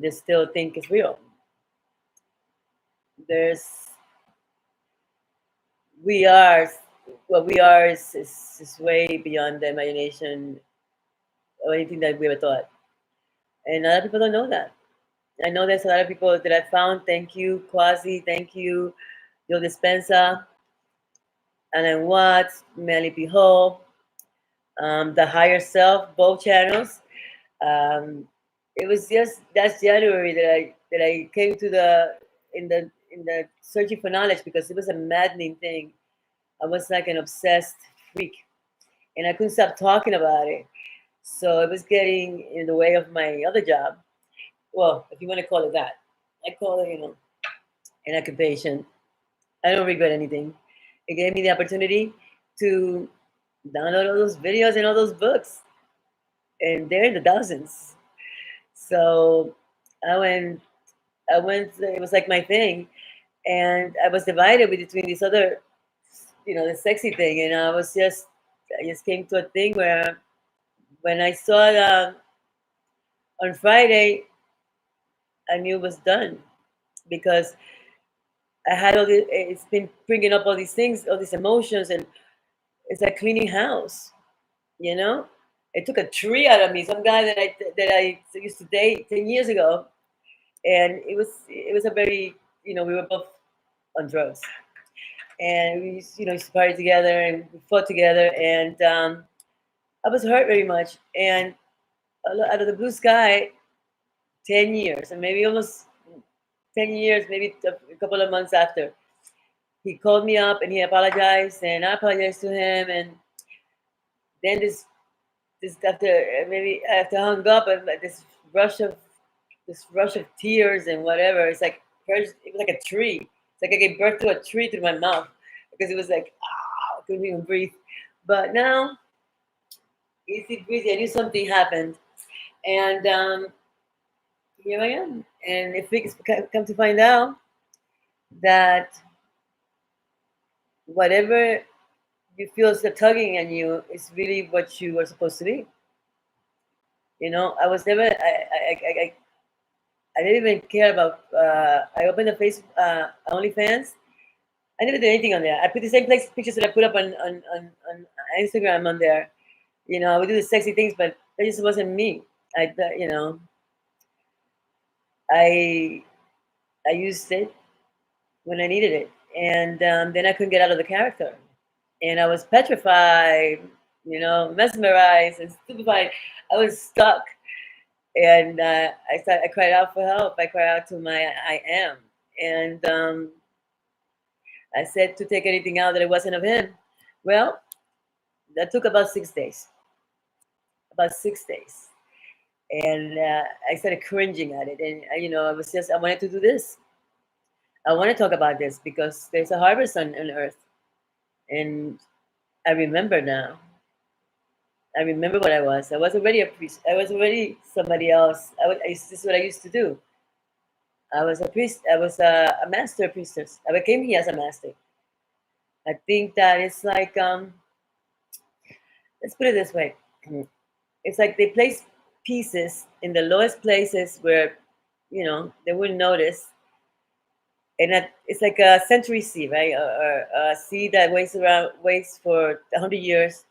they still think it's real. There's we are what we are is way beyond the imagination or anything that we ever thought. And a lot of people don't know that. I know there's a lot of people that I found. Thank you, Quasi. Thank you, Joe Dispenza, Alan Watts, Melly P. Ho, The Higher Self, both channels. Um, it was just that's January that I came to the searching for knowledge because it was a maddening thing. I was like an obsessed freak, and I couldn't stop talking about it. So it was getting in the way of my other job. Well, if you want to call it that, I call it, an occupation. I don't regret anything. It gave me the opportunity to download all those videos and all those books, and they're in the dozens. So I went, I went. It was like my thing, and I was divided between this other, the sexy thing, and I just came to a thing where when I saw it on Friday, I knew it was done because I had all this. It's been bringing up all these things, all these emotions, and it's like cleaning house. You know, it took a tree out of me. Some guy that I used to date 10 years ago, and it was a very we were both on drugs, and we used to party together and we fought together, and I was hurt very much, and out of the blue sky, 10 years, and maybe almost 10 years, maybe a couple of months after, he called me up and he apologized, and I apologized to him, and then this after maybe after I hung up, and like this rush of tears and whatever. It's like it was like a tree. It's like I gave birth to a tree through my mouth because it was like I couldn't even breathe. But now, easy breezy. I knew something happened, and here I am. And if we come to find out that whatever you feel is tugging on you is really what you were supposed to be. I was never. I didn't even care about. I opened the face OnlyFans. I never did anything on there. I put the same pictures that I put up on Instagram on there. I would do the sexy things, but that just wasn't me. I, you know, I I used it when I needed it, and then I couldn't get out of the character, and I was petrified, mesmerized and stupefied. I was stuck, and I cried out for help. I cried out to my I am, and I said to take anything out that it wasn't of him. Well, that took about 6 days. About 6 days, and I started cringing at it, and I wanted to do this. I want to talk about this because there's a harvest on Earth, and I remember now. I remember what I was. I was already a priest. I was already somebody else. This is what I used to do. I was a priest. I was a master priestess. I became here as a master. I think that it's like let's put it this way. It's like they place pieces in the lowest places where they wouldn't notice, and it's like a century seed, right? Or a seed that waits for 100 years.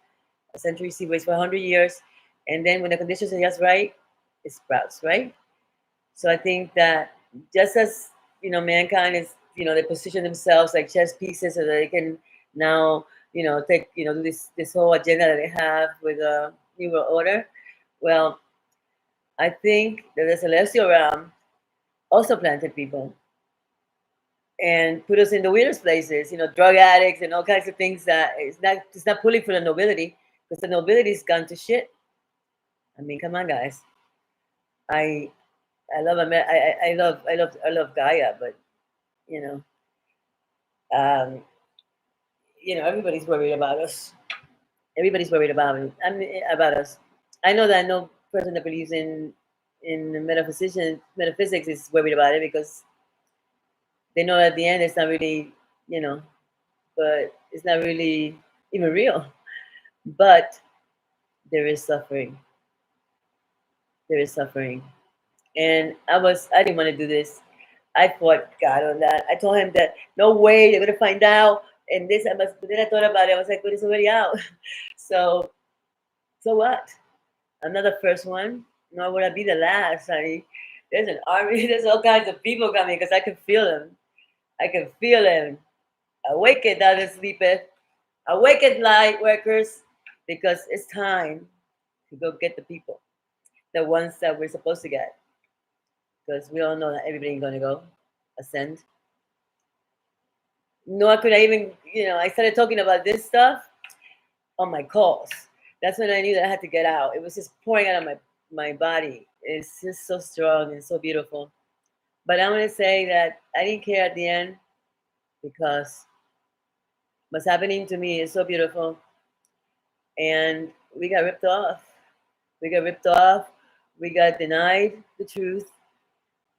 A century seed waits for 100 years, and then when the conditions are just right, it sprouts, right? So I think that just as mankind is, they position themselves like chess pieces so that they can now, take, do this whole agenda that they have with a new world order. Well, I think that the celestial realm also planted people and put us in the weirdest places, drug addicts and all kinds of things that it's not pulling for the nobility because the nobility's gone to shit. I mean, come on, guys. I I love I love Gaia, but you know, um, everybody's worried about us. Everybody's worried about me. About us. I know that no person that believes in metaphysics is worried about it because they know at the end it's not really, but it's not really even real. But there is suffering. There is suffering. And I didn't want to do this. I fought God on that. I told him that no way they're gonna find out. And this I must. But then I thought about it. I was like, but it's already out. So so what? I'm not the first one, nor would I be the last. Honey. There's an army. There's all kinds of people coming because I can feel them. I can feel them. Awake thou that sleepeth. Awake light workers, because it's time to go get the people, the ones that we're supposed to get, because we all know that everybody ain't gonna go ascend. Nor could I even, I started talking about this stuff on my calls. That's when I knew that I had to get out. It was just pouring out of my body. It's just so strong and so beautiful. But I'm gonna say that I didn't care at the end because what's happening to me is so beautiful, and we got ripped off. We got ripped off. We got denied the truth,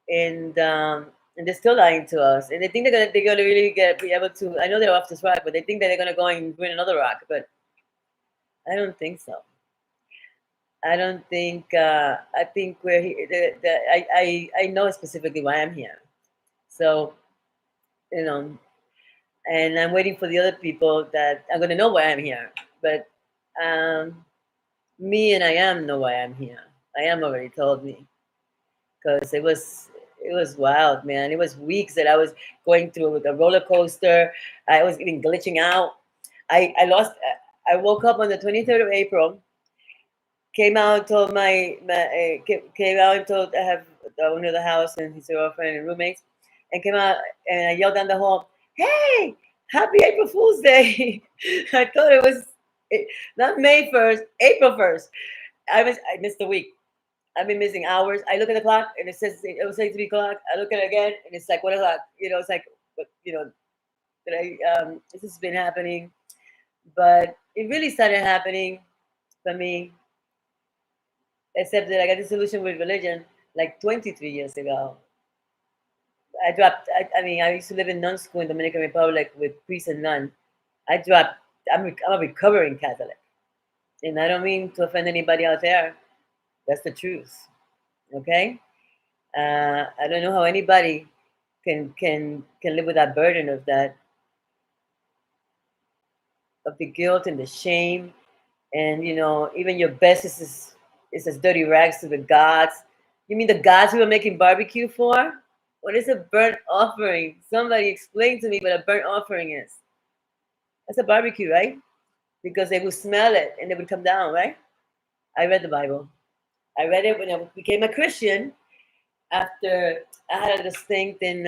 and they're still lying to us. And they think they're gonna really be able to. I know they're off this rock, but they think that they're gonna go and win another rock. But I don't think so. I don't think. I think we're here. I know specifically why I'm here. So you know, and I'm waiting for the other people that are gonna know why I'm here. But um, me and I am know why I'm here. I am already told me, because it was wild, man. It was weeks that I was going through with a roller coaster. I was even glitching out. I lost. I woke up on the 23rd of April. Came out, told came out and told I have the owner of the house and his girlfriend and roommates, and came out and I yelled down the hall, "Hey, happy April Fool's Day!" I thought it was not May 1st, April 1st. I missed a week. I've been missing hours. I look at the clock and it was say 3 o'clock. I look at it again and it's like 1 o'clock. It's like, but that this has been happening, but it really started happening for me. Except that I got disillusioned with religion like 23 years ago. I dropped. I mean, I used to live in nun school in Dominican Republic with priest and nun. I dropped. I'm a recovering Catholic, and I don't mean to offend anybody out there. That's the truth. Okay. I don't know how anybody can live with that burden of the guilt and the shame, and even your best is as dirty rags to the gods. You mean the gods we were making barbecue for? What is a burnt offering? Somebody explain to me what a burnt offering is. That's a barbecue, right? Because they would smell it and they would come down, right? I read the Bible. I read it when I became a Christian after I had a distinct in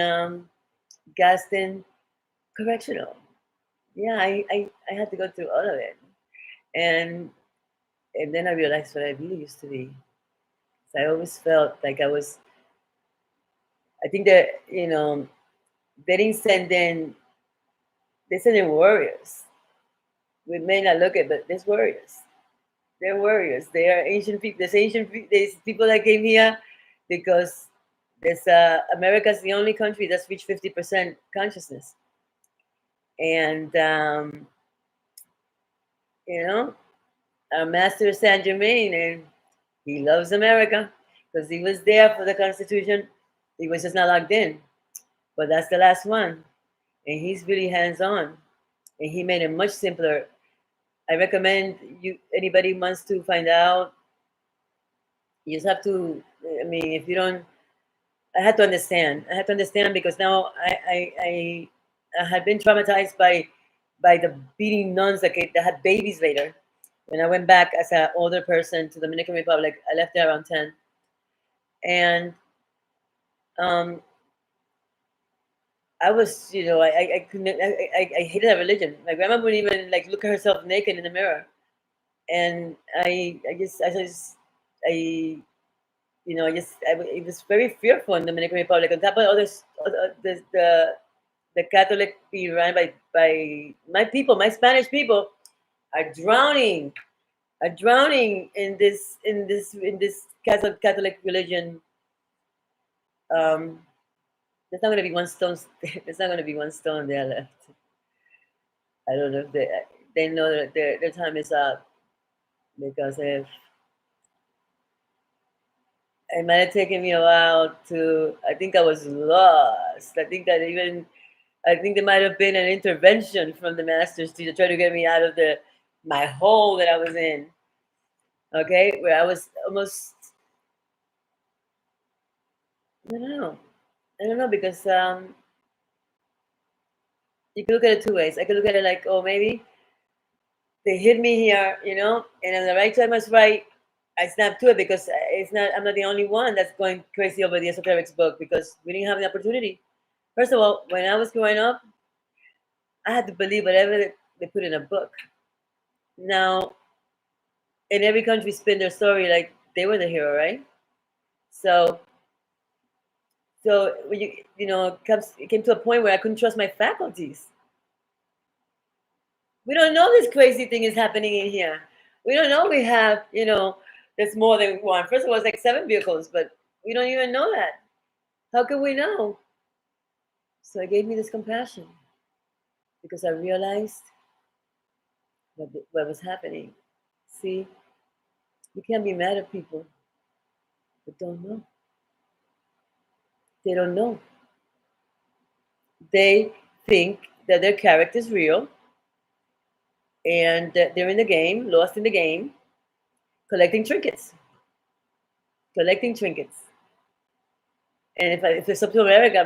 Gaston Correctional. Yeah, I had to go through all of it. And and then I realized what I really used to be. So I always felt like I think that, they didn't send in, they send in warriors. We may not look at, but there's warriors. They're warriors. They are ancient people. There's people that came here because America's the only country that's reached 50% consciousness. And, you know, our master is Saint Germain, and he loves America because he was there for the Constitution. He was just not logged in. But that's the last one. And he's really hands on. And he made it much simpler. I recommend anybody who wants to find out, you just have to, I mean, if you don't, I had to understand. I had to understand because now I had been traumatized by the beating nuns that had babies later. When I went back as an older person to Dominican Republic, I left there around 10. And um, I was, I couldn't, I hated that religion. My grandma wouldn't even like look at herself naked in the mirror. And I was very fearful in the Dominican Republic. On top of all this, the Catholic being run by my people, my Spanish people, are drowning in this Catholic religion. Um, there's not going to be one stone. There's not going to be one stone there left. I don't know if they know that their time is up, because It might have taken me a while to. I think I was lost. I think there might have been an intervention from the masters to try to get me out of the my hole that I was in. Okay, where I was almost. I don't know. I don't know because you could look at it two ways. I could look at it like, oh, maybe they hit me here, and at the right time was right. I snapped to it because it's not. I'm not the only one that's going crazy over the esoterics book because we didn't have the opportunity. First of all, when I was growing up, I had to believe whatever they put in a book. Now, in every country, spin their story like they were the hero, right? So, so when it came to a point where I couldn't trust my faculties. We don't know this crazy thing is happening in here. We don't know we have, there's more than one. First of all, it's like 7 vehicles, but we don't even know that. How can we know? So it gave me this compassion because I realized what was happening. See, you can't be mad at people that don't know. They don't know. They think that their character is real and that they're in the game, lost in the game, collecting trinkets. Collecting trinkets. And if it's up to America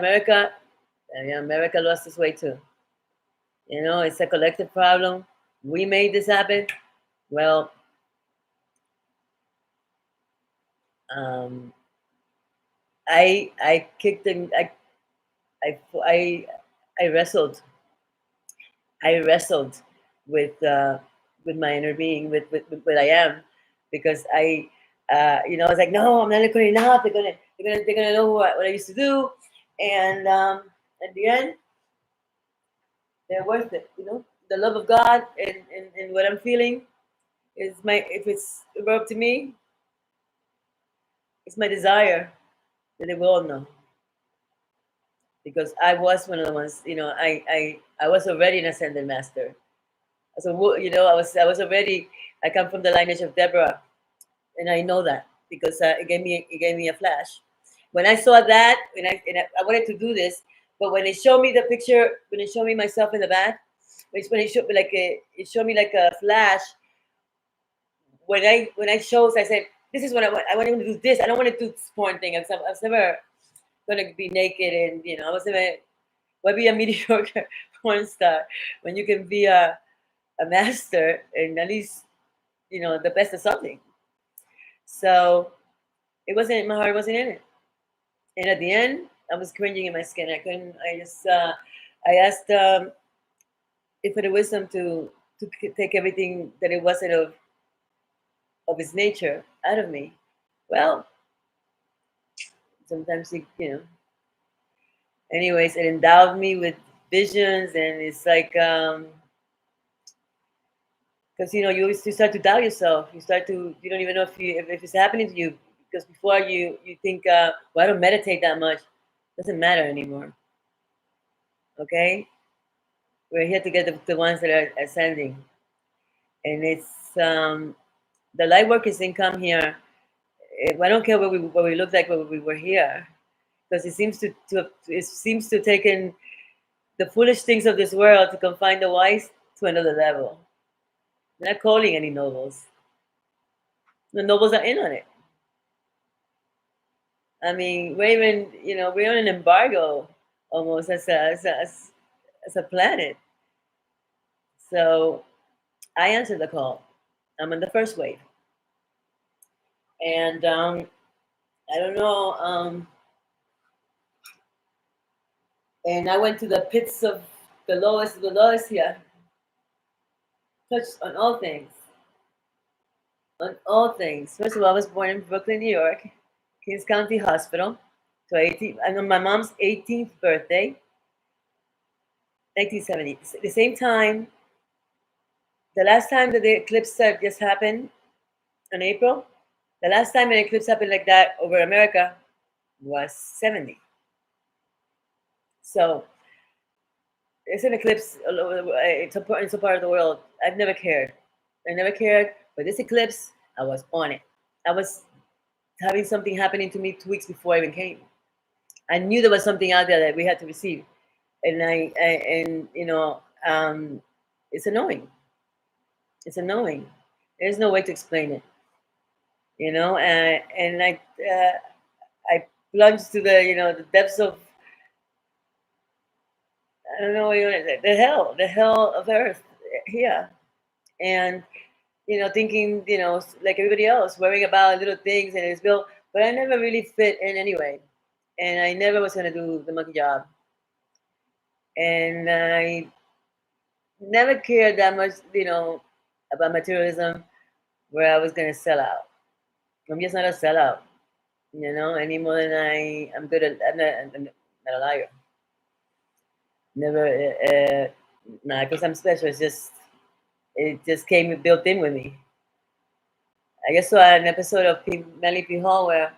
lost its way too. It's a collective problem. We made this happen. Well, um, I kicked and I I I wrestled. I wrestled with uh, with my inner being, with what I am, because I was like, no, I'm not looking enough. They're gonna know what I used to do, and at the end, they're worth it. The love of God and what I'm feeling is my. If it's up to me, it's my desire that they will all know because I was one of the ones. I was already an ascended master. So I was already. I come from the lineage of Deborah, and I know that because it gave me a flash. When I saw that, and I wanted to do this, but when they showed me the picture, when they showed me myself in the back, when it showed me it showed me like a flash. When I chose, I said, "This is what I want. I want him to do this. I don't want to do this porn thing. I was never gonna be naked, and I was never. Why be a mediocre porn star when you can be a master and at least the best of something?" So it wasn't my heart wasn't in it, and at the end, I was cringing in my skin. I couldn't. I asked for the wisdom to take everything that it wasn't of its nature out of me. Well, sometimes anyways, it endowed me with visions, and it's like because you start to doubt yourself. You don't even know if it's happening to you because before you think, well, I don't meditate that much. Doesn't matter anymore. Okay, we're here to get the ones that are ascending, and it's the light work is income here. I don't care what we look like when we were here, because it seems to taken the foolish things of this world to confine the wise to another level. They're not calling any nobles. The nobles are in on it. I mean, we're on an embargo almost as a planet. So I answered the call. I'm on the first wave, and I don't know. And I went to the pits of the lowest here, touched on all things, on all things. First of all, I was born in Brooklyn, New York, Kings County Hospital. So 18, I know my mom's 18th birthday, 1970. The same time, the last time that the eclipse had just happened in April, the last time an eclipse happened like that over America was 70. So it's an eclipse all over it's a part of the world. I've never cared. I never cared. But this eclipse, I was on it. I was having something happening to me 2 weeks before I even came. I knew there was something out there that we had to receive, and and it's annoying. It's annoying. There's no way to explain it, and I plunged to the depths of, I don't know, the hell of earth here, and thinking, like everybody else, worrying about little things and it's built, but I never really fit in anyway, and I never was gonna do the monkey job, and I never cared that much, about materialism, where I was gonna sell out. I'm just not a sellout, any more than I'm good at. I'm not a liar. Never, not because I'm special. It just came built in with me. I just saw an episode of Melly P. Hall where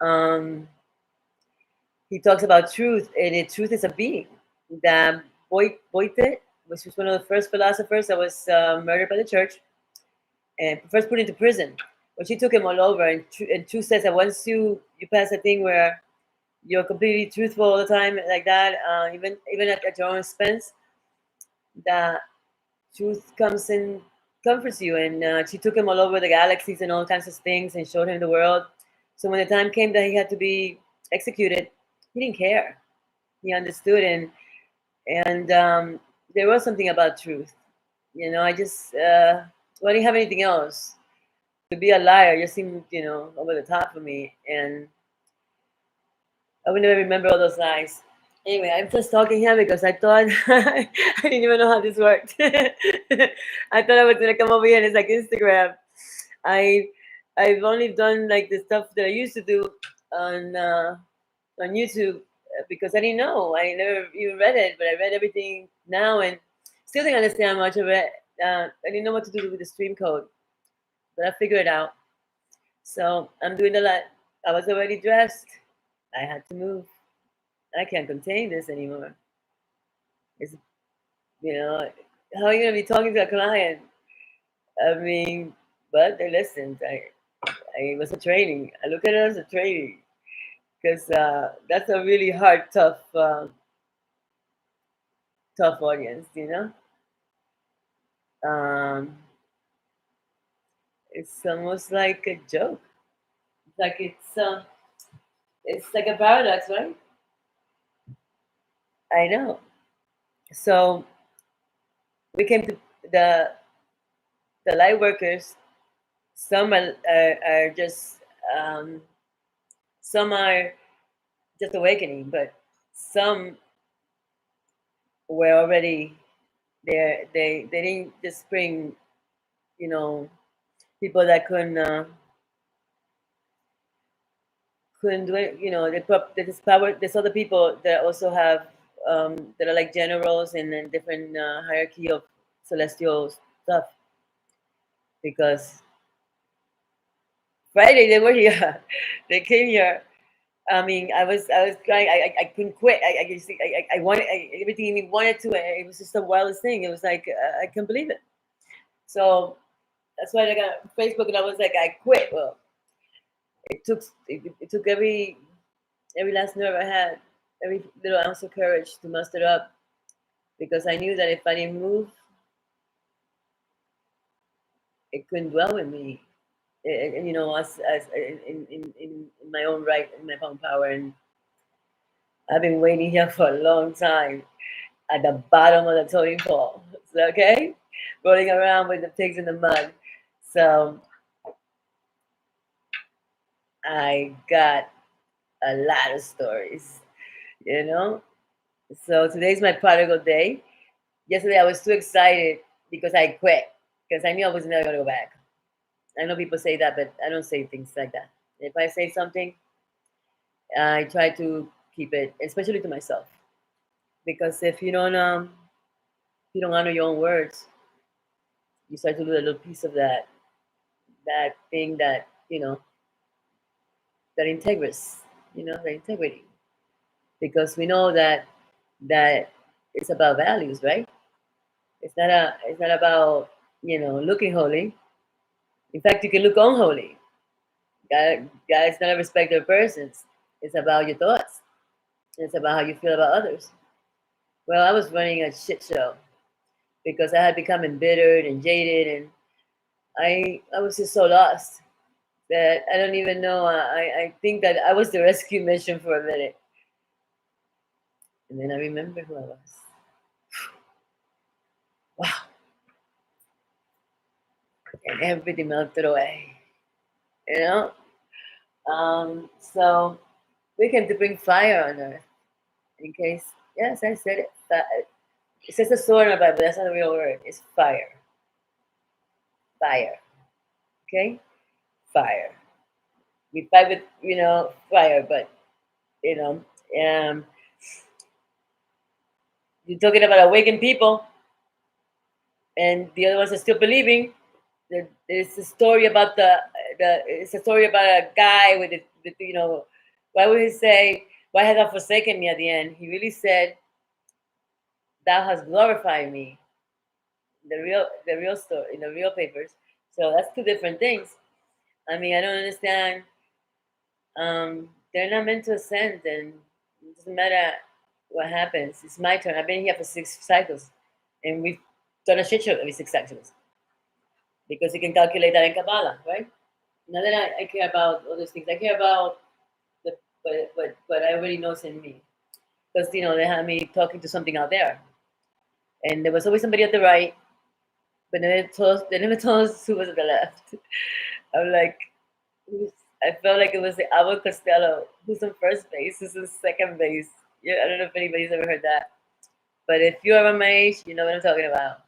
um, he talks about truth, and truth is a being. That Boite, which was one of the first philosophers that was murdered by the church and first put into prison. But she took him all over, and truth says that once you pass a thing where you're completely truthful all the time, like that, even at your own expense, that truth comes and comforts you. And she took him all over the galaxies and all kinds of things and showed him the world. So when the time came that he had to be executed, he didn't care. He understood, and there was something about truth. I just well, I didn't have anything else. To be a liar just seemed, over the top for me, and I would never remember all those lies. Anyway, I'm just talking here because I thought I didn't even know how this worked. I thought I was gonna come over here and it's like Instagram. I I've only done like the stuff that I used to do on uh, on YouTube, because I didn't know. I never even read it, but I read everything now and still didn't understand much of it. I didn't know what to do with the stream code, but I figured it out. So I'm doing a lot. I was already dressed. I had to move. I can't contain this anymore. It's, you know, how are you gonna be talking to a client? I mean, but they listened. It was a training. I look at it as a training because that's a really hard, tough audience. Um, it's almost like a joke. Like it's like a paradox, right? I know. So we came to the the light workers. Some are just um, some are just awakening, but some were already there. They didn't just bring you know people that couldn't do it. There's power. There's other people that also have that are like generals in a different hierarchy of celestial stuff. Because Friday they were here, they came here. I mean, I was crying. I couldn't quit. I wanted everything in me wanted to. It was just the wildest thing. It was like I couldn't believe it. So that's why I got Facebook, and I was like, I quit. Well, it took every last nerve I had, every little ounce of courage to muster up, because I knew that if I didn't move, it couldn't dwell with me. And as in my own right, in my own power, and I've been waiting here for a long time at the bottom of the totem pole. So, okay, rolling around with the pigs in the mud. So I got a lot of stories, you know. So today's my prodigal day. Yesterday I was too excited because I quit, because I knew I was never gonna go back. I know people say that, but I don't say things like that. If I say something, I try to keep it, especially to myself, because if you don't honor your own words, you start to lose a little piece of that thing that integrous, the integrity, because we know that it's about values, right? It's not about looking holy. In fact, you can look unholy. God is not a respecter of persons. It's about your thoughts. It's about how you feel about others. Well, I was running a shit show because I had become embittered and jaded, and I was just so lost that I don't even know. I think that I was the rescue mission for a minute, and then I remember who I was. Wow, and everything melted away. You know. So we came to bring fire on earth. In case, yes, I said it. It says a sword in the Bible. That's not a real word. It's fire. Fire. Okay, fire. We fight with fire, but you know, um, you're talking about awakened people, and the other ones are still believing. There's a story about the. It's a story about a guy with the. Why would he say, "Why hast thou forsaken me?" At the end, he really said, "Thou hast glorified me." The real story in the real papers. So that's two different things. I mean, I don't understand. They're not meant to ascend, and it doesn't matter what happens. It's my turn. I've been here for 6 cycles, and we've done a shit show every 6 cycles because you can calculate that in Kabbalah, right? Not that I care about all those things. I care about the what I already knows in me, because they had me talking to something out there, and there was always somebody at the right, but they never told us who was at the left. I'm like, I felt like it was the Albert Costello, who's on first base, who's on second base. Yeah, I don't know if anybody's ever heard that. But if you're around my age, you know what I'm talking about.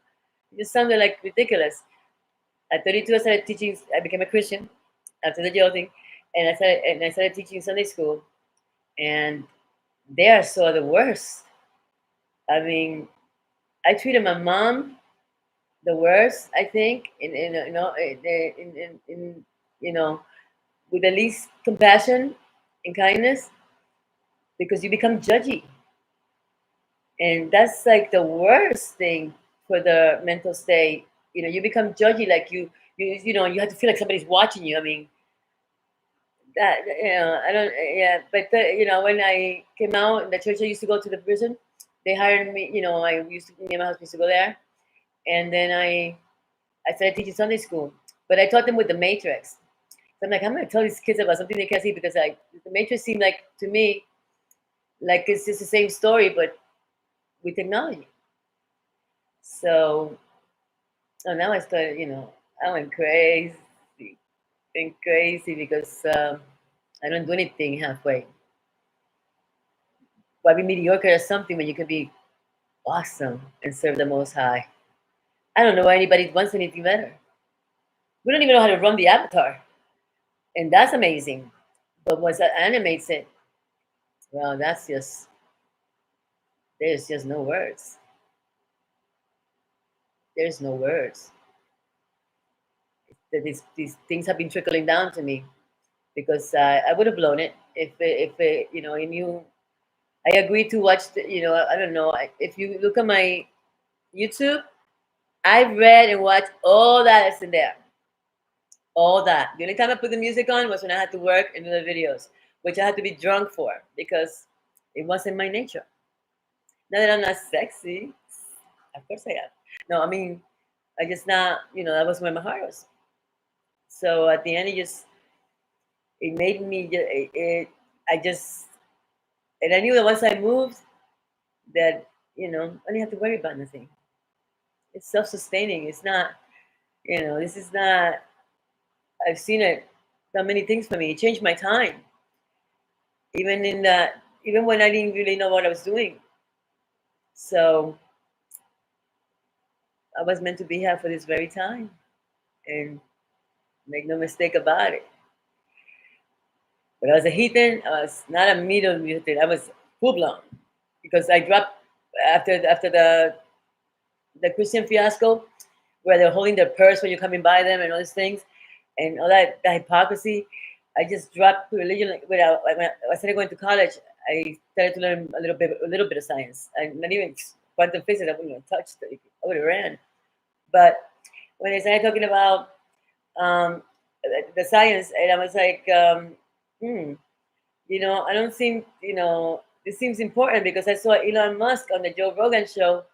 It just sounded like ridiculous. At 32, I started teaching. I became a Christian after the jail thing, and I started teaching Sunday school. And they are so the worst. I mean, I treated my mom the worst. I think, in with the least compassion and kindness, because you become judgy, and that's like the worst thing for the mental state. You become judgy, like you have to feel like somebody's watching you. I mean, that I don't, yeah, but when I came out in the church I used to go to, the prison, they hired me. Me and my husband used to go there, and then I started teaching Sunday school, but I taught them with the matrix. So I'm like, I'm going to tell these kids about something they can't see, because the matrix seemed like to me like it's just the same story but with technology. So now I started, I went crazy, been crazy, because I don't do anything halfway. Why be mediocre at something when you can be awesome and serve the Most High? I don't know why anybody wants anything better. We don't even know how to run the avatar, and that's amazing. But once that animates it, well, there's just no words. There's no words. These things have been trickling down to me, because I would have blown it if I knew. I agreed to watch I don't know, if you look at my YouTube, I've read and watched all that is in there. All that. The only time I put the music on was when I had to work and do the videos, which I had to be drunk for, because it wasn't my nature. Not that I'm not sexy. Of course I am. No, I mean, I just not, that was where my heart was. So at the end, it made me, I just, and I knew that once I moved, that, I didn't have to worry about nothing. It's self sustaining. It's not, this is not, I've seen it, done many things for me. It changed my time. Even in that, even when I didn't really know what I was doing. So I was meant to be here for this very time, and make no mistake about it. But I was a heathen. I was not a middle heathen. I was full blown, because I dropped after the Christian fiasco, where they're holding their purse when you're coming by them and all these things, and all that hypocrisy. I just dropped religion. When I started going to college, I started to learn a little bit of science. And not even quantum physics. I wouldn't even touched it. I would have ran. But when I started talking about the science, and I was like, hmm, I don't think, this seems important because I saw Elon Musk on the Joe Rogan show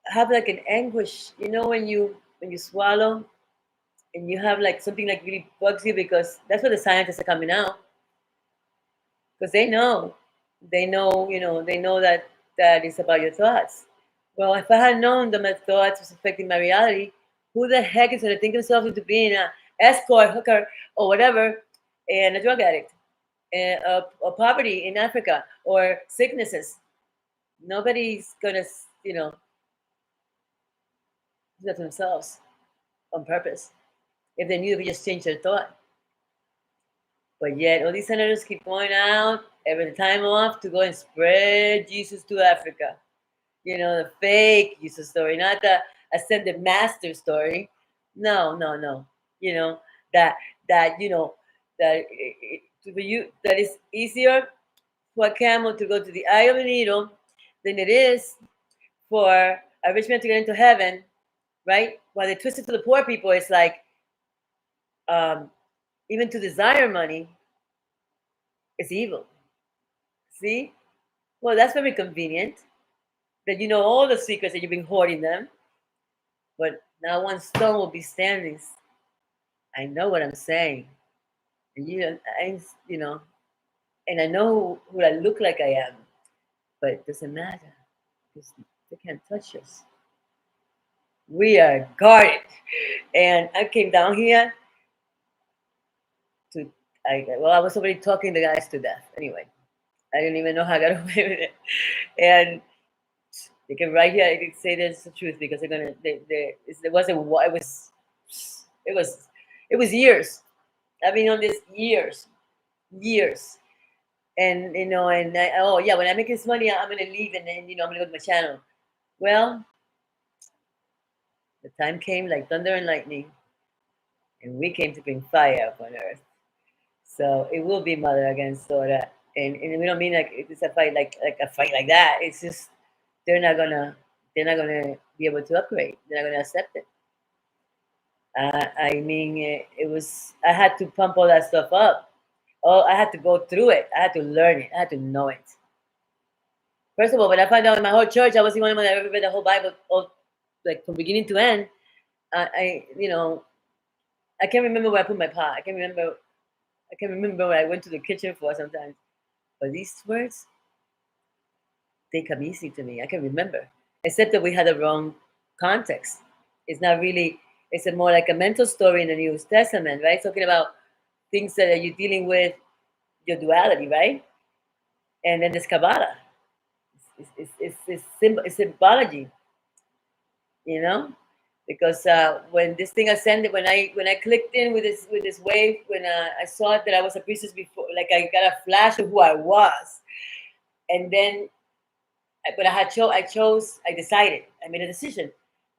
have like an anguish, when you swallow and you have like something like really bugs you, because that's what the scientists are coming out, because they know that it's about your thoughts. Well, if I had known that my thoughts was affecting my reality, who the heck is going to think himself into being a escort, hooker, or whatever, and a drug addict, and, or poverty in Africa, or sicknesses? Nobody's going to, do that to themselves on purpose if they knew they could just change their thought. But yet, all these senators keep going out every time off to go and spread Jesus to Africa. The fake Jesus story, not the ascended master story. No, no, no. You know that that you know that to be you that is easier for a camel to go to the eye of a needle than it is for a rich man to get into heaven, right? While they twist it to the poor people, it's like, um, even to desire money is evil. See? Well, that's very convenient that you know all the secrets that you've been hoarding them, but not one stone will be standing. I know what I'm saying. And and I know who I look like I am, but it doesn't matter because they can't touch us. We are guarded. And I came down here to, I was already talking the guys to death. Anyway, I didn't even know how I got away with it. And they can right here. I can say this is the truth because they're gonna. It wasn't. It was. It was. It was years. I've been on this years, and oh yeah, when I make this money, I'm gonna leave, and then I'm gonna go to my channel. Well, the time came like thunder and lightning, and we came to bring fire upon earth. So it will be mother against daughter, and we don't mean like it's a fight like a fight like that. It's just they're not gonna they're not gonna be able to upgrade. They're not gonna accept it. I mean, it was I had to pump all that stuff up. Oh, I had to go through it. I had to learn it. I had to know it. First of all, when I found out in my whole church, I was the only one that ever read the whole Bible, all, like from beginning to end. I can't remember where I put my pot. I can't remember where I went to the kitchen for sometimes. But these words, they come easy to me. I can remember, except that we had the wrong context. It's not really. It's a more like a mental story in the New Testament, right? Talking about things that you're dealing with, your duality, right? And then there's Kabbalah. It's symbology, you know, because when this thing ascended, when I clicked in with this wave, when I saw that I was a priestess before, like I got a flash of who I was, and then but I decided, I made a decision.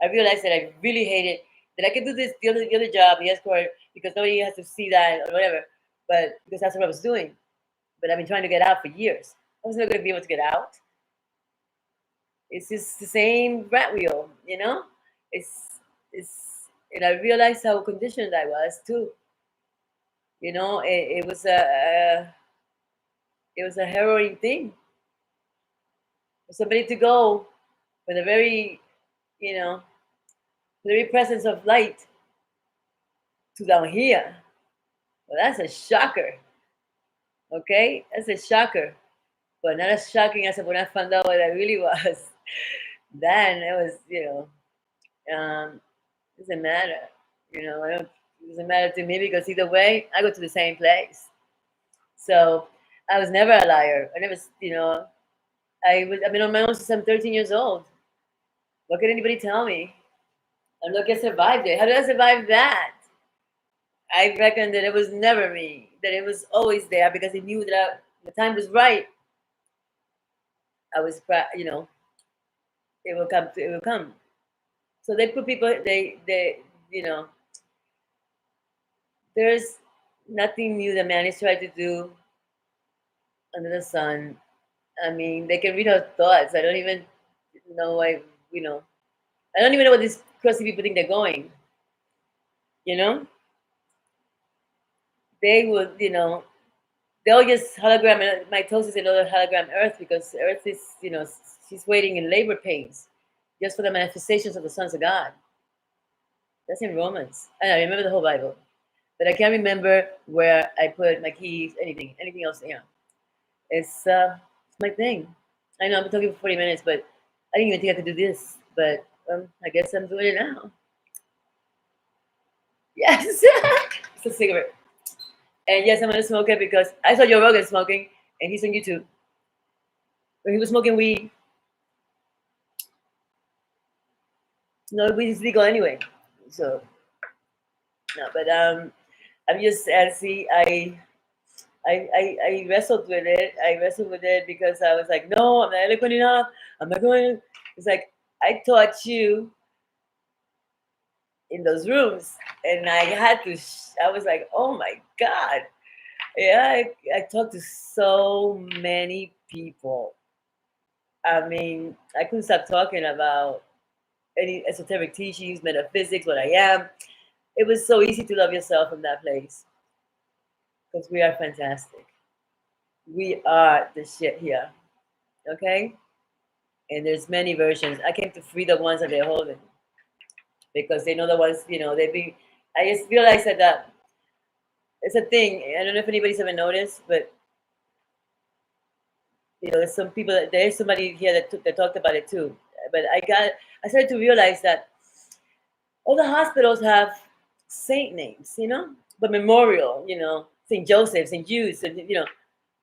I realized that I really hated that I could do this the other job, the escort, because nobody has to see that or whatever, but because that's what I was doing. But I've been trying to get out for years. I was never going to be able to get out. It's just the same rat wheel, you know. And I realized how conditioned I was too. It was a harrowing thing for somebody to go with a you know, the very presence of light to down here. Well, that's a shocker. Okay, that's a shocker, but not as shocking as when I found out what I really was. Then it was, it doesn't matter. I don't. It doesn't matter to me because either way, I go to the same place. So I was never a liar. I never, I've been on my own since I'm 13 years old. What can anybody tell me? And look, I survived it. How did I survive that? I reckon that it was never me. That it was always there because I knew that the time was right. I was, it will come. It will come. So they put people. They, there's nothing new that man is trying to do under the sun. I mean, they can read our thoughts. I don't even know why. I don't even know what these crazy people think they're going. You know, they would, they'll just hologram mitosis and other hologram Earth because Earth is, she's waiting in labor pains just for the manifestations of the sons of God. That's in Romans. And I remember the whole Bible, but I can't remember where I put my keys, anything else. It's my thing. I know I've been talking for 40 minutes, but I didn't even think I could do this. But I guess I'm doing it now. Yes, it's a cigarette. And yes, I'm gonna smoke it because I saw Joe Rogan smoking, and he's on YouTube. When he was smoking weed, no, weed is legal anyway. So no, but I'm just see, I wrestled with it. I wrestled with it because I was like, no, I'm not eloquent enough. I'm not going. It's like I taught you in those rooms, and I had to. I was like, oh my god, yeah. I talked to so many people. I mean, I couldn't stop talking about any esoteric teachings, metaphysics, what I am. It was so easy to love yourself from that place because we are fantastic. We are the shit here, okay? And there's many versions. I came to free the ones that they're holding because they know the ones, they've been. I just realized that it's a thing. I don't know if anybody's ever noticed, but there's some people. There's somebody here that talked about it too. But I started to realize that all the hospitals have saint names, but memorial, Saint Joseph, Saint Jude,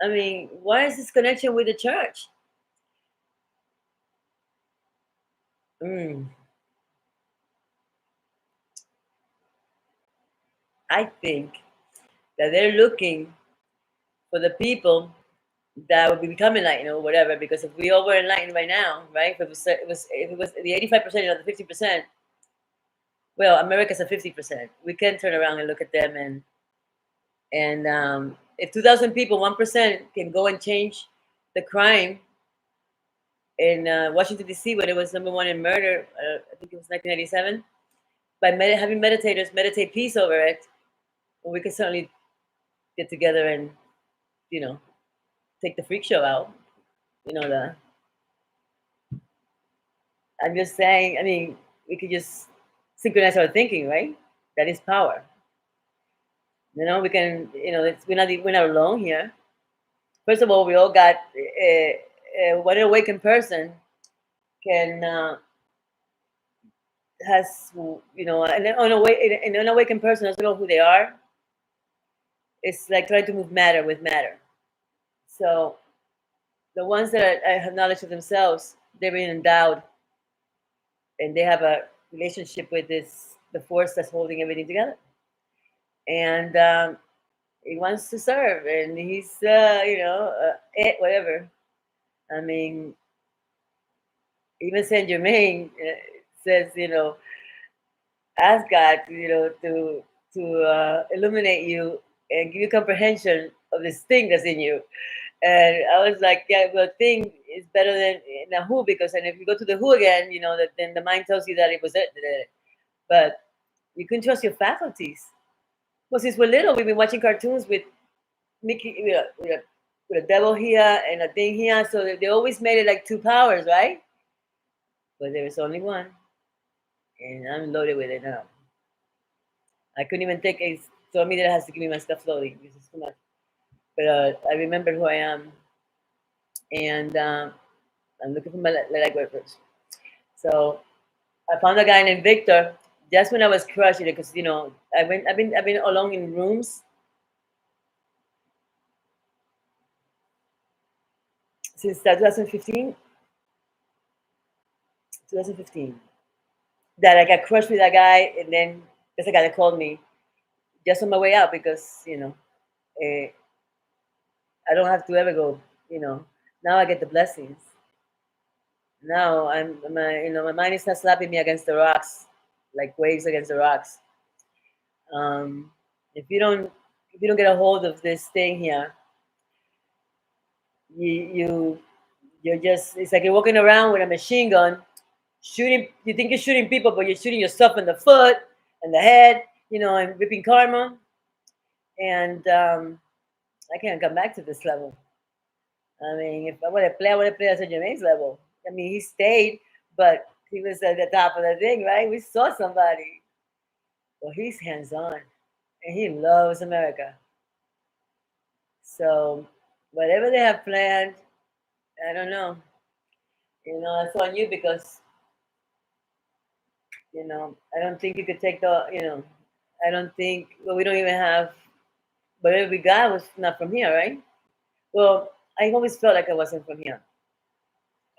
I mean, why is this connection with the church? Mm, I think that they're looking for the people that will become enlightened or whatever. Because if we all were enlightened right now, right? If it was the 85% or the 50%, well, America's a 50%. We can turn around and look at them and if 2,000 people, 1% can go and change the crime in Washington D.C. when it was number one in murder. I think it was 1997. By having meditators meditate peace over it, well, we can certainly get together and you know take the freak show out. You know the. I'm just saying. I mean, we could just synchronize our thinking, right? That is power. We can. We're not alone here. First of all, we all got what an awakened person can has an unawakened person doesn't know who they are. It's like trying to move matter with matter. So the ones that have knowledge of themselves, they've been endowed, and they have a relationship with the force that's holding everything together. And he wants to serve, and he's whatever. I mean, even Saint Germain says, ask God, to illuminate you and give you comprehension of this thing that's in you. And I was like, yeah, well, thing is better than a who, because and if you go to the who again, then the mind tells you that it was it. But you can trust your faculties. Well, since we're little, we've been watching cartoons with Mickey, with a devil here and a thing here. So they always made it like two powers, right? But there is only one, and I'm loaded with it now. I couldn't even take a told me that it has to give me my stuff slowly because it's too much. But I remember who I am, and I'm looking for my light workers. So I found a guy named Victor. Just when I was crushing it, because I've been alone in rooms since 2015. 2015. That I got crushed with that guy, and then there's a guy that called me just on my way out because uh, I don't have to ever go. Now I get the blessings. Now my mind is not slapping me against the rocks like waves against the rocks. Um, if you don't get a hold of this thing here, you you're just it's like you're walking around with a machine gun shooting. You think you're shooting people, but you're shooting yourself in the foot and the head. I'm ripping karma, and I can't come back to this level. I mean, if I want to play at Saint Germain's level. I mean, he stayed, but he was at the top of the thing, right? We saw somebody. Well, he's hands on, and he loves America. So, whatever they have planned, I don't know. It's on you because I don't think you could take I don't think. Well, we don't even have whatever we got was not from here, right? Well, I always felt like I wasn't from here.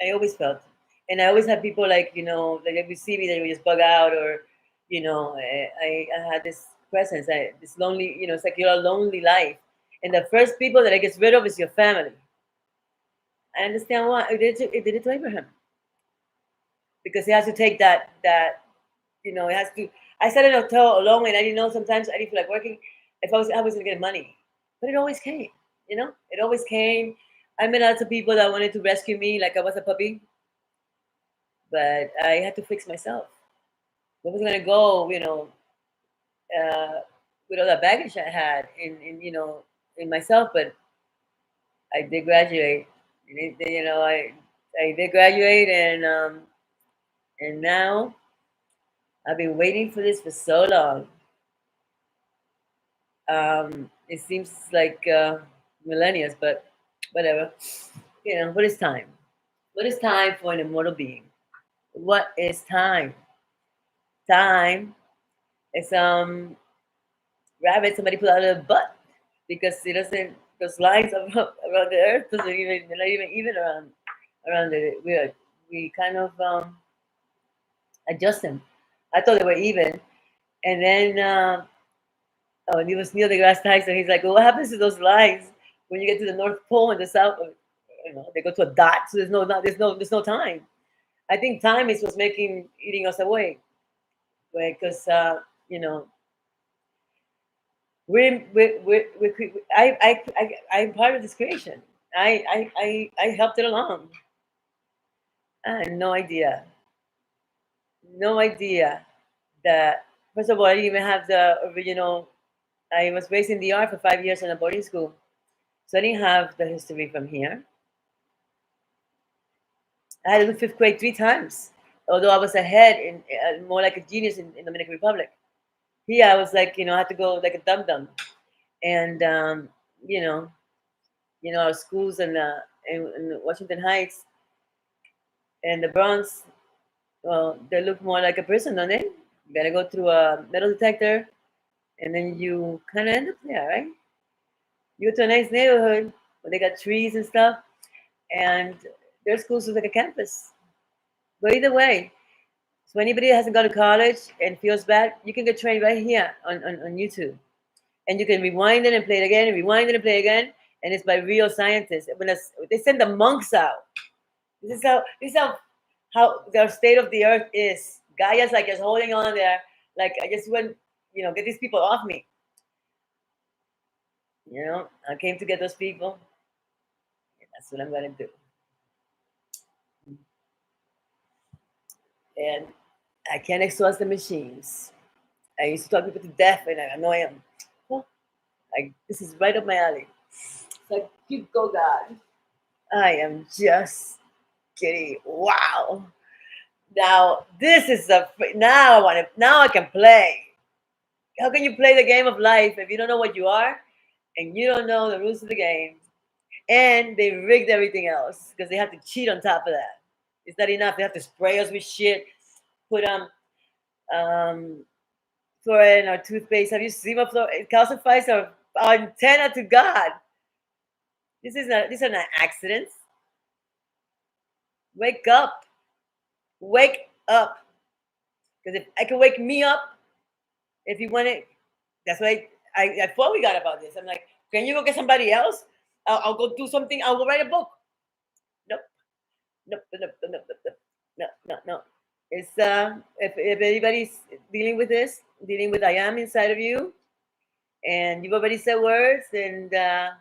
I always felt, and I always had people like like if you see me, they would just bug out, or I had this presence, this lonely, it's like you're a lonely life, and the first people that it gets rid of is your family. I understand why it did it to Abraham because he has to take it has to. I sat in a hotel alone, and I didn't know sometimes I didn't feel like working. If I was gonna get money, but it always came. It always came. I met lots of people that wanted to rescue me, like I was a puppy, but I had to fix myself. I was gonna go, uh, with all the baggage I had in myself, but I did graduate. I did graduate, and now I've been waiting for this for so long. It seems like millennia, but whatever. What is time? What is time for an immortal being? What is time? Time is rabbit somebody put out of the butt because it doesn't. Those lines around the earth doesn't even they're not even around the we kind of adjust them. I thought they were even, and then and it was Neil deGrasse Tyson. He's like, well, what happens to those lines when you get to the North Pole and the South? They go to a dot, so there's no time. I think time is what's making eating us away, right? Because you know I'm part of this creation. I helped it along. I had no idea, no idea that first of all I didn't even have the original. I was raised in the art for 5 years in a boarding school, so I didn't have the history from here. I had to do fifth grade 3 times, although I was ahead in more like a genius in Dominican Republic. Here I was like I had to go like a dum dum, and you know our schools in Washington Heights and the Bronx. Well, they look more like a prison, don't they? You gotta go through a metal detector, and then you kind of end up there, right? You go to a nice neighborhood where they got trees and stuff, and their schools is like a campus. But either way, so anybody that hasn't gone to college and feels bad, you can get trained right here on YouTube. And you can rewind it and play it again, and rewind it and play it again. And it's by real scientists. They send the monks out. This is how the state of the earth is. Gaia's like just holding on there. Like I just went, get these people off me. I came to get those people. And that's what I'm gonna do. And I can't exhaust the machines. I used to talk people to death, and I annoy them. Well, this is right up my alley. It's like, you go, God. I am just kidding. Wow. Now this is now I want to now I can play. How can you play the game of life if you don't know what you are and you don't know the rules of the game? And they rigged everything else because they have to cheat on top of that. It's not enough. They have to spray us with shit. Put um fluoride in our toothpaste. Have you seen what fluoride? It calcifies our antenna to God. These are not accidents. Wake up. Wake up. Because if I can wake me up, if you want it, that's why I thought we got about this. I'm like, can you go get somebody else? I'll go do something. I'll go write a book. Nope, nope, nope, nope, nope, nope, no, no, no. It's if anybody's dealing with this, dealing with I am inside of you, and you've already said words, and that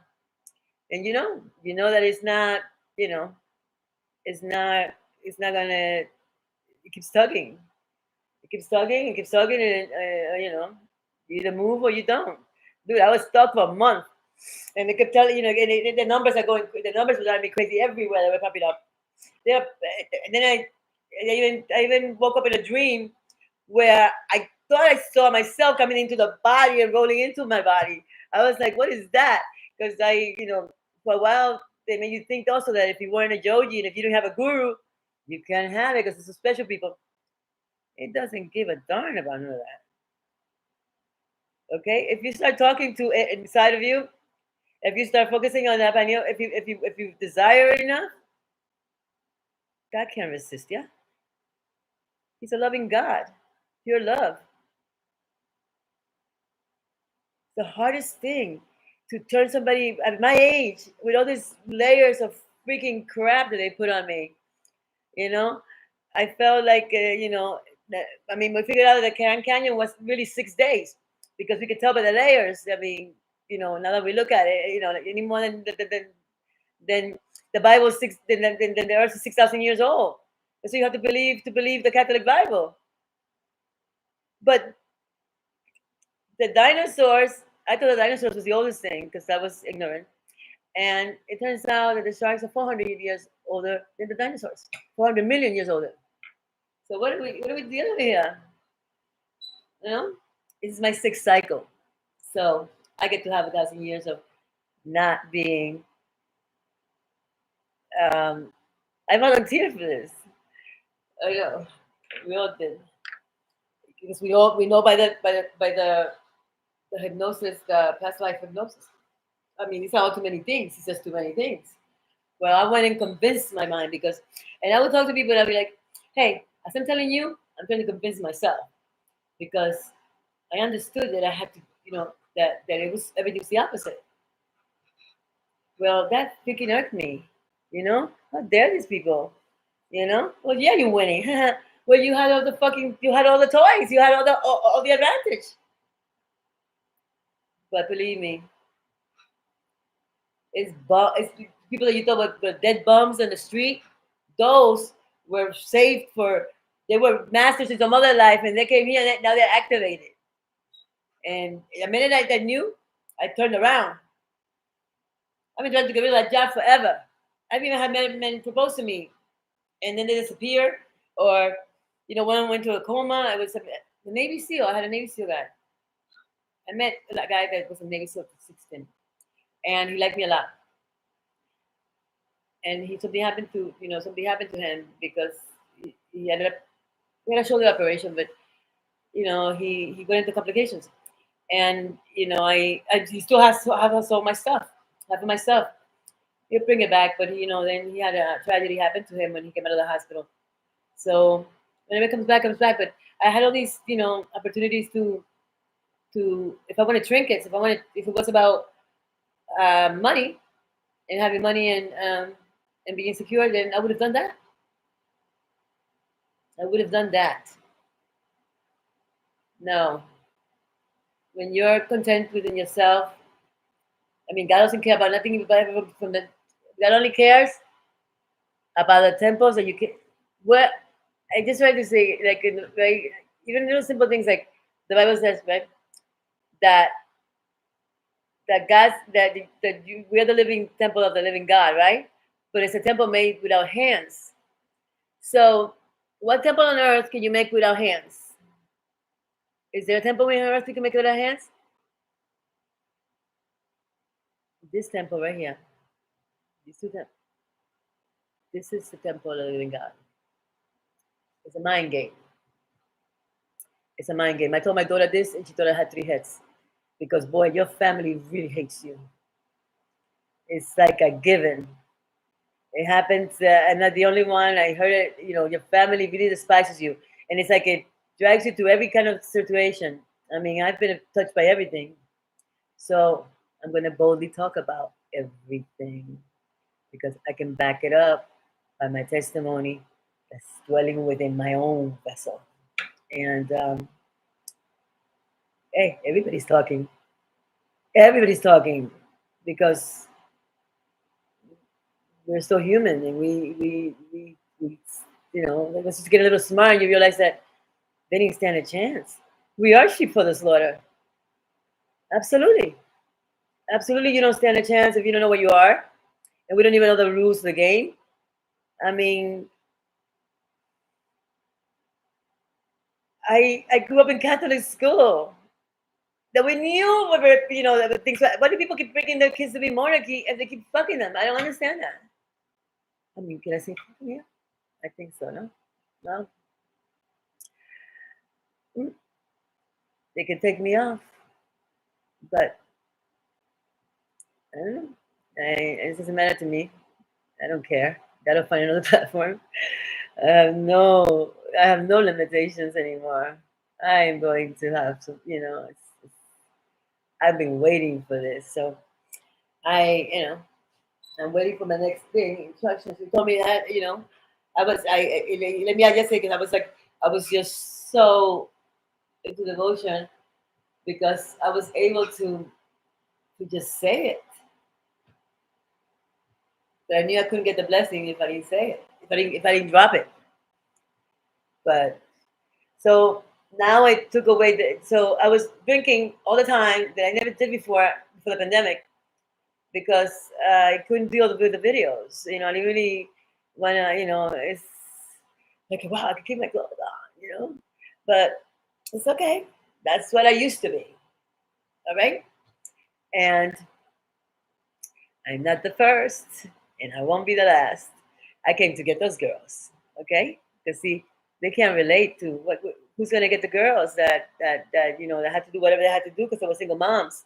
it's not, you know, it's not gonna. It keeps tugging. It keeps tugging. It keeps tugging, and You either move or you don't. Dude, I was stuck for a month. And they kept telling, the numbers are going, the numbers were driving me crazy everywhere. They were popping up. And then I even woke up in a dream where I thought I saw myself coming into the body and rolling into my body. I was like, what is that? Because for a while, they made you think also that if you weren't a Joji and if you don't have a guru, you can't have it because it's for special people. It doesn't give a darn about none of that. Okay? If you start talking to it inside of you, if you start focusing on that, if you desire it enough, God can't resist you. He's a loving God. Pure love. The hardest thing to turn somebody at my age with all these layers of freaking crap that they put on me, you know, I felt like, we figured out that Grand Canyon was really 6 days because we could tell by the layers. I mean, now that we look at it, like any more than the Bible is than the earth is 6,000 years old. And so you have to believe the Catholic Bible. But the dinosaurs, I thought the dinosaurs was the oldest thing because I was ignorant. And it turns out that the sharks are 400 years older than the dinosaurs, 400 million years older. So what are we dealing with here? This is my sixth cycle. So I get to have 1,000 years of not being. I volunteered for this. I know we all did because we know by the hypnosis, the past life hypnosis. I mean, it's not too many things. It's just too many things. Well, I went and convinced my mind and I would talk to people and I'd be like, hey, as I'm telling you, I'm trying to convince myself because I understood that I had to, that it was everything was the opposite. Well, that freaking irked me. How dare these people? Well, yeah, you're winning. Well, you had all the toys, you had all the advantage. But believe me, it's people that you thought were dead bums on the street. Those were saved they were masters in some other life, and they came here, and now they're activated. And the minute I knew, I turned around. I've been trying to get rid of that job forever. I've even had men propose to me, and then they disappear, or one went to a coma. I was the Navy SEAL. I had a Navy SEAL guy. I met that guy that was a Navy SEAL for 16, and he liked me a lot. And something happened to him because he ended up he had a shoulder operation, but he got into complications, and he still has to have all my stuff, half of my stuff. He'll bring it back, but then he had a tragedy happen to him when he came out of the hospital. So whenever it comes back, But I had all these opportunities to if I wanted trinkets, if it was about money and having money and being secure, then I would have done that. I would have done that. No. When you're content within yourself, I mean, God doesn't care about nothing from the. God only cares about the temples that you can. What I just tried to say, like, even little simple things like the Bible says, right, that we are the living temple of the living God, right? But it's a temple made without hands. So, what temple on earth can you make without hands? Is there a temple on earth you can make without hands? This temple right here. These two temples. This is the temple of the living God. It's a mind game. It's a mind game. I told my daughter this, and she thought I had 3 heads. Because, boy, your family really hates you. It's like a given. It happens. I'm not the only one. I heard it. Your family really despises you. And it's like it drags you to every kind of situation. I mean, I've been touched by everything. So I'm going to boldly talk about everything because I can back it up by my testimony that's dwelling within my own vessel. And hey, everybody's talking. Everybody's talking because we're so human, and we let's just get a little smart, and you realize that they didn't stand a chance. We are sheep for the slaughter. Absolutely. Absolutely, you don't stand a chance if you don't know what you are, and we don't even know the rules of the game. I mean, I grew up in Catholic school. That we knew what were, that the things. Why do people keep bringing their kids to be monarchy and they keep fucking them? I don't understand that. I mean, can I say fucking yeah? I think so. No, no, Mm, they can take me off, but I don't know. It doesn't matter to me. I don't care. Gotta find another platform. I have no limitations anymore. I am going to have some, I've been waiting for this. So I'm waiting for my next thing, instructions. You told me that, let me I just say, because I was just so into devotion because I was able to just say it. But I knew I couldn't get the blessing if I didn't say it, if I didn't drop it. But so now I took away so I was drinking all the time that I never did before the pandemic because I couldn't deal with the videos. I didn't really want to, it's like, wow, I could keep my clothes on. But it's okay. That's what I used to be. All right. And I'm not the first, and I won't be the last. I came to get those girls. Okay. Because see, they can't relate to who's going to get the girls that had to do whatever they had to do because they were single moms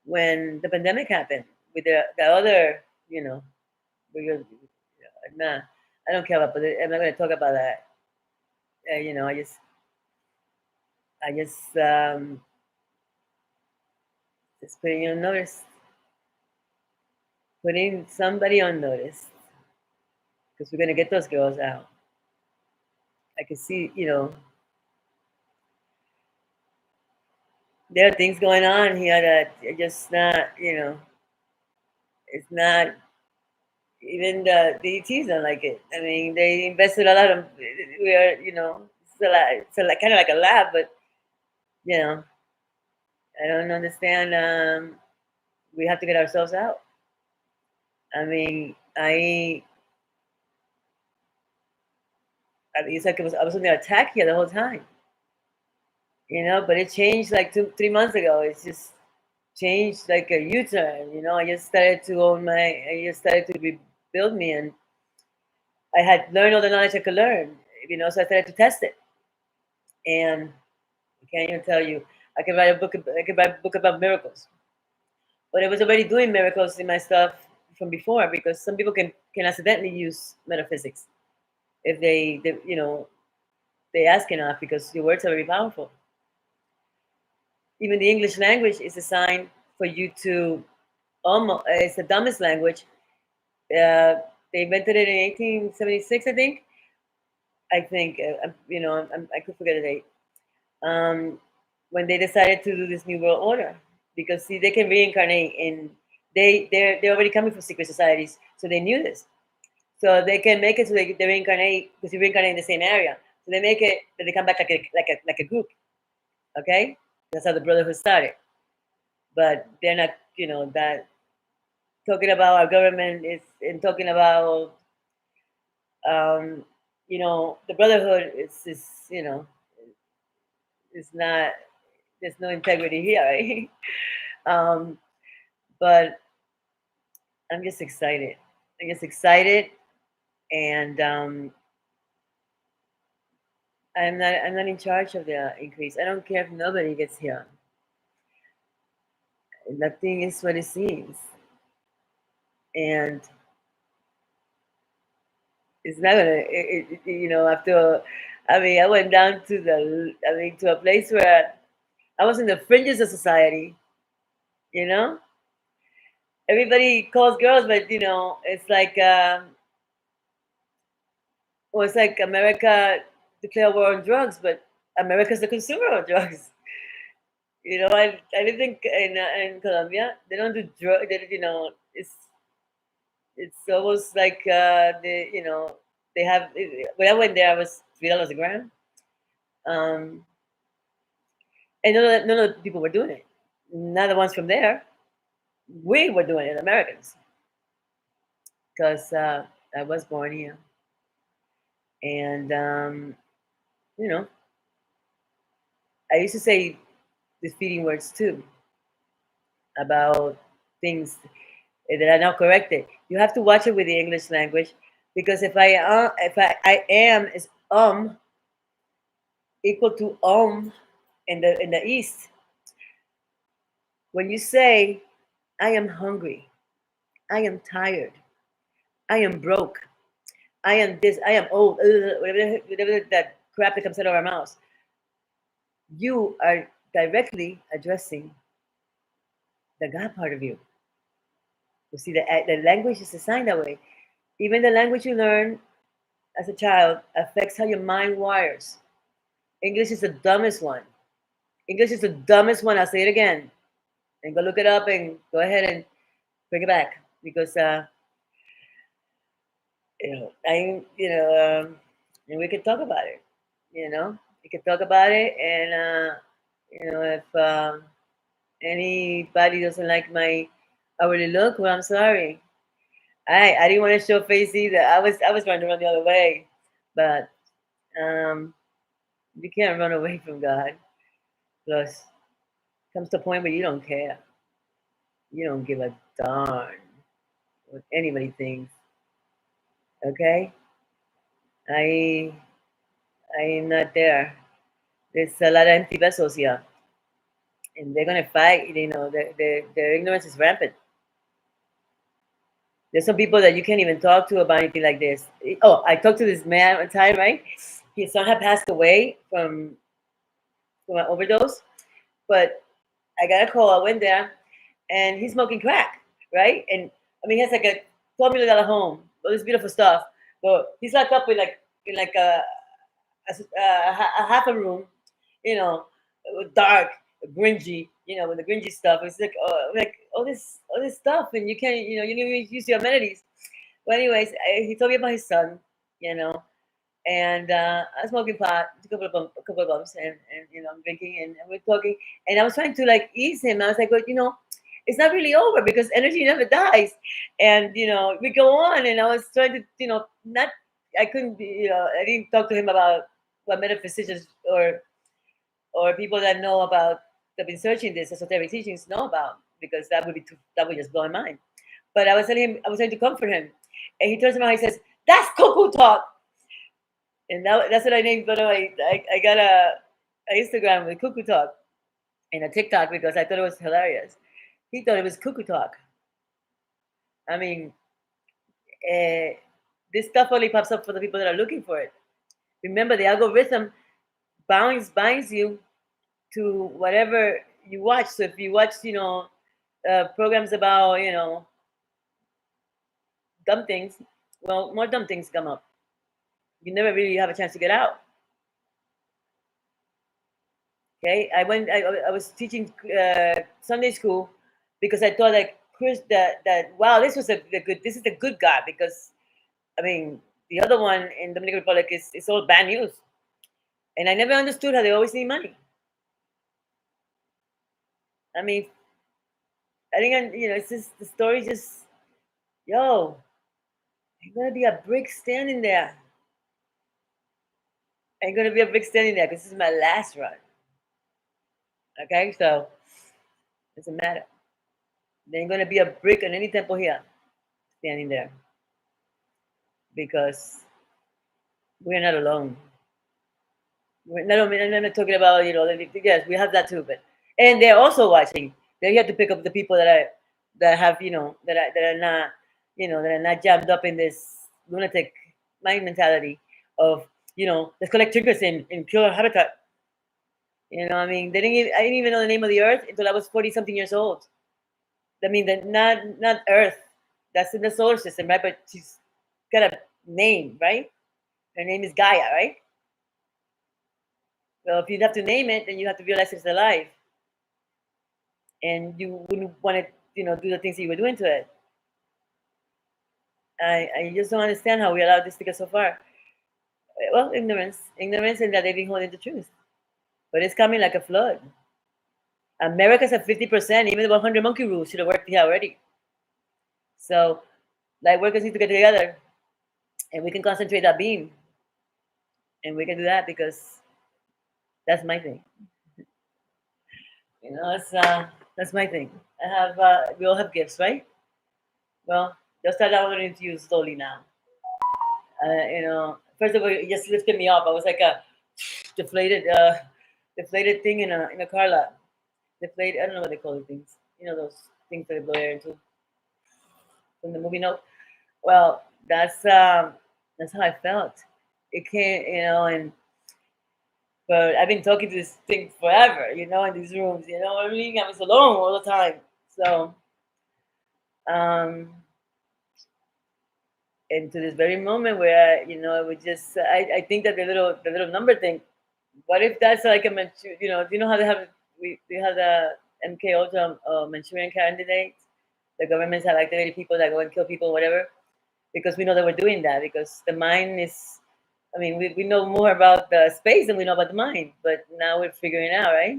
when the pandemic happened with the other, nah, I don't care about it. I'm not going to talk about that. I just putting you on notice, putting somebody on notice because we're going to get those girls out. I can see, there are things going on here that are just not, it's not even the ETs don't like it. I mean, they invested a lot of, we are, it's kind of like a lab, but you know, I don't understand. We have to get ourselves out. I mean, I mean, it's like I was under attack here the whole time, but it changed like 3 months ago. It's just changed like a U-turn. I just started to I just started to rebuild me, and I had learned all the knowledge I could learn. So I started to test it, and I can't even tell you. I could write a book. I could write a book about miracles, but I was already doing miracles in my stuff from before because some people can accidentally use metaphysics if they ask enough because your words are very powerful. Even the English language is designed for you to almost. It's the dumbest language. Uh, they invented it in 1876, I think. I could forget the date. Um, when they decided to do this new world order, because see, they can reincarnate in. They're already coming from secret societies, so they knew this. So they can make it so they reincarnate because you reincarnate in the same area. So they make it that they come back like a group. Okay, that's how the brotherhood started. But they're not, that talking about our government is and talking about, um, the brotherhood is is not. There's no integrity here, right? um, but I'm just excited. I'm just excited, and I'm not in charge of the increase. I don't care if nobody gets here. Nothing is what it seems, and it's not gonna. After, I mean, I went down to to a place where I was in the fringes of society. You know, everybody calls girls, but it's like, well, it's like America declare war on drugs, but America's the consumer of drugs. I live in Colombia. They don't do drug. It's almost like they have. When I went there, I was $3 a gram, and none of the people were doing it. not the ones from there. We were doing it, Americans, because I was born here, and you know, I used to say defeating words too about things that are now corrected. You have to watch it with the English language because if I am is equal to in the East. When you say I am hungry, I am tired, I am broke, I am this, I am old, whatever that crap that comes out of our mouths, you are directly addressing the God part of you. You see, the language is designed that way. Even the language you learn as a child affects how your mind wires. English is the dumbest one. English is the dumbest one. I'll say it again. And go look it up and go ahead and bring it back because and we could talk about it. We could talk about it, and if anybody doesn't like my hourly look, well, I'm sorry. I didn't want to show face either. I was trying to run the other way, but um, you can't run away from God. Plus, comes to a point where you don't care. You don't give a darn what anybody thinks. Okay, I I am not there. There's a lot of empty vessels here, and they're gonna fight. Their ignorance is rampant. There's some people that you can't even talk to about anything like this. Oh, I talked to this man one time, right? His son had passed away from an overdose, but I got a call. I went there, and he's smoking crack, right? And I mean, he has like a $12 million home, all this beautiful stuff, but he's locked up with like in like a half a room, you know, dark, gringy, with the gringy stuff. It's like all this stuff, and you can't, you don't even use your amenities. Well, anyways, he told me about his son, you know, and I was smoking pot, a couple of bumps, and I'm drinking, and we're talking, and I was trying to like ease him. I was like, well, it's not really over because energy never dies, and we go on. And I was trying to, not, I couldn't, I didn't talk to him about what metaphysicians or people that know about that have been searching this esoteric teachings know about, because that would just blow my mind. But I was trying to comfort him, and he turns around, he says, "That's cuckoo talk." And that's what I named. But I got a Instagram with cuckoo talk and a TikTok because I thought it was hilarious. He thought it was cuckoo talk. I mean, uh, this stuff only pops up for the people that are looking for it. Remember, the algorithm binds you to whatever you watch. So if you watch, programs about, dumb things, well, more dumb things come up. You never really have a chance to get out. Okay, I was teaching Sunday school because I thought like Chris that wow, this is the good God, because I mean the other one in Dominican Republic is all bad news, and I never understood how they always need money. I mean, I think it's just the story. Just yo, ain't gonna be a brick standing there. Ain't gonna be a brick standing there because this is my last run. Okay, so it doesn't matter. There ain't gonna be a brick on any temple here standing there because we're not alone. I'm not talking about, yes, we have that too, but and they're also watching. They have to pick up the people that have, that are not, that are not jammed up in this lunatic mind mentality of, let's collect trinkets and kill our habitat. I mean, I didn't even know the name of the earth until I was 40 something years old. I mean, that not Earth, that's in the solar system, right? But she's got a name, right? Her name is Gaia, right? Well, if you have to name it, then you have to realize it's alive, and you wouldn't want to, do the things that you were doing to it. I just don't understand how we allowed this to get so far. Well, ignorance, and that they've been holding the truth, but it's coming like a flood. America's at 50%. Even the 100 monkey rule should have worked here already. So, like, workers need to get together, and we can concentrate that beam, and we can do that because that's my thing. That's my thing. I have we all have gifts, right? Well, just start downloading to you slowly now. First of all, it just lifted me up. I was like a deflated, deflated thing in a car lot. Deflated. I don't know what they call these things. Those things that they blow air into from the movie Note. Well, that's how I felt. It can't, and but I've been talking to this thing forever, in these rooms. You know what I mean? I was alone all the time. So, um, and to this very moment where it would just, I think that the little number thing. What if that's like a do you know how they have the MK Ultra Manchurian candidates? The governments have activated people that go and kill people, whatever, because we know that we're doing that because the mind is. I mean, we know more about the space than we know about the mind, but now we're figuring it out, right?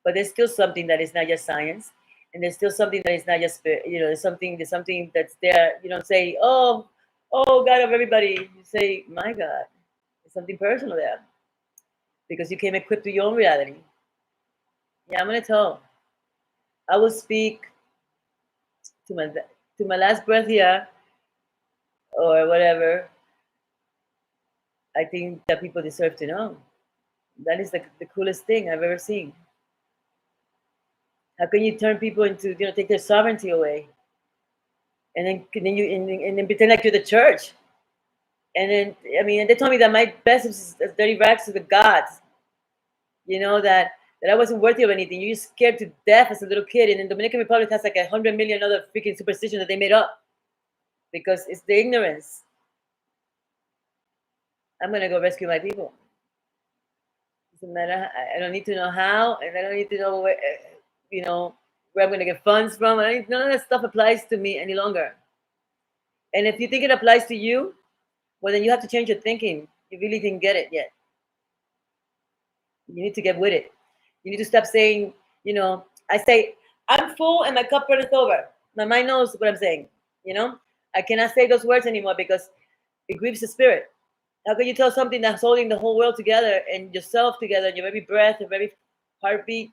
But there's still something that is not just science, and there's still something that is not just there's something that's there. You don't say, oh God of everybody. You say, my God. There's something personal there because you came equipped to your own reality. Yeah, I'm gonna tell. I will speak to my last breath here or whatever. I think that people deserve to know. That is the coolest thing I've ever seen. How can you turn people into, take their sovereignty away, and then pretend like you're the church? And then, I mean, they told me that my best is dirty rags to the gods. That I wasn't worthy of anything. You're scared to death as a little kid, and then Dominican Republic has like 100 million other freaking superstitions that they made up because it's the ignorance. I'm gonna go rescue my people. Doesn't matter. I don't need to know how, and I don't need to know where I'm gonna get funds from. None of that stuff applies to me any longer. And if you think it applies to you, well, then you have to change your thinking. You really didn't get it yet. You need to get with it. You need to stop saying, I say, I'm full and my cup runneth over. My mind knows what I'm saying. I cannot say those words anymore because it grieves the spirit. How can you tell something that's holding the whole world together and yourself together, your very breath, your very heartbeat,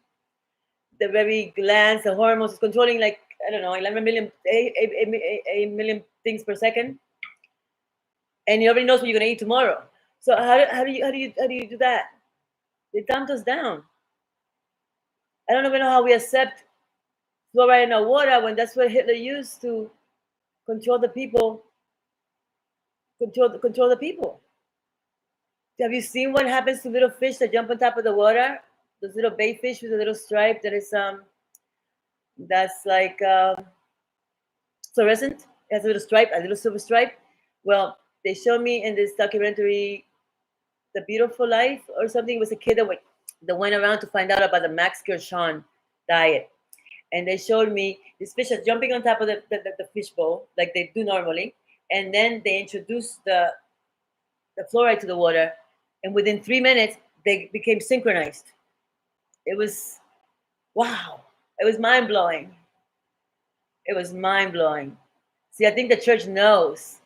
the very glands, the hormones, is controlling like, I don't know, 11 million, 8 million things per second, and you already knows what you're gonna eat tomorrow. So how do you do that? They dumped us down. I don't even know how we accept fluoride in our water when that's what Hitler used to control the people. Control the people. Have you seen what happens to little fish that jump on top of the water? Those little bait fish with a little stripe that's like fluorescent. It has a little stripe, a little silver stripe. Well, they showed me in this documentary, The Beautiful Life or something. It was a kid that went around to find out about the Max Gershon diet. And they showed me this fish that's jumping on top of the fish bowl like they do normally. And then they introduced the fluoride to the water. And within 3 minutes, they became synchronized. It was, wow. It was mind blowing. It was mind blowing. See, I think the church knows,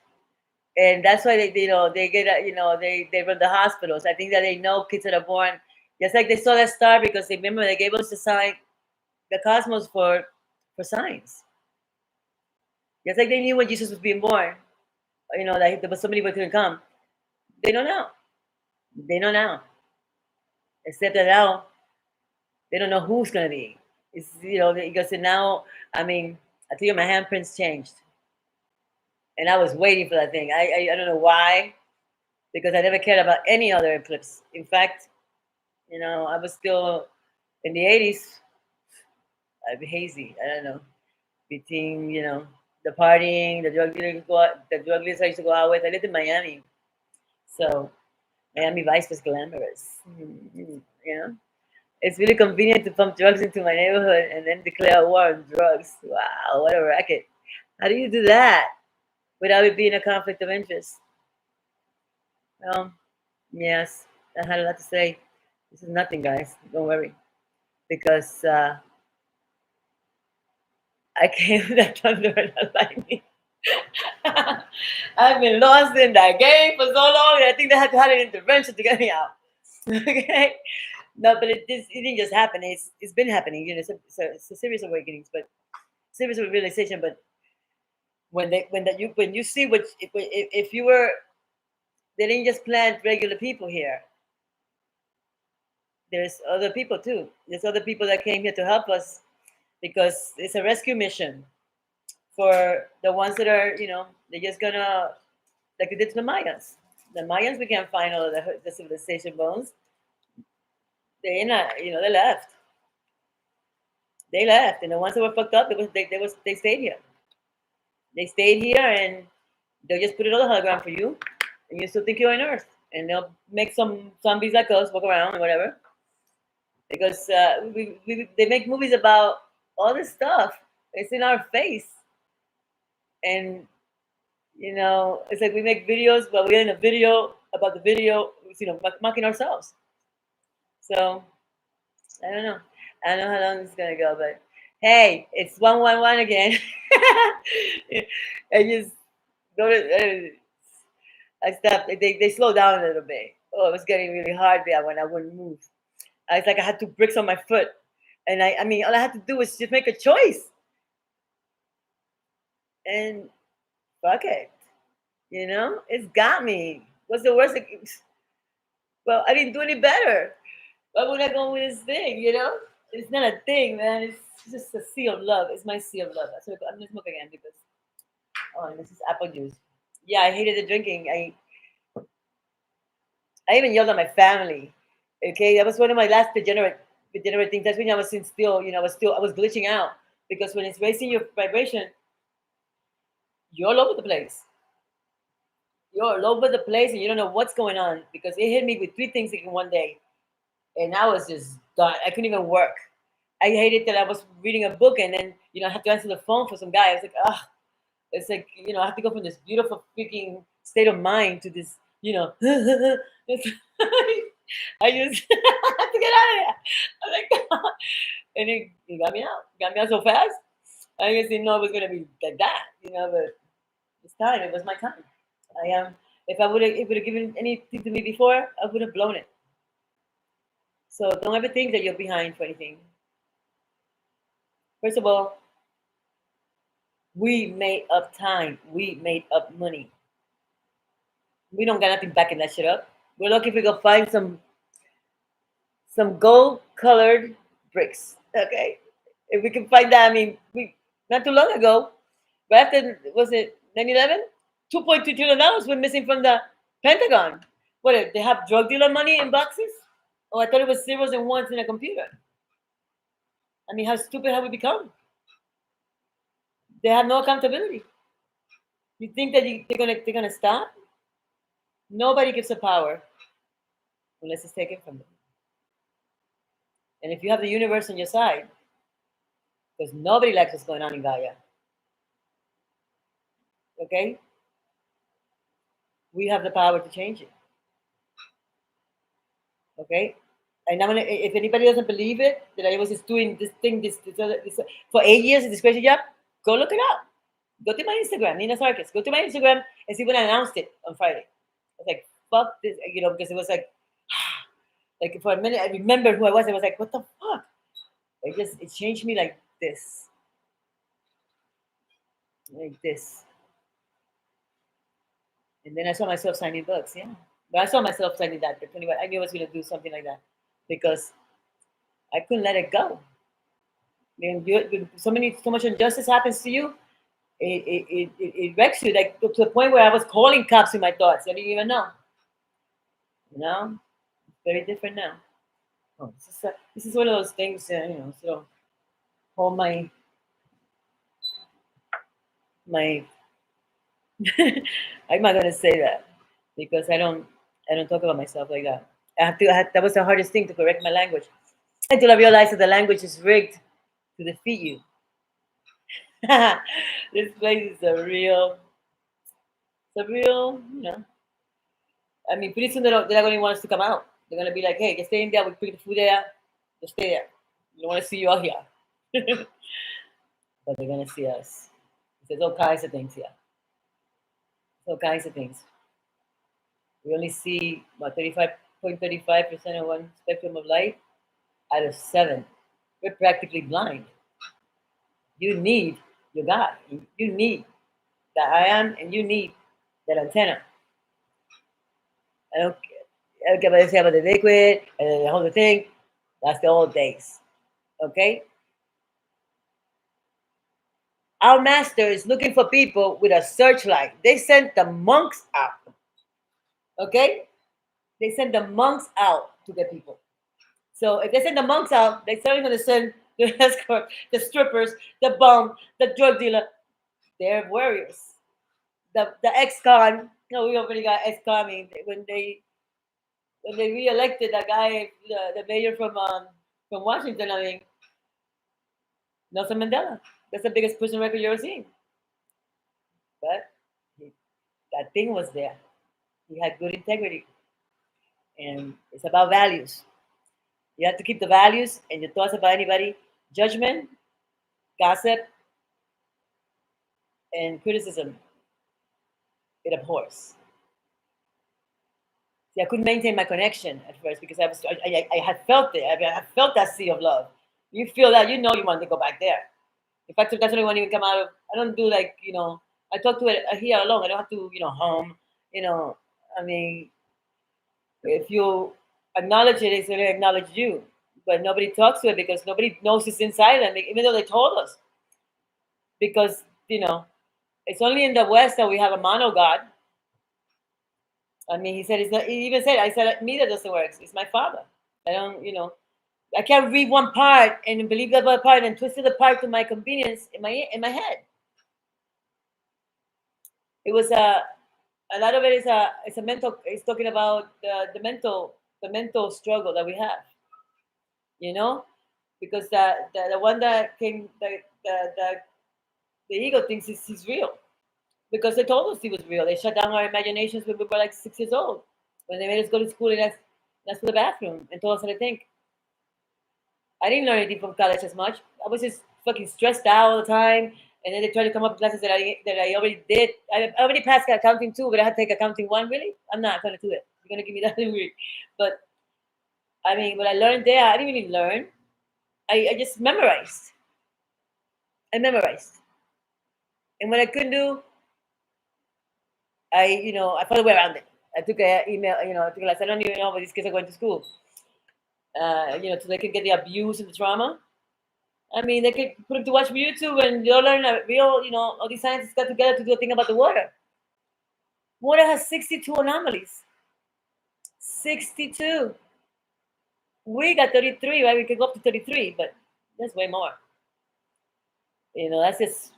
and that's why they get they run the hospitals. I think that they know kids that are born just like they saw that star because they remember they gave us the sign, the cosmos for science. Just like they knew when Jesus was being born, that there was somebody who couldn't come. They don't know. They know now, except that now they don't know who's gonna be. It's because now, I mean, I tell you, my handprints changed, and I was waiting for that thing. I don't know why, because I never cared about any other eclipse. In fact, I was still in the 80s. I'd be hazy. I don't know, between the partying, the drug dealers I used to go out with. I lived in Miami, so Miami Vice was glamorous. It's really convenient to pump drugs into my neighborhood and then declare war on drugs. Wow, what a racket! How do you do that without it being a conflict of interest? Well, yes, I had a lot to say. This is nothing, guys. Don't worry. because I came with that thunder and the lightning. I've been lost in that game for so long, and I think they had to have an intervention to get me out. Okay, no, but it didn't just happen. It's been happening. You know, it's a series of awakenings, but series of realization. But when you see what if you were they didn't just plant regular people here. There's other people too. There's other people that came here to help us because it's a rescue mission for the ones that are, they're just gonna, like we did to the Mayans. The Mayans, we can't find all of the civilization bones. They not, they left. They left, and the ones that were fucked up, they stayed here. They stayed here, and they'll just put it on the hologram for you, and you still think you're on Earth, and they'll make some zombies like us walk around and whatever. Because they make movies about all this stuff. It's in our face, and it's like we make videos, but we're in a video about the video, mocking ourselves. So I don't know. I don't know how long this is gonna go, but hey, it's 111 again. I just go to. I stopped. They slowed down a little bit. Oh, it was getting really hard there when I wouldn't move. It's like I had 2 bricks on my foot, and I mean, all I had to do was just make a choice, and fuck it. It's got me. What's the worst? Well, I didn't do any better. Why would I go with this thing? It's not a thing, man. It's just a sea of love. It's my sea of love. So I'm gonna smoke again because this is apple juice. Yeah, I hated the drinking. I even yelled at my family. Okay, that was one of my last degenerate things. That's when I was still, I was glitching out because when it's raising your vibration, you're all over the place. You're all over the place, and you don't know what's going on because it hit me with 3 things in one day, and I was just done. I couldn't even work. I hated that I was reading a book and then I have to answer the phone for some guy. I was like, ah, it's like I have to go from this beautiful freaking state of mind to this, I just have to get out of there. I'm like, and it got me out so fast. I guess didn't know it was gonna be like that, but it's time. It was my time. I am. If I would have, given anything to me before, I would have blown it. So don't ever think that you're behind for anything. First of all, we made up time. We made up money. We don't got nothing backing that shit up. We're lucky if we go find some gold colored bricks. Okay, if we can find that, I mean, we not too long ago, but after was it 9/11, $2.2 trillion were missing from the Pentagon. What they have drug dealer money in boxes? Oh, I thought it was zeros and ones in a computer. I mean, how stupid have we become? They have no accountability. You think that they're gonna stop? Nobody gives a power unless it's taken from them. And if you have the universe on your side, because nobody likes what's going on in Gaia, okay? We have the power to change it, okay? And if anybody doesn't believe it, that I was just doing this thing, this for 8 years, this crazy job, go look it up. Go to my Instagram, Nina Sarkis. Go to my Instagram and see when I announced it on Friday. I was like, fuck this, because it was like for a minute, I remembered who I was. I was like, what the fuck? It changed me like this. Like this. And then I saw myself signing books, yeah. But I saw myself signing that. But anyway, I knew I was going to do something like that because I couldn't let it go. So much injustice happens to you, it wrecks you, like to the point where I was calling cops in my thoughts. I didn't even know. It's very different now. Oh, this is one of those things, sort of hold my. I'm not gonna say that because I don't talk about myself like that. That was the hardest thing to correct my language until I realized that the language is rigged to defeat you. This place is it's a real, I mean, pretty soon they're not going to want us to come out. They're going to be like, hey, just stay in there. We put the food there. Just stay there. You don't want to see you out here. But they're going to see us. There's all kinds of things here. All kinds of things. We only see about 35.35% of one spectrum of light out of 7. We're practically blind. You need your God. You need that I am, and you need that antenna. I don't care what they say about the liquid and the whole thing. That's the old days. Okay? Our master is looking for people with a searchlight. They sent the monks out. Okay? They sent the monks out to get people. So if they send the monks out, they're certainly going to send the escort, the strippers, the bum, the drug dealer. They're warriors. The ex-con. No, we already got ex-con. I mean, when they re-elected that guy, the mayor from Washington. I mean, Nelson Mandela. That's the biggest prison record you ever seen. But that thing was there. He had good integrity, and it's about values. You have to keep the values and your thoughts about anybody. Judgment, gossip, and criticism. It abhors. See, I couldn't maintain my connection at first because I had felt it. I had felt that sea of love. You feel that, you know, you want to go back there. In fact, that's why I won't even come out of. I don't do like, I talk to it here alone. I don't have to, hum. I mean, if you acknowledge it, it's going to acknowledge you. But nobody talks to it because nobody knows it's inside them, even though they told us. Because, it's only in the West that we have a mono God. I mean, he said, it's not, he even said, I said, me that doesn't work. It's my father. I don't, I can't read one part and believe that other part and twist it apart to my convenience in my head. It was a lot of it is it's a mental. It's talking about the mental struggle that we have. Because the one that came the ego thinks he's real because they told us he was real. They shut down our imaginations when we were like 6 years old when they made us go to school and that's to the bathroom and told us how to think. I didn't learn anything from college as much. I was just fucking stressed out all the time. And then they tried to come up with classes that I already did. I already passed accounting 2, but I had to take accounting 1. Really? I'm not going to do it. You're going to give me that degree. But, I mean, what I learned there, I didn't really learn. I just memorized. I memorized. And what I couldn't do, I found a way around it. I took an email, I took a class. I don't even know why these kids are going to school. So they can get the abuse and the trauma. I mean, they could put them to watch YouTube and they'll learn a real, all these scientists got together to do a thing about the water. Water has 62 anomalies. 62. We got 33, right? We could go up to 33, but there's way more. That's just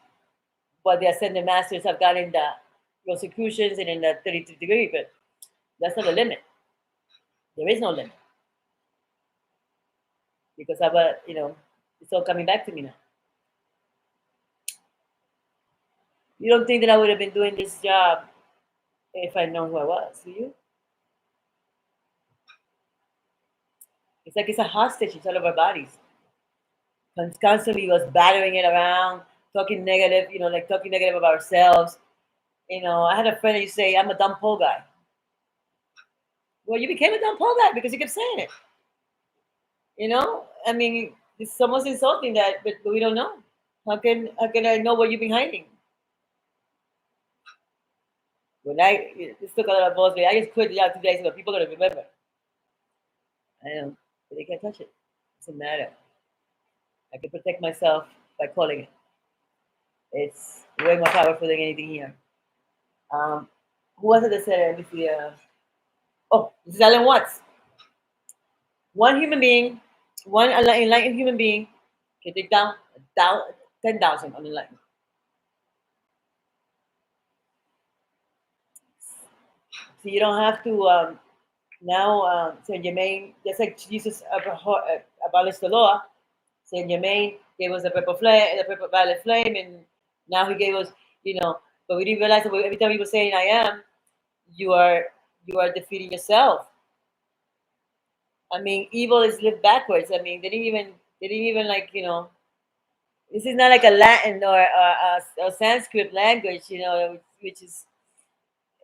what the ascended masters have got in the Rosicrucians and in the 33 degree, but that's not the limit. There is no limit. Because it's all coming back to me now. You don't think that I would have been doing this job if I'd known who I was, do you? It's like it's a hostage inside of our bodies. Constantly was battering it around, talking negative, like talking negative about ourselves. I had a friend that used to say, I'm a dumb pole guy. Well, you became a dumb pole guy because you kept saying it. I mean, it's almost insulting that, but we don't know. How can I know what you've been hiding? When this took a lot of balls, I just quit the job 2 days ago. People are gonna remember. I know, but they can't touch it. It doesn't matter. I can protect myself by calling it. It's way more powerful than anything here. Who was it that said it? Let me see. This is Alan Watts. One human being, one enlightened human being can take down 10,000 unenlightened. So you don't have to now Saint Germain, just like Jesus abolished the law. Saint Germain gave us the purple flame, the purple violet flame, and now he gave us, but we didn't realize that every time he was saying I am, you are defeating yourself. I mean, evil is lived backwards. I mean, they didn't even They didn't even like, this is not like a Latin or a Sanskrit language, which is,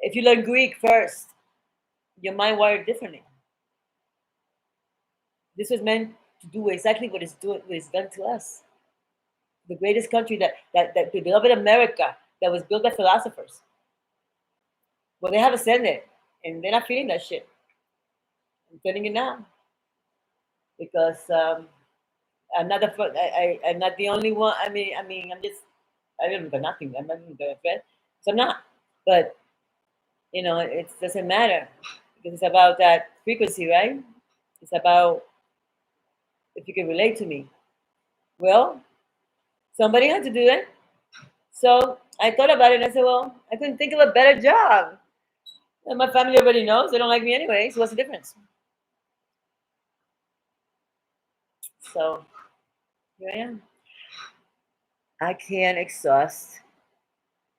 if you learn Greek first, your mind wired differently. This was meant to do exactly what it's done to us. The greatest country that the beloved America that was built by philosophers. Well, they have a Senate, and they're not feeling that shit. I'm telling you now, because I'm not I'm not the only one. I'm just, I don't got nothing. I'm not even going to, so I'm not. But it doesn't matter because it's about that frequency, right? It's about if you can relate to me. Well, somebody had to do it. So I thought about it and I said, well, I couldn't think of a better job. And my family already knows they don't like me anyway. So what's the difference? So here I am. I can't exhaust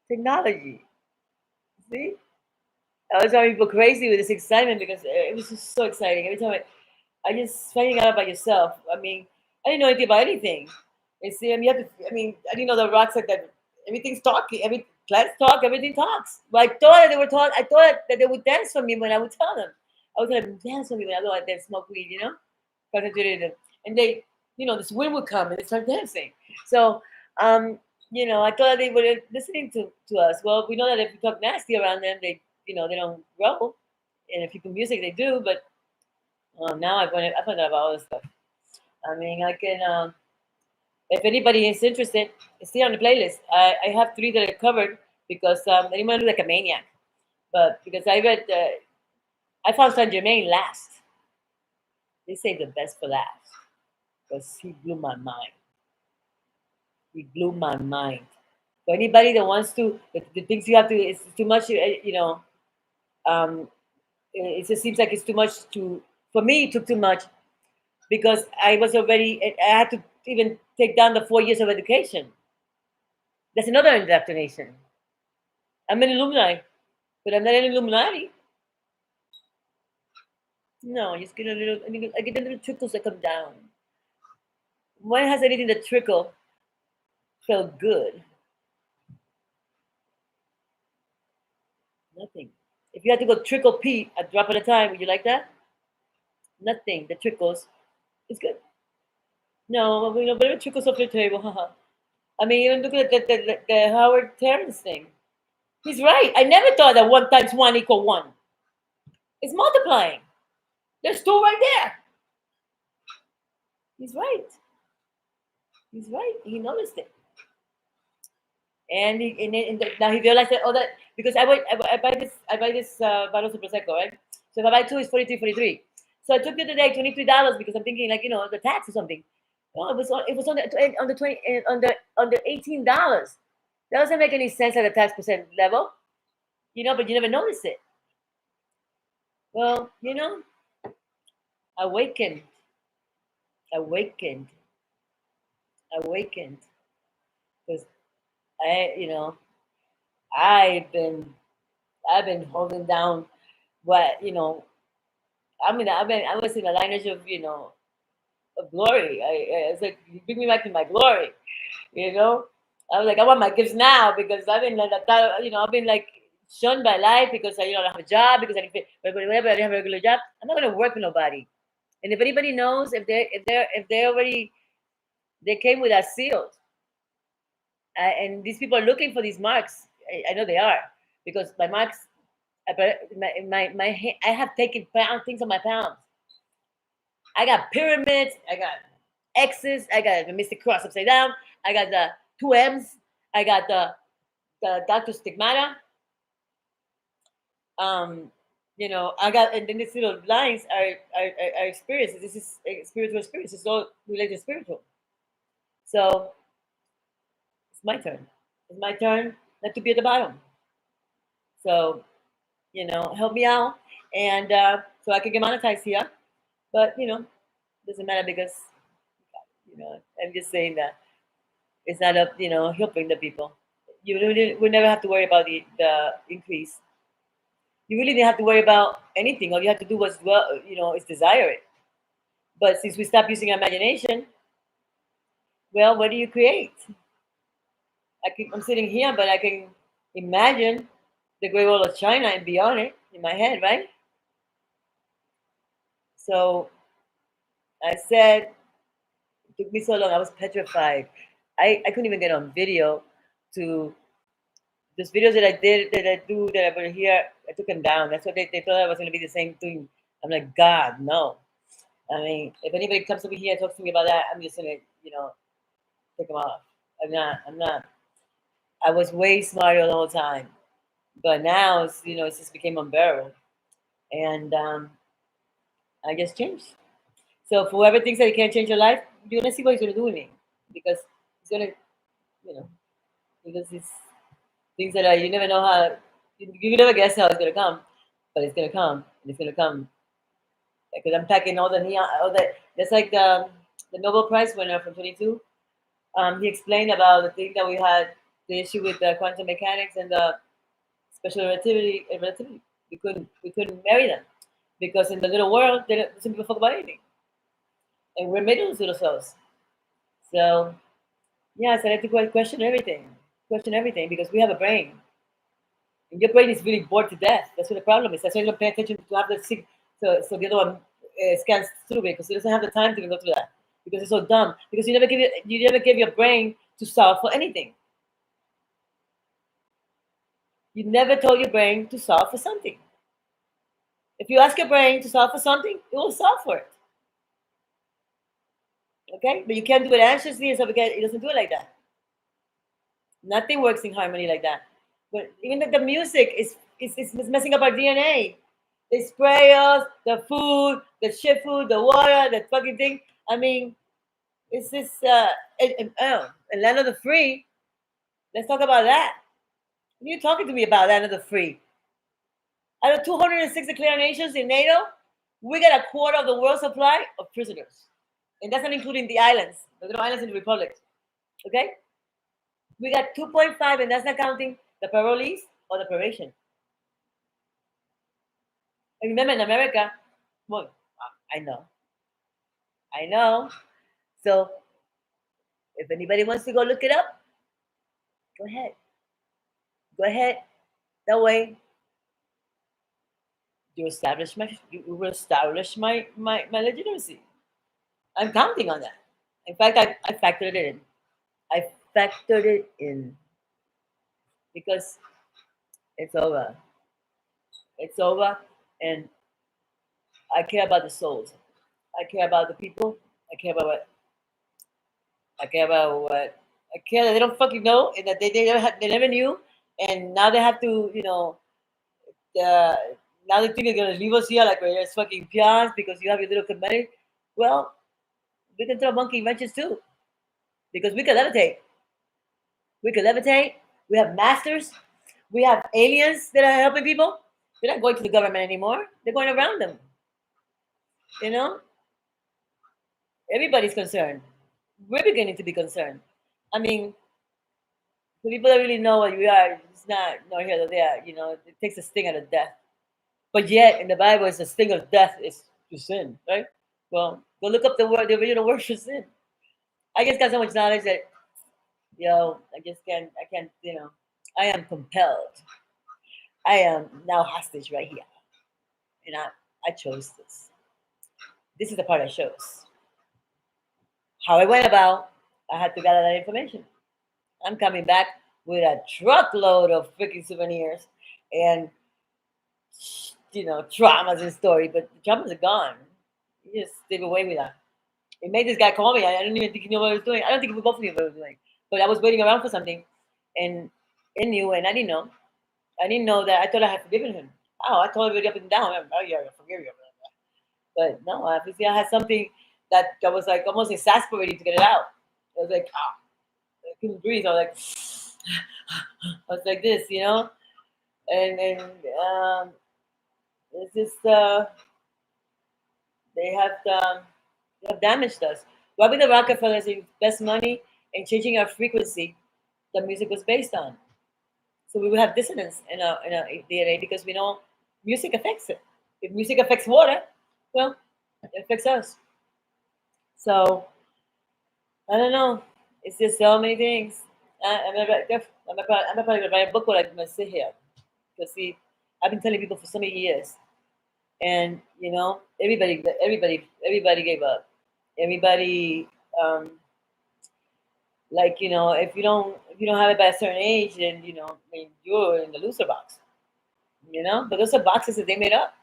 technology. See? I was driving people crazy with this excitement because it was just so exciting. Every time I just finding out about yourself. I mean, I didn't know anything about anything. You see, you have to, I didn't know the rocks like that. Everything's talking. Every plants talk. Everything talks. Well, I thought that they were taught. I thought that they would dance for me when I would tell them. I was gonna dance for me when I go out there and smoke weed. Concentrated, and they, this wind would come and they start dancing. So, I thought they were listening to us. Well, we know that if we talk nasty around them, they don't grow. And if you put music, they do. But now I found out about all this stuff. I can. If anybody is interested, stay on the playlist. I have three that are covered because I didn't want to do like a maniac. But because I found Saint Germain last. They say the best for last because he blew my mind. He blew my mind. For anybody that wants to, the things you have to, it's too much. Um, it just seems like it's too much to. For me, it took too much because I was already. I had to even take down the 4 years of education. That's another indoctrination. I'm an Illuminati, but I'm not an Illuminati. No, I just get a little. I get the little trickles that come down. When has anything that trickle felt good? Nothing. If you had to go trickle pee a drop at a time, would you like that? Nothing. The trickles is good. No, but it trickles off the table. Haha. Even look at the Howard Terrence thing. He's right. I never thought that 1 times 1 equal 1. It's multiplying. There's two right there. He's right. He's right. He noticed it. Now he realized that that because I buy this bottles of prosecco, right? So if I buy two, it's 43.43. So I took the other day $23 because I'm thinking like the tax or something. No, it was on the 20 on the $18. That doesn't make any sense at the tax percent level, but you never notice it. Well, awakened, awakened, awakened, because I, I've been I've been holding down what I was in the lineage of glory. It's like you bring me back to my glory. You know, I was like I want my gifts now because I've been like I've been like shunned by life because I don't have a job because I didn't pay, but whenever I didn't have a regular job, I'm not gonna work with nobody. And if anybody knows if they already they came with that sealed, and these people are looking for these marks. I know they are because my marks. I have taken things on my palms. I got pyramids. I got X's. I got the Mystic Cross upside down. I got the two M's. I got the Doctor Stigmata. I got and then these little lines are experiences. This is a spiritual experience. It's all related to spiritual. So it's my turn. It's my turn not to be at the bottom. So help me out, and so I can get monetized here. But doesn't matter because I'm just saying that it's not up, helping the people. You really will never have to worry about the increase. You really didn't have to worry about anything. All you have to do was is desire it. But since we stopped using our imagination, Well, what do you create? I'm sitting here, but I can imagine the Great Wall of China and beyond it in my head, right? So I said, it took me so long. I was petrified. I couldn't even get on video to those videos that I did, that I do, that I put here. I took them down. That's what they thought I was going to be the same thing. I'm like, God, no. I mean, if anybody comes to me here and talks to me about that, I'm just going to, take them off. I'm not. I was way smarter the whole time. But now, it just became unbearable. And I just changed. So for whoever thinks that he can't change your life, you're gonna see what he's gonna do with me, because he's gonna, you know, because it's things that are, you never know how, you never guess how it's gonna come, but it's gonna come, and it's gonna come because I'm packing all the neon, all that. That's like the Nobel Prize winner from 22. He explained about the thing that we had, the issue with the quantum mechanics and the special relativity. We couldn't marry them because in the little world, they don't, some people talk about anything, and we're made of those little cells. So yeah, so I had to question everything because we have a brain, and your brain is really bored to death. That's what the problem is. That's why you don't pay attention to have the sick. So the other one scans through it because he doesn't have the time to even go through that because it's so dumb. Because you never give your brain to solve for anything. You never told your brain to solve for something. If you ask your brain to solve for something, it will solve for it. Okay, but you can't do it anxiously and stuff. Again, it doesn't do it like that. Nothing works in harmony like that. But even the music is messing up our DNA. They spray us, the food, the shit food, the water, the fucking thing. I mean, it's this and land of the free. Let's talk about that. What are you talking to me about land of the free? Out of 206 declared nations in NATO, we got a quarter of the world's supply of prisoners. And that's not including the islands, the little islands in the republic. Okay? We got 2.5, and that's not counting the parolees or the probation. And remember, in America, well, I know, I know. So if anybody wants to go look it up, go ahead. Go ahead. That way, you will establish my legitimacy. I'm counting on that. In fact, I factored it in. I factored it in because it's over. It's over, and I care about the souls. I care about the people. I care about what I care about what I care that they don't fucking know and that they never knew, and now they have to, uh, now they think they're gonna leave us here like we're just fucking peons because you have your little committee. Well, we can throw monkey wrenches too because we can levitate. We can levitate. We have masters. We have aliens that are helping people. They're not going to the government anymore. They're going around them. You know, everybody's concerned. We're beginning to be concerned. I mean, the people that really know what we are, it's not here or there. It takes a sting out of death. But yet, in the Bible, it's the sting of death is to sin, right? Well, go look up the original word for sin. I just got so much knowledge that, I just can't, I can't, I am compelled. I am now hostage right here. And I chose this. This is the part I chose. How I went about, I had to gather that information. I'm coming back with a truckload of freaking souvenirs and traumas and story, but the traumas are gone. You just stay away with that. It made this guy call me. I didn't even think he knew what I was doing. I don't think we both knew what I was doing. But I was waiting around for something, and he knew, and I didn't know. I didn't know that. I thought I had forgiven him. Oh, I told everybody up and down. Oh yeah, I forgive you. But no, obviously I had something that was like almost exasperating to get it out. I was like, I couldn't breathe. I was like, I was like this, and it's just they have they have damaged us. Robbing the Rockefellers invest money in changing our frequency the music was based on. So we would have dissonance in our DNA because we know music affects it. If music affects water, well, it affects us. So I don't know. It's just so many things. I'm probably gonna write a book while I'm gonna sit here. Because see, I've been telling people for so many years, and everybody gave up. Everybody, um, if you don't have it by a certain age, then I mean, you're in the loser box. But those are boxes that they made up.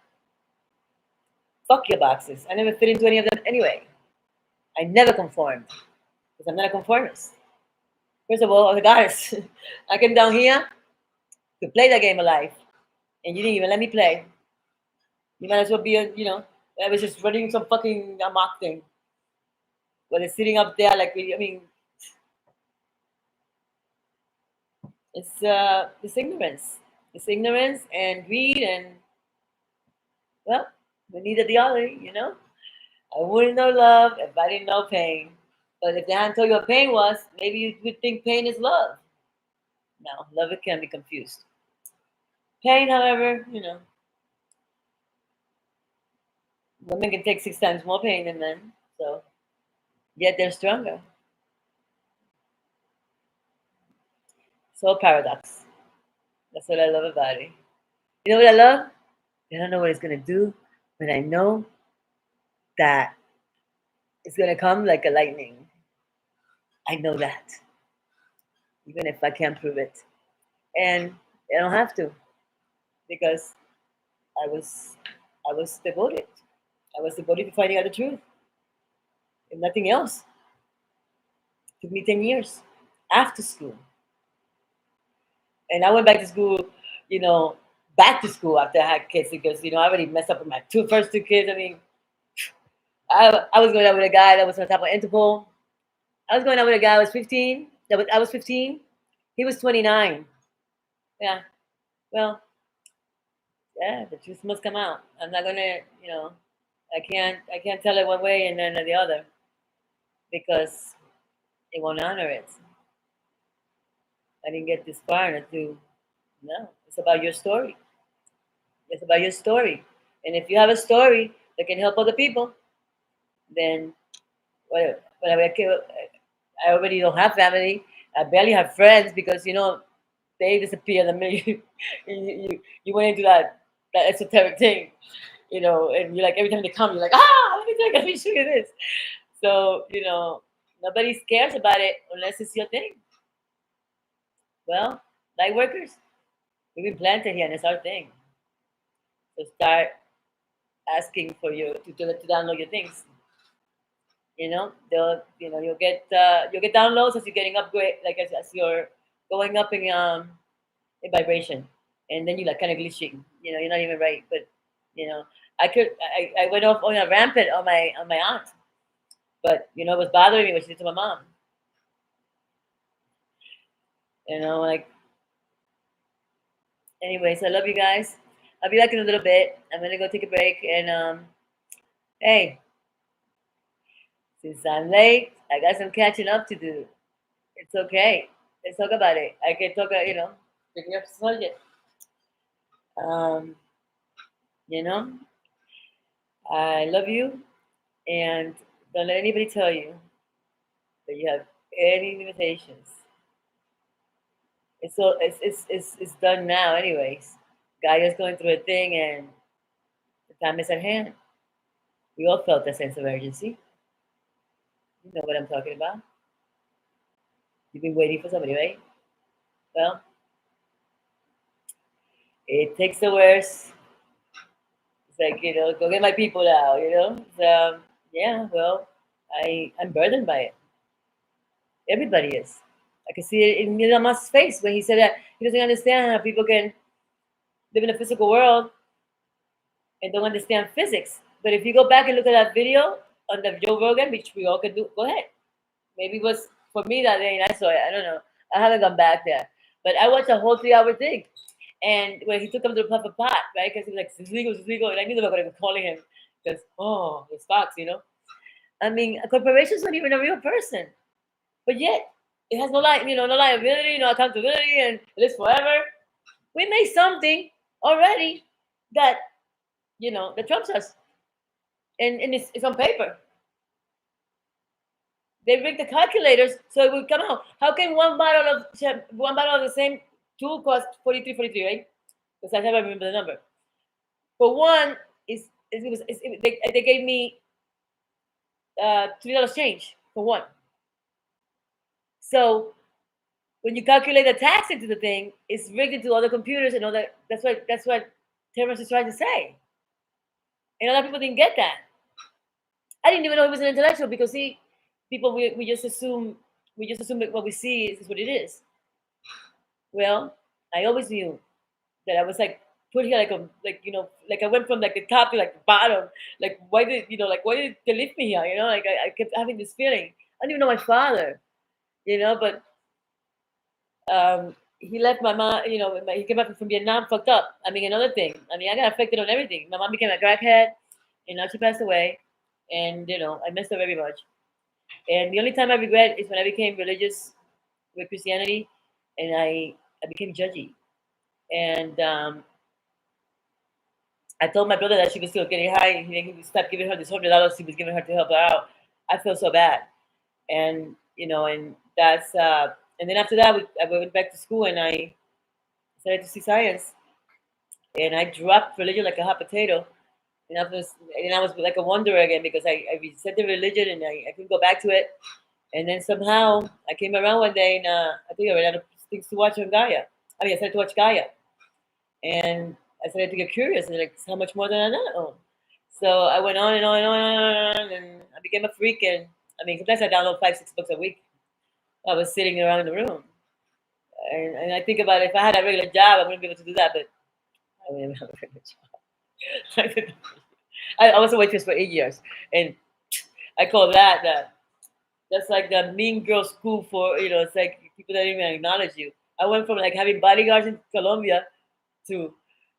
Fuck your boxes. I never fit into any of them anyway. I never conformed because I'm not a conformist. First of all, I'm a goddess. I came down here to play the game of life, and you didn't even let me play. You might as well be I was just running some fucking mock thing. But it's sitting up there like, I mean, it's ignorance. It's ignorance and greed, and well, we needed the other. I wouldn't know love if I didn't know pain. But if they hadn't told you what pain was, maybe you would think pain is love. No, love it can be confused. Pain, however, women can take 6 times more pain than men, so yet they're stronger. So paradox. That's what I love about it. You know what I love? I don't know what it's gonna do, but I know that it's gonna come like a lightning. I know that, even if I can't prove it, and I don't have to because I was, I was devoted. I was devoted to finding out the truth, if nothing else. It took me 10 years after school, and I went back to school. You know, back to school after I had kids because I already messed up with my first two kids. I mean, I was going out with a guy that was on top of Interpol. I was going out with a guy that was 15. I was 15. He was 29. Yeah. Well, yeah, the truth must come out. I'm not gonna, I can't tell it one way and then the other because it won't honor it. I didn't get this far to no. It's about your story. It's about your story. And if you have a story that can help other people, then whatever. I already don't have family. I barely have friends because they disappear the minute you went into that esoteric thing, and you're like every time they come, you're like, let me show you this. So nobody cares about it unless it's your thing. Well, light workers, we've been planted here, and it's our thing. So start asking for you to download your things. You'll get downloads as you're getting upgrade, like as you're going up in vibration, and then you like kind of glitching. You're not even right, but you know, I went off on a rampant on my aunt, but it was bothering me what she did to my mom. Like anyways, I love you guys. I'll be back in a little bit. I'm gonna go take a break, and hey, since I'm late, I got some catching up to do. It's okay. Let's talk about it. I can talk, picking up the subject. Um, you know, I love you, and don't let anybody tell you that you have any limitations. It's done now, anyways. Gaia's going through a thing, and the time is at hand. We all felt a sense of urgency. You know what I'm talking about. You've been waiting for somebody, right? Well, it takes the worst. It's like go get my people out. So yeah, well, I'm burdened by it. Everybody is. I can see it in Elon Musk's face when he said that he doesn't understand how people can live in a physical world and don't understand physics. But if you go back and look at that video on the Joe Rogan, which we all can do, go ahead. Maybe it was for me that day and I saw it. I don't know. I haven't gone back there. But I watched a whole 3 hour thing. And when he took him to the puffer pot, right? Because he was like, it's legal. And I knew they were going to be calling him because, it's Fox. I mean, a corporation's not even a real person. But yet, it has no liability, no accountability, and it lives forever. We made something already that, that trumps us. And it's on paper. They rigged the calculators so it would come out. How can one bottle of the same tool cost 43.43, right? Because I never remember the number. For one, they gave me $3 change for one. So when you calculate the tax into the thing, it's rigged into all the computers and all that. That's what Terrence is trying to say. And a lot of people didn't get that. I didn't even know he was an intellectual because we just assume that what we see is what it is. Well, I always knew that I was like put here like I went from like the top to like the bottom. Like why did they lift me here? Like I kept having this feeling. I didn't even know my father, but he left my mom. He came back from Vietnam fucked up. I mean, another thing. I mean, I got affected on everything. My mom became a crackhead, and now she passed away. And I messed up very much. And the only time I regret is when I became religious with Christianity, and I became judgy. And I told my brother that she was still getting high. He stopped giving her this $100 he was giving her to help her out. I felt so bad, and that's and then after that I went back to school and I started to see science, and I dropped religion like a hot potato. And I was like a wanderer again because I reset the religion and I couldn't go back to it. And then somehow I came around one day and I think I ran out of things to watch on Gaia. I started to watch Gaia, and I started to get curious and like how much more than I know. So I went on and on and on, and I became a freak. And I mean, sometimes I download 5-6 books a week. I was sitting around in the room, and I think about if I had a regular job, I wouldn't be able to do that. But I wouldn't have a regular job. I was a waitress for 8 years, and I call that's like the mean girl school for it's like people that don't even acknowledge you. I went from like having bodyguards in Colombia to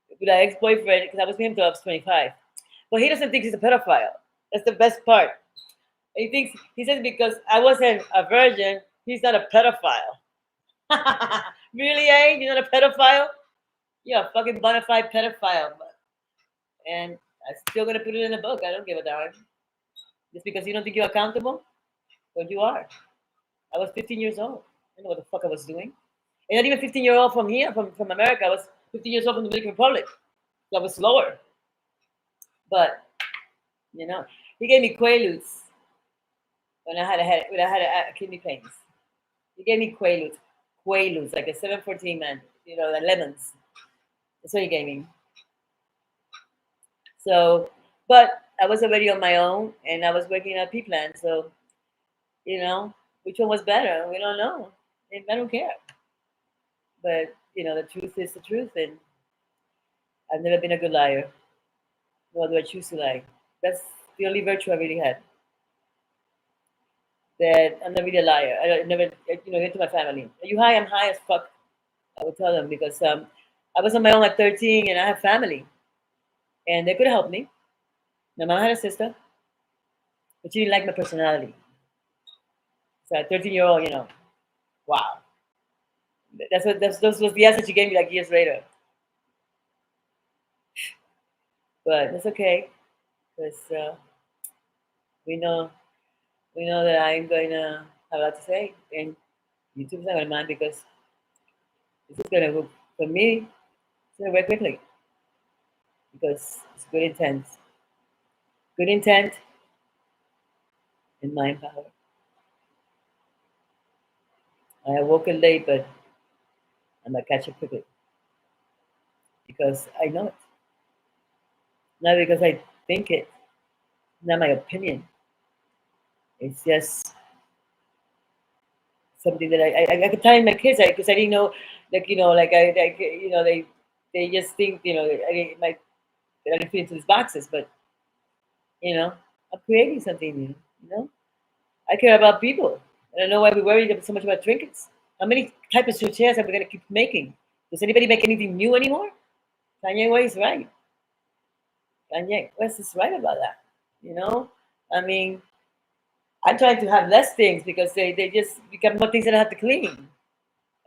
with an ex-boyfriend because I was with him till I was 25. But he doesn't think he's a pedophile. That's the best part. He says because I wasn't a virgin, he's not a pedophile. Really, eh? You're not a pedophile? You're a fucking bona fide pedophile. And I'm still gonna put it in the book. I don't give a damn. Just because you don't think you're accountable, but you are. I was 15 years old. I didn't know what the fuck I was doing. And not even 15-year-old from here, from America. I was 15 years old from the Dominican Republic. So I was slower. But he gave me Quaaludes when I had kidney pains. He gave me Quaaludes, like a 714 man, the lemons. That's what he gave me. So, but I was already on my own, and I was working at P plan. So, which one was better? We don't know. And I don't care. But the truth is the truth, and I've never been a good liar. Nor do I choose to lie. That's the only virtue I really had. That I'm not really a liar. I never, get to my family. Are you high? I'm high as fuck. I would tell them because I was on my own at 13 and I have family, and they could have helped me. My mom had a sister, but she didn't like my personality. So at 13-year-old, wow. Those was the answer she gave me like years later. But it's okay because we know that I'm going to have a lot to say, and YouTube's not going to mind because this is going to work for me. It's going to work quickly because it's good intent, and mind power. I woke in late, but I'm going to catch up quickly because I know it. Not because I think it, not my opinion. It's just something that I could tell my kids because I didn't know, they just think that I didn't fit into these boxes, but I'm creating something new. I care about people. I don't know why we worry so much about trinkets. How many types of chairs are we gonna keep making? Does anybody make anything new anymore? Kanye West is right. Kanye West is right about that. I mean, I'm trying to have less things because they just become more things that I have to clean.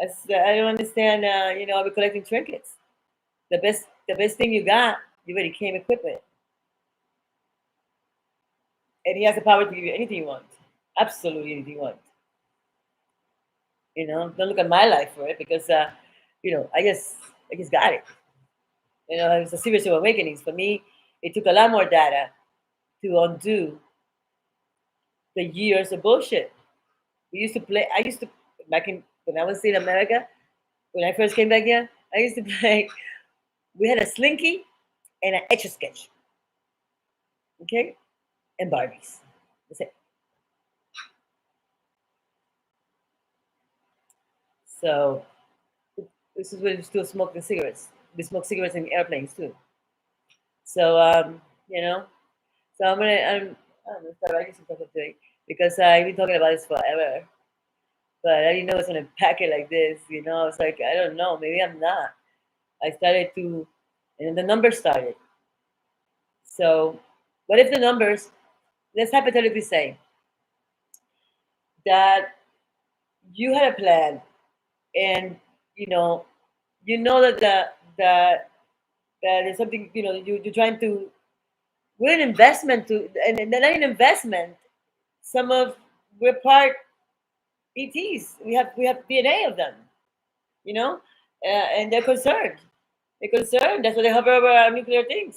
I don't understand. Are we collecting trinkets? The best thing you got, you already came equipped with, and he has the power to give you anything you want. absolutely anything you want. Don't look at my life for it because I just got it. It was a series of awakenings for me. It took a lot more data to undo the years of bullshit. We used to play. I used to back in when I was in America. When I first came back here, I used to play. We had a slinky and an etch a sketch, okay, and Barbies. That's it. So this is when we still smoking cigarettes. We smoke cigarettes in airplanes too. So you know, so I'm gonna start writing some stuff up today because I've been talking about this forever. But I didn't know it's gonna pack it like this. It's like I don't know. Maybe I'm not. I started to, and then the numbers started. So, what if the numbers? Let's hypothetically say that you had a plan, and you know, that that is something you're trying to. We're an investment to, and not an investment. Some of we're part ETs. We have DNA of them. And they're concerned. They're concerned. That's why they hover over our nuclear things.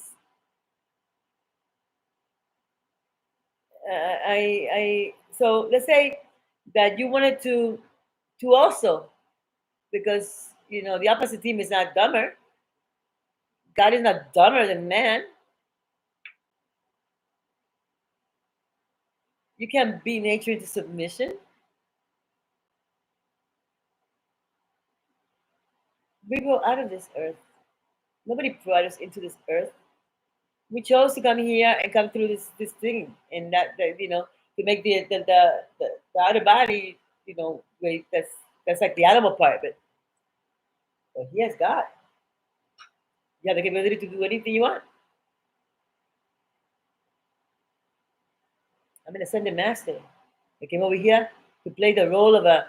So let's say that you wanted to also, because the opposite team is not dumber. God is not dumber than man. You can't beat nature into submission. We go out of this earth. Nobody brought us into this earth. We chose to come here and come through this thing, and that to make the outer body, wait, that's like the animal part, but he has God. You have the capability to do anything you want. I'm an ascended master. I came over here to play the role of a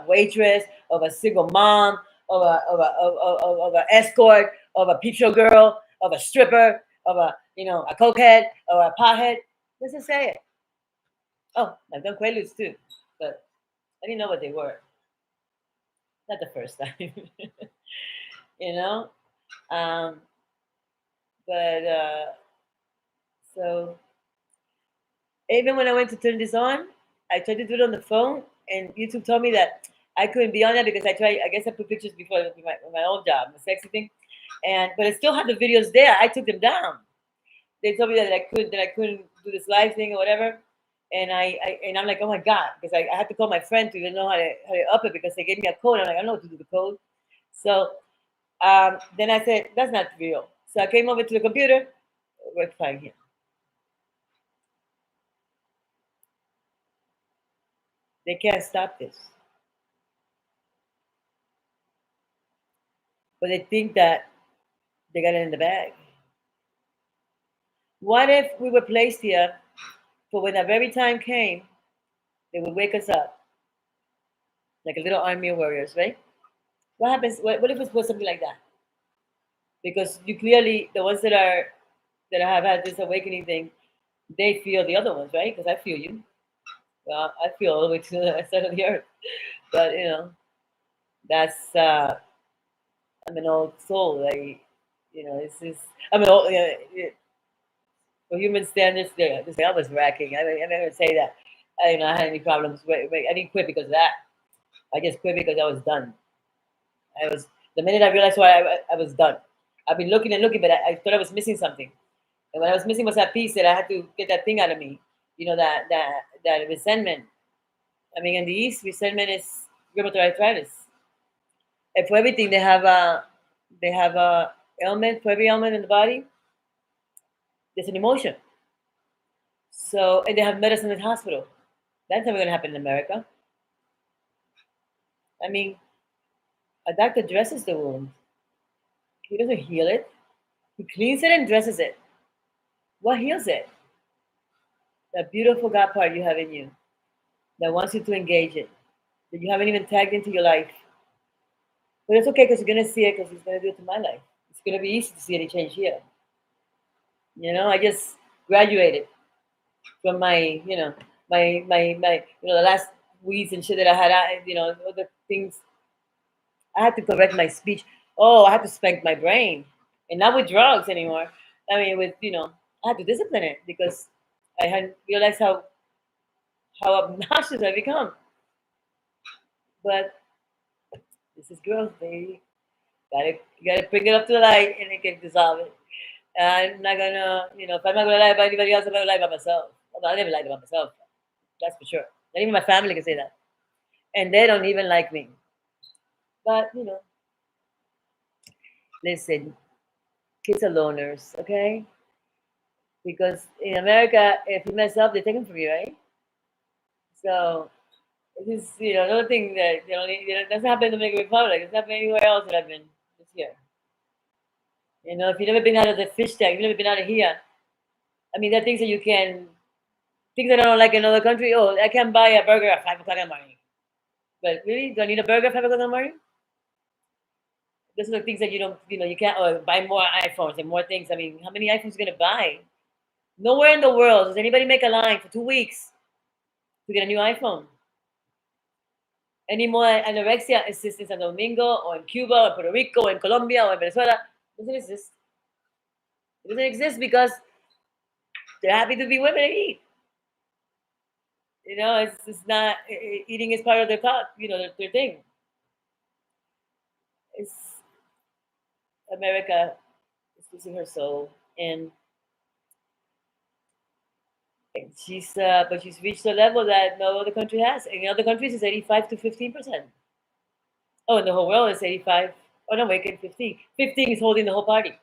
waitress, of a single mom, of a escort, of a peep show girl, of a stripper, of a cokehead, or a pothead. Let's just say it. Oh, I've done quaaludes too, but I didn't know what they were. Not the first time, you know. Um, but so even when I went to turn this on, I tried to do it on the phone, and YouTube told me that I couldn't be on that because I tried. I guess I put pictures before with my old job, the sexy thing, but I still had the videos there. I took them down. They told me that I couldn't do this live thing or whatever, and I'm like, oh my god, because I had to call my friend to even know how to up it because they gave me a code. I'm like, I don't know what to do with the code. So then I said, that's not real. So I came over to the computer. We're fine here. They can't stop this. But they think that they got it in the bag. What if we were placed here for when the very time came, they would wake us up like a little army of warriors, right? What happens? What if it was something like that? Because you clearly, the ones that have had this awakening thing, they feel the other ones, right? Because I feel you. Well, I feel all the way to the side of the earth. But that's I'm an old soul. This is I'm an old. For human standards, I was racking. I never say that. I had any problems. Wait, I didn't quit because of that. I just quit because I was done. I was the minute I realized why I was done. I've been looking and looking, but I thought I was missing something. And what I was missing was that piece that I had to get that thing out of me. That resentment. I mean, in the East, resentment is rheumatoid arthritis. And for everything, they have a ailment. For every ailment in the body, there's an emotion. So, and they have medicine in the hospital. That's never going to happen in America. I mean, a doctor dresses the wound. He doesn't heal it. He cleans it and dresses it. What heals it? That beautiful God part you have in you that wants you to engage it, that you haven't even tagged into your life. But it's okay because you're going to see it because He's going to do it to my life. It's going to be easy to see any change here. I just graduated. from my, the last weeds and shit that I had, all the things. I had to correct my speech. Oh, I had to spank my brain, and not with drugs anymore. I mean, I had to discipline it because I hadn't realized how obnoxious I become. But this is growth, baby. You gotta bring it up to the light, and it can dissolve it. I'm not gonna, if I'm not gonna lie about anybody else, I'm gonna lie about myself. Well, I never lied about myself. That's for sure. Not even my family can say that, and they don't even like me. But listen, kids are loners, okay? Because in America, if you mess up, they take them from you, right? So this is, another thing that doesn't happen in the Dominican Republic. It's happening anywhere else that I've been this year. If you've never been out of the fish tank, you've never been out of here. I mean, there are things that you can, things that I don't like in another country. Oh, I can buy a burger at 5 o'clock in the morning. But really, do I need a burger at 5 o'clock in the morning? Those are the things that you don't, you can't buy more iPhones and more things. I mean, how many iPhones are you gonna buy? Nowhere in the world does anybody make a line for 2 weeks to get a new iPhone. Any more anorexia exists in Santo Domingo or in Cuba or Puerto Rico or in Colombia or in Venezuela. It doesn't exist. It doesn't exist because they're happy to be women and eat. It's not eating is part of their their thing. It's America is losing her soul, and she's reached a level that no other country has. In other countries, it's 85 to 15%. Oh, in the whole world, it's 85. Oh no, wait, 15. 15 is holding the whole party.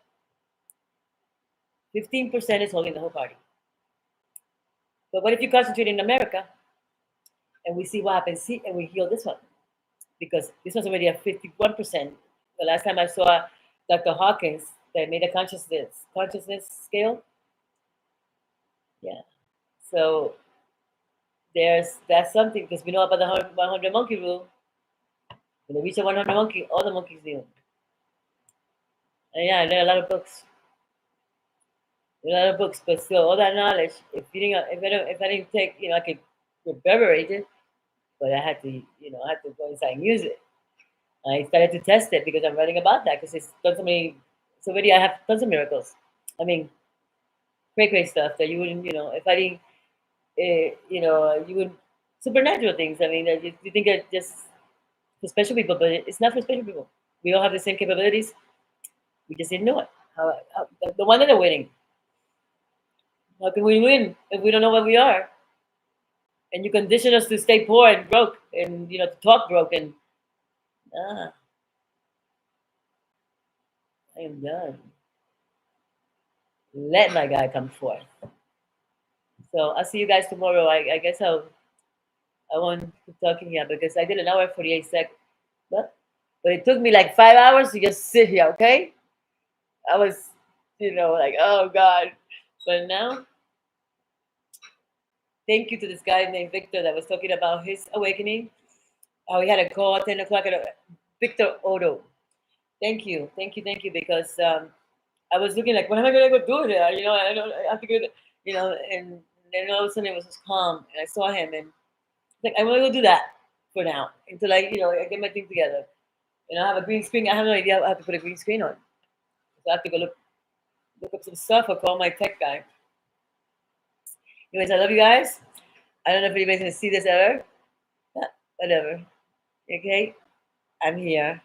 15% is holding the whole party. But what if you concentrate in America and we see what happens, see, and we heal this one? Because this one's already at 51%. The last time I saw Dr. Hawkins that made a consciousness scale. Yeah. So that's something because we know about the 100 monkey rule. When they reach the 100 monkey, all the monkeys knew. And yeah, I read a lot of books. But still, all that knowledge. If I didn't take, I could reverberate it, but I had to go inside and use it. I started to test it because I'm writing about that because it's done so many. So already I have tons of miracles. I mean, crazy stuff that you wouldn't, if I didn't, you would supernatural things. I mean, that you think are just for special people, but it's not for special people. We all have the same capabilities. We just didn't know it. The one that are winning. How can we win if we don't know what we are? And you condition us to stay poor and broke, and to talk broke. And I am done. Let my guy come forth. So I'll see you guys tomorrow. I guess I won't keep talking here because I did an hour and 48 seconds. But it took me like 5 hours to just sit here, okay? I was, like, oh God. But now, thank you to this guy named Victor that was talking about his awakening. How he had a call at 10 o'clock at Victor Odo. Thank you. Because I was looking like, what am I going to go do there? I have to go, and then all of a sudden it was just calm. And I saw him and like, I'm going to go do that for now until I get my thing together. I have a green screen. I have no idea how to put a green screen on. So I have to go look up some stuff or call my tech guy. Anyways, I love you guys. I don't know if anybody's going to see this ever. Whatever. Okay? I'm here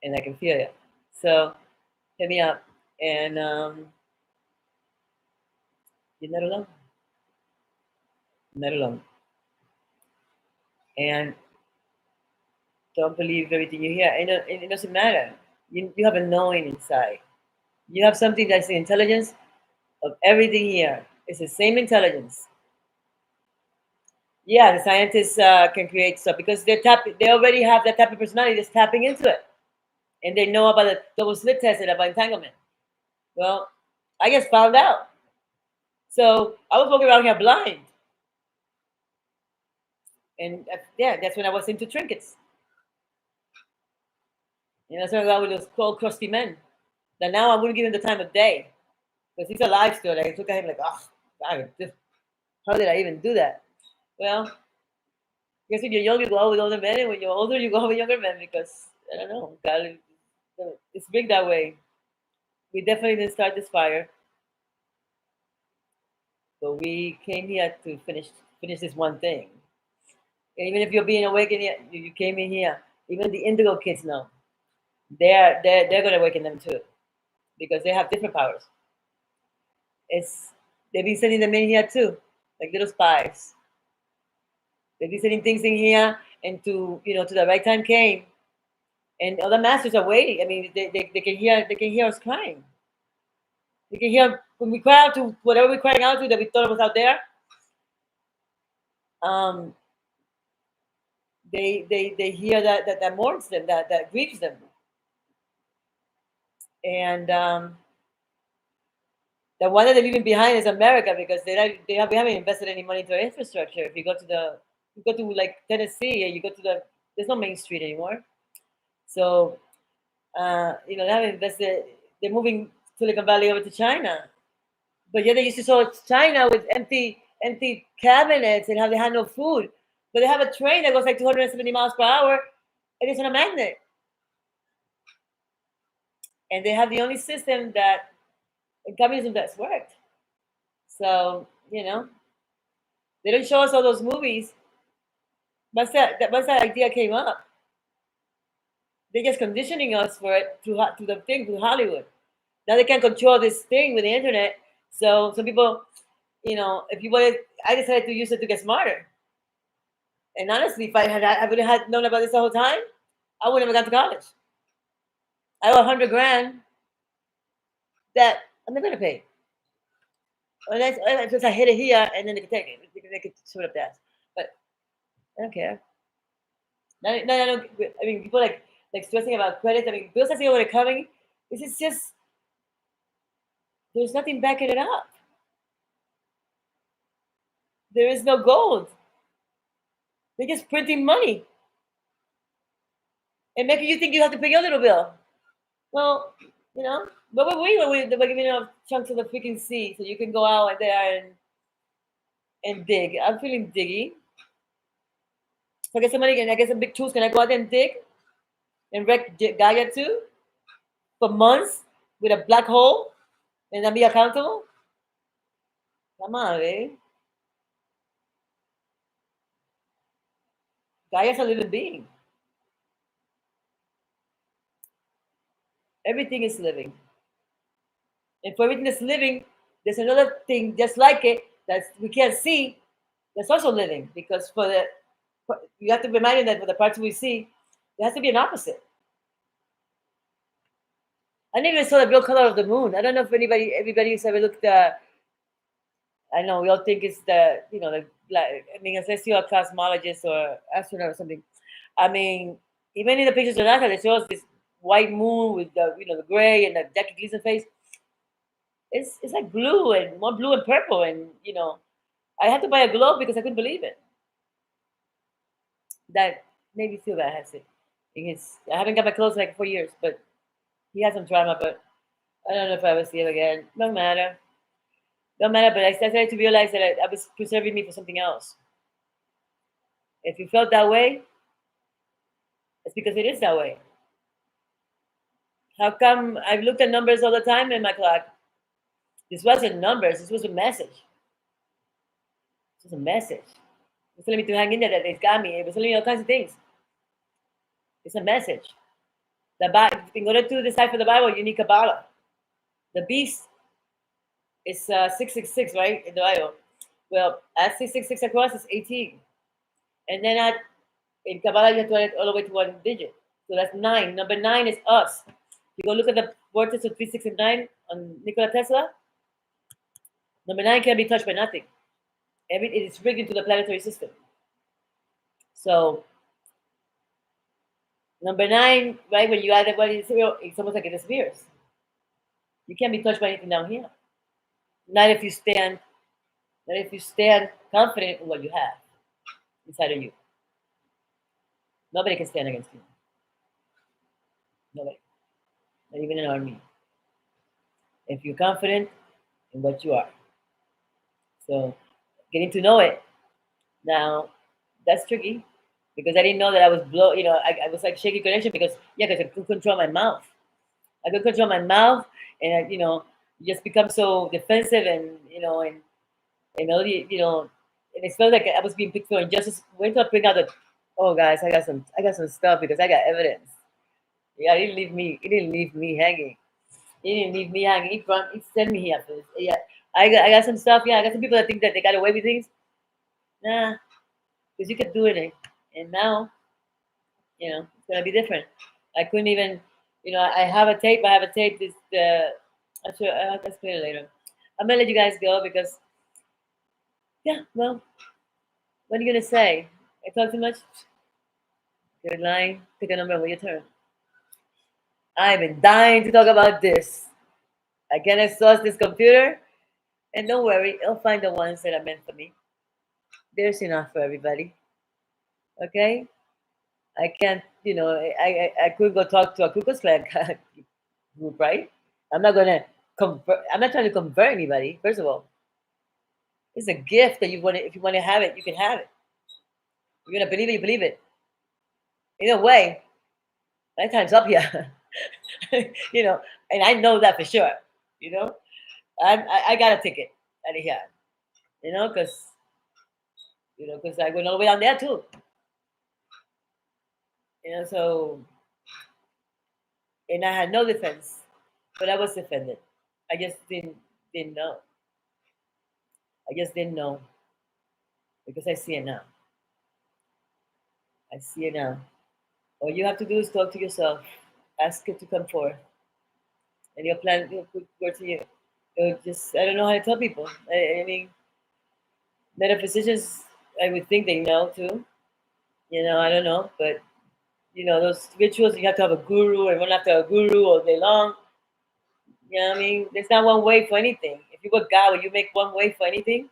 and I can feel you. So hit me up. And you're not alone. Not alone. And don't believe everything you hear. And it doesn't matter. You have a knowing inside. You have something that's the intelligence of everything here. It's the same intelligence. Yeah, the scientists can create stuff because they already have that type of personality that's tapping into it. And they know about the double slit test and about entanglement. Well, I just found out. So I was walking around here blind. And that's when I was into trinkets. That's when I got with those cold, crusty men. That now I wouldn't give him the time of day. Because he's alive still. Like, I look at him like, oh, God, How did I even do that? Well, I guess when you're young, you go out with older men, and when you're older, you go out with younger men because I don't know, God, it's big that way. We definitely didn't start this fire, but we came here to finish this one thing. And even if you're being awakened, you came in here. Even the indigo kids know they're gonna awaken them too because they have different powers. It's they've been sending them in here too, like little spies. They've been sending things in here, and to the right time came, and other masters are waiting. I mean, they can hear us crying. They can hear when we cry out to whatever we're crying out to that we thought was out there. Um, they hear that mourns them, that grieves them, and the one that they're leaving behind is America because we haven't invested any money into our infrastructure. If you go to like Tennessee, and you go to there's no main street anymore. So they haven't invested. They're moving Silicon Valley over to China, but yet they used to show China with empty cabinets and how they had no food. But they have a train that goes like 270 miles per hour, and it's on a magnet. And they have the only system that in communism that's worked. So they don't show us all those movies. Once that idea came up, they're just conditioning us for it to the thing through Hollywood. Now they can control this thing with the internet. So some people, if you wanted, I decided to use it to get smarter. And honestly, if I would have had known about this the whole time, I would have gone to college. I owe 100 grand that I'm not gonna pay. Unless I hit it here and then they could take it. They could shoot up that. But I don't care. No, I don't. I mean, people like stressing about credit. I mean, bills are saying what are coming. This is just there's nothing backing it up. There is no gold. They're just printing money and making you think you have to pay your little bill. Well, but we're giving you chunks of the freaking sea so you can go out there and dig. I'm feeling diggy. So I get some money and I get some big tools. Can I go out there and dig and wreck Gaia too for months with a black hole and not be accountable? Come on, eh? Gaia's a living being. Everything is living. And for everything that's living, there's another thing just like it that we can't see that's also living. Because you have to remind you that for the parts we see, there has to be an opposite. I never even saw the real color of the moon. I don't know if everybody's ever looked. I know we all think it's I mean, unless you're a cosmologist or astronaut or something. I mean, even in the pictures of NASA, they show us this white moon with the gray and the Jackie Gleason face. It's like blue and more blue and purple, and I had to buy a globe because I couldn't believe it. That made me feel bad. I have to say. Because I haven't got my clothes in like 4 years, but he had some drama. But I don't know if I will see him again. No matter. Don't matter, but I started to realize that I was preserving me for something else. If you felt that way, it's because it is that way. How come I've looked at numbers all the time in my clock? This wasn't numbers, this was a message. This was a message. It was telling me to hang in there, that it's got me. It was telling me all kinds of things. It's a message. In order to decipher the Bible, you need Kabbalah. The beast is 666, right, in the Bible. Well, at 666 across is 18. And then in Kabbalah, you have to add it all the way to one digit. So that's 9. Number 9 is us. You go look at the vortex of 3, 6, and 9 on Nikola Tesla. Number 9 can't be touched by nothing. It is rigged into the planetary system. So number 9, right, when you add everybody to 0, it's almost like it disappears. You can't be touched by anything down here. Not if you stand confident in what you have inside of you. Nobody can stand against you. Nobody. Not even an army. If you're confident in what you are. So getting to know it. Now, that's tricky because I didn't know that I was I was like shaky connection because yeah, because I could control my mouth. I could control my mouth, and you just become so defensive, and all and it felt like I was being picked for injustice. Wait till I bring out the, oh guys, I got some stuff because I got evidence. Yeah, he didn't leave me hanging. He didn't leave me hanging. He sent me here for this. Yeah, I got some stuff. Yeah, I got some people that think that they got away with things. Nah, because you kept doing it, and now it's gonna be different. I couldn't even, I have a tape. I have a tape. This I'm sure I'll explain it later. I'm gonna let you guys go because yeah. Well, what are you gonna say? I talk too much. Good line. Pick a number when your turn. I've been dying to talk about this. I can exhaust this computer, and don't worry, it'll find the ones that are meant for me. There's enough for everybody. Okay? I can't, I could go talk to a Ku Klux Klan group, right? I'm not gonna convert. I'm not trying to convert anybody. First of all, it's a gift that you want to. If you want to have it, you can have it. You're gonna believe it. You believe it. Either way, my time's up here. you know, and I know that for sure. You know, I got a ticket out of here. Because I went all the way down there too. So and I had no defense, but I was defended. I just didn't know. I just didn't know because I see it now. I see it now. All you have to do is talk to yourself, ask it to come forth, and your plan will put word to you. Just I don't know how to tell people. I mean, metaphysicians, I would think they know too. I don't know, but those rituals you have to have a guru and run after a guru all day long. You know what I mean? There's not one way for anything. If you go God, will you make one way for anything?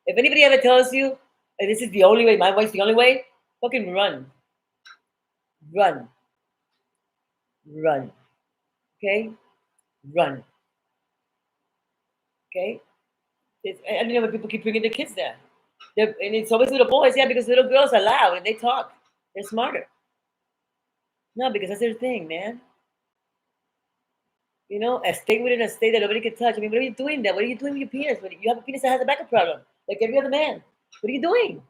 If anybody ever tells you this is the only way, my way's the only way, fucking run, run, run. Okay, run. Okay. I don't know when people keep bringing their kids there. And it's always little boys, yeah, because little girls are loud and they talk. They're smarter. No, because that's their thing, man. A state within a state that nobody can touch. I mean, what are you doing there? What are you doing with your penis? You have a penis that has a backup problem, like every other man. What are you doing?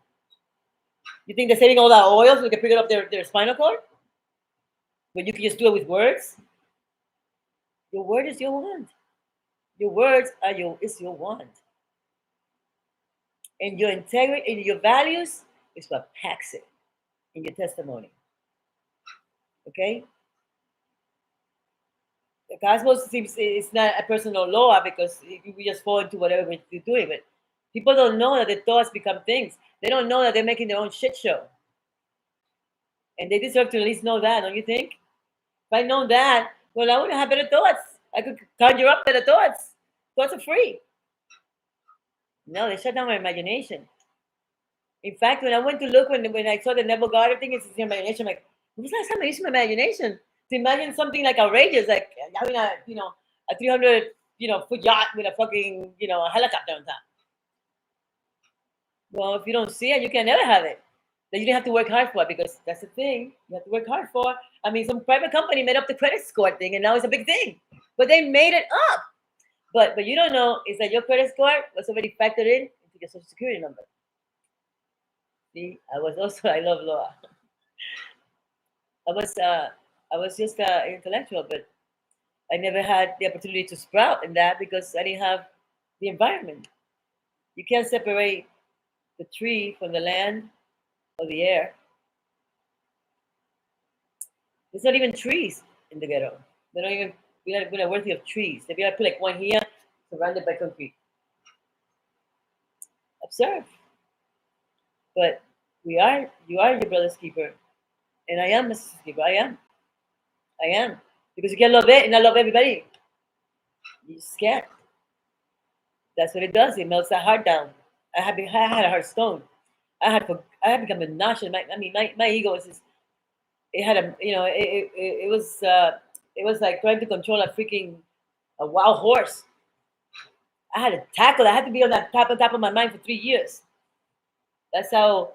You think they're saving all that oil so they can pick it up their spinal cord? But you can just do it with words? Your word is your wand. Your words are your wand. And your integrity and your values is what packs it in your testimony. Okay? The cosmos seems it's not a personal law because we just fall into whatever we're doing. But people don't know that their thoughts become things. They don't know that they're making their own shit show. And they deserve to at least know that, don't you think? If I know that, well, I would have better thoughts. I could conjure up better thoughts. Thoughts are free. No, they shut down my imagination. In fact, when I went to look when I saw the Neville Goddard thing, it's in imagination. I'm like, when was the last time I used my imagination to imagine something like outrageous, like having a 300 foot yacht with a fucking a helicopter on top. Well, if you don't see it, you can never have it. Then you didn't have to work hard for it because that's the thing. You have to work hard for. I mean, some private company made up the credit score thing, and now it's a big thing. But they made it up. But you don't know is that your credit score was already factored in into your social security number. See, I love law. I was just intellectual, but I never had the opportunity to sprout in that because I didn't have the environment. You can't separate the tree from the land or the air. There's not even trees in the ghetto. They don't even we're not worthy of trees. They put like one here surrounded by concrete. Observe. But you are your brother's keeper. And I am my sister's keeper. I am. I am. Because you can love it and I love everybody. You scared. That's what it does. It melts that heart down. I had a heart stone. I had become a notch. My ego was just. It had it was like trying to control a wild horse. I had to tackle. I had to be on that top of my mind for 3 years. That's how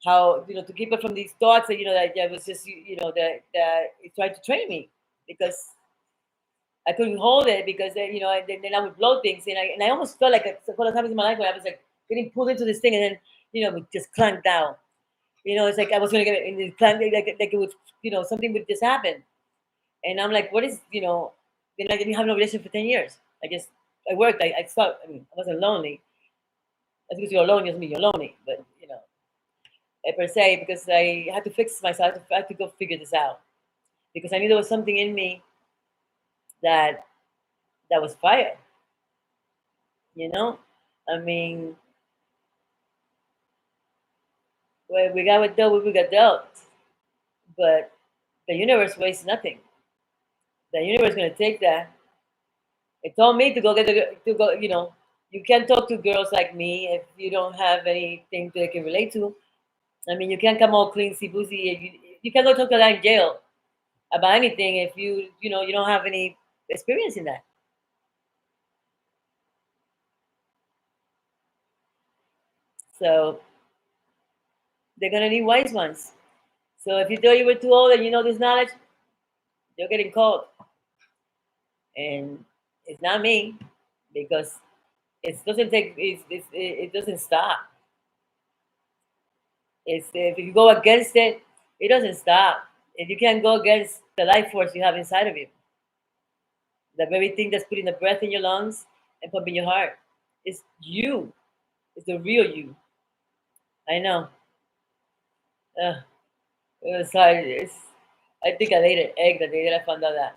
to keep it from these thoughts that that was just that it tried to train me because I couldn't hold it because then I would blow things and I almost felt like a couple of times in my life where I was like getting pulled into this thing and then would just clank down. It's like I was gonna get it and it clank like it would something would just happen and I'm like, what is Then I didn't have no relationship for 10 years. I worked. I stopped. I mean, I wasn't lonely. That's because you're alone doesn't mean you're lonely, but per se because I had to fix myself. I had to go figure this out because I knew there was something in me that was fire. You know, I mean, when we got what dealt, we got dealt. But the universe wastes nothing. The universe is gonna take that. It told me to go get to go. You can't talk to girls like me if you don't have anything they can relate to. I mean, you can't come all cleansy boozy. You can't go talk to a guy in jail about anything if you don't have any experience in that. So they're gonna need wise ones. So if you thought you were too old and you know this knowledge, you're getting called. And it's not me because it doesn't take it doesn't stop. It's if you go against it, it doesn't stop. If you can't go against the life force you have inside of you, the very thing that's putting the breath in your lungs and pumping your heart, it's you. It's the real you. I know. Ugh, it was hard. I think I laid an egg the day that I found out that,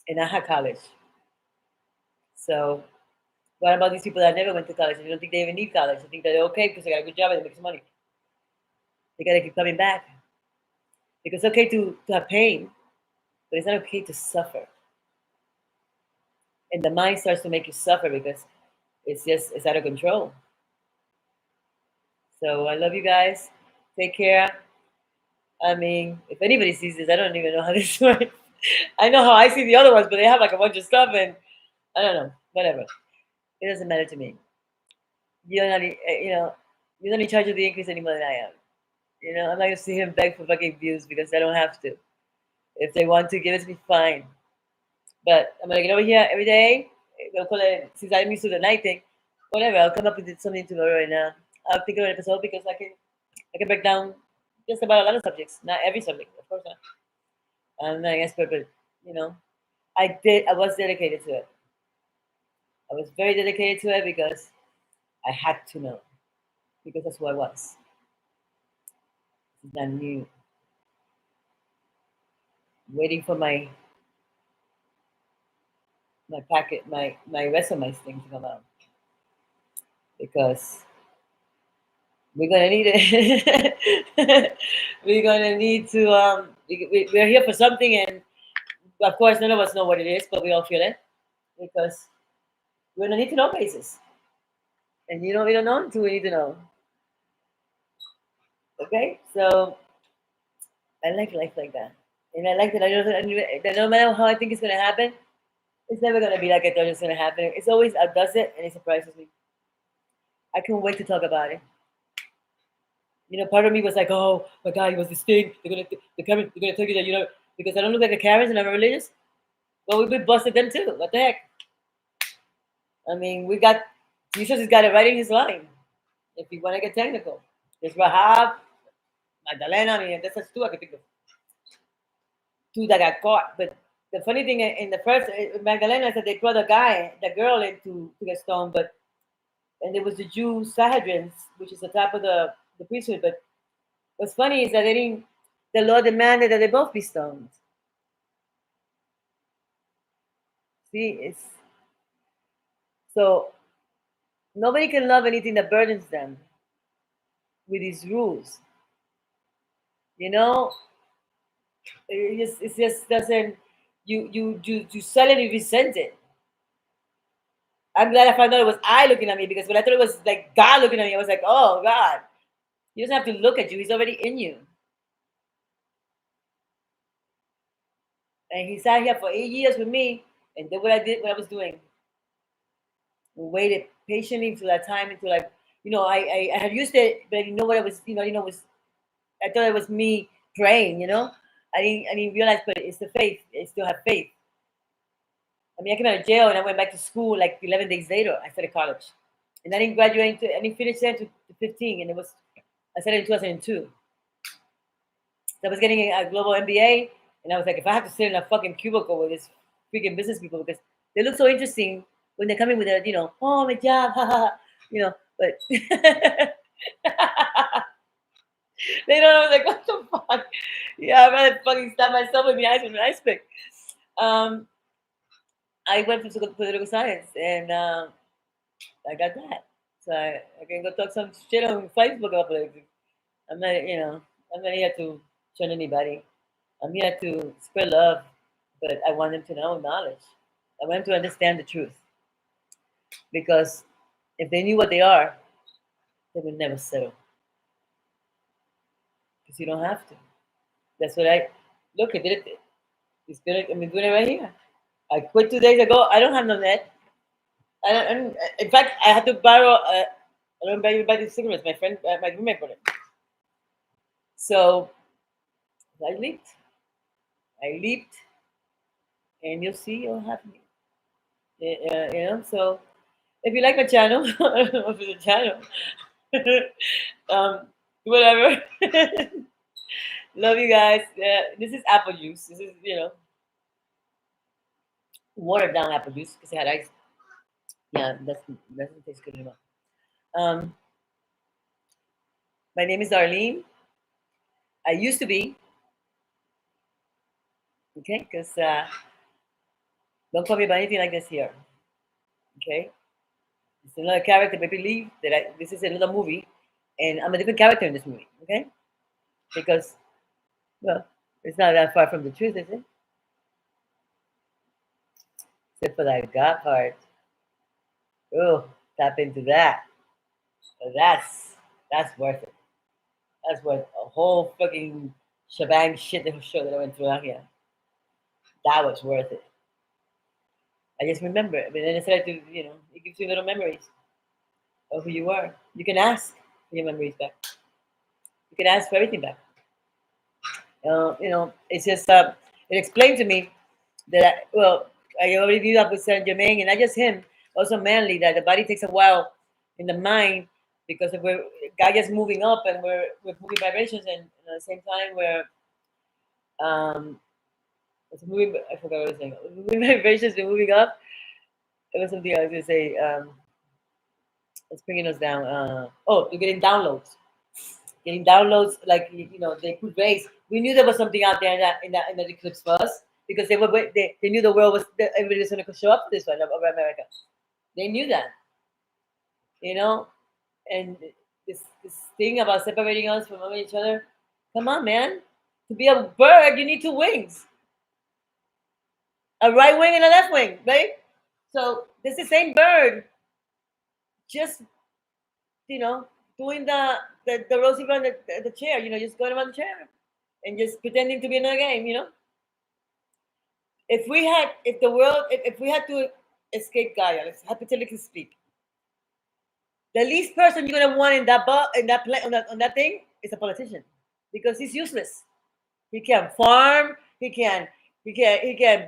and I had college. So what about these people that never went to college? They don't think they even need college. They think that they're okay because they got a good job and they make some money. They gotta keep coming back because it's okay to have pain, but it's not okay to suffer. And the mind starts to make you suffer because it's out of control. So I love you guys. Take care. I mean, if anybody sees this, I don't even know how this works. I know how I see the other ones, but they have like a bunch of stuff, and I don't know. Whatever. It doesn't matter to me. You're not, you're not in charge of the increase any more than I am. I'm not gonna sit here and beg for fucking views because I don't have to. If they want to give it to me, fine. But I'm gonna get over here every day. We'll call it since I'm used to the night thing. Whatever. I'll come up with something tomorrow right now. I'll think of an episode because I can break down just about a lot of subjects. Not every subject, of course not. I'm not an expert, but you know, I was dedicated to it. I was very dedicated to it because I had to know because that's who I was. I knew, waiting for my packet, my resume thing to come out because we're gonna need it. We're gonna need to. We're here for something, and of course, none of us know what it is, but we all feel it because we're gonna need to know places, and we don't know until we need to know. Okay, so I like life like that, and I like that that no matter how I think it's gonna happen, it's never gonna be like I thought it's gonna happen. It's always does it, and it surprises me. I can't wait to talk about it. Part of me was like, oh my God, it was this thing. They're gonna tell you that because I don't look like a Karens and I'm religious. Well, we busted them too. What the heck? I mean, we got Jesus has got it right in his line. If you want to get technical, there's Rahab, Magdalena. I mean, that's two I can think of. Two that got caught. But the funny thing in the first Magdalena is that they brought the girl in to get stoned, and it was the Jew Sahedrins, which is the top of the priesthood. But what's funny is that they didn't. The law demanded that they both be stoned. See, it's so nobody can love anything that burdens them with these rules. You know, it just doesn't. You suddenly resent it. I'm glad I found out it was I looking at me because when I thought it was like God looking at me, I was like, oh God, he doesn't have to look at you. He's already in you. And he sat here for 8 years with me and did what I was doing. waited patiently until that time until I had used it, but I didn't know what it was. I didn't know it was. I thought it was me praying. I didn't realize, but it's the faith. I still have faith. I mean, I came out of jail and I went back to school like 11 days later. I started college, and I didn't graduate. I didn't finish there until 15, and I started in 2002. So I was getting a global MBA, and I was like, if I have to sit in a fucking cubicle with this freaking business people because they look so interesting when they come in with a, oh my job, ha ha, ha, but they don't know, like, what the fuck? Yeah, I'd rather fucking stab myself in the eyes with an ice pick. Um, I went to political science, and I got that. So I can go talk some shit on Facebook about politics. I'm not, I'm not here to turn anybody. I'm here to spread love, but I want them to know knowledge. I want them to understand the truth because if they knew what they are, they would never settle because you don't have to. That's what I look. I did it. It's good. I'm doing it right here. I quit 2 days ago. I don't have no net. In fact, I had to borrow. I don't buy these cigarettes. My friend, my roommate bought it. So I leaped. I leaped, and you'll see. You'll have me. So if you like my channel, I don't know if it's a channel, um, whatever. Love you guys. This is apple juice. This is watered down apple juice because it had ice. Yeah, doesn't taste good anymore. Um, my name is Darlene. I used to be okay because don't call me by anything like this here. Okay, it's another character. But believe that this is another movie, and I'm a different character in this movie. Okay, because well, it's not that far from the truth, is it? Except for that God part. Oh, tap into that. So that's worth it. That's worth a whole fucking shebang shit show that I went through out here. That was worth it. I just remember it. But then I started to, it gives you little memories of who you were. You can ask for your memories back. You can ask for everything back. It's just it explained to me that I already knew that with Saint Germain, and not just him, also Manly, that the body takes a while in the mind because of we're God is moving up and we're moving vibrations, and at the same time we're it's moving. I forgot what I was saying. Moving vibrations, we're moving up. It was something I was gonna say. It's bringing us down. You're getting downloads. Getting downloads like they could raise. We knew there was something out there in that eclipse first because they knew the world was that everybody was going to show up this one over America. They knew that, you know, and this thing about separating us from each other. Come on, man. To be a bird, you need two wings, a right wing and a left wing, right? So this is the same bird, just you know, doing the rosy around the chair, just going around the chair and just pretending to be another game, if the world, if we had to escape Gaia, let's hypothetically speak, the least person you're gonna want in that on that thing is a politician because he's useless. He can't farm. He can't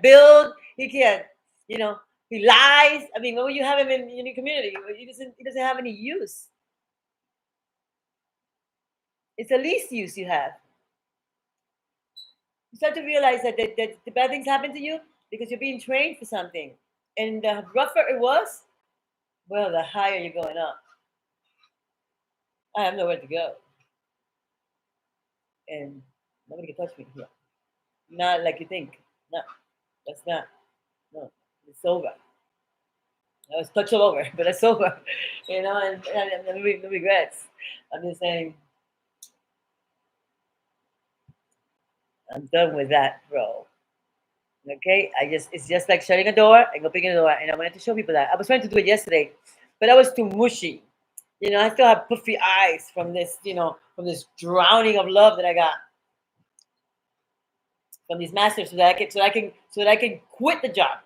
build. He can't. You know. He lies. I mean, when will you have him in your community? He doesn't have any use. It's the least use you have. You start to realize that the bad things happen to you because you're being trained for something. And the rougher it was, well, the higher you're going up. I have nowhere to go. And nobody can touch me here. Not like you think. No, that's not. No, it's over. I was touched all over, but it's over. And no regrets. I'm just saying, I'm done with that, bro. Okay, it's just like shutting a door and opening a door, and I wanted to show people that. I was trying to do it yesterday, but I was too mushy. I still have puffy eyes from this drowning of love that I got from these masters, so that I can quit the job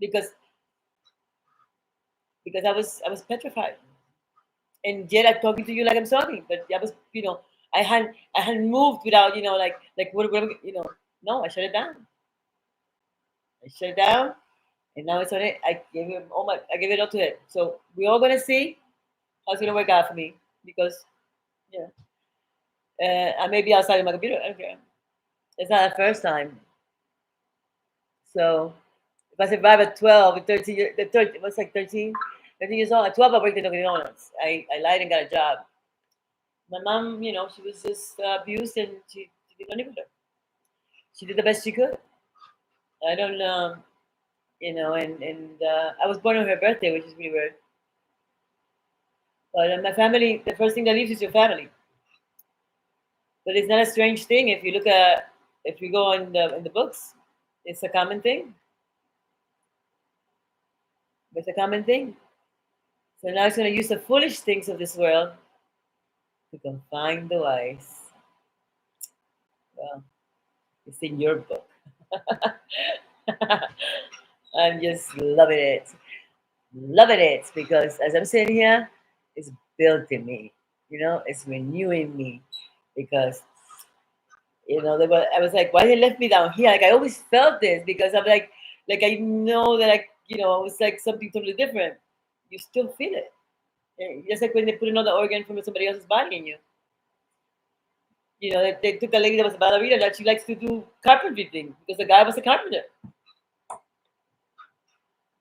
because because I was petrified. And yet I'm talking to you like I'm talking, but I was, I hadn't moved without, like what, no, I shut it down. I shut it down, and now it's on it. I gave it all to it. So we're all gonna see how it's gonna work out for me because, yeah, I may be outside of my computer. I don't care. It's not the first time. So if I survive at 12, at 13, the 13, what's like 13, 13 years old, at 12, I worked in Dunkin' Donuts. I lied and got a job. My mom, she was just abused and she did not live with her. She did the best she could. I don't, and I was born on her birthday, which is really weird. But my family, the first thing that leaves is your family. But it's not a strange thing if you go in the books, it's a common thing. It's a common thing. So now it's going to use the foolish things of this world to confine the wise. Well, it's in your book. I'm just loving it. Loving it because as I'm sitting here, it's built in me. It's renewing me because I was like, why they left me down here? Like I always felt this because I'm like I know that it was like something totally different. You still feel it. Just like when they put another organ from somebody else's body in you. They took a lady that was a ballerina that she likes to do carpentry thing because the guy was a carpenter.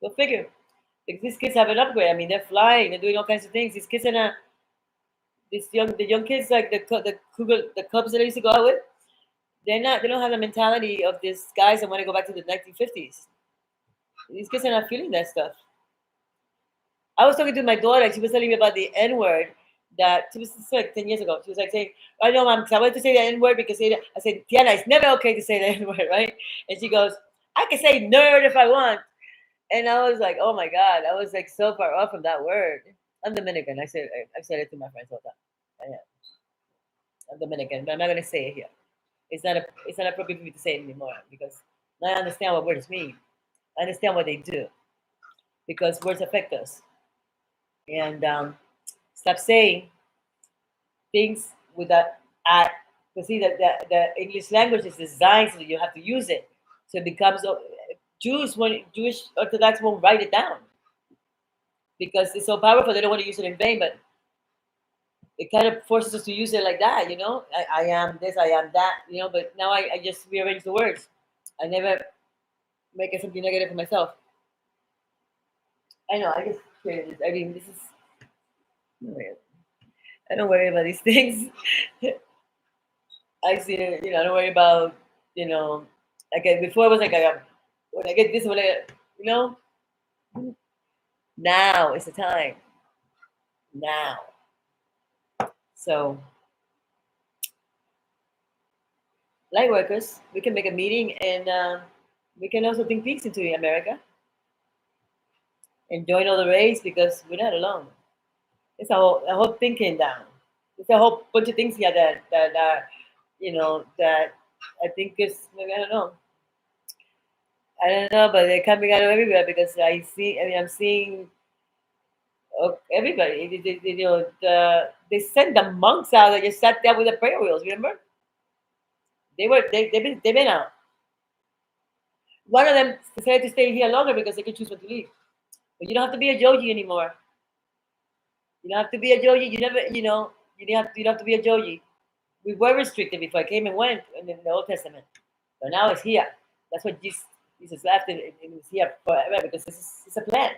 Go figure. Like, these kids have an upgrade. I mean, they're flying. They're doing all kinds of things. These kids are the young kids like the Cubs that I used to go out with. They're not. They don't have the mentality of these guys that want to go back to the 1950s. These kids are not feeling that stuff. I was talking to my daughter. And she was telling me about the N word that she was like 10 years ago. She was like saying, "I know, mom, because I wanted to say the N word because I said, Tiana, it's never okay to say the N word, right?" And she goes, "I can say nerd if I want." And I was like, "Oh my god!" I was like so far off from that word. I'm Dominican. I've said it to my friends all the time. I am. I'm Dominican, but I'm not gonna say it here. It's not appropriate for me to say it anymore because now I understand what words mean. I understand what they do because words affect us. And stop saying things with that at. You see that the English language is designed so that you have to use it. So it becomes Jewish Orthodox won't write it down because it's so powerful. They don't want to use it in vain, but it kind of forces us to use it like that. I am this, I am that. But now I just rearrange the words. I never make it something negative for myself. I know. I just created this. I mean, this is. I don't worry about these things. I see. I don't worry about. You know, before it was like when I get this, you know, now is the time. Now. So, light workers, we can make a meeting and we can also think peace into America and join all the race because we're not alone. It's a whole thing came down. It's a whole bunch of things here that I think is maybe I don't know, but they're coming out of everywhere because I'm seeing everybody. They sent the monks out that just sat there with the prayer wheels. Remember? They've been out. One of them decided to stay here longer because they could choose when to leave. But you don't have to be a Joji anymore. You don't have to be a Joji. You never, you don't have to be a Joji. We were restricted before I came and went in the Old Testament, but now it's here. That's what Jesus left, and it's here forever because it's a plan.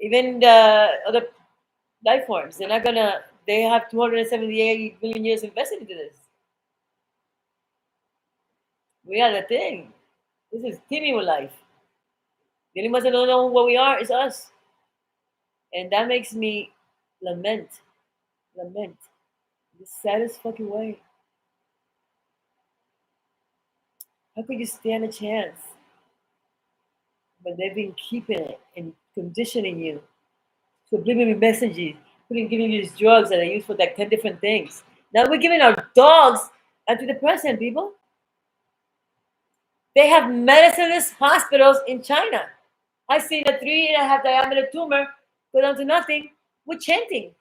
Even the other life forms, they're not gonna. They have 278 million years invested into this. We are the thing. This is teeming with life. The only ones that don't know what we are is us, and that makes me lament, lament, the saddest fucking way. How could you stand a chance when they've been keeping it and conditioning you, subliminally messaging, giving you these drugs that are used for like 10 different things? Now we're giving our dogs antidepressant, people. They have medicineless hospitals in China. I seen a 3.5 diameter tumor go down to nothing with chanting.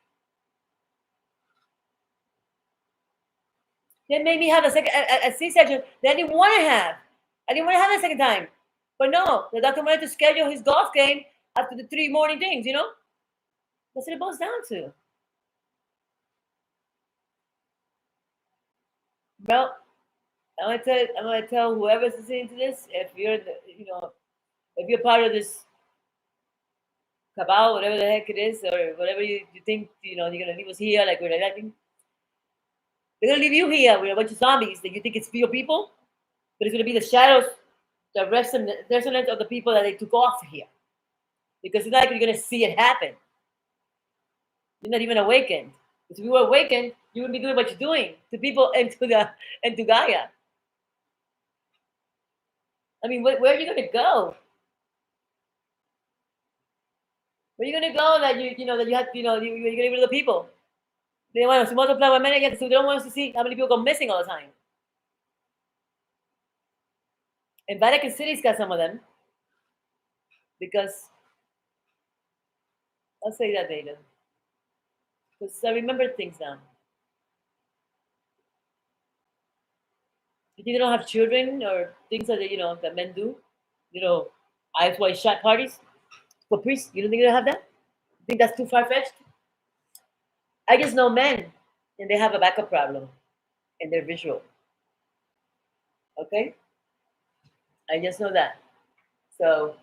That made me have a C-section that I didn't want to have. I didn't want to have a second time. But no, the doctor wanted to schedule his golf game after the 3 morning things, you know? That's what it boils down to. Well, I'm gonna tell whoever's listening to this, if you're if you're part of this cabal, whatever the heck it is, or whatever you think, you're gonna leave us here like we're like that thing. They're gonna leave you here with a bunch of zombies that you think it's real people, but it's gonna be the shadows, the resonance of the people that they took off here. Because it's not like you're gonna see it happen. You're not even awakened. If you were awakened, you wouldn't be doing what you're doing to people and to Gaia. I mean, where are you gonna go? Where are you gonna go that that you have you're gonna get rid of the people? They want us to multiply by many again, so they don't want us to see how many people go missing all the time. And Vatican City's got some of them because I'll say that later. Because I remember things now. You think they don't have children or things that that men do? Eyes wide shut parties for priests. You don't think they have that? You think that's too far fetched? I just know men, and they have a backup problem, and they're visual. Okay, I just know that. So,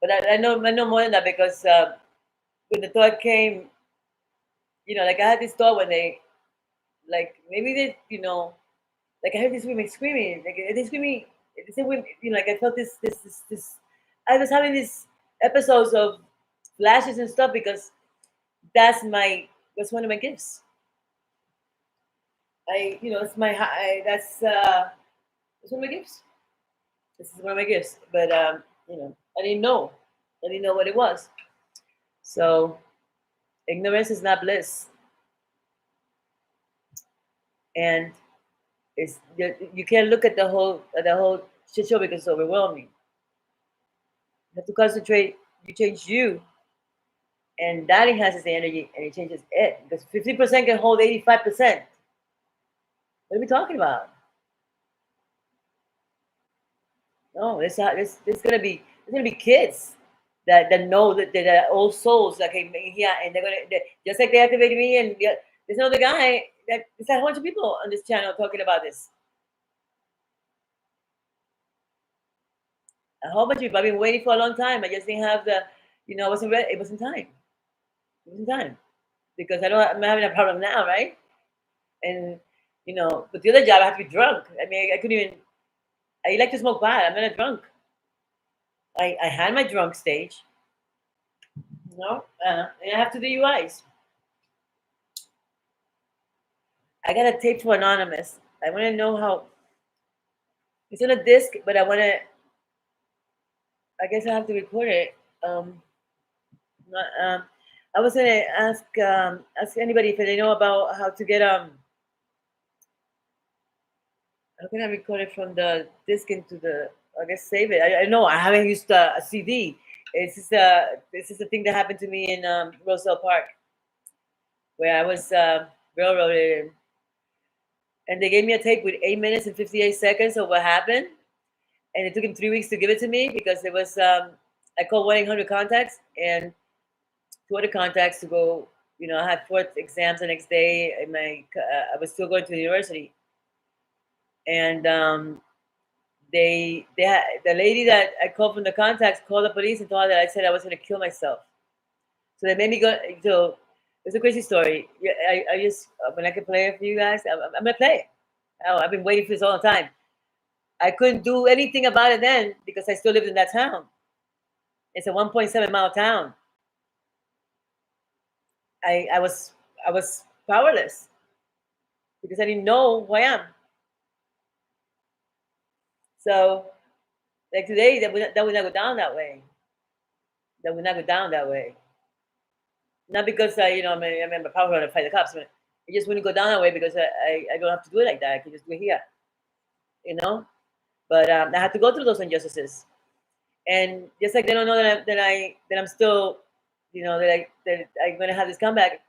but I know more than that because when the thought came, like I had this thought when they, like maybe they, like I heard these women screaming, like they screaming, they said, like I felt this. I was having these episodes of flashes and stuff because that's one of my gifts. It's that's one of my gifts. This is one of my gifts, but I didn't know. I didn't know what it was. So ignorance is not bliss, and you can't look at the whole shit show because it's overwhelming. You have to concentrate. You change you, and that enhances the energy, and it changes it because 50% can hold 85%. What are we talking about? No, this gonna be kids that know that are old souls that came here, and just like they activated me, and yeah, there's another guy that there's a whole bunch of people on this channel talking about this. A whole bunch of people. I've been waiting for a long time. I just didn't have I wasn't ready. It wasn't time. It wasn't time because I'm having a problem now, right? And but the other job I have to be drunk. I mean, I couldn't even. I like to smoke pot. I'm not a drunk. I had my drunk stage. And I have to do UIs. I got a tape for Anonymous. I want to know how it's on a disc, but I want to. I guess I have to record it. Not- I was gonna ask anybody if they know about how to get how can I record it from the disc into the, I guess, save it. I know I haven't used a CD. This is a thing that happened to me in Roselle Park, where I was railroaded, and they gave me a tape with 8 minutes and 58 seconds of what happened, and it took him 3 weeks to give it to me because it was I called 1-800 contacts and 200 contacts to go. I had 4 exams the next day, and I was still going to the university, and the lady that I called from the contacts called the police and told her that I said I was going to kill myself. So they made me go. So it's a crazy story. Yeah, I just when I can play it for you guys, I'm gonna play it. Oh, I've been waiting for this all the time. I couldn't do anything about it then because I still lived in that town. It's a 1.7 mile town. I was powerless because I didn't know who I am. So like today, that would not go down that way. That would not go down that way. Not because I'm powerful to fight the cops. But it just wouldn't go down that way because I don't have to do it like that. I can just do it here. you know. But I had to go through those injustices, And just like they don't know that I'm still, that I'm gonna have this comeback.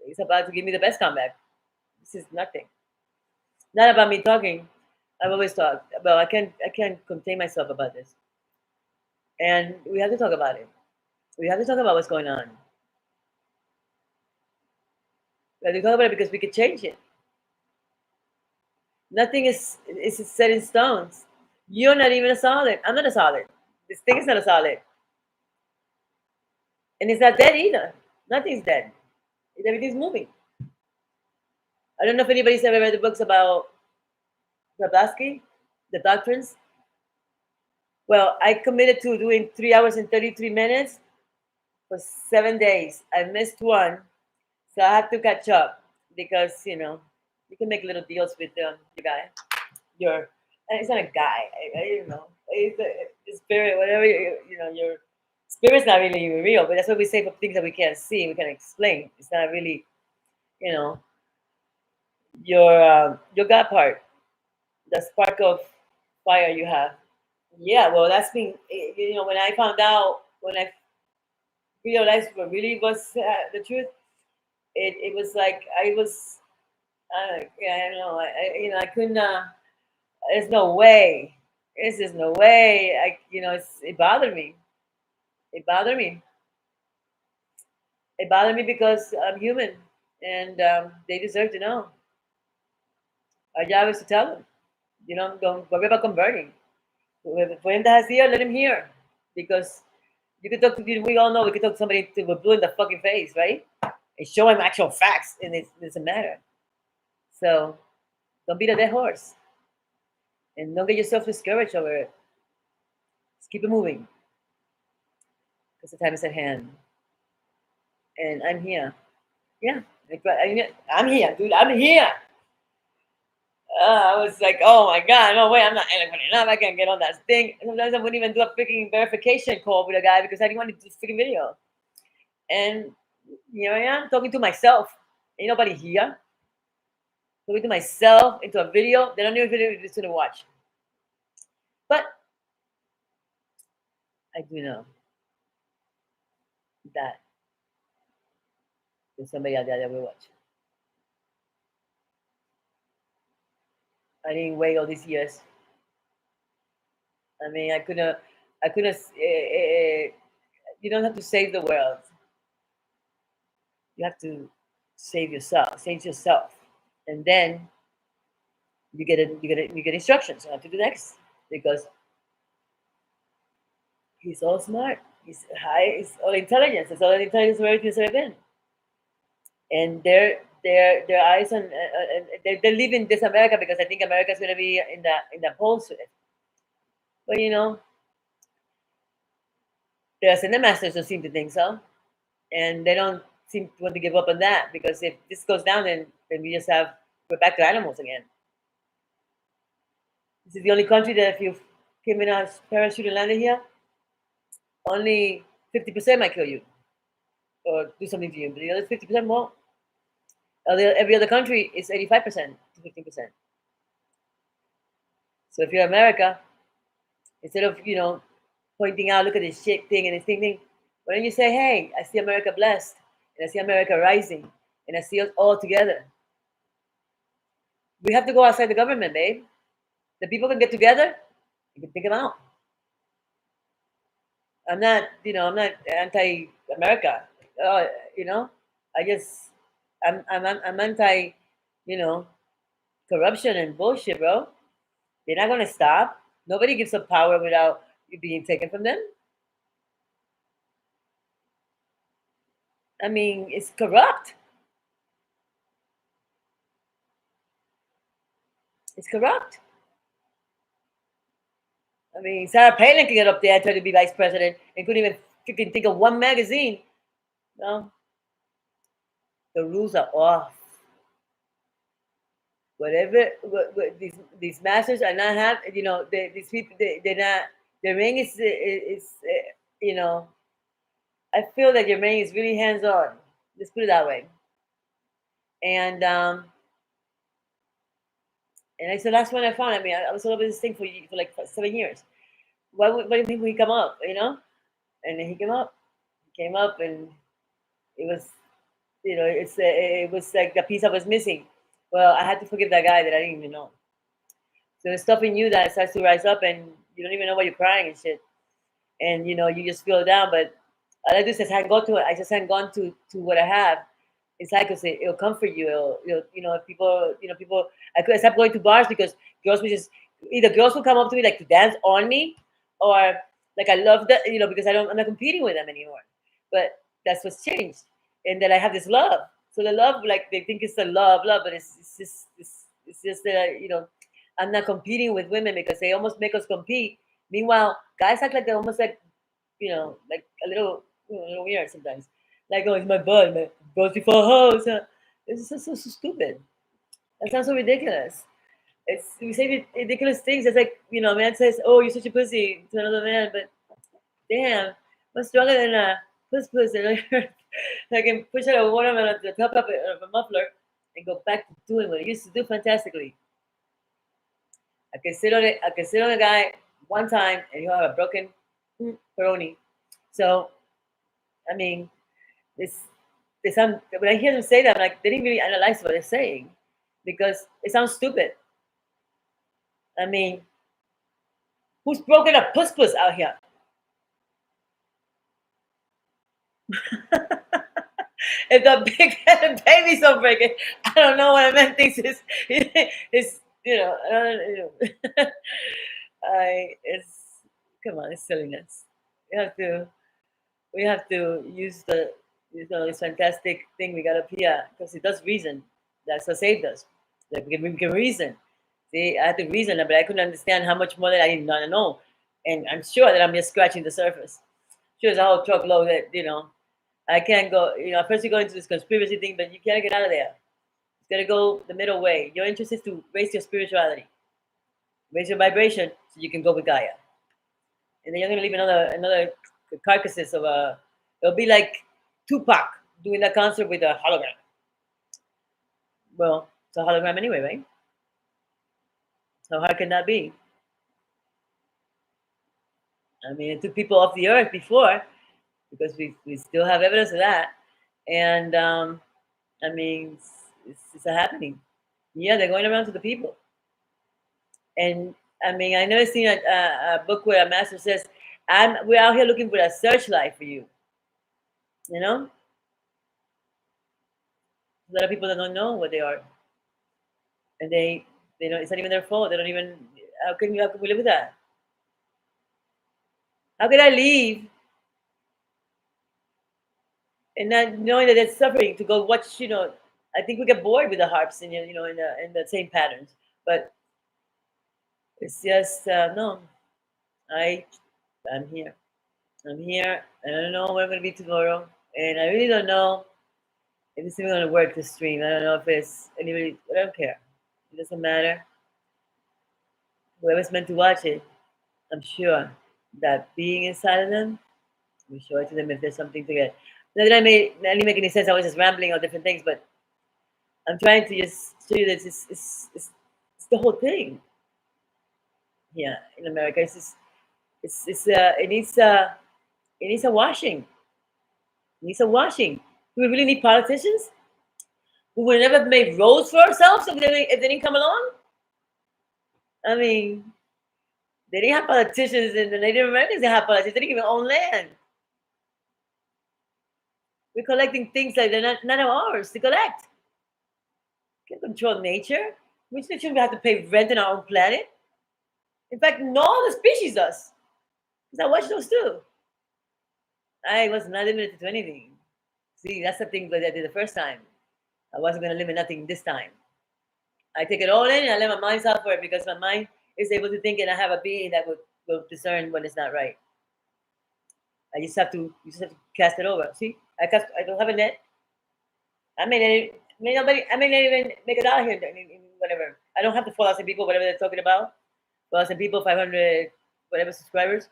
It's about to give me the best comeback. This is nothing. Not about me talking. I've always talked about. I can't contain myself about this, and we have to talk about it. We have to talk about what's going on. We have to talk about it because we could change it. Nothing is set in stones. You're not even a solid. I'm not a solid. This thing is not a solid, and it's not dead either. Nothing's dead. Everything's moving. I don't know if anybody's ever read the books about Blavatsky, the doctrines. Well, I committed to doing 3 hours and 33 minutes for 7 days. I missed one, so I have to catch up because you can make little deals with the guy. Your It's not a guy. I don't know. It's the spirit, whatever your spirit's not really real. But that's what we say for things that we can't see, we can explain. It's not really, you know, your God part, the spark of fire you have. Yeah, well, that's been when I found out, when I realized what really was the truth. It was like I was, yeah, I don't know, I couldn't. There's no way. There's just no way. It bothered me. It bothered me. It bothered me because I'm human, and they deserve to know. Our job is to tell them. Don't worry about converting. For him that has ear, let him hear. Because you could talk to people, we all know we could talk to somebody to we're blue in the fucking face, right? And show him actual facts, and it doesn't matter. So don't beat a dead horse, and don't get yourself discouraged over it. Just keep it moving, because the time is at hand. And I'm here. Yeah, I'm here, dude. I'm here. I was like, oh my god, no way, I'm not eloquent enough. I can't get on that thing. Sometimes I wouldn't even do a freaking verification call with a guy because I didn't want to do this freaking video. And here I am talking to myself. Ain't nobody here. Talking to myself into a video. They don't know if they're just gonna watch. But I do know that there's somebody out there that will watch. I didn't wait all these years. I mean, I couldn't. You don't have to save the world. You have to save yourself. Save yourself, and then you get instructions on how to do next because he's all smart. He's high. He's all intelligence. It's all intelligence where everything's ever been. And their eyes on they live in this America because I think America is going to be in the polls with it. But the Ascended Masters don't seem to think so, and they don't seem to want to give up on that because if this goes down, then we're back to animals again. This is the only country that if you came in a parachute and landed here, only 50% might kill you or do something to you, but the other 50% won't. Every other country is 85% to 15%. So if you're America, instead of pointing out, look at this shit thing and this thing, why don't you say, hey, I see America blessed, and I see America rising, and I see us all together. We have to go outside the government, babe. The people can get together. You can think them out. I'm not anti-America. Uh, you know, I just, I'm anti, you know, corruption and bullshit, bro. They're not gonna stop. Nobody gives up power without you being taken from them. I mean, it's corrupt. It's corrupt. I mean, Sarah Palin can get up there and try to be vice president and couldn't even freaking think of one magazine. No, the rules are off. Whatever these masters are not have, these people, they're not. Their ring is you know. I feel that your ring is really hands on. Let's put it that way. And it's the last one I found. I mean, I was all over this thing for like 7 years. what do you think he come up? You know, and then he came up. He came up, and it was, it was like the piece I was missing. Well, I had to forgive that guy that I didn't even know. So there's stuff in you that starts to rise up, and you don't even know why you're crying and shit, and you just feel down. But all I do is just hang on to it. I just hang on to what I have. It's like I say, it'll comfort you. If people, people. I stopped going to bars because girls would just either girls would come up to me like to dance on me, or like I love that, because I'm not competing with them anymore. But that's what's changed, and that I have this love. So the love, like they think it's the love, but it's just that I'm not competing with women because they almost make us compete. Meanwhile, guys act like they're almost like a little weird sometimes. Like, oh, it's my butt, man. Bros before hoes. Huh? It's just so stupid. That sounds so ridiculous. We say ridiculous things. It's like a man says, "Oh, you're such a pussy" to another man, but damn, I'm stronger than a puss. And I can push out a watermelon to the top of a muffler and go back to doing what I used to do fantastically. I can sit on a guy one time and he'll have a broken peroni. So I mean, this when I hear them say that, I'm like, they didn't really analyze what they're saying because it sounds stupid. I mean, who's broken a puss out here? If the big headed babies don't break it, I don't know what I meant. Thinks is I don't know. It's come on, it's silliness. We have to use this fantastic thing we got up here because it does reason. That's what saved us. Like we can reason. See, I had to reason, but I couldn't understand how much more that I did not know. And I'm sure that I'm just scratching the surface. Sure, there's a whole truckload that I can't go. First you go into this conspiracy thing, but you can't get out of there. You gotta go the middle way. Your interest is to raise your spirituality, raise your vibration, so you can go with Gaia. And then you're gonna leave another carcasses of a. It'll be like Tupac doing that concert with a hologram. Well, it's a hologram anyway, right? So how can that be? I mean, it took people off the earth before because we still have evidence of that, and I mean, it's a happening. Yeah, they're going around to the people, and I mean, I never seen a book where a master says, we're out here looking for a searchlight for you." You know, a lot of people that don't know what they are, and they don't. It's not even their fault. They don't even. How can we live with that? How can I leave and not knowing that it's suffering to go watch? I think we get bored with the harps and in the same patterns, but it's just no. I I'm here. I'm here, and I don't know where I'm gonna be tomorrow, and I really don't know if it's even gonna work this stream. I don't know if it's anybody. I don't care. It doesn't matter. Whoever's meant to watch it, I'm sure that being inside of them will show it to them if there's something to get. Not that I didn't make any sense. I was just rambling on different things, but I'm trying to just show you that it's the whole thing. Yeah, in America, it needs a washing. It needs a washing. Do we really need politicians who would never have made roads for ourselves if they didn't come along? I mean, they didn't have politicians in the Native Americans. They have politicians. They didn't even own land. We're collecting things that they're none of ours to collect. We can't control nature. We shouldn't have to pay rent on our own planet. In fact, no other species does. Because I watch those too. I was not limited to anything. See, that's the thing that I did the first time. I wasn't going to limit nothing this time. I take it all in and I let my mind out for it because my mind is able to think and I have a being that will discern when it's not right. You just have to cast it over. See, I don't have a net. I may not even make it out here in whatever. I don't have the 4,000 people, whatever they're talking about. 4,000 people, 500 whatever subscribers.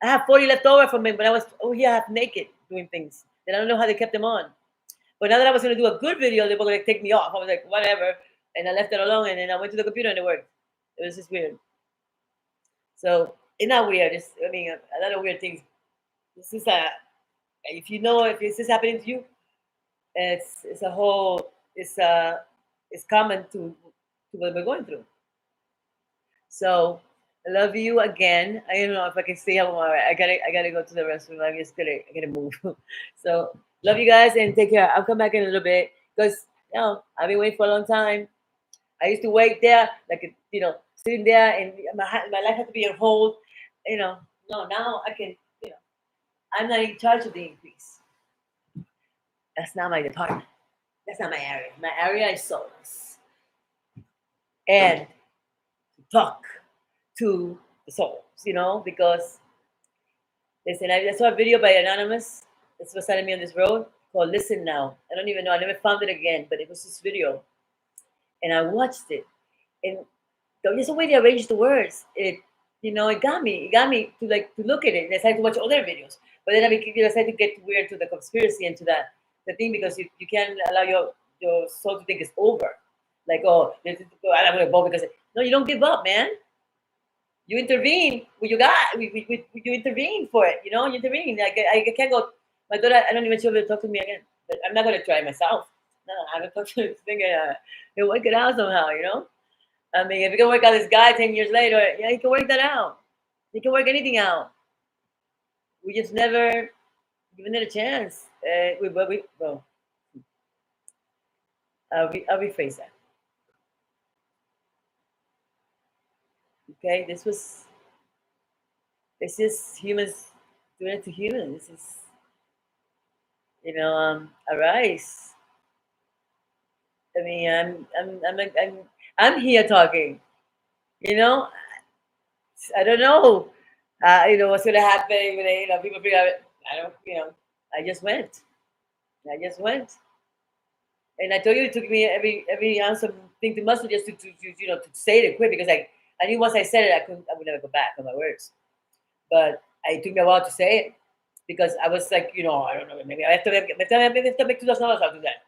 I have 40 left over from when I was half naked doing things. Then I don't know how they kept them on. But now that I was going to do a good video, they were going to take me off. I was like, whatever. And I left it alone. And then I went to the computer and it worked. It was just weird. So It's not weird. I mean, a lot of weird things. This is a, if you know, if this is happening to you, it's a whole, it's common to what we're going through. So I love you again. I don't know if I can stay out more. I gotta go to the restroom. I gotta move. So love you guys and take care. I'll come back in a little bit because I've been waiting for a long time. I used to wait there, like sitting there, and my life had to be on hold. No, now I can. I'm not in charge of the increase. That's not my department. That's not my area. My area is souls and to talk to the souls. Because listen, I saw a video by Anonymous. This was sending me on this road called "Listen Now." I don't even know. I never found it again, but it was this video, and I watched it, and just the way they arranged the words, it got me. It got me to look at it. And I started to watch other videos, but then I started to get weird to the conspiracy and to the thing because you can't allow your soul to think it's over. Like, oh, I'm gonna vote because no, you don't give up, man. You intervene with you got. You intervene for it. You intervene. I can't go. My daughter, I don't even sure will talk to me again. But I'm not gonna try myself. No, I'm gonna talk to this thing and he'll work it out somehow. I mean, if you can work out this guy 10 years later, yeah, he can work that out. He can work anything out. We just never given it a chance. Well, I'll rephrase that. Okay, this is humans doing it to humans. This is arise. I mean, I'm here talking. You know, I don't know. What's gonna happen when people figure out. I don't. I just went. I just went. And I told you it took me every answer thing to muscle just to say it quick because I knew once I said it I would never go back on my words. But it took me a while to say it because I was like, I don't know, maybe I have to make $2,000, I'll do that.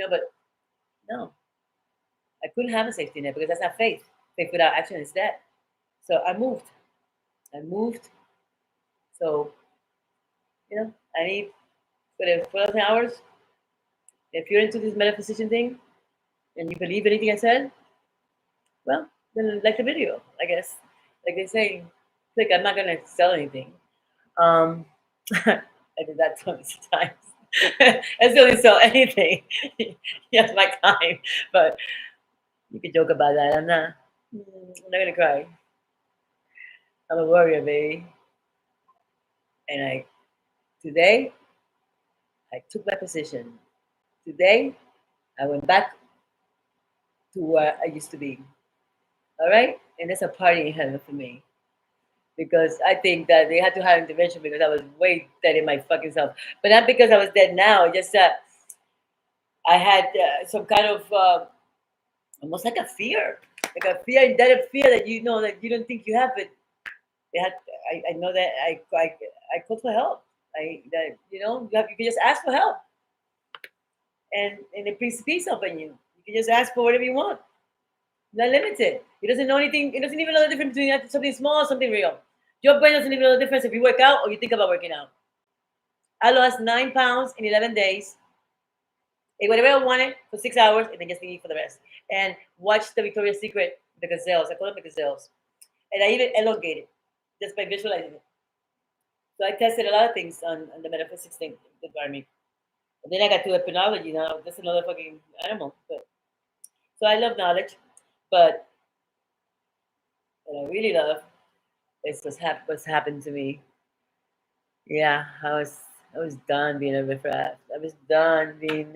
But no, I couldn't have a safety net because that's not faith. Faith without action is dead. So I moved. I moved. So, I need for the 12 hours. If you're into this metaphysician thing and you believe anything I said, well, then like the video, I guess. Like they say, click, I'm not gonna sell anything. Um I did that tons of times. I still didn't sell anything. Yes, my time. But you can joke about that. I'm not gonna cry. I'm a warrior, baby. And today I took my position. Today I went back to where I used to be. All right? And that's a party in heaven for me. Because I think that they had to have intervention because I was way dead in my fucking self. But not because I was dead now, just that I had some kind of almost like a fear. Like a fear, indebted fear that that you don't think you have, but it had, I know that I called for help. You can just ask for help, and it brings peace up in you. You can just ask for whatever you want. Not limited. He doesn't know anything. He doesn't even know the difference between something small and something real. Your brain doesn't even know the difference if you work out or you think about working out. I lost 9 pounds in 11 days. Ate whatever I wanted for 6 hours and then just eat for the rest. And watch the Victoria's Secret, the gazelles. I call them the gazelles. And I even elongated just by visualizing it. So I tested a lot of things on the metaphysics thing with me. And then I got to epidemiology now. That's another fucking animal. So I love knowledge, but what I really love is what's happened to me. Yeah, I was done being a riffraff. I was done being,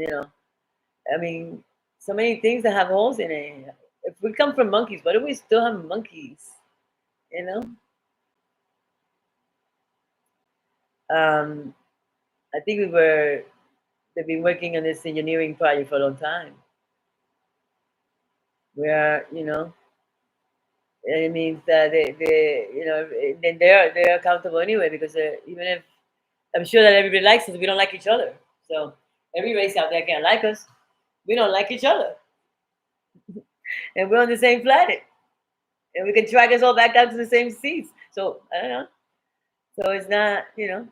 I mean, so many things that have holes in it. If we come from monkeys, why do we still have monkeys? You know? I think they've been working on this engineering project for a long time. Where, it means that then they're accountable anyway because even if I'm sure that everybody likes us, we don't like each other. So every race out there can't like us. We don't like each other, and we're on the same planet, and we can drag us all back down to the same seats. So I don't know. So it's not, you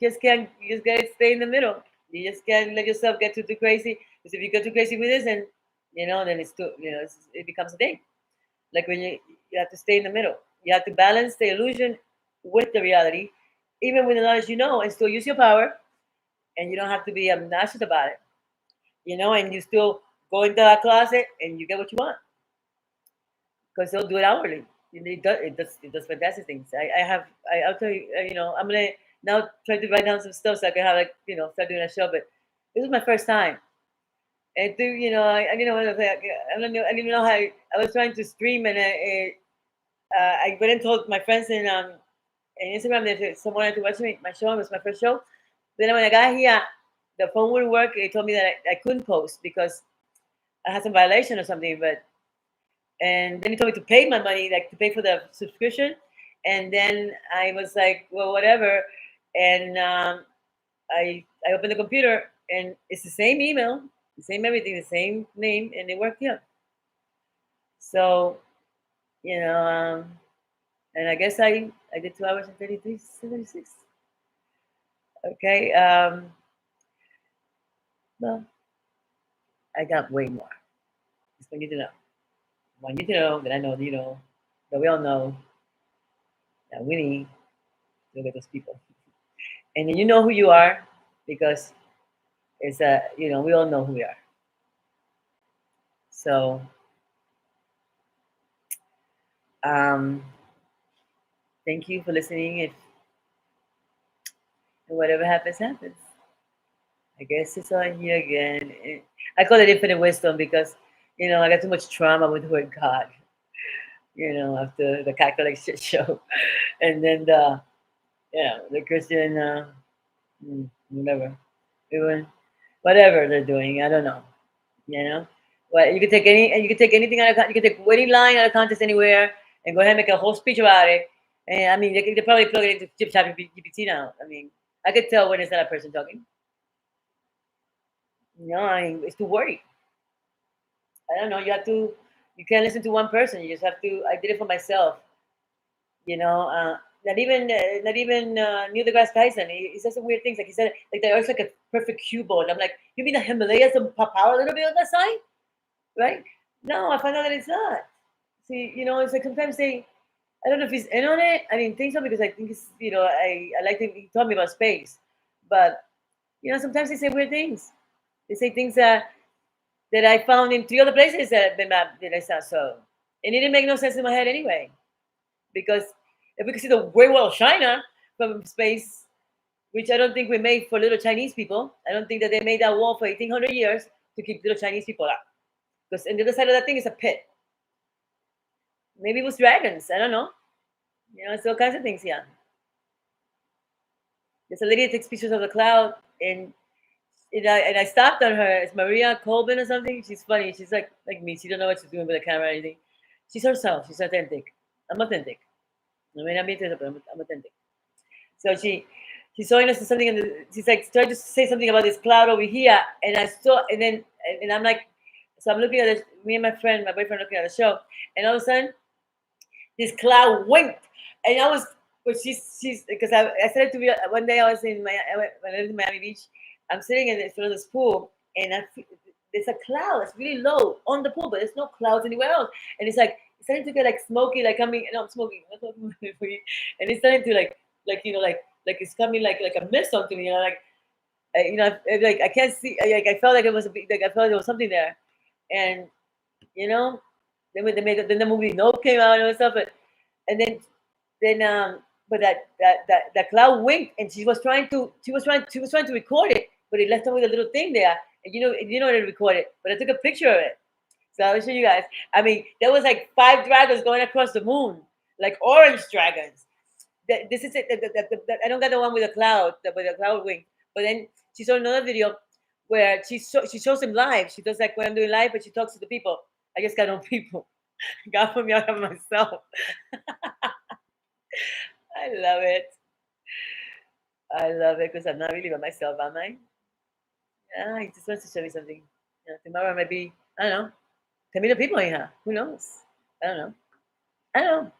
just can't. You just gotta stay in the middle. You just can't let yourself get too crazy. Because if you get too crazy with this, and then it's too, it becomes a thing. Like when you have to stay in the middle. You have to balance the illusion with the reality, even with the knowledge and still use your power, and you don't have to be obnoxious about it. And you still go into that closet and you get what you want because they'll do it outwardly. It does fantastic things. I'll tell you. I'm gonna now try to write down some stuff so I can have start doing a show. But this was my first time, and I didn't know what I don't know. I didn't know how. I was trying to stream, and I went and told my friends in Instagram that if someone wanted to watch my show. It was my first show. Then when I got here, the phone wouldn't work. They told me that I couldn't post because I had some violation or something. And then he told me to pay my money, like to pay for the subscription. And then I was like, well, whatever. And I opened the computer, and it's the same email, the same everything, the same name, and it worked. Yeah. So you know, and I guess I did 2 hours and 36. Okay. Well, I got way more. Just want you to know. I want you to know that I know that we all know that we need to look at those people. And then you know who you are because we all know who we are. So um, thank you for listening. If whatever happens, happens. I guess it's on you again. I call it infinite wisdom because I got too much trauma with the word God. After the Catholic shit show, and then the Christian whatever, even whatever they're doing. I don't know. You know, but you can take anything out of you can take any line out of context anywhere and go ahead and make a whole speech about it. And I mean, they probably plug it into GPT now. I mean, I could tell when it's not a person talking. It's too wordy. I don't know. You can't listen to one person. You just have to. I did it for myself. You know, not even Neil deGrasse Tyson. He says some weird things. Like he said, like the Earth's like a perfect cube ball. And I'm like, you mean the Himalayas and pop out a little bit on that side, right? No, I found out that it's not. See, it's like sometimes I don't know if he's in on it. I didn't think so because I think I like him. He told me about space, but sometimes they say weird things. They say things that I found in 3 other places that I saw. So, and it didn't make no sense in my head anyway, because if we could see the Great Wall of China from space, which I don't think we made for little Chinese people. I don't think that they made that wall for 1,800 years to keep little Chinese people out. Because on the other side of that thing is a pit. Maybe it was dragons. I don't know. It's all kinds of things here. There's a lady that takes pictures of the cloud, and I stopped on her. It's Maria Colvin or something. She's funny. She's like me. She don't know what she's doing with the camera or anything. She's herself. She's authentic. I'm authentic. I mean, I'm authentic, but I'm authentic. So she's showing us something, and she's like trying to say something about this cloud over here, and I saw, and I'm like, so I'm looking at this. Me and my boyfriend, looking at the show, and all of a sudden, this cloud winked, and I was, but she's because I said it to me one day. I was when I lived in Miami Beach. I'm sitting in front of this pool, and there's a cloud. It's really low on the pool, but there's no clouds anywhere else, and it's like it's starting to get like smoky, like coming. No, I'm smoking. And it's starting to like it's coming like a mist onto me. Like I can't see. Like I felt like it was like I felt there was something there, and you know, then the movie Nope came out and stuff, and then but that cloud winked, and she was trying to record it, but it left her with a little thing there, and to record it, but I took a picture of it, so I'll show you guys. I mean, there was like 5 dragons going across the moon, like orange dragons. This is it. I don't got the one with the cloud, with the cloud wing. But then she saw another video where she shows him live. She does like when I'm doing live, but she talks to the people. I just got no people. God put me out of myself. I love it. I love it because I'm not really by myself, am I? Yeah, he just wants to show me something. Tomorrow maybe I don't know. 10 million people in here. Who knows? I don't know. I don't know.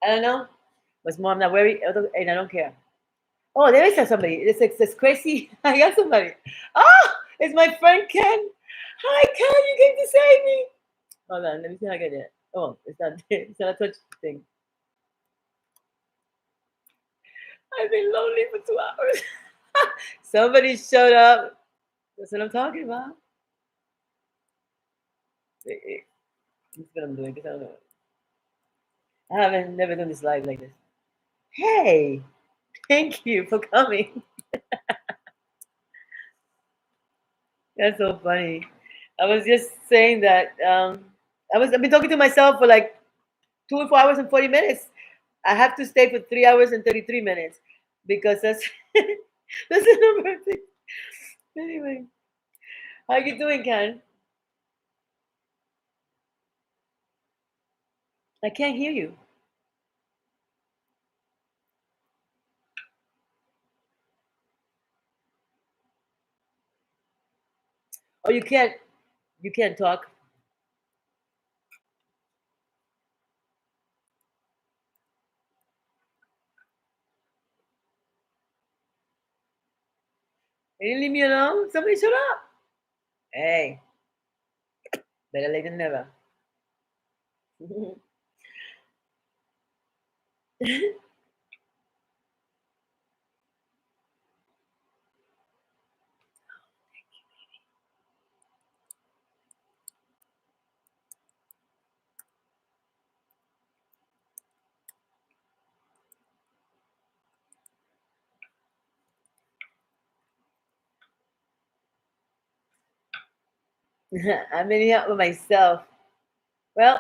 I don't know. But mom, I'm not worried, and I don't care. Oh, there is somebody. It's crazy. I got somebody. Oh, it's my friend Ken. Hi, Ken. You came to save me. Hold on. Let me see how I get it. Oh, it's not. It's not a touch thing. I've been lonely for 2 hours. Somebody showed up. That's what I'm talking about. This is what I'm doing because I don't know. I haven't never done this live like this. Hey, thank you for coming. That's so funny. I was just saying that I've been talking to myself for like 2 4 hours and 40 minutes. I have to stay for 3 hours and 33 minutes because that's that's the number of things. Anyway, how you doing, Ken? I can't hear you. Oh, you can't talk. You didn't leave me alone. Somebody shut up. Hey, better late than never. I'm in here with myself. Well,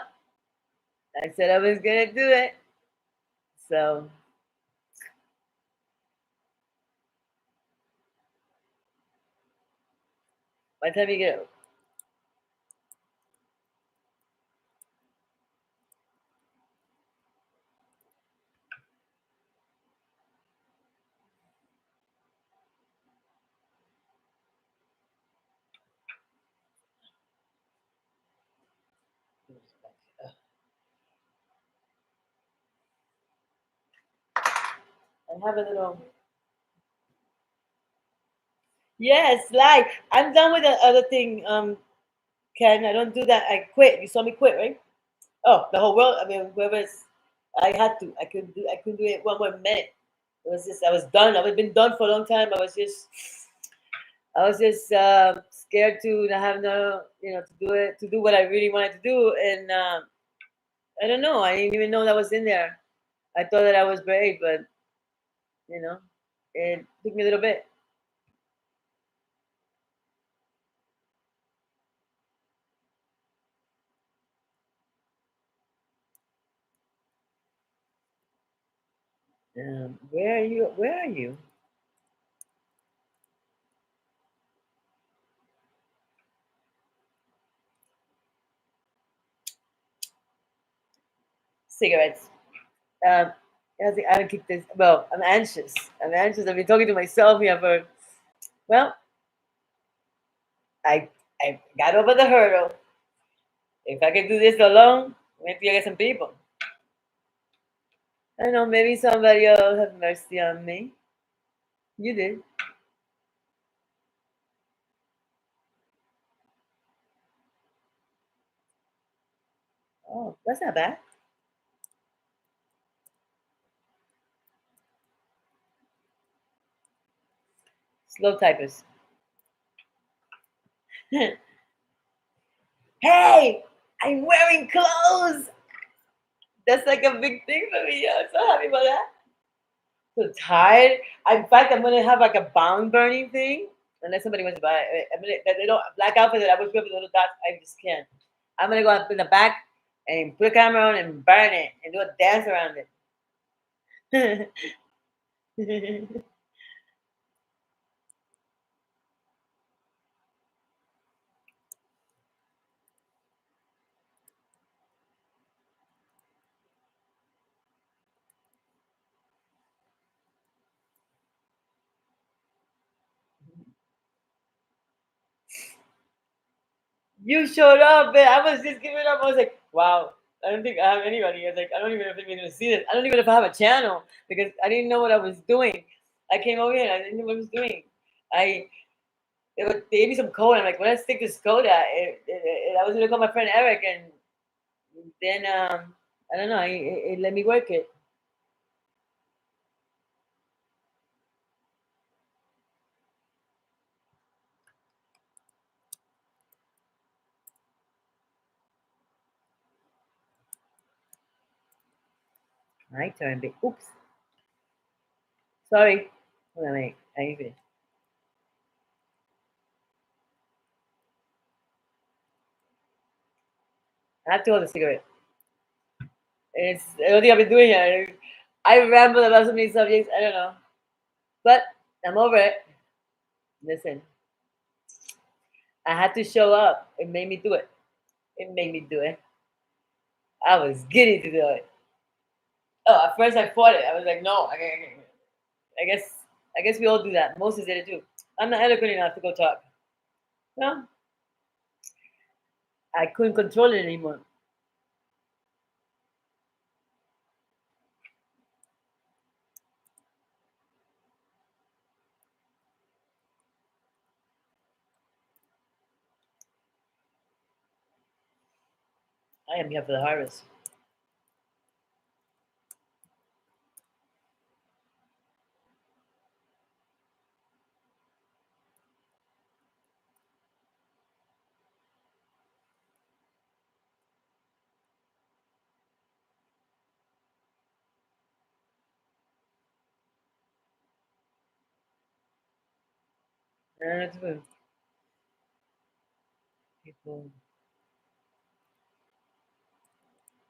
I said I was gonna do it. So by the time you get up, I have a little. Yes, like I'm done with the other thing. Ken, I don't do that. I quit. You saw me quit, right? Oh, the whole world. I mean, whoever's. I had to. I couldn't do. I couldn't do it one more minute. It was just. I was done. I've been done for a long time. I was just. I was just scared to not have no, to do it, to do what I really wanted to do, and I don't know. I didn't even know that was in there. I thought that I was brave, but you know, it took me a little bit. Where are you? Where are you? Cigarettes. Um, I don't keep this. Well, I'm anxious. I'm anxious. I've been talking to myself here for. Well, I got over the hurdle. If I can do this alone, maybe I get some people. I don't know. Maybe somebody will have mercy on me. You did. Oh, that's not bad. Slow typers. Hey, I'm wearing clothes. That's like a big thing for me. I'm so happy about that. So tired. In fact, I'm gonna have like a bound burning thing. Unless somebody wants to buy it. I mean, they don't black outfit that I wish with little dots. I just can't. I'm gonna go up in the back and put a camera on and burn it and do a dance around it. You showed up, man. I was just giving up. I was like, wow. I don't think I have anybody. I was like, I don't even know if anyone's gonna see this. I don't even know if I have a channel because I didn't know what I was doing. I came over here and I didn't know what I was doing. I they gave me some code. I'm like, when I stick this code at, I was gonna call my friend Eric, and then I don't know. It let me work it. My turn. Oops. Sorry. Hold on, wait. I need to. I have to hold the cigarette. It's I don't think I've been doing it. I ramble about so many subjects. I don't know, but I'm over it. Listen, I had to show up. It made me do it. It made me do it. I was giddy to do it. Oh, at first I fought it. I was like, no, I guess, I guess we all do that. Moses did it too. I'm not eloquent enough to go talk. No, I couldn't control it anymore. I am here for the harvest. That's what people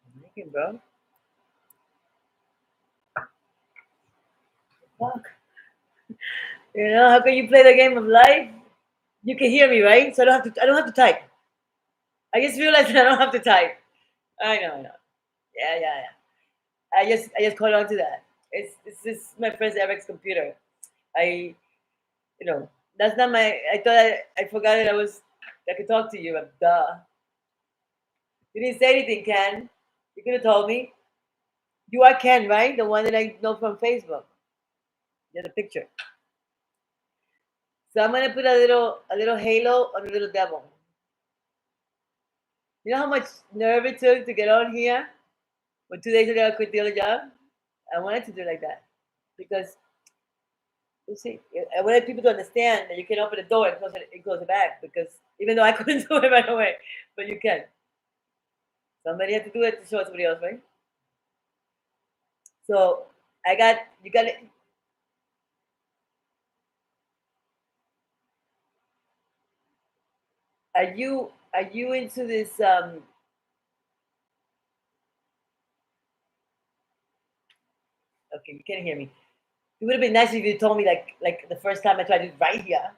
are making, bro. Fuck. You know how can you play the game of life? You can hear me, right? So I don't have to. I don't have to type. I just realized that I don't have to type. I know, I know. Yeah, yeah, yeah. I just caught on to that. It's just my friend's Eric's computer. I you know that's not my. I thought I forgot that I could talk to you. Duh. You didn't say anything, Ken. You could have told me. You are Ken, right? The one that I know from Facebook. You're the picture. So I'm gonna put a little halo on the little devil. You know how much nerve it took to get on here? When 2 days ago I quit the other job. I wanted to do it like that because you see, I wanted people to understand that you can open the door and close it back because even though I couldn't do it right away, but you can. Somebody had to do it to show somebody else, right? So I got you got it. Are you into this? Okay, you can't hear me. It would have been nice if you told me like the first time I tried it right here.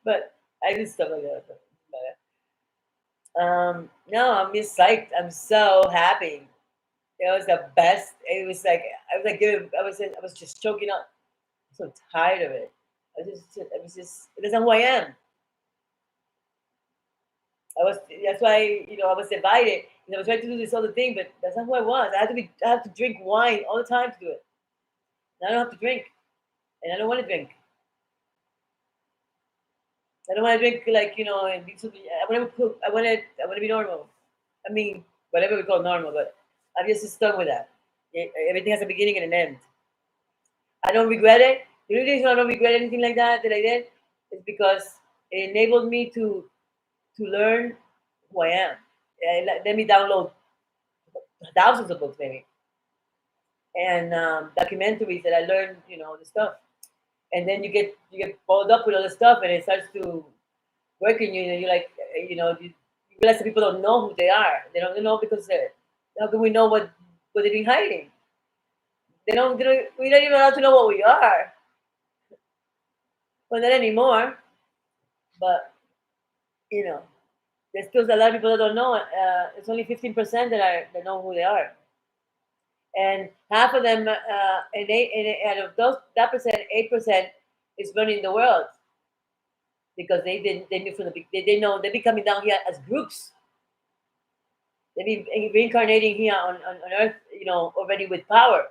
But I do stuff like that. No, I'm just psyched. I'm so happy. It was the best. It was like I was like I was just choking up. I'm so tired of it. I was just it isn't who I am. That's why I was invited. I was trying to do this other thing, but that's not who I was. I have to drink wine all the time to do it. And I don't have to drink, and I don't want to drink. I don't want to drink and be too, I want to cook. I want to be normal. I mean, whatever we call normal, but I'm just stuck with that. Everything has a beginning and an end. I don't regret it. The only reason I don't regret anything like that I did is because it enabled me to learn who I am. Let me download thousands of books maybe and documentaries that I learned, the stuff. And then you get followed up with all the stuff, and it starts to work in you. And you're like, you realize that people don't know who they are. They don't know because how can we know what they've been hiding? We're not even allowed to know what we are. Well, not anymore. But you know, there's still a lot of people that don't know. It's only 15% that know who they are, and half of them, out of that percent, 8% is running the world because they knew from the they know they've been coming down here as groups. Maybe reincarnating here on Earth, already with power.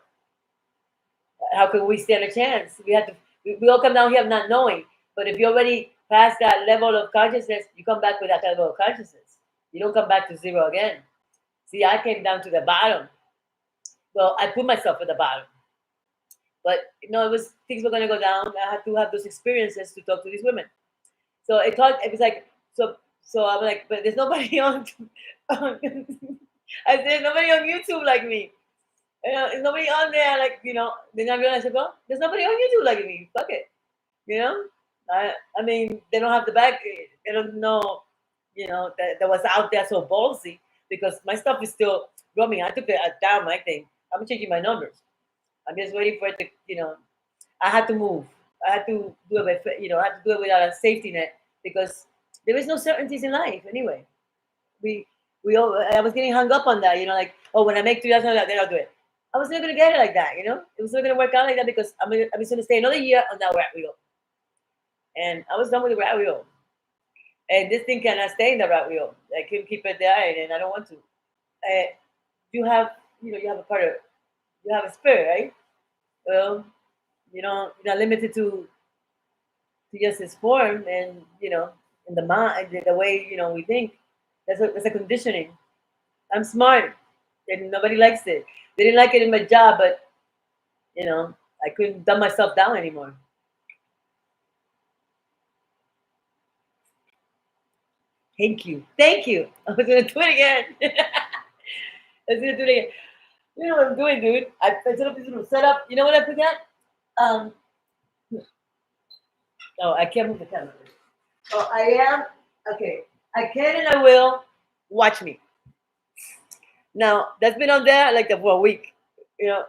How can we stand a chance? We all come down here not knowing. But if you already past that level of consciousness, you come back with that level of consciousness. You don't come back to zero again. See, I came down to the bottom. Well, I put myself at the bottom. But it was things were gonna go down. I had to have those experiences to talk to these women. So it was like so I'm like, but there's nobody on I said there's nobody on YouTube like me. There's nobody on there then I realized, well, there's nobody on YouTube like me. Fuck it. You know? I mean, they don't have the back they don't know, that was out there so ballsy because my stuff is still growing. I took it down my thing. I'm changing my numbers. I'm just waiting for it to. I had to move. I had to do it I had to do it without a safety net because there is no certainties in life anyway. We I was getting hung up on that, like, oh, when I make 3,000, then I'll do it. I was never gonna get it like that, It was not gonna work out like that because I was gonna stay another year on that rat wheel, and I was done with the rat wheel. And this thing cannot stay in the rat wheel. I can keep it there, and I don't want to. Uh, you have a part of, you have a spirit, right? Well, you're not limited to just this form, and in the mind, the way we think. That's a conditioning. I'm smart, and nobody likes it. They didn't like it in my job, but I couldn't dumb myself down anymore. Thank you. I was gonna do it again. I was gonna do it again. You know what I'm doing, dude? I set up this little setup. You know what I forgot? Um, oh, I can't move the camera. Oh, I am okay. I can and I will watch me. Now that's been on there like for a week. You know,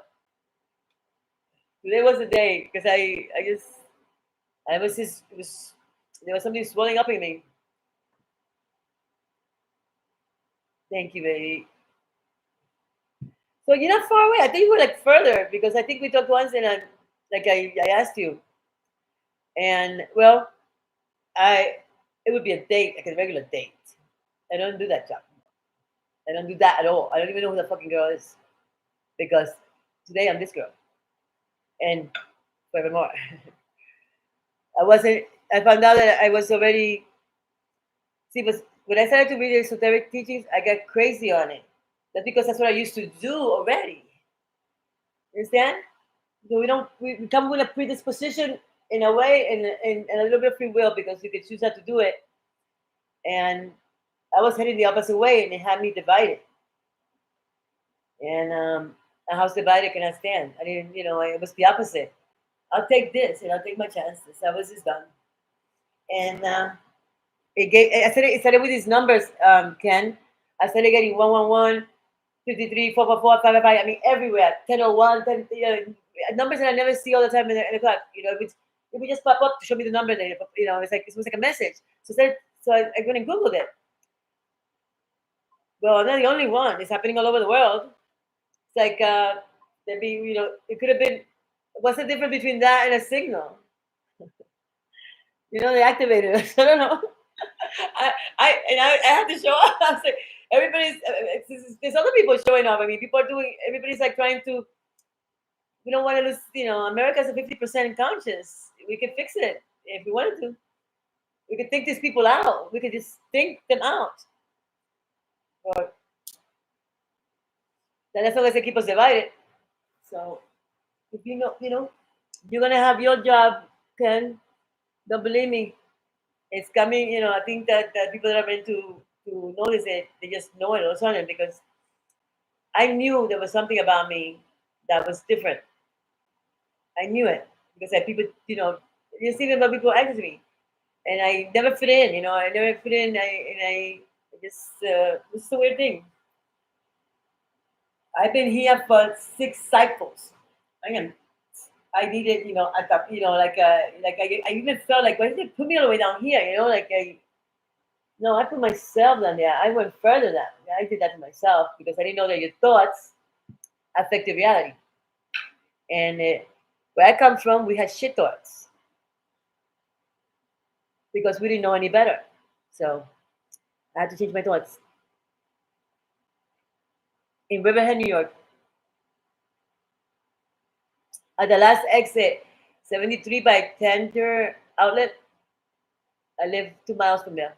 today was the day because I was just it was there was something swelling up in me. Thank you, baby. So you're not far away. I think you were like further because I think we talked once and I asked you. And well, I it would be a date, like a regular date. I don't do that job. I don't do that at all. I don't even know who the fucking girl is because today I'm this girl and forevermore. I wasn't. I found out that I was already. See, but when I started to read the esoteric teachings, I got crazy on it. That's because that's what I used to do already. You understand? So we come with a predisposition in a way and a little bit of free will because you could choose not to do it. And I was heading the opposite way and it had me divided. And a house divided cannot stand. I didn't, it was the opposite. I'll take this and I'll take my chances. I was just done. And it started with these numbers, Ken. I started getting 111, 53, 444, 555. I mean, everywhere. 1001, 10, numbers that I never see all the time in the clock. It would just pop up to show me the number. Then, it was like a message. So I went and Googled it. Well, I'm not the only one. It's happening all over the world. It's like there'd be, it could have been. What's the difference between that and a signal? They activated us. I don't know. I have to show up. I was like, there's other people showing up. I mean, people are doing. Everybody's like trying to. We don't want to lose. America's a 50% conscious. We could fix it if we wanted to. We could think these people out. We could just think them out. Or then as long as they keep us divided. So if you're gonna have your job, Ken. Don't believe me. It's coming. I think that people that are meant to notice it, they just know it all of a sudden because I knew there was something about me that was different. I knew it because I people, just even about people acting to me, and I never fit in. I never fit in. I just it's a weird thing. I've been here for 6 cycles. I am. I needed, at the, I even felt like, why did they put me all the way down here? No, I put myself down there. I went further than I did that to myself because I didn't know that your thoughts affect your reality. And where I come from, we had shit thoughts because we didn't know any better. So I had to change my thoughts. in Riverhead, New York, at the last exit, 73 by Tender Outlet. I live 2 miles from there.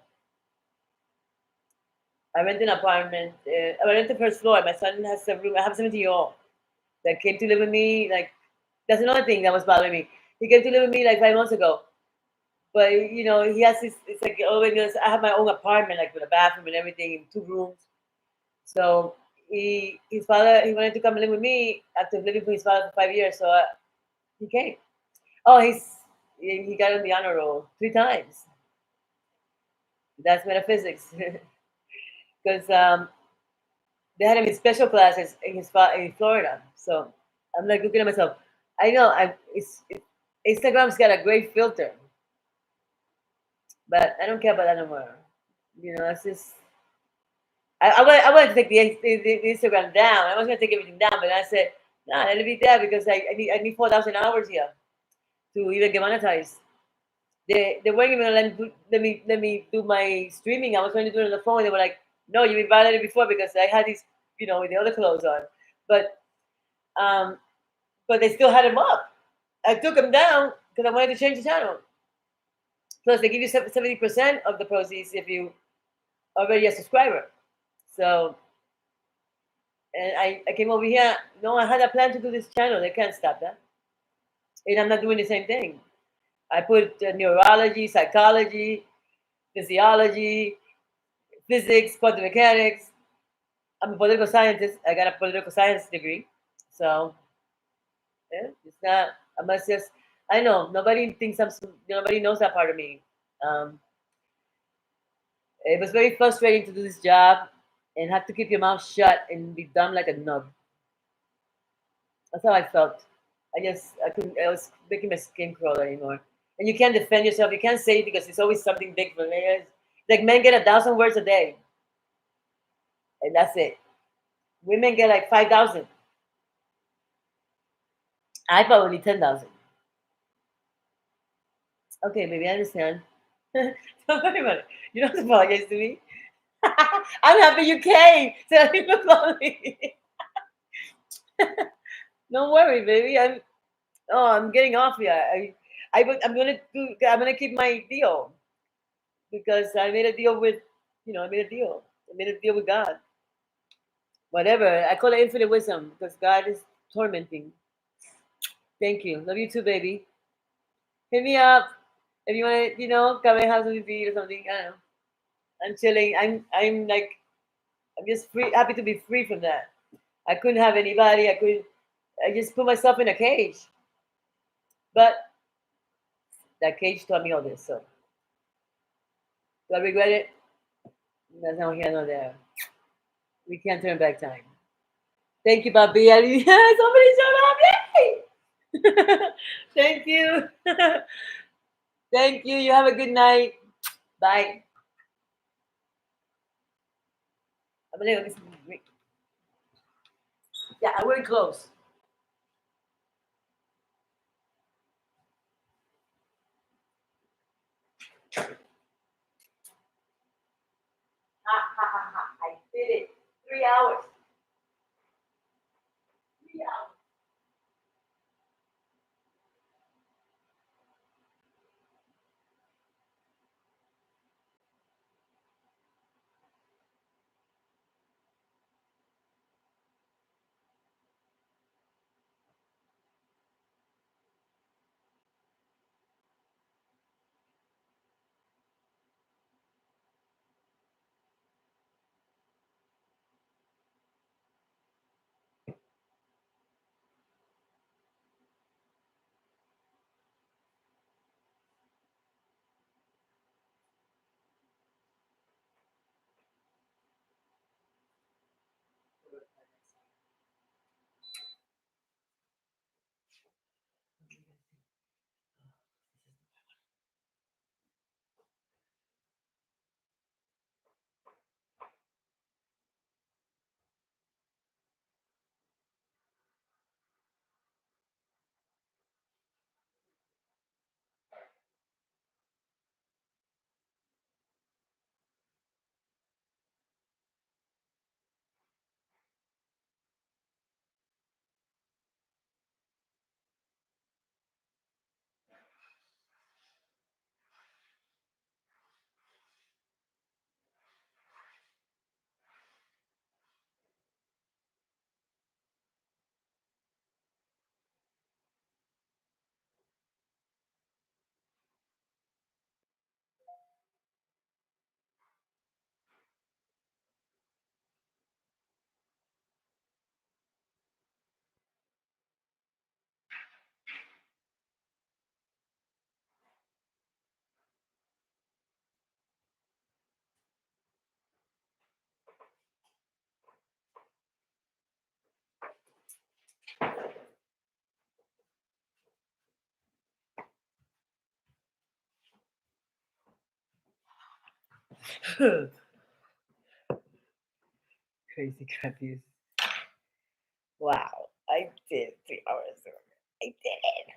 I rent an apartment. I rent the first floor. My son has a room. I have a 17-year-old that came to live with me. Like, that's another thing that was bothering me. He came to live with me like 5 months ago. But he has this. It's like I have my own apartment, like with a bathroom and everything, in 2 rooms. So his father, he wanted to come and live with me after living with his father for 5 years. So he came. Oh, he got on the honor roll 3 times. That's metaphysics, because they had him in special classes in Florida. So I'm like looking at myself. I know Instagram's got a great filter, but I don't care about that no more. It's just I wanted to take the Instagram down. I was gonna take everything down, but I said, nah, let it be there because I need 4,000 hours here to even get monetized. They weren't even gonna let me do my streaming. I was trying to do it on the phone. They were like, no, you've been violated before because I had these, with the other clothes on. But um, but they still had them up. I took them down because I wanted to change the channel. Plus, they give you 70% of the proceeds if you already a subscriber. So, and I came over here. No, I had a plan to do this channel. They can't stop that. And I'm not doing the same thing. I put neurology, psychology, physiology, physics, quantum mechanics. I'm a political scientist. I got a political science degree. So, yeah, it's not, I must just, I know, nobody knows that part of me. Um, it was very frustrating to do this job and have to keep your mouth shut and be dumb like a nub. That's how I felt. I couldn't, I was making my skin crawl anymore. And you can't defend yourself. You can't say it because it's always something big for layers. Like men get 1,000 words a day, and that's it. Women get like 5,000. I probably 10,000. Okay, maybe I understand. Don't worry about it. You don't have to apologize to me. I'm happy you came. So you look lonely. Don't worry, baby. I'm getting off here. I'm gonna keep my deal because I made a deal with, I made a deal. I made a deal with God. Whatever. I call it infinite wisdom because God is tormenting. Thank you. Love you too, baby. Hit me up if you want to, come and have something to eat or something. I don't know. I'm chilling. I'm like, I'm just free, happy to be free from that. I couldn't have anybody. I just put myself in a cage. But that cage taught me all this. So do I regret it? That's not here nor there. We can't turn back time. Thank you, Bobby. Somebody so happy. Thank you. Thank you. You have a good night. Bye. I'm gonna go get some. Yeah, I wear clothes. Ha ha ha ha! I did it. 3 hours. 3 hours. Crazy crappies. Wow. I did 3 hours. I did it.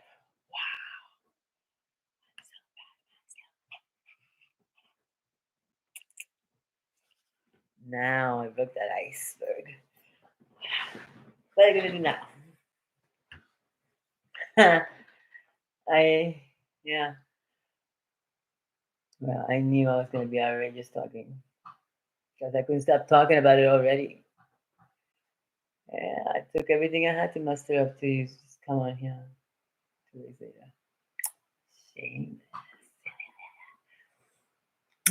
Now I broke that iceberg. What are you gonna do now? I yeah. Well, I knew I was gonna be outrageous talking because I couldn't stop talking about it already. Yeah, I took everything I had to muster up to just come on here 2 days later. Shame.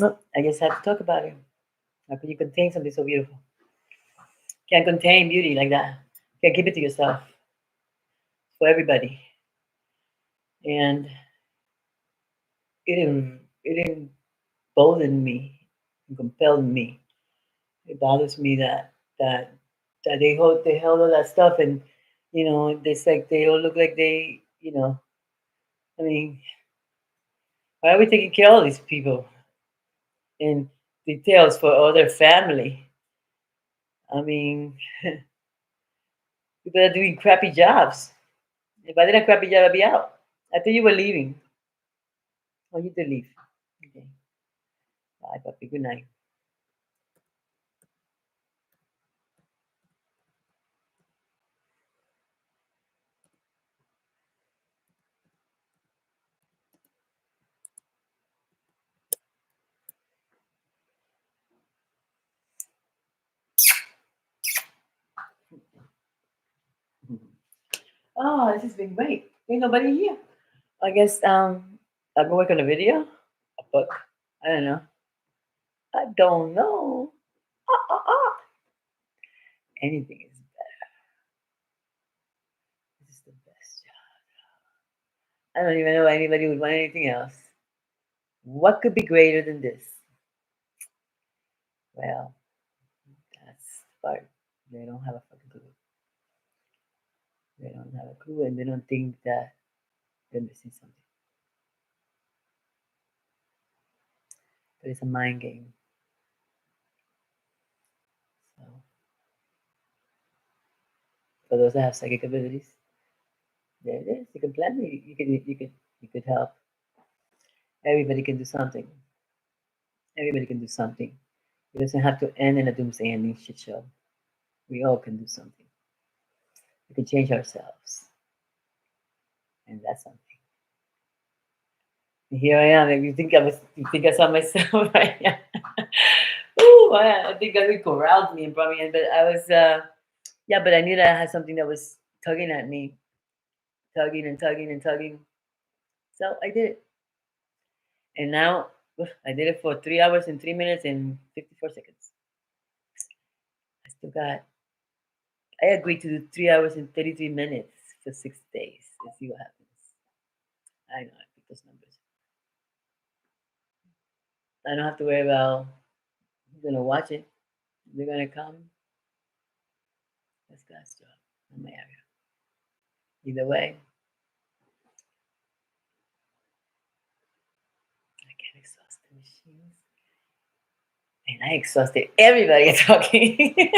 Well, I just had to talk about it. How could you contain something so beautiful? Can't contain beauty like that. Can't keep it to yourself. For everybody. And it emboldened me, it compelled me. It bothers me that that they held all that stuff and it's like they all look like I mean, why are we taking care of all these people in details for other family? I mean, people are doing crappy jobs. If I did a crappy job, I'd be out. I thought you were leaving. Oh, you did leave. Okay. Bye, puppy. Good night. Oh, this has been great. Ain't nobody here. I guess I'll go work on a video, a book. I don't know. I don't know. Ah. Anything is better. This is the best job. I don't even know why anybody would want anything else. What could be greater than this? Well, that's the part. They don't have a fucking clue. They don't have a clue and they don't think that they're missing something. But it's a mind game. So for those that have psychic abilities, there it is. You can plan it. You could help. Everybody can do something. Everybody can do something. It doesn't have to end in a doomsday ending shit show. We all can do something. We can change ourselves. And that's something. And here I am. Like, you think I saw myself right now? Ooh, I think God corralled me and brought me in. But I was, yeah, but I knew that I had something that was tugging at me, tugging and tugging and tugging. So I did it. And now I did it for 3 hours and 3 minutes and 54 seconds. I still got, I agreed to do 3 hours and 33 minutes for 6 days. Let's see what happens. I know I picked those numbers. I don't have to worry about who's gonna watch it. They're gonna come. That's God's job in my area. Either way, I can't exhaust the machines. And I exhausted everybody talking.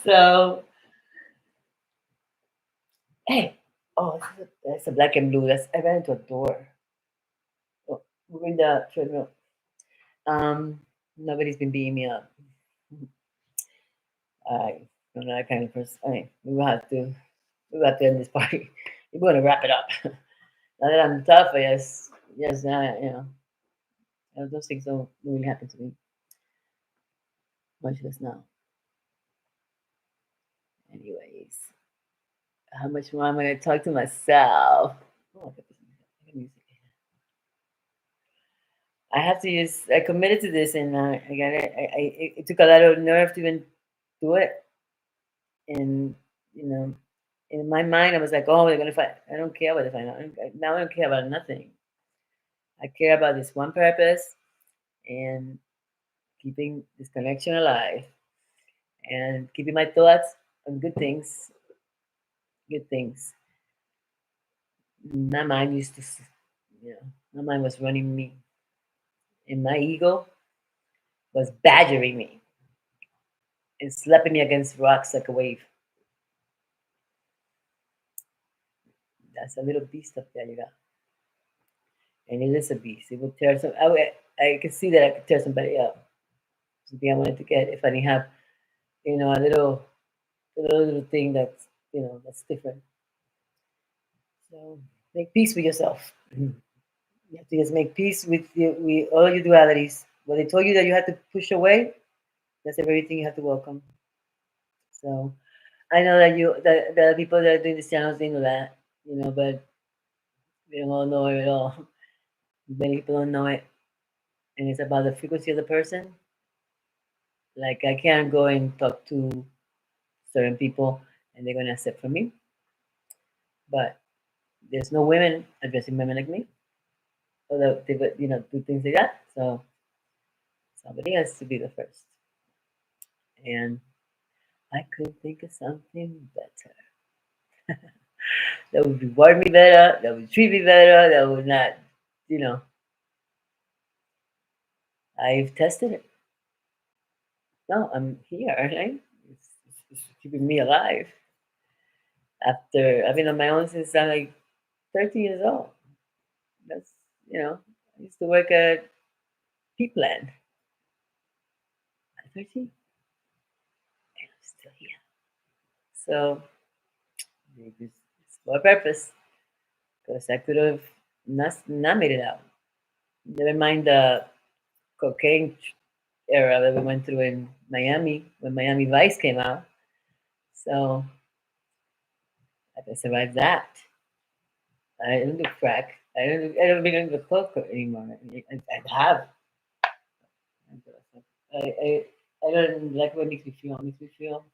So, hey, oh, that's a black and blue. I ran into a door. Oh, we're in the treadmill. Nobody's been beating me up. I'm not that kind of person. I mean, we will have to end this party. We're gonna wrap it up. Now that I'm tough, yes, those things don't really happen to me, much less now. Anyways, how much more am I gonna talk to myself? Oh, I got music. I have to use. I committed to this, and I got it. It took a lot of nerve to even do it, and you know, in my mind, I was like, "Oh, they're gonna fight." I don't care about the fight. Now I don't care about nothing. I care about this one purpose and keeping this connection alive and keeping my thoughts on good things. Good things. My mind used to, my mind was running me. And my ego, was badgering me and slapping me against rocks like a wave. That's a little beast up there you got. And it is a beast. It will tear some. I could see that I could tear somebody up. Something I wanted to get if I didn't have, a little thing that's different. So make peace with yourself. You have to just make peace with all your dualities. What they told you that you had to push away, that's the very thing you have to welcome. So I know that the people that are doing these channels, they know that, but we don't all know it at all. Many people don't know it, and it's about the frequency of the person. Like I can't go and talk to certain people, and they're gonna accept from me. But there's no women addressing women like me, or that they would, do things like that. So somebody has to be the first, and I couldn't think of something better that would reward me better, that would treat me better, that would not, you know. I've tested it. No, I'm here, right? It's keeping me alive. After I've been on my own since I'm like 13 years old. That's, I used to work at Peatland at 13, and I'm still here. So it's for a purpose, because I could have not made it out. Never mind the cocaine era that we went through in Miami when Miami Vice came out. So I can survive that. I don't do crack. I don't even do coke anymore. I have. I don't like what it makes me feel. It makes me feel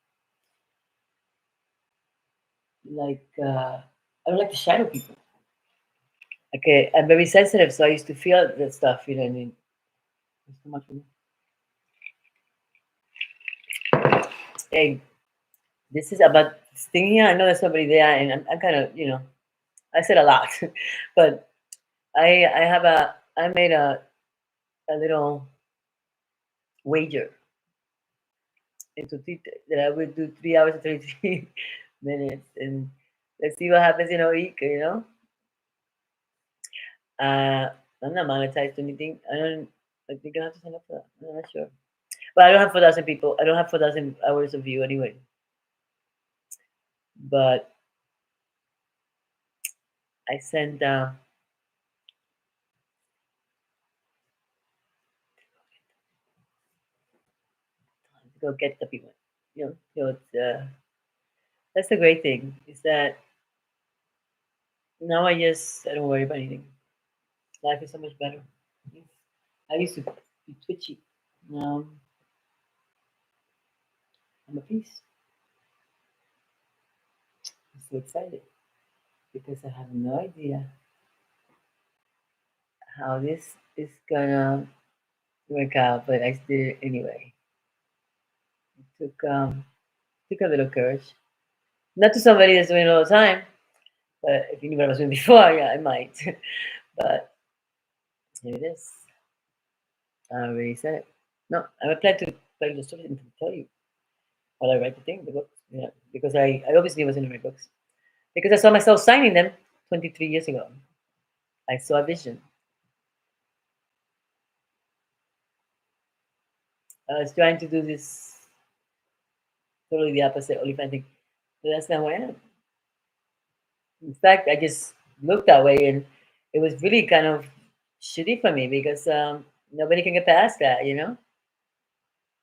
like I don't like to shadow people. Okay, I'm very sensitive, so I used to feel that stuff. You know what I mean? It's too much for me. Hey, this is about this thing here. I know there's somebody there, and I'm kind of, I said a lot, but I made a little wager into that I would do 3 hours and 33 minutes, and let's see what happens in a week. Uh, I'm not monetized or anything. I think I have to sign up for that. I'm not sure, but I don't have 4,000 people. I don't have 4,000 hours of view anyway. But I send to go get the people. That's the great thing is that now I don't worry about anything. Life is so much better. I used to be twitchy. Now I'm at peace. I'm so excited because I have no idea how this is gonna work out, but I did it anyway. It took a little courage. Not to somebody that's doing it all the time, but if you knew what I was doing before, yeah, I might. But here it is. I already said it. No, I applied to tell you the story and to tell you while I write the thing, the books. Yeah, because I obviously wasn't in my books. Because I saw myself signing them 23 years ago. I saw a vision. I was trying to do this totally the opposite OnlyFans thing, but that's not who I am. In fact, I just looked that way, and it was really kind of shitty for me because nobody can get past that.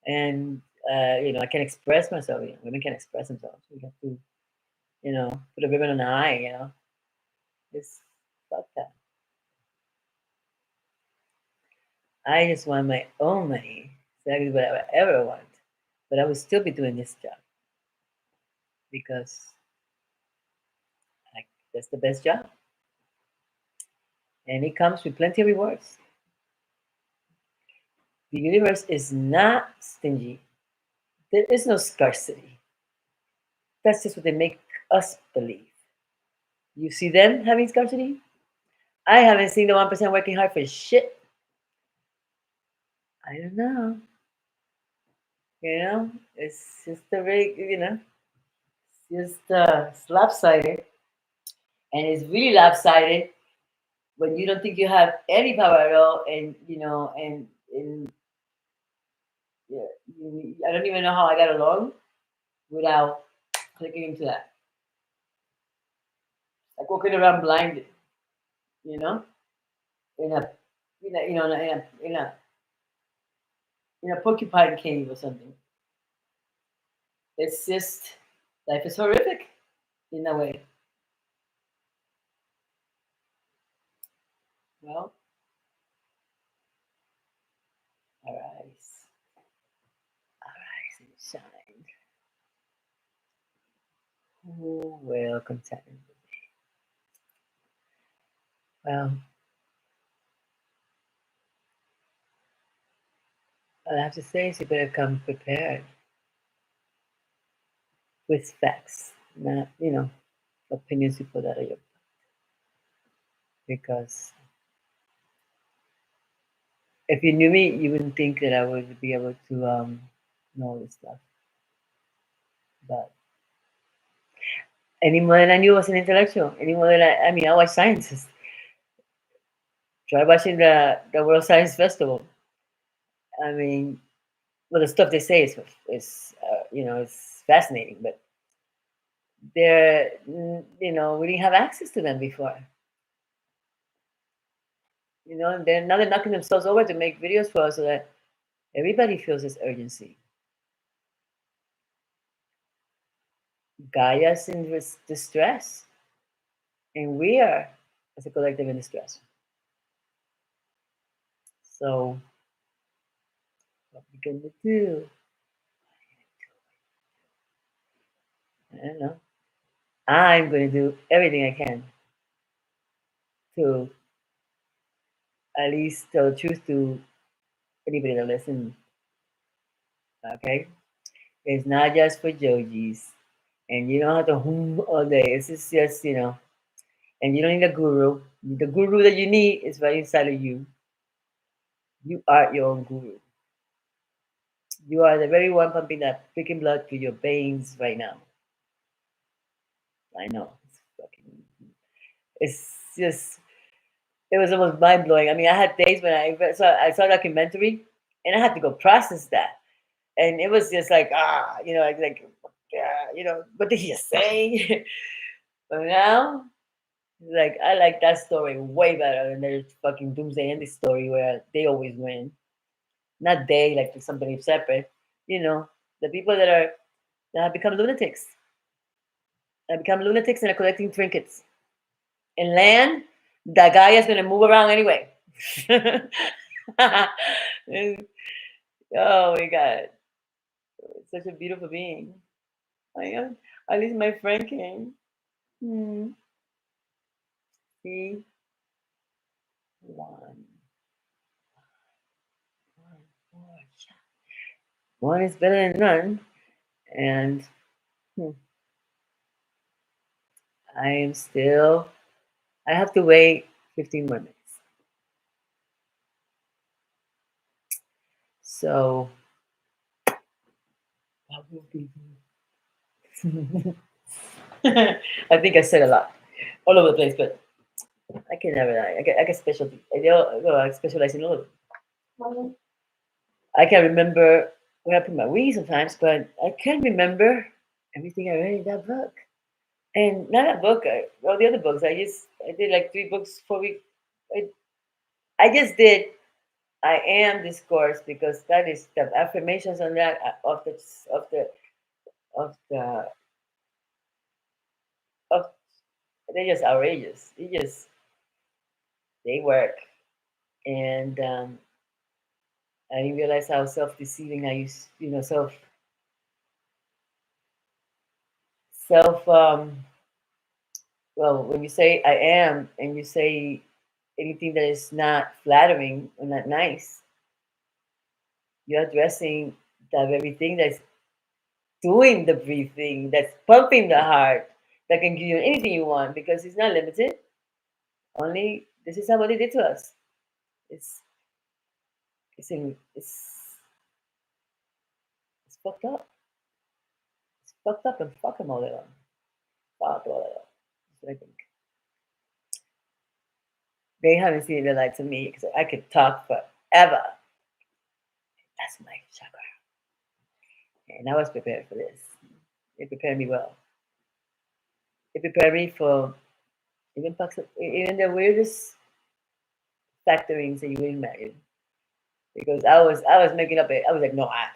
And I can express myself. Women can express themselves. We have to, put a ribbon on the eye. Just fuck that. I just want my own money. Exactly what I would ever want. But I would still be doing this job because that's the best job. And it comes with plenty of rewards. The universe is not stingy. There is no scarcity. That's just what they make us believe. You see them having scarcity? I haven't seen the 1% working hard for shit. I don't know. You know, it's just a very, just it's lopsided, and it's really lopsided when you don't think you have any power at all, and and yeah, I don't even know how I got along without clicking into that, like walking around blinded, you know, in a, in a porcupine cave or something. It's just life is horrific in a way. Well, arise, arise and shine. Who will contend? Well, all I have to say is you better come prepared with facts, not opinions you put out of your, because if you knew me, you wouldn't think that I would be able to know all this stuff. But any more than I knew I was an intellectual, any more than I mean, I watch scientists. Try watching the World Science Festival. I mean, well, the stuff they say is fascinating, but we didn't have access to them before. And now they're knocking themselves over to make videos for us so that everybody feels this urgency. Gaia's in distress, and we are, as a collective, in distress. So, what we gonna do? I don't know. I'm going to do everything I can to at least tell the truth to anybody that listens. Okay, it's not just for Jojis, and you don't have to hum all day. It's just and you don't need a guru. The guru that you need is right inside of you. You are your own guru. You are the very one pumping that freaking blood through your veins right now. I know. It's just, it was almost mind blowing. I mean, I had days when I saw a documentary and I had to go process that. And it was just like, what did he say? But now, like, I like that story way better than their fucking Doomsday Ending story where they always win. Not they, like somebody separate. The people that have become lunatics. That become lunatics and are collecting trinkets. And land, that guy is gonna move around anyway. Oh my god. It's such a beautiful being. I am. At least my friend came. Hmm. See? One. One. One is better than none. And hmm, I am still, I have to wait 15 more minutes. So, what will be I think I said a lot, all over the place, but I can never. I get specialty. I specialize in all of it. I can remember where I put my weed sometimes, but I can't remember everything I read in that book. And not that book, all the other books. I did like 3 books, 4 weeks. I, I just did I am this course because that is the affirmations on that of the of the of they're just outrageous. They work, and I didn't realize how self-deceiving I used, self. Well, when you say I am, and you say anything that is not flattering or not nice, you're addressing the very thing that's doing the breathing, that's pumping the heart, that can give you anything you want because it's not limited. Only this is what they did to us. It's it's in, it's fucked up. It's fucked up and fuck them all day long. Fuck all day long. That's what I think. They haven't seen the light to me because I could talk forever. That's my chakra. And I was prepared for this. It prepared me well. It prepared me for even the weirdest factorings that you wouldn't imagine. Because I was making up I was like, no, I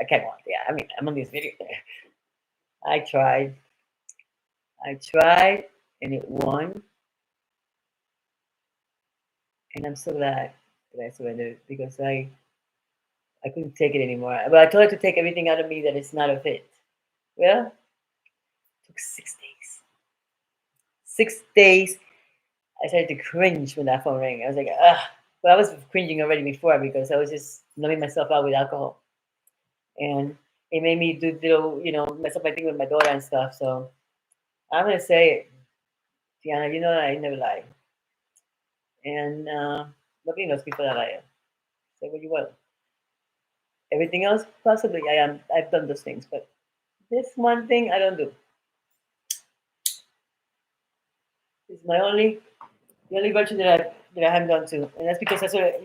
can't go on. Yeah, I mean, I'm on this video. I tried. I tried and it won. And I'm so glad that I surrendered because I couldn't take it anymore. But I told her to take everything out of me that is not a fit. Well, it took 6 days. 6 days. I started to cringe when that phone rang. I was like, ugh. But I was cringing already before because I was just numbing myself out with alcohol. And it made me do little, mess up my thing with my daughter and stuff. So I'm gonna say it, Tiana. You know that I never lie, and nobody knows me for that. I am. Say what you want. Everything else, possibly, I am. I've done those things, but this one thing I don't do. It's the only virtue that I haven't done to, and that's because because I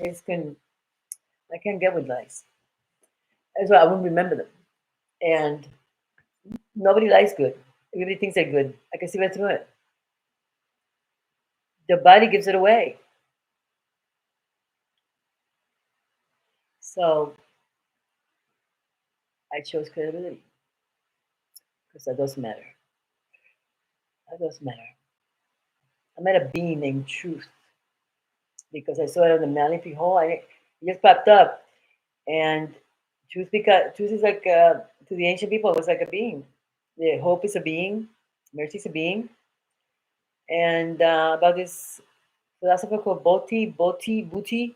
just I can't get with lies. That's why I won't remember them. And nobody lies good. Everybody thinks they're good. I can see right through it. The body gives it away. So I chose credibility because that does matter. That does matter. I met a being named Truth because I saw it on the Malibu hole. It just popped up, and truth is like to the ancient people, it was like a being. The hope is a being, mercy is a being, and about this philosopher called Boti,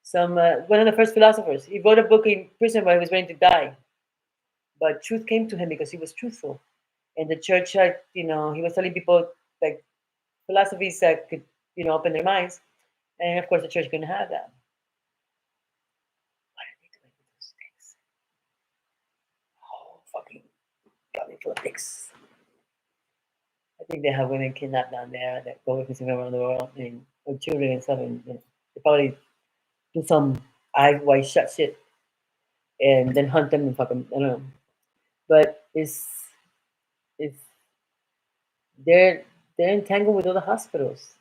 some one of the first philosophers. He wrote a book in prison while he was ready to die, but truth came to him because he was truthful. And the church had, he was telling people like philosophies that could, open their minds. And of course, the church couldn't have that. What are they doing with those things? Oh, fucking got me full of dicks. I think they have women kidnapped down there that go missing around the world and with children and stuff. And they probably do some eyes wide shut shit and then hunt them and fuck them. I don't know. But it's they're they're entangled with all the hospitals,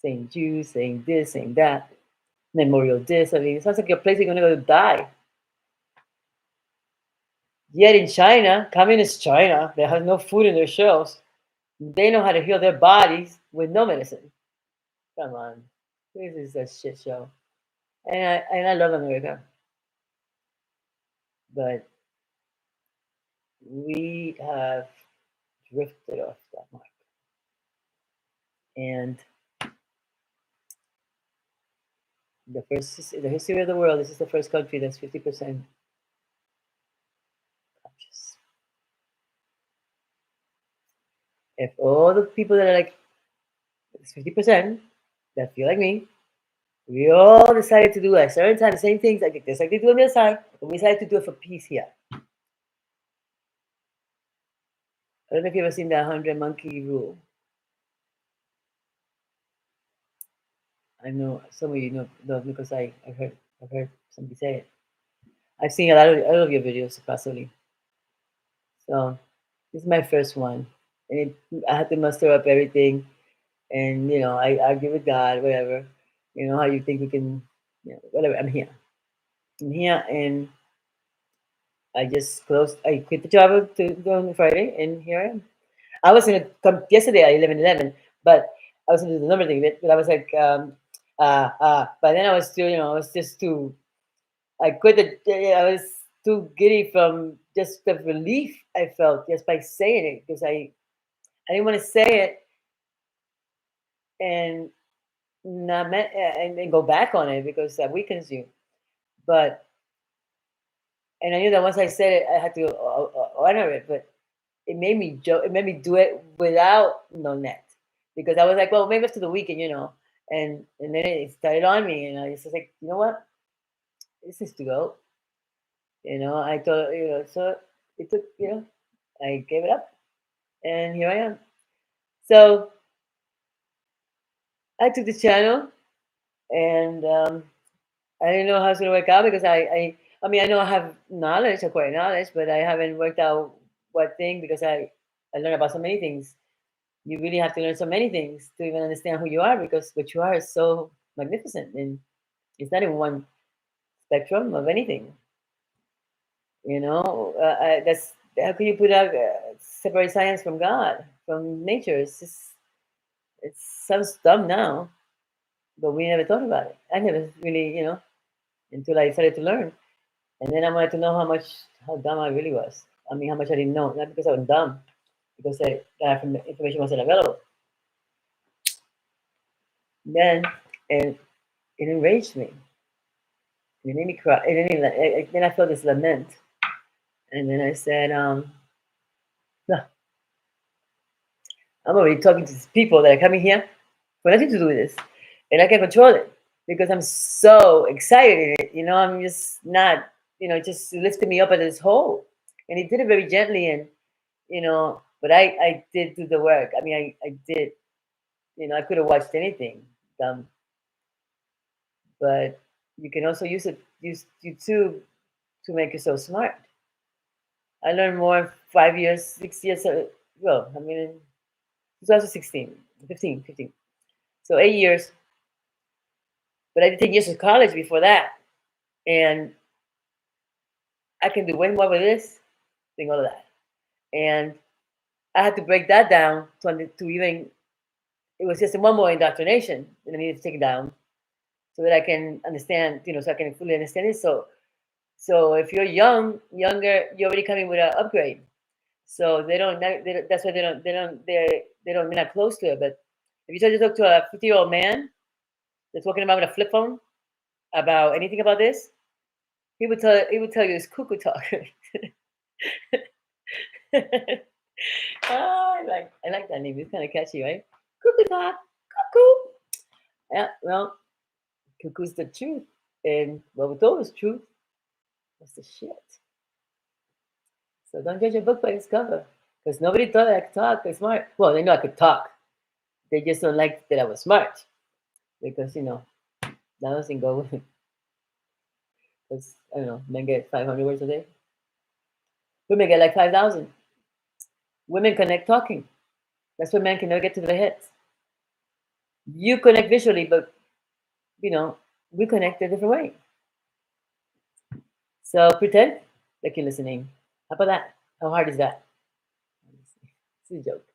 saying Jews, saying this, saying that, memorial this. I mean, it sounds like a place you're gonna go to die. Yet in China, communist China, that has no food in their shelves, they know how to heal their bodies with no medicine. Come on, this is a shit show. And I love America, but we have drifted off that mark. And in the history of the world, this is the first country that's 50% conscious. If all the people that are like it's 50% that feel like me, we all decided to do at a certain time the same things like just like they do on the other side, but we decided to do it for peace here. I don't know if you've ever seen that 100 monkey rule. I know some of you know because I've heard somebody say it. I've seen a lot of your videos possibly. So this is my first one, and I had to muster up everything, and I argue with God, whatever. You know how you think we can, whatever. I'm here. I'm here, and I just closed. I quit the job on Friday, and here I am. I was gonna come yesterday at 11:11, but I was gonna do the number thing, but I was like, but then I was still, I was just too. I quit the. I was too giddy from just the relief I felt just by saying it because I didn't want to say it and and then go back on it because that weakens you. But and I knew that once I said it, I had to honor it. But it made me joke. It made me do it without no net because I was like, well, maybe it's to the weekend. And then it started on me, and I just was like, you know what, this is to go. I thought, so it took, I gave it up, and here I am. So I took the channel, and I didn't know how it's going to work out because I mean, I know I have knowledge, acquired knowledge, but I haven't worked out what thing because I learned about so many things. You really have to learn so many things to even understand who you are because what you are is so magnificent, and it's not in one spectrum of anything. That's how can you put out separate science from God, from nature? It's just it sounds dumb now, but we never thought about it. I never really, until I started to learn, and then I wanted to know how dumb I really was. I mean, how much I didn't know, not because I was dumb, because that information wasn't available. Then and it enraged me. It made me cry. Then I felt this lament, and then I said, "No, I'm already talking to these people that are coming here for nothing to do with this, and I can control it because I'm so excited in it. I'm just not, just lifting me up out of this hole." And he did it very gently, and but I did do the work. I mean, I did. I could have watched anything, um, but you can also use YouTube to make yourself smart. I learned more 5 years, 6 years. Well, I mean, 2016, 15. So 8 years. But I did 10 years of college before that. And I can do way more with this than all of that. And I had to break that down to even, it was just one more indoctrination that I needed to take it down so that I can understand, so I can fully understand it. So if you're younger, you're already coming with an upgrade. So that's why they're not close to it. But if you try to talk to a 50-year-old man that's walking around with a flip phone about anything about this, he would tell you it's cuckoo talk. I like that name. It's kind of catchy, right? Cuckoo talk, cuckoo. Yeah, well, cuckoo's the truth, and what we thought was truth was the shit. So don't judge a book by its cover, because nobody thought I could talk or smart. Well, they know I could talk. They just don't like that I was smart, because that doesn't go with it. Because I don't know, men get 500 words a day. Women get like 5,000. Women connect talking. That's why men can never get to their heads. You connect visually, but you know we connect a different way. So pretend like you're listening. How about that? How hard is that? It's a joke.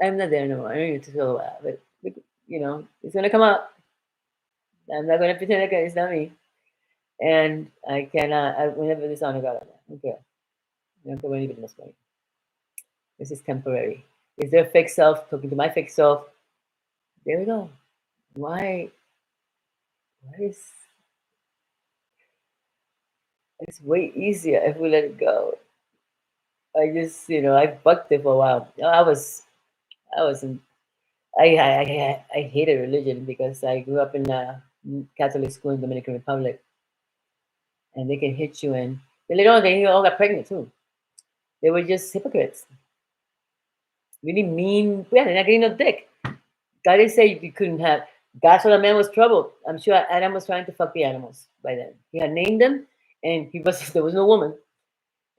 I'm not there anymore. I don't need to feel bad, but it's gonna come up. I'm not gonna pretend like it's not me. And I cannot. I will never dishonor God on that. I don't care. I don't care what anybody else going. This is temporary. Is there a fake self talking to my fake self? There we go. Why? Why is it's way easier if we let it go? I just, I bucked it for a while. I was, in, I hated religion because I grew up in a Catholic school in Dominican Republic, and they can hit you, and later on they all got pregnant too. They were just hypocrites, really mean. Yeah, they're not getting no dick. God didn't say you couldn't have. God saw the man was troubled. I'm sure Adam was trying to fuck the animals by then. He had named them, and he was there was no woman.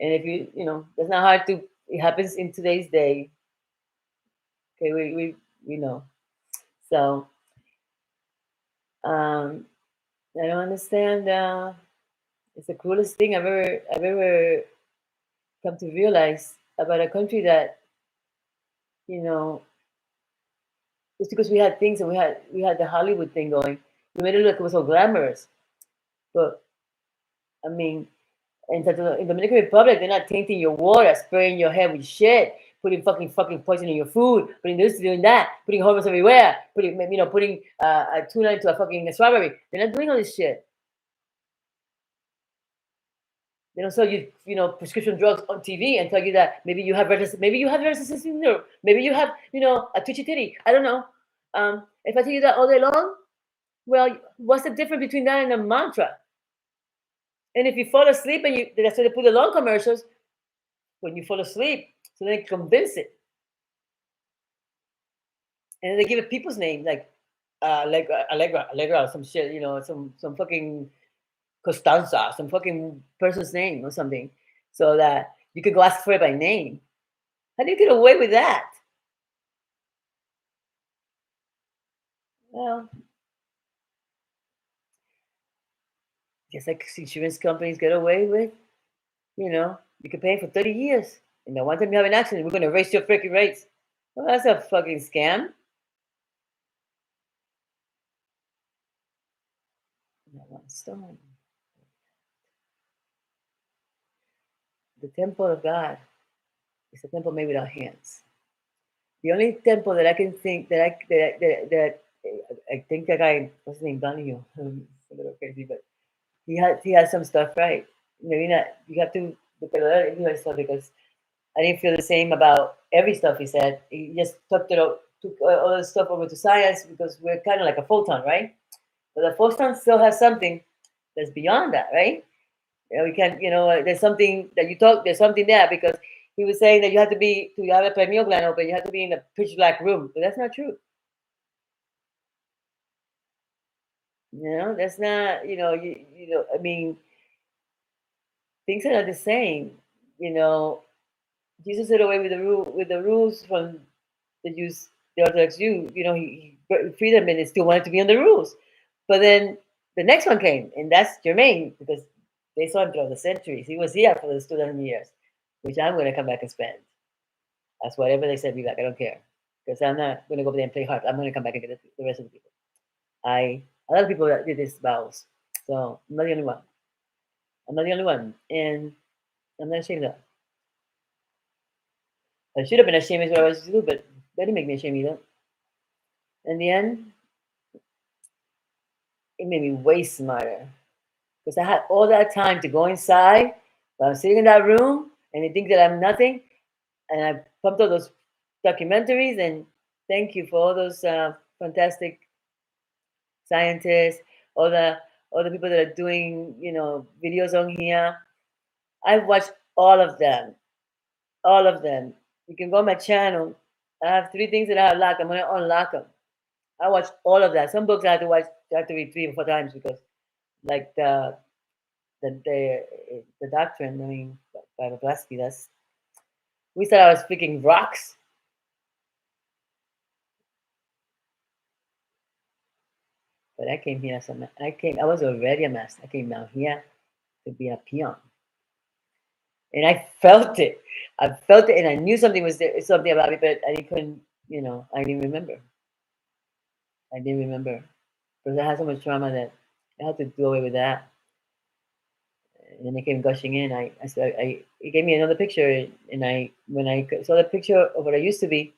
And if that's not hard to. It happens in today's day. Okay, we know. So um, I don't understand. It's the cruelest thing I've ever come to realize about a country that you know just because we had things and we had the Hollywood thing going, we made it look it was so glamorous. But I mean, in the Dominican Republic, they're not tainting your water, spraying your head with shit, putting fucking poison in your food, putting this, doing that, putting hormones everywhere, putting a tuna into a fucking strawberry. They're not doing all this shit. They don't sell you, prescription drugs on TV and tell you that maybe you have narcissistic syndrome, maybe you have, a twitchy titty. I don't know. If I tell you that all day long, well, what's the difference between that and a mantra? And if you fall asleep and that's why they put the long commercials when you fall asleep, so they convince it. And then they give it people's names like Allegra, some shit, some fucking Costanza, some fucking person's name or something, so that you could go ask for it by name. How do you get away with that? Well, just like insurance companies get away with, you can pay for 30 years. And then one time you have an accident, we're going to raise your freaking rates. Well, that's a fucking scam. Not one stone. The temple of God is a temple made without hands. The only temple that I can think I think that guy, what's his name, Donahue, a little crazy, but he has some stuff right. Maybe not. You have to look at other stuff because I didn't feel the same about every stuff he said. He just took all the stuff over to science because we're kind of like a photon, right? But the photon still has something that's beyond that, right? We can't, there's something that you talk. There's something there because he was saying that you have to have a pineal gland open. You have to be in a pitch black room, but that's not true. That's not. I mean, things are not the same. You know, Jesus did away with the rules from the Jews, the Orthodox Jew. He freed them and they still wanted to be on the rules. But then the next one came, and that's Jermaine because they saw him throughout the centuries. He was here for those 2,000 years, which I'm going to come back and spend. That's whatever they said. Be back. I don't care because I'm not going to go over there and play harp. I'm going to come back and get the rest of the people. A lot of people that did this vows, so I'm not the only one. I'm not the only one, and I'm not ashamed of that. I should have been ashamed of what I was to do, but that didn't make me ashamed either. In the end, it made me way smarter because I had all that time to go inside. But I'm sitting in that room, and they think that I'm nothing. And I pumped all those documentaries, and thank you for all those fantastic scientists, all the people that are doing videos on here. I've watched all of them. You can go on my channel. I have 3 things that I have locked. I'm gonna unlock them. I watched all of that. Some books I have to read 3 or 4 times because, like the doctrine. I mean, by Blavatsky. We thought I was freaking rocks, but I came here as I was already a master. I came down here to be a peon, and I felt it. I felt it, and I knew something was there, something about it, but I couldn't. I didn't remember. I didn't remember because I had so much trauma that I had to do away with that. And then it came gushing in. It gave me another picture, and when I saw the picture of what I used to be,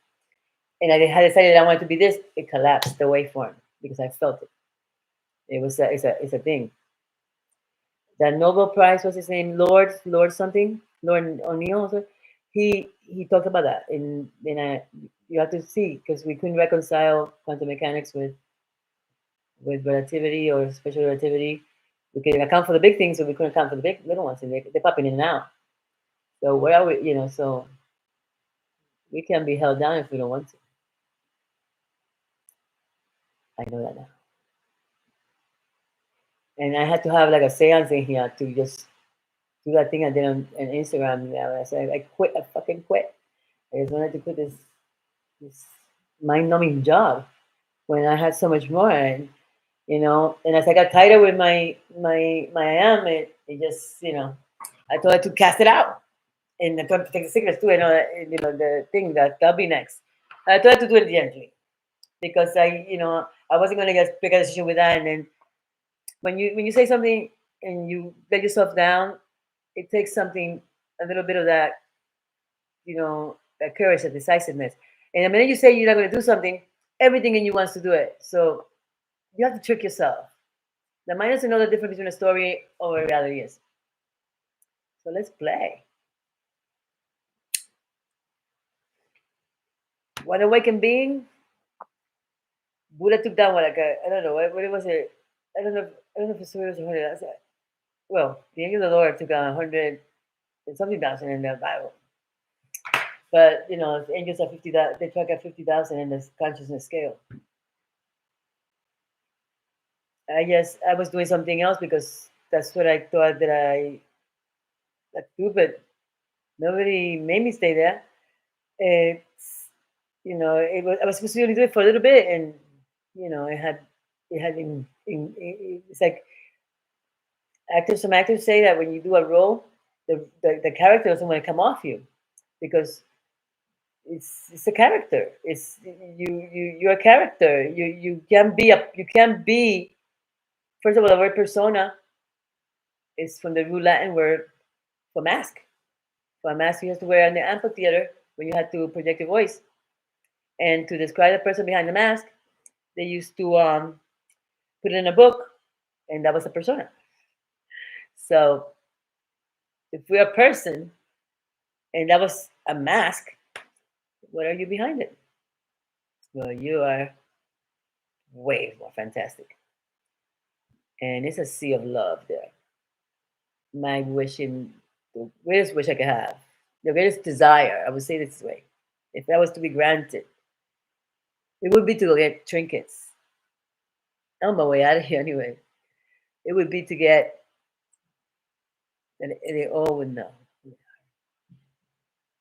and I had decided I wanted to be this, it collapsed the waveform because I felt it. It's a thing. That Nobel Prize, what's his name, Lord something, Lord O'Neill. He talked about that, and you have to see because we couldn't reconcile quantum mechanics with relativity or special relativity. We can account for the big things, but we couldn't account for the big little ones, and they're popping in and out. So what are we? So we can be held down if we don't want to. I know that now, and I had to have like a seance in here to just do that thing I did on Instagram. I said I quit. I fucking quit. I just wanted to quit this mind-numbing job when I had so much more. And as I got tighter with my am, it just I thought I to cast it out, and I thought to take the cigarettes too. The thing that'll be next. I tried to do it gently because I wasn't going to make a decision with that. And then when you say something and you let yourself down, it takes something a little bit of that courage, that decisiveness. And the minute you say you're not going to do something, everything in you wants to do it. So you have to trick yourself. The mind doesn't know the difference between a story or a reality is. So let's play. One awakened being, Buddha took down like I don't know what it was. I don't know if it's story was 100. Well, the angel of the Lord took 100 and something thousand in the Bible, but the angels are 50. They took at 50,000 in the consciousness scale. I was doing something else because that's what I thought that I like do, but nobody made me stay there. It's I was supposed to only do it for a little bit, and it had it's like some actors say that when you do a role, the character doesn't want to come off you because it's a character. It's you're a character. You can't be. First of all, the word persona is from the root Latin word for mask. For a mask you have to wear in the amphitheater when you had to project your voice. And to describe the person behind the mask, they used to put it in a book, and that was a persona. So if we're a person and that was a mask, what are you behind it? Well, you are way more fantastic. And it's a sea of love there. My wishing, the greatest wish I could have, the greatest desire, I would say this way, if that was to be granted, it would be to go get trinkets. I'm on my way out of here anyway. It would be to get, and they all would know.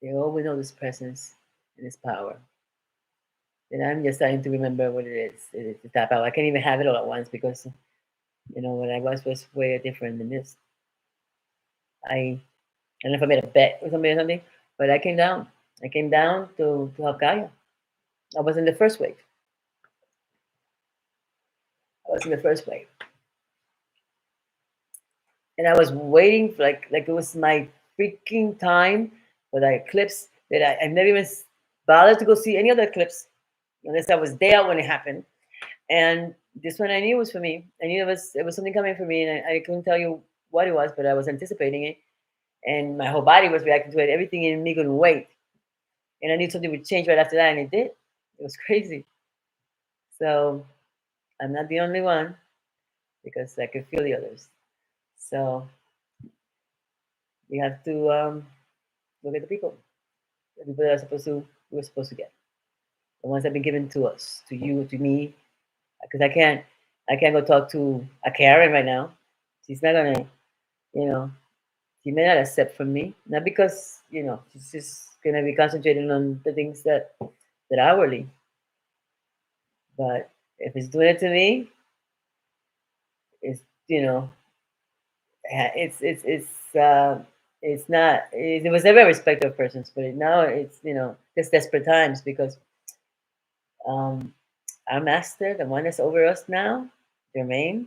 They all would know this presence and this power. And I'm just starting to remember what it is. It is that power. I can't even have it all at once because when I was way different than this. I don't know if I made a bet with somebody or something, but I came down. I came down to help Gaia. I was in the first wave. I was in the first wave, and I was waiting for like it was my freaking time for the eclipse that I never even bothered to go see any other eclipse unless I was there when it happened. And this one I knew was for me. I knew it was something coming for me, and I couldn't tell you what it was, but I was anticipating it, and my whole body was reacting to it. Everything in me couldn't wait, and I knew something would change right after that, and it did. It was crazy. So I'm not the only one because I could feel the others. So we have to look at the people that are we're supposed to get, the ones that have been given to us, to you, to me, because I can't go talk to a Karen right now. She's not gonna, you know, she may not accept from me, not because she's just gonna be concentrating on the things that are hourly, but if it's doing it to me, it's it's not. It was never a respect of persons, but now it's just desperate times because um, our master, the one that's over us now, Jermaine.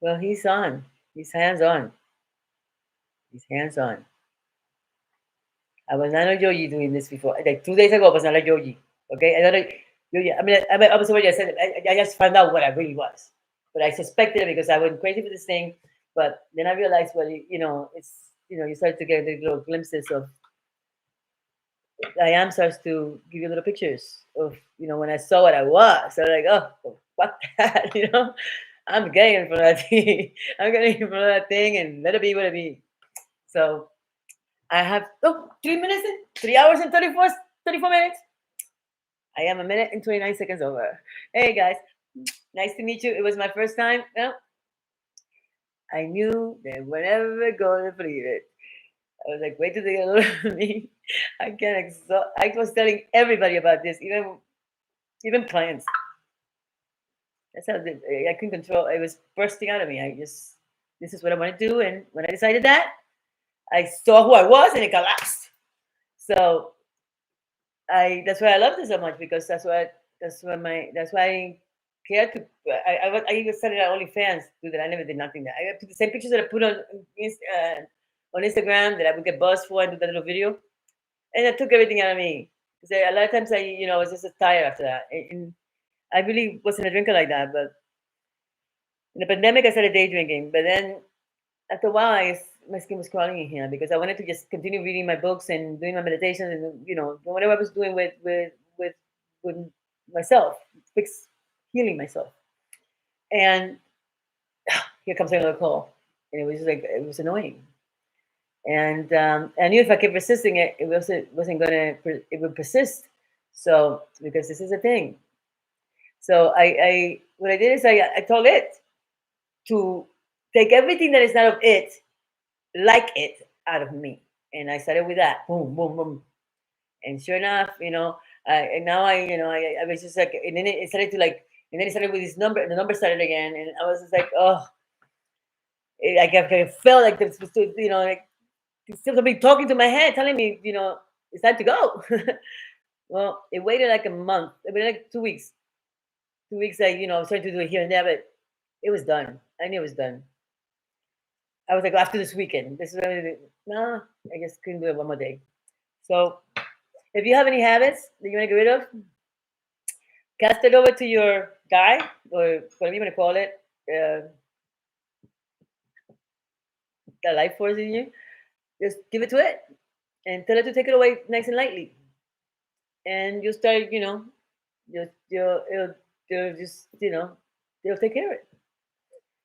Well, he's on. He's hands on. He's hands on. I was not a yogi doing this before. Like 2 days ago, I was not a yogi. Okay, I not a yogi. I was already. I said I just found out what I really was, but I suspected it because I went crazy for this thing. But then I realized, well, it's you start to get the little glimpses of I am starts to give you little pictures of when I saw what I was. So like, oh, fuck that, I'm getting in front of that thing. I'm getting in front of that thing, and let it be what it be. So I have 3 minutes in 3 hours and 34 minutes. I am a minute and 29 seconds over. Hey guys, nice to meet you. It was my first time. Well, I knew they were never going to believe it. I was like, wait till they get a little of me. I can't exhaust. I was telling everybody about this, even clients. That's how I couldn't control. It was bursting out of me. This is what I want to do. And when I decided that, I saw who I was and it collapsed. So that's why I loved it so much because that's why I cared to. I even started at OnlyFans to do that. I never did nothing there. I put the same pictures that I put on Instagram that I would get buzzed for and do that little video, and it took everything out of me. Because a lot of times I was just tired after that, and I really wasn't a drinker like that. But in the pandemic, I started day drinking. But then after a while, my skin was crawling in here because I wanted to just continue reading my books and doing my meditations and whatever I was doing with myself, fix healing myself. And here comes another call. and it was annoying. And I knew if I kept resisting it, it wasn't gonna it would persist. So because this is a thing. So I what I did is I told it to take everything that is not of it, like it, out of me. And I started with that. Boom, boom, boom. And sure enough, and now I was just like, and then it started to like, and then it started with this number, and the number started again, and I was just like, oh, I felt like this was, like still somebody talking to my head, telling me, it's time to go. Well, it waited like a month. It waited like 2 weeks. 2 weeks, I was trying to do it here and there, but it was done. I knew it was done. I was like, after this weekend, this is what I'm gonna do. No, I just couldn't do it one more day. So, if you have any habits that you want to get rid of, cast it over to your guy or whatever you want to call it, uh, the life force in you. Just give it to it and tell it to take it away nice and lightly. And you start, you'll just, they'll take care of it.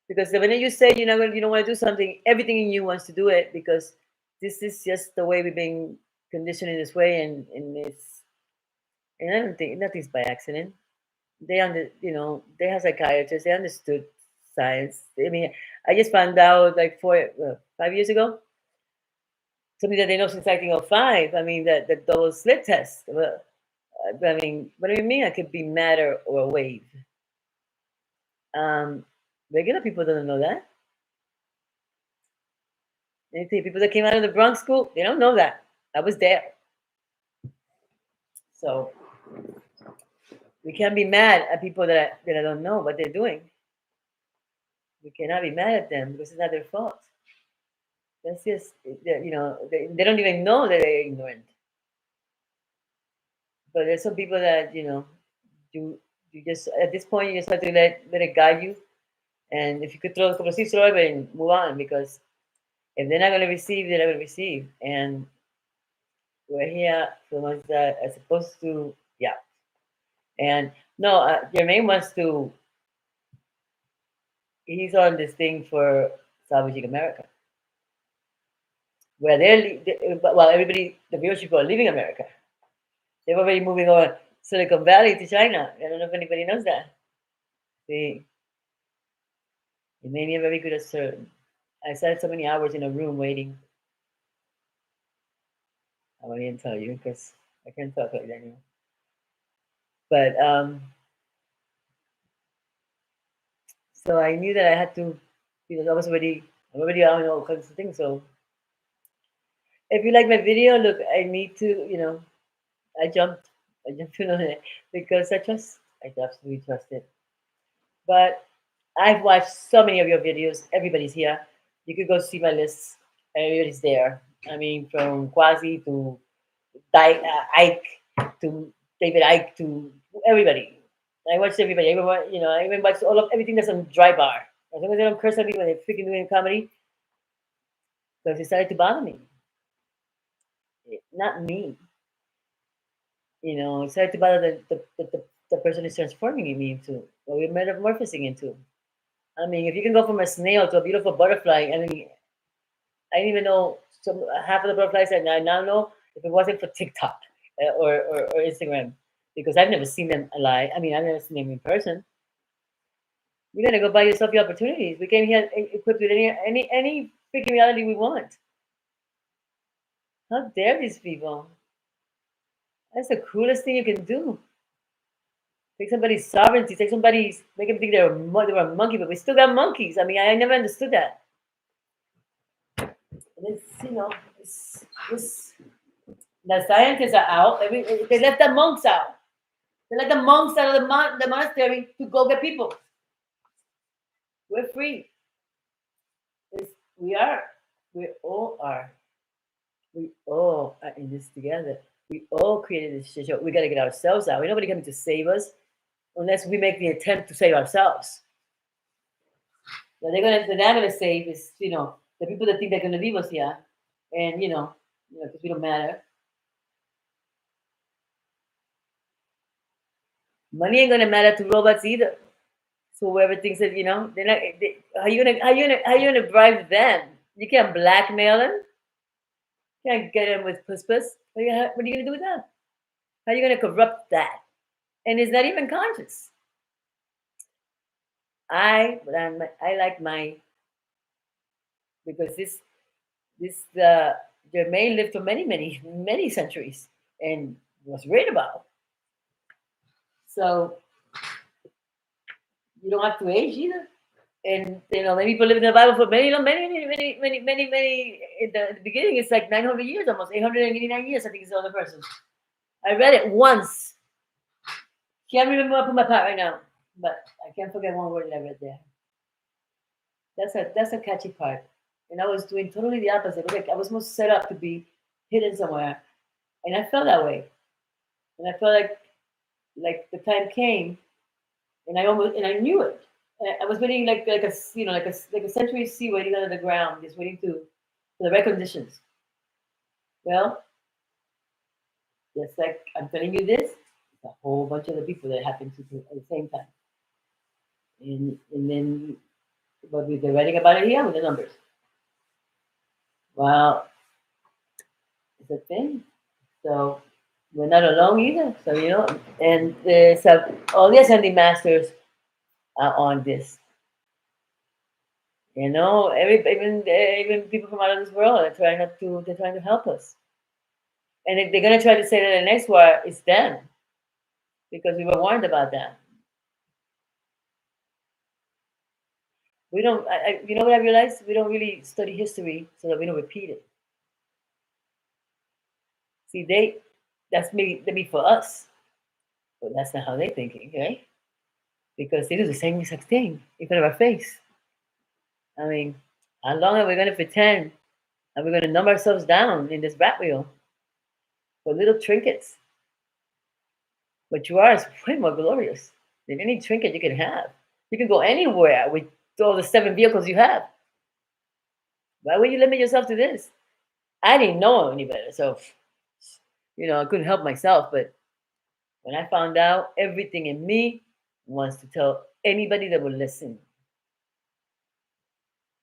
Because the minute you say you don't want to do something, everything in you wants to do it because this is just the way we've been conditioned in this way, and I don't think nothing's by accident. They have psychiatrists. They understood science. I mean, I just found out like 5 years ago something that they know since 1905. I mean, that double slit test. Well, I mean, what do you mean? I could be matter or a wave. Um, Regular people don't know that. Anything people that came out of the Bronx school, they don't know that. I was there, so we can't be mad at people that I don't know what they're doing. We cannot be mad at them because it's not their fault. That's just they don't even know that they're ignorant. But there's some people that you just at this point you just have to let it guide you. And if you could throw a couple of seeds, throw it and move on because if they're not going to receive, they're not going to receive. And we're here for the ones that are supposed to, yeah. And no, Jermaine wants to. He's on this thing for salvaging America, where well, everybody, the village people are leaving America. They're already moving on Silicon Valley to China. I don't know if anybody knows that. See, it made me very good at certain. I sat so many hours in a room waiting. I won't even tell you because I can't talk like that anymore. But so I knew that I had to, because I'm already on all kinds of things. So if you like my video, look, I need to, I jumped, on it because I absolutely trust it. But I've watched so many of your videos. Everybody's here. You could go see my list. Everybody's there. I mean, from Quasi to Ike to David Ike to everybody. I watched everybody. Everyone, I even watched everything that's on Dry Bar. As long as they don't curse at me when they're freaking doing comedy, because it started to bother me. Not me. It started to bother the person is transforming me into, or we're metamorphosing into. I mean, if you can go from a snail to a beautiful butterfly, I mean, I didn't even know some half of the butterflies that I now know if it wasn't for TikTok or Instagram, because I've never seen them alive. I mean, I've never seen them in person. You gotta go buy yourself the opportunities. We came here equipped with any freaking reality we want. How dare these people? That's the coolest thing you can do. Take somebody's sovereignty, make them think they were a monkey, but we still got monkeys. I mean, I never understood that. And it's the scientists are out. They let the monks out. They let the monks out of the monastery to go get people. We're free. We are. We all are. We all are in this together. We all created this shit show. We got to get ourselves out. Ain't nobody coming to save us unless we make the attempt to save ourselves. What they're not gonna save is the people that think they're gonna leave us here, and because we don't matter. Money ain't gonna matter to robots either. So whoever thinks that they're not, how you gonna bribe them? You can't blackmail them. You can't get them with puss. What are you gonna do with that? How are you gonna corrupt that? And it's not even conscious. I like my because this Jermaine lived for many centuries and was written about. So you don't have to age either. And many people live in the Bible for many. In the beginning, it's like 900 years, almost 889 years. I think it's the other person. I read it once. Can't remember what I put my part right now, but I can't forget one word that I read there. That's a catchy part. And I was doing totally the opposite. Like I was most set up to be hidden somewhere, and I felt that way. And I felt like the time came, and I knew it. And I was waiting like a like a century sea waiting under the ground, just waiting for the right conditions. Well, just like I'm telling you this, a whole bunch of other people that happened to do at the same time. And then but they're writing about it here with the numbers. Well, it's a thing. So we're not alone either. So and so all the ascending masters are on this. Even people from out of this world are trying not to. They're trying to help us, and if they're gonna try to say that the next war is them because we were warned about that. We don't. You know what I realized? We don't really study history so that we don't repeat it. See, that's maybe for us, but that's not how they're thinking, right? Because they do the same exact thing in front of our face. I mean, how long are we going to pretend? Are we going to numb ourselves down in this rat wheel for little trinkets? What you are is way more glorious than any trinket you can have. You can go anywhere with all the 7 vehicles you have. Why would you limit yourself to this? I didn't know any better, so I couldn't help myself. But when I found out, everything in me wants to tell anybody that will listen.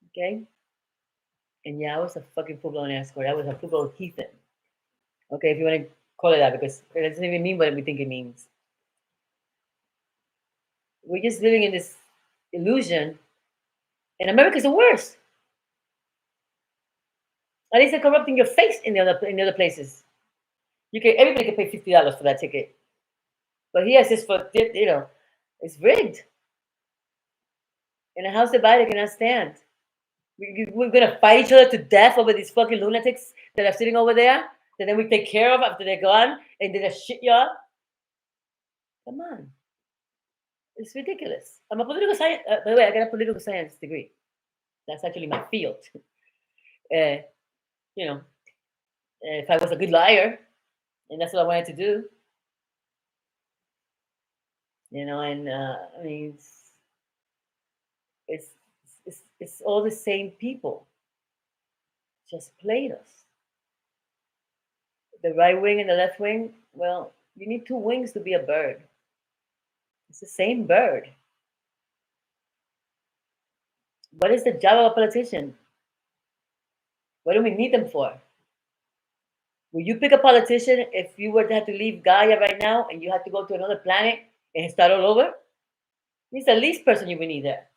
Okay? And yeah, I was a fucking full blown escort. I was a full blown heathen. Okay, if you want to call it that, because it doesn't even mean what we think it means. We're just living in this illusion, and America's the worst. At least they're corrupting your face in the other places. Everybody can pay $50 for that ticket, but here it's just it's rigged. And a house divided cannot stand. We're gonna fight each other to death over these fucking lunatics that are sitting over there that then we take care of after they're gone and they just shit you up. Come on. It's ridiculous. I'm a political science. By the way, I got a political science degree. That's actually my field. Uh, you know, if I was a good liar, and that's what I wanted to do, and I mean, it's it's all the same people, just played us. The right wing and the left wing. Well, you need two wings to be a bird. It's the same bird. What is the job of a politician? What do we need them for? Will you pick a politician if you were to have to leave Gaia right now and you had to go to another planet and start all over? He's the least person you would need there.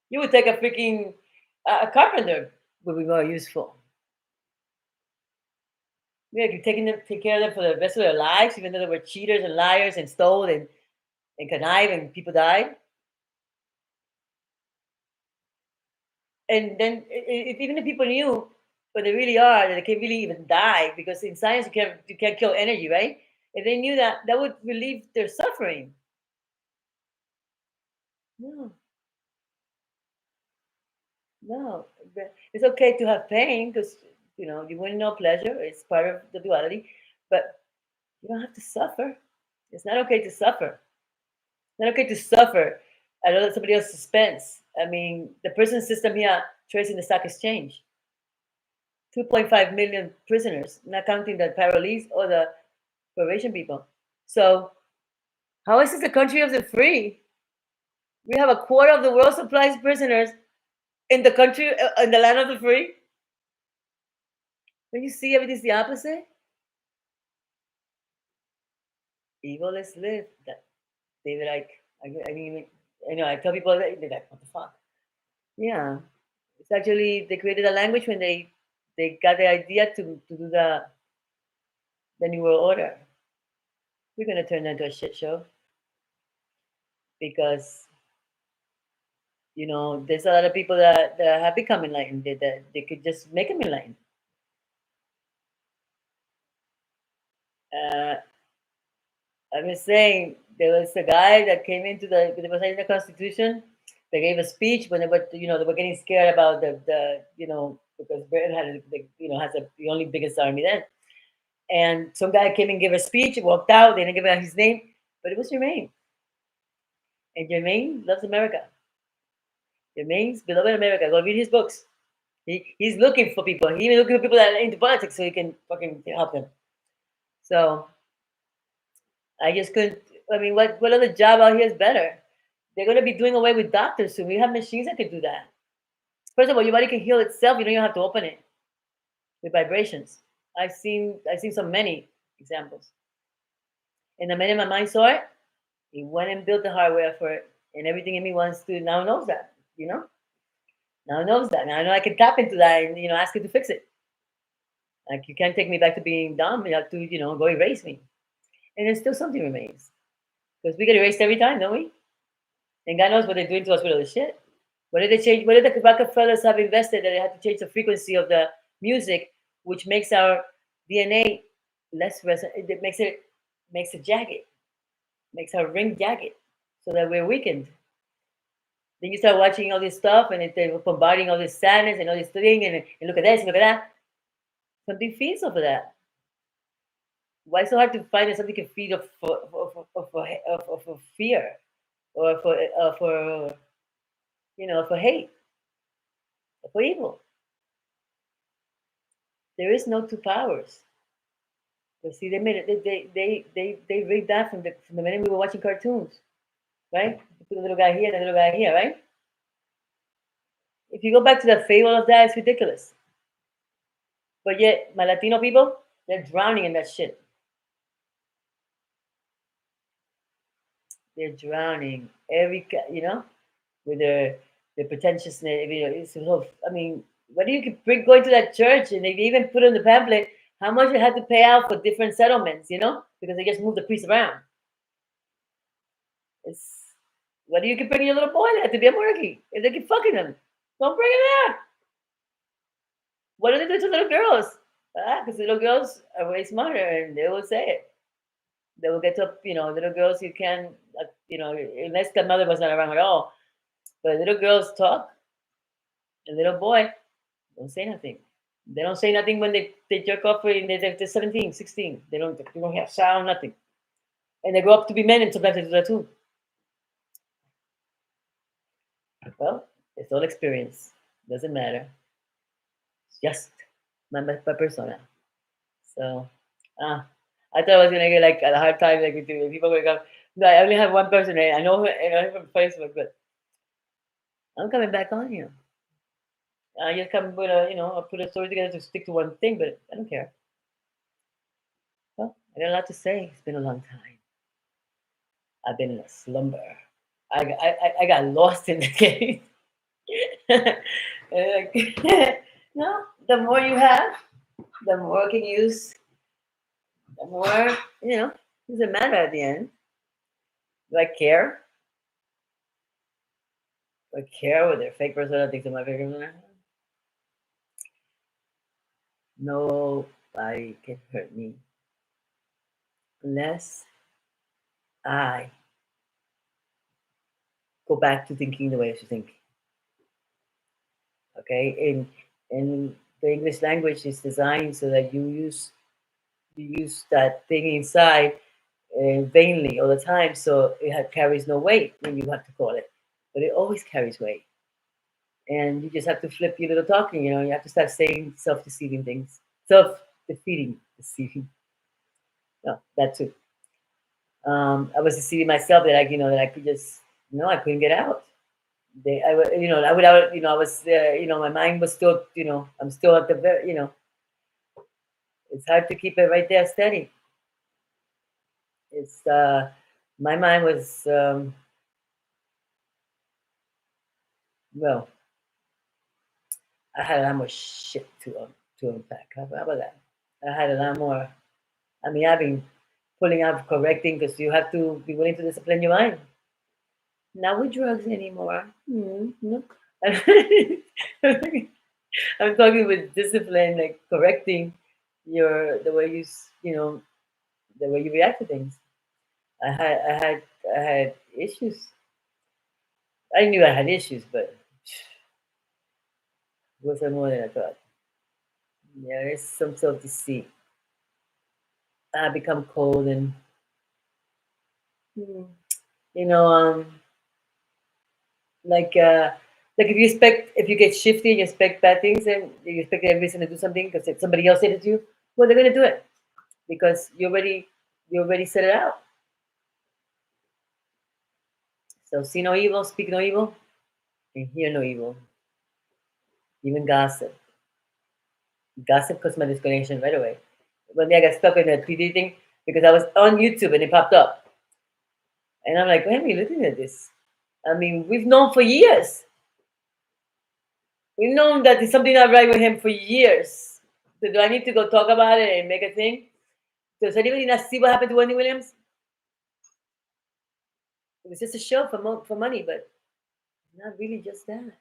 You would take a freaking a carpenter would be more useful. Yeah, you're take care of them for the rest of their lives, even though they were cheaters and liars and stole and connive and people died. And then if even if people knew what they really are, that they can really even die because in science you can't kill energy, right? If they knew that, that would relieve their suffering. No, no, it's okay to have pain because you wouldn't know pleasure. It's part of the duality, but you don't have to suffer. It's not okay to suffer. It's not okay to suffer at somebody else's expense. I mean, the prison system here tracing the stock exchange. 2.5 million prisoners, not counting the parolees or the probation people. So, how is this a country of the free We have a quarter of the world's supplies prisoners in the country, in the land of the free. When you see everything's the opposite, evil is lived. That they were like, I mean, I tell people that they're like, what the fuck? Yeah, it's actually they created a language when they got the idea to do the new world order. We're gonna turn that into a shit show because there's a lot of people that have become enlightened that they could just make them enlightened. Uh, I'm just saying there was a guy that came into the was in the Constitution. They gave a speech when they were getting scared about the because Britain had has the only biggest army then, and some guy came and gave a speech, walked out. They didn't give out his name, but it was Jermaine, and Jermaine loves America. Jermaine's beloved America. Go read his books. He's looking for people. He even looking for people that are into politics so he can fucking help them. So I just couldn't. I mean, what other job out here is better? They're going to be doing away with doctors soon. We have machines that can do that. First of all, your body can heal itself. You don't even have to open it with vibrations. I've seen so many examples. And the minute my mind saw it, he went and built the hardware for it. And everything in me wants to now knows that. Now knows that. Now I know I can tap into that and ask it to fix it. Like you can't take me back to being dumb. You have to go erase me. And then still something remains because we get erased every time, don't we? And God knows what they're doing to us with all this shit. What did they change? What did the Rockefellers have invested that they had to change the frequency of the music, which makes our DNA less resonant? It makes it jagged, makes our ring jagged, so that we're weakened. Then you start watching all this stuff, and they're bombarding all this sadness and all this thing, and look at this, and look at that. Something feeds off of that. Why so hard to find that something can feed off of fear or for hate, for evil? There is no two powers. But see, they made it. They rigged that from the minute we were watching cartoons, right? The little guy here, the little guy here, right? If you go back to the fable of that, it's ridiculous. But yet, my Latino people, they're drowning in that shit. They're drowning with their pretentiousness. I mean, what do you bring going to that church and they even put in the pamphlet how much they had to pay out for different settlements, because they just moved the priest around. It's what do you keep bringing your little boy there to be a monarchy if they keep fucking them? Don't bring him there. What do they do to little girls? Because little girls are way smarter and they will say it. They will get to, little girls you can, unless the mother was not around at all. But little girls talk. A little boy don't say nothing. They don't say nothing when they jerk off when they're 17, 16. They don't have sound, nothing. And they grow up to be men and sometimes they do that too. Well, it's all experience. Doesn't matter. It's just my persona. So, I thought I was gonna get like a hard time, like with people wake up. No, I only have one person. I know her from Facebook, but I'm coming back on here. I just come with I'll put a story together to stick to one thing, but I don't care. Well, I got a lot to say. It's been a long time. I've been in a slumber. I got lost in the game. No, the more you have, the more you can use, the more, it doesn't matter at the end. Do I care? Do I care whether fake persona thinks I'm my fake persona? Nobody can hurt me unless I go back to thinking the way I should think. Okay, in the English language is designed so that you use that thing inside vainly all the time, so it carries no weight when you have to call it, but it always carries weight. And you just have to flip your little talking. You have to start saying self-deceiving things, self-defeating, deceiving. No, that too. I was deceiving myself that I could just No, I couldn't get out. I would, I was, my mind was still, I'm still at the very, it's hard to keep it right there steady. It's, my mind was, well, I had a lot more shit to unpack. How about that? I had a lot more. I mean, I've been pulling out correcting because you have to be willing to discipline your mind. Not with drugs anymore. No. I'm talking with discipline, like correcting the way the way you react to things. I had, I had, I had issues. I knew I had issues, but it was more than I thought. Yeah, there's some self deceit. I become cold and, hmm, you know, like, like if you get shifty and you expect bad things and you expect everybody's gonna do something because somebody else said it to you, well, they're gonna do it because you already set it out. So see no evil, speak no evil, and hear no evil. Even gossip. Gossip caused my disconnection right away. One day I got stuck in a 3D thing because I was on YouTube and it popped up. And I'm like, why are we looking at this? I mean, we've known for years. We've known that there's something not right with him for years. So do I need to go talk about it and make a thing? Does anybody not see what happened to Wendy Williams? It was just a show for money, but not really just that.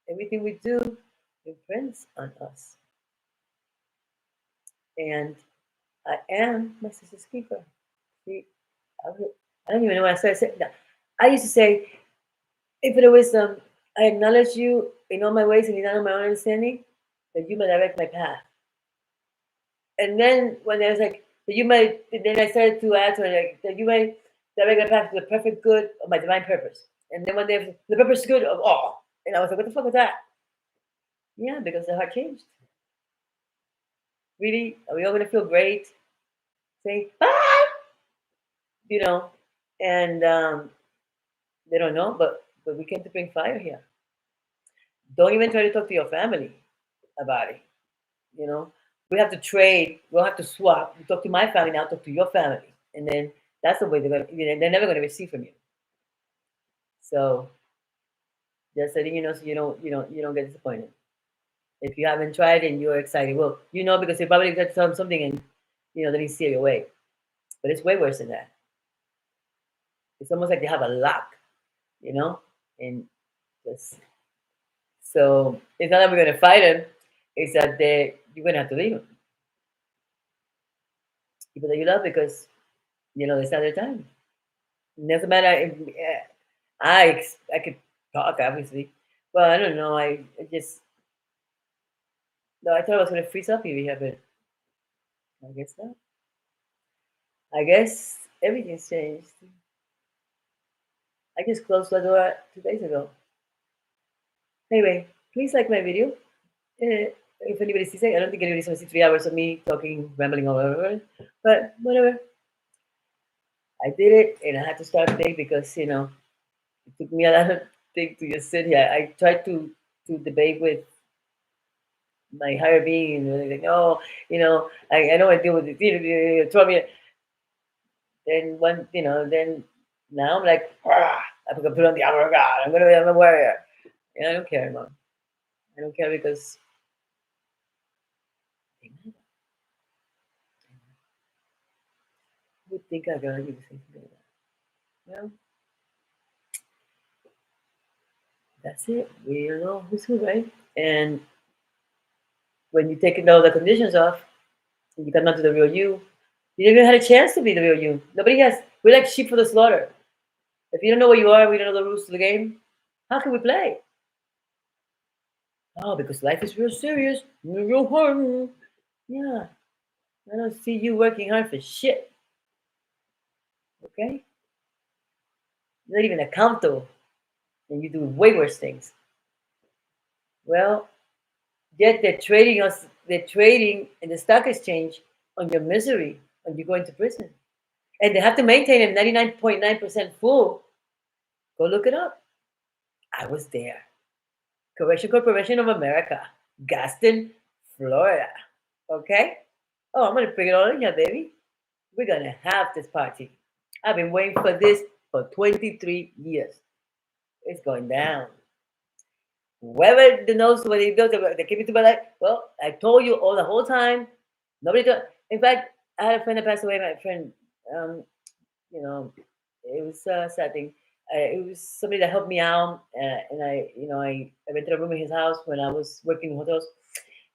Everything we do imprints on us. And I am my sister's keeper. See, I don't even know what I started saying. No. I used to say, infinite wisdom, I acknowledge you in all my ways and in all my own understanding, that you may direct my path. And then when there's like, that you might, then I started to add to it, like, that you might direct my path to the perfect good of my divine purpose. And then when there's the purpose good of all. And I was like, what the fuck was that? Yeah, because the heart changed. Really? Are we all going to feel great? Say, ah! You know, and they don't know, but we came to bring fire here. Don't even try to talk to your family about it. You know, we have to trade. We'll have to swap. You talk to my family now. Talk to your family, and then that's the way they're gonna. They're never gonna receive from you. So just letting you know, so you don't get disappointed. If you haven't tried and you're excited, well, because they probably got to tell them something and they didn't steer your way. But it's way worse than that. It's almost like they have a lock, and just so it's not that we're gonna fight them. It's that you're gonna have to leave them. People that you love because it's not their time. It doesn't matter if I could talk obviously, but I don't know. I just no. I thought I was gonna freeze up here, but I guess not. I guess everything's changed. I just closed the door 2 days ago. Anyway, please like my video. If anybody sees it, I don't think anybody's gonna see 3 hours of me talking, rambling all over. But whatever. I did it, and I had to start big because it took me a lot of things to just sit here. I tried to debate with my higher being, and they're like, no, I know I deal with it. Throw me. Then then now I'm like, I'm gonna put on the armor of God. I'm a warrior. And I don't care, mom. I don't care because who would think I'm gonna do something like that? Well, that's it. We don't know who's who, right? And when you take all the conditions off, and you come down to the real you never had a chance to be the real you. Nobody has. We're like sheep for the slaughter. If you don't know where you are, we don't know the rules of the game. How can we play? Oh, because life is real serious, real hard. Yeah, I don't see you working hard for shit. Okay, you're not even accountable, and you do way worse things. Well, yet they're trading us. They're trading in the stock exchange on your misery, on you going to prison, and they have to maintain a 99.9% full Go look it up. I was there. Correction Corporation of America, Gaston, Florida. Okay? Oh, I'm gonna bring it all in here, baby. We're gonna have this party. I've been waiting for this for 23 years. It's going down. Whoever knows what he does, they keep it to my life. Well, I told you all the whole time. Nobody told. In fact, I had a friend that passed away. My friend, um, you know, it was a sad thing. It was somebody that helped me out, and I rented a room in his house when I was working in hotels,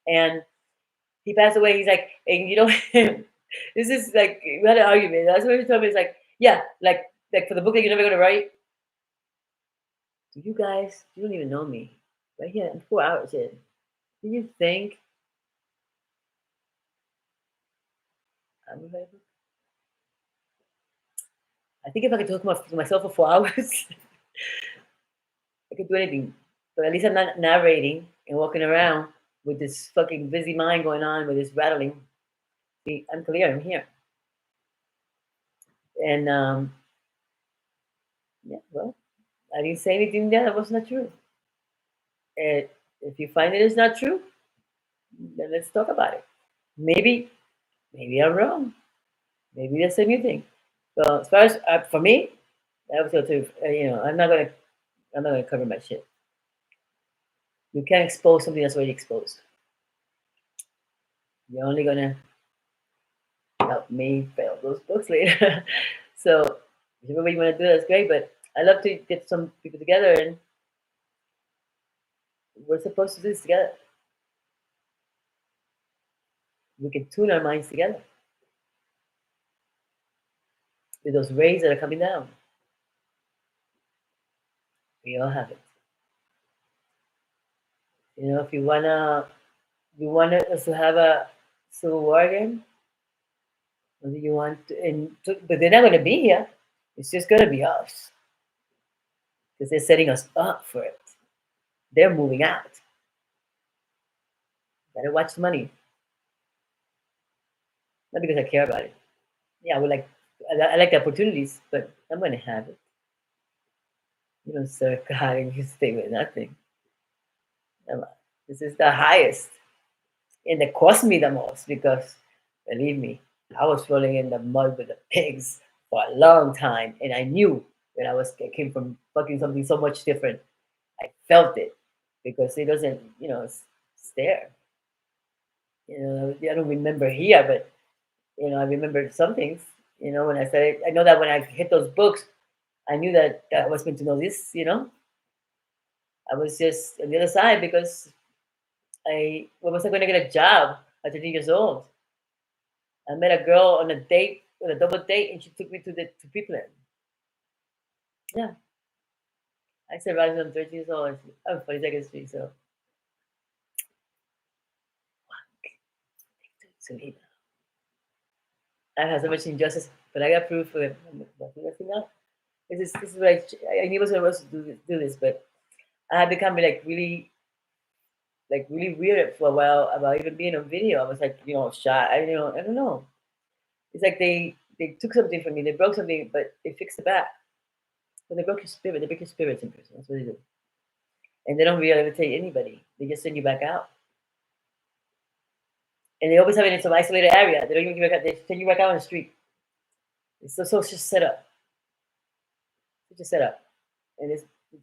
and he passed away. He's like, and this is like we had an argument. That's what he told me. It's like, yeah, like for the book that you're never gonna write. You guys, you don't even know me. Right here, I'm 4 hours in. Do you think I'm available? I think if I could talk to myself for 4 hours, I could do anything. But at least I'm not narrating and walking around with this fucking busy mind going on with this rattling. See, I'm clear. I'm here. And yeah, well, I didn't say anything that was not true. And if you find it is not true, then let's talk about it. Maybe, maybe I'm wrong. Maybe that's a new thing. So as far as for me, I would say too. I'm not gonna cover my shit. You can't expose something that's already exposed. You're only gonna help me fail those books later. So whichever way you want to do it, that's great. But I love to get some people together, and we're supposed to do this together. We can tune our minds together with those rays that are coming down. We all have it. If you want us to have a civil war again, or do you want to, but they're not going to be here. It's just going to be us because they're setting us up for it. They're moving out. Gotta watch the money. Not because I care about it. Yeah, I like the opportunities, but I'm gonna have it. You don't serve God and you stay with nothing. Come on. This is the highest. And it cost me the most because believe me, I was rolling in the mud with the pigs for a long time. And I knew that I came from fucking something so much different. I felt it because it doesn't, it's there. I don't remember here, but I remember some things. When I said it, I know that when I hit those books, I knew that I was going to know this. I was just on the other side because what was I going to get a job at 13 years old? I met a girl on a date, on a double date, and she took me to Peatland. Yeah, I said right when I'm 13 years old. I'm 42nd Street, so Selena. I had so much injustice, but I got proof for it. This is what I knew I was supposed to do this, but I had become like really weird for a while about even being on video. I was like, shy. I don't know. It's like they took something from me, they broke something, but they fixed it back. But they broke your spirit. They break your spirits in prison. That's what they do. And they don't rehabilitate anybody. They just send you back out. And they always have it in some isolated area. They don't even give you back out. They send you back out on the street. It's so it's just set up. It's just set up. And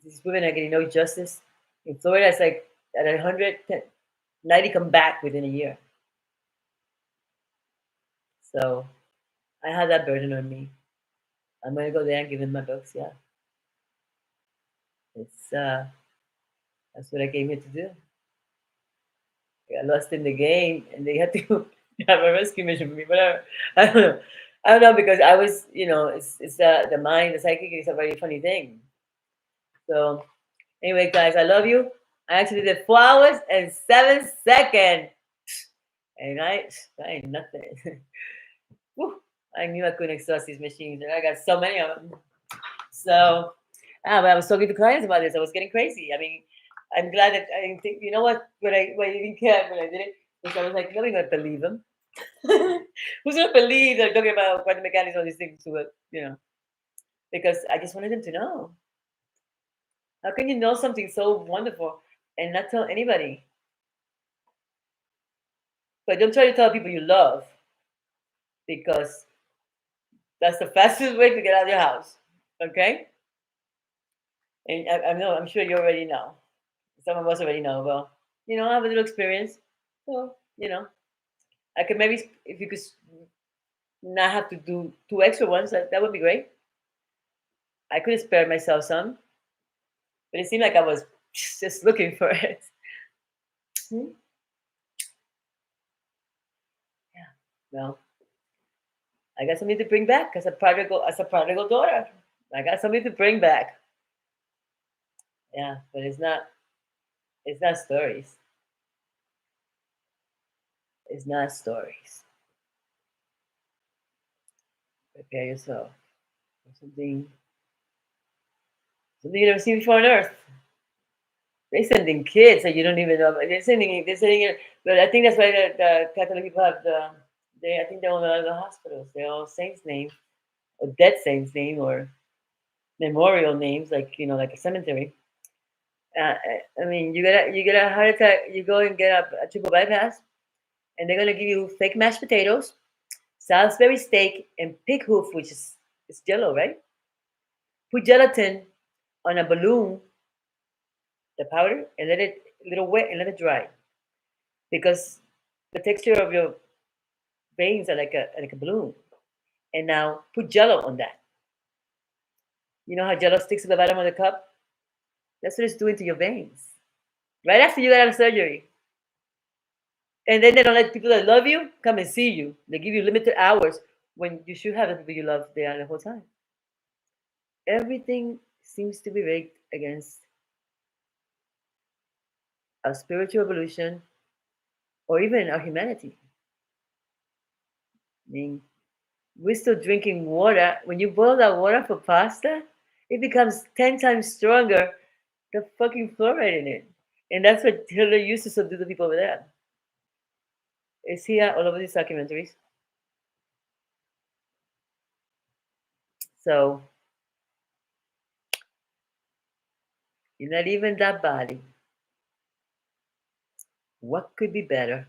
these women are getting no justice. In Florida, it's like at 100, 90 come back within a year. So I had that burden on me. I'm gonna go there and give them my books. Yeah, it's that's what I came here to do. I got lost in the game, and they had to have a rescue mission for me. Whatever. I don't know. I don't know because I was, it's the mind, the psychic is a very funny thing. So anyway, guys, I love you. I actually did 4 hours and 7 seconds, and I ain't nothing. Whew, I knew I couldn't exhaust these machines, and I got so many of them. So, but I was talking to clients about this. I was getting crazy. I mean, I'm glad that I didn't think. You know what? When I didn't care when I did it, because I was like, nobody's gonna believe them. Who's gonna believe they're talking about quantum mechanics, all these things? Because I just wanted them to know. How can you know something so wonderful and not tell anybody? But don't try to tell people you love because that's the fastest way to get out of your house. Okay? And I know, I'm sure you already know. Some of us already know. Well, I have a little experience. So, I could maybe, if you could not have to do two extra ones, that would be great. I could have spared myself some, but it seemed like I was just looking for it. Hmm. Yeah. Well, I got something to bring back as a prodigal daughter. I got something to bring back. Yeah, but it's not stories. It's not stories. Prepare yourself for something you never seen before on Earth. They're sending kids that you don't even know. They're sending it. But I think that's why the Catholic people have I think they own a lot of the hospitals. They're all saints' names or dead saints' name or memorial names, like a cemetery. I mean, you get a heart attack. You go and get a triple bypass, and they're gonna give you fake mashed potatoes, Salisbury steak, and pig hoof, which is it's jello, right? Put gelatin on a balloon, the powder, and let it a little wet and let it dry because the texture of your veins are like a balloon. And now put jello on that. You know how jello sticks to the bottom of the cup? That's what it's doing to your veins. Right after you get out of surgery. And then they don't let people that love you come and see you. They give you limited hours when you should have the people you love there the whole time. Everything seems to be rigged against our spiritual evolution or even our humanity. I mean, we're still drinking water. When you boil that water for pasta, it becomes 10 times stronger, the fucking fluoride in it. And that's what Hitler used to subdue the people over there. Is he all over these documentaries? So you're not even that body. What could be better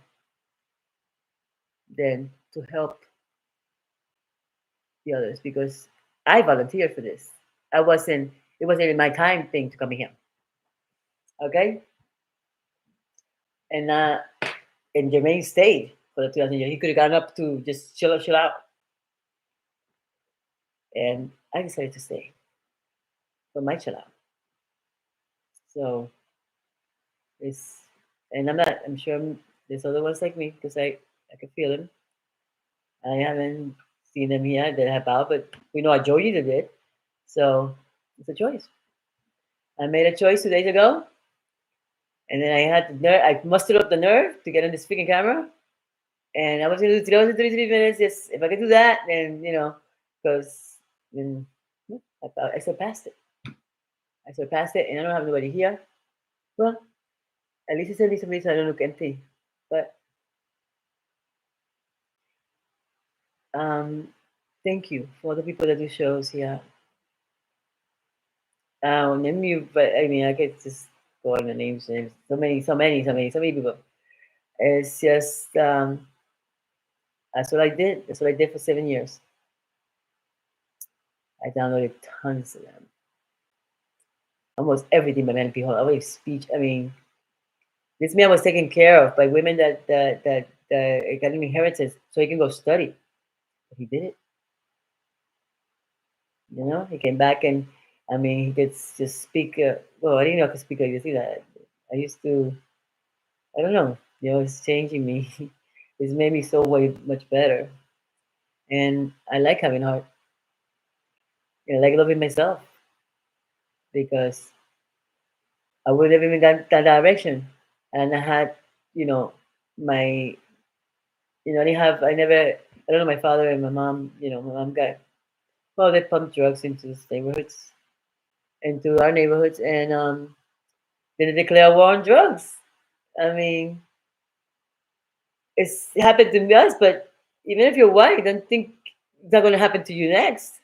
than to help the others? Because I volunteered for this. It wasn't even my time thing to come here. Okay? And Jermaine stayed for the 2000 years. He could have gone up to just chill out. And I decided to stay for my chill out. So it's, and I'm sure there's other ones like me because I can feel them. I haven't seen them yet that have out, but we know what Jody did it. So it's a choice. I made a choice 2 days ago, and then I had the nerve. I mustered up the nerve to get on this freaking camera, and I was going to do 3 hours and 33 minutes. Just if I could do that, then because then I surpassed it. I surpassed it, and I don't have nobody here. Well, at least it's at least somebody so I don't look empty. But um, thank you for the people that do shows here. Name you, but I mean, I could just go on the names. So many people. It's just that's what I did. That's what I did for 7 years. I downloaded tons of them. Almost everything by many people. Always speech. I mean, this man was taken care of by women that got an inheritance, so he can go study. But he did it. He came back and I mean, he could just speak. Well, I didn't know I could speak like this either. I used to. I don't know. It's changing me. It's made me so way much better, and I like having heart. I like loving myself because I would have even gone that direction, and I had, you know, my, I didn't have. I never. I don't know. My father and my mom. My mom got. Well, they pumped drugs into these neighborhoods, into our neighborhoods, and then they declare war on drugs. I mean, it happened to us, but even if you're white, don't think it's not going to happen to you next.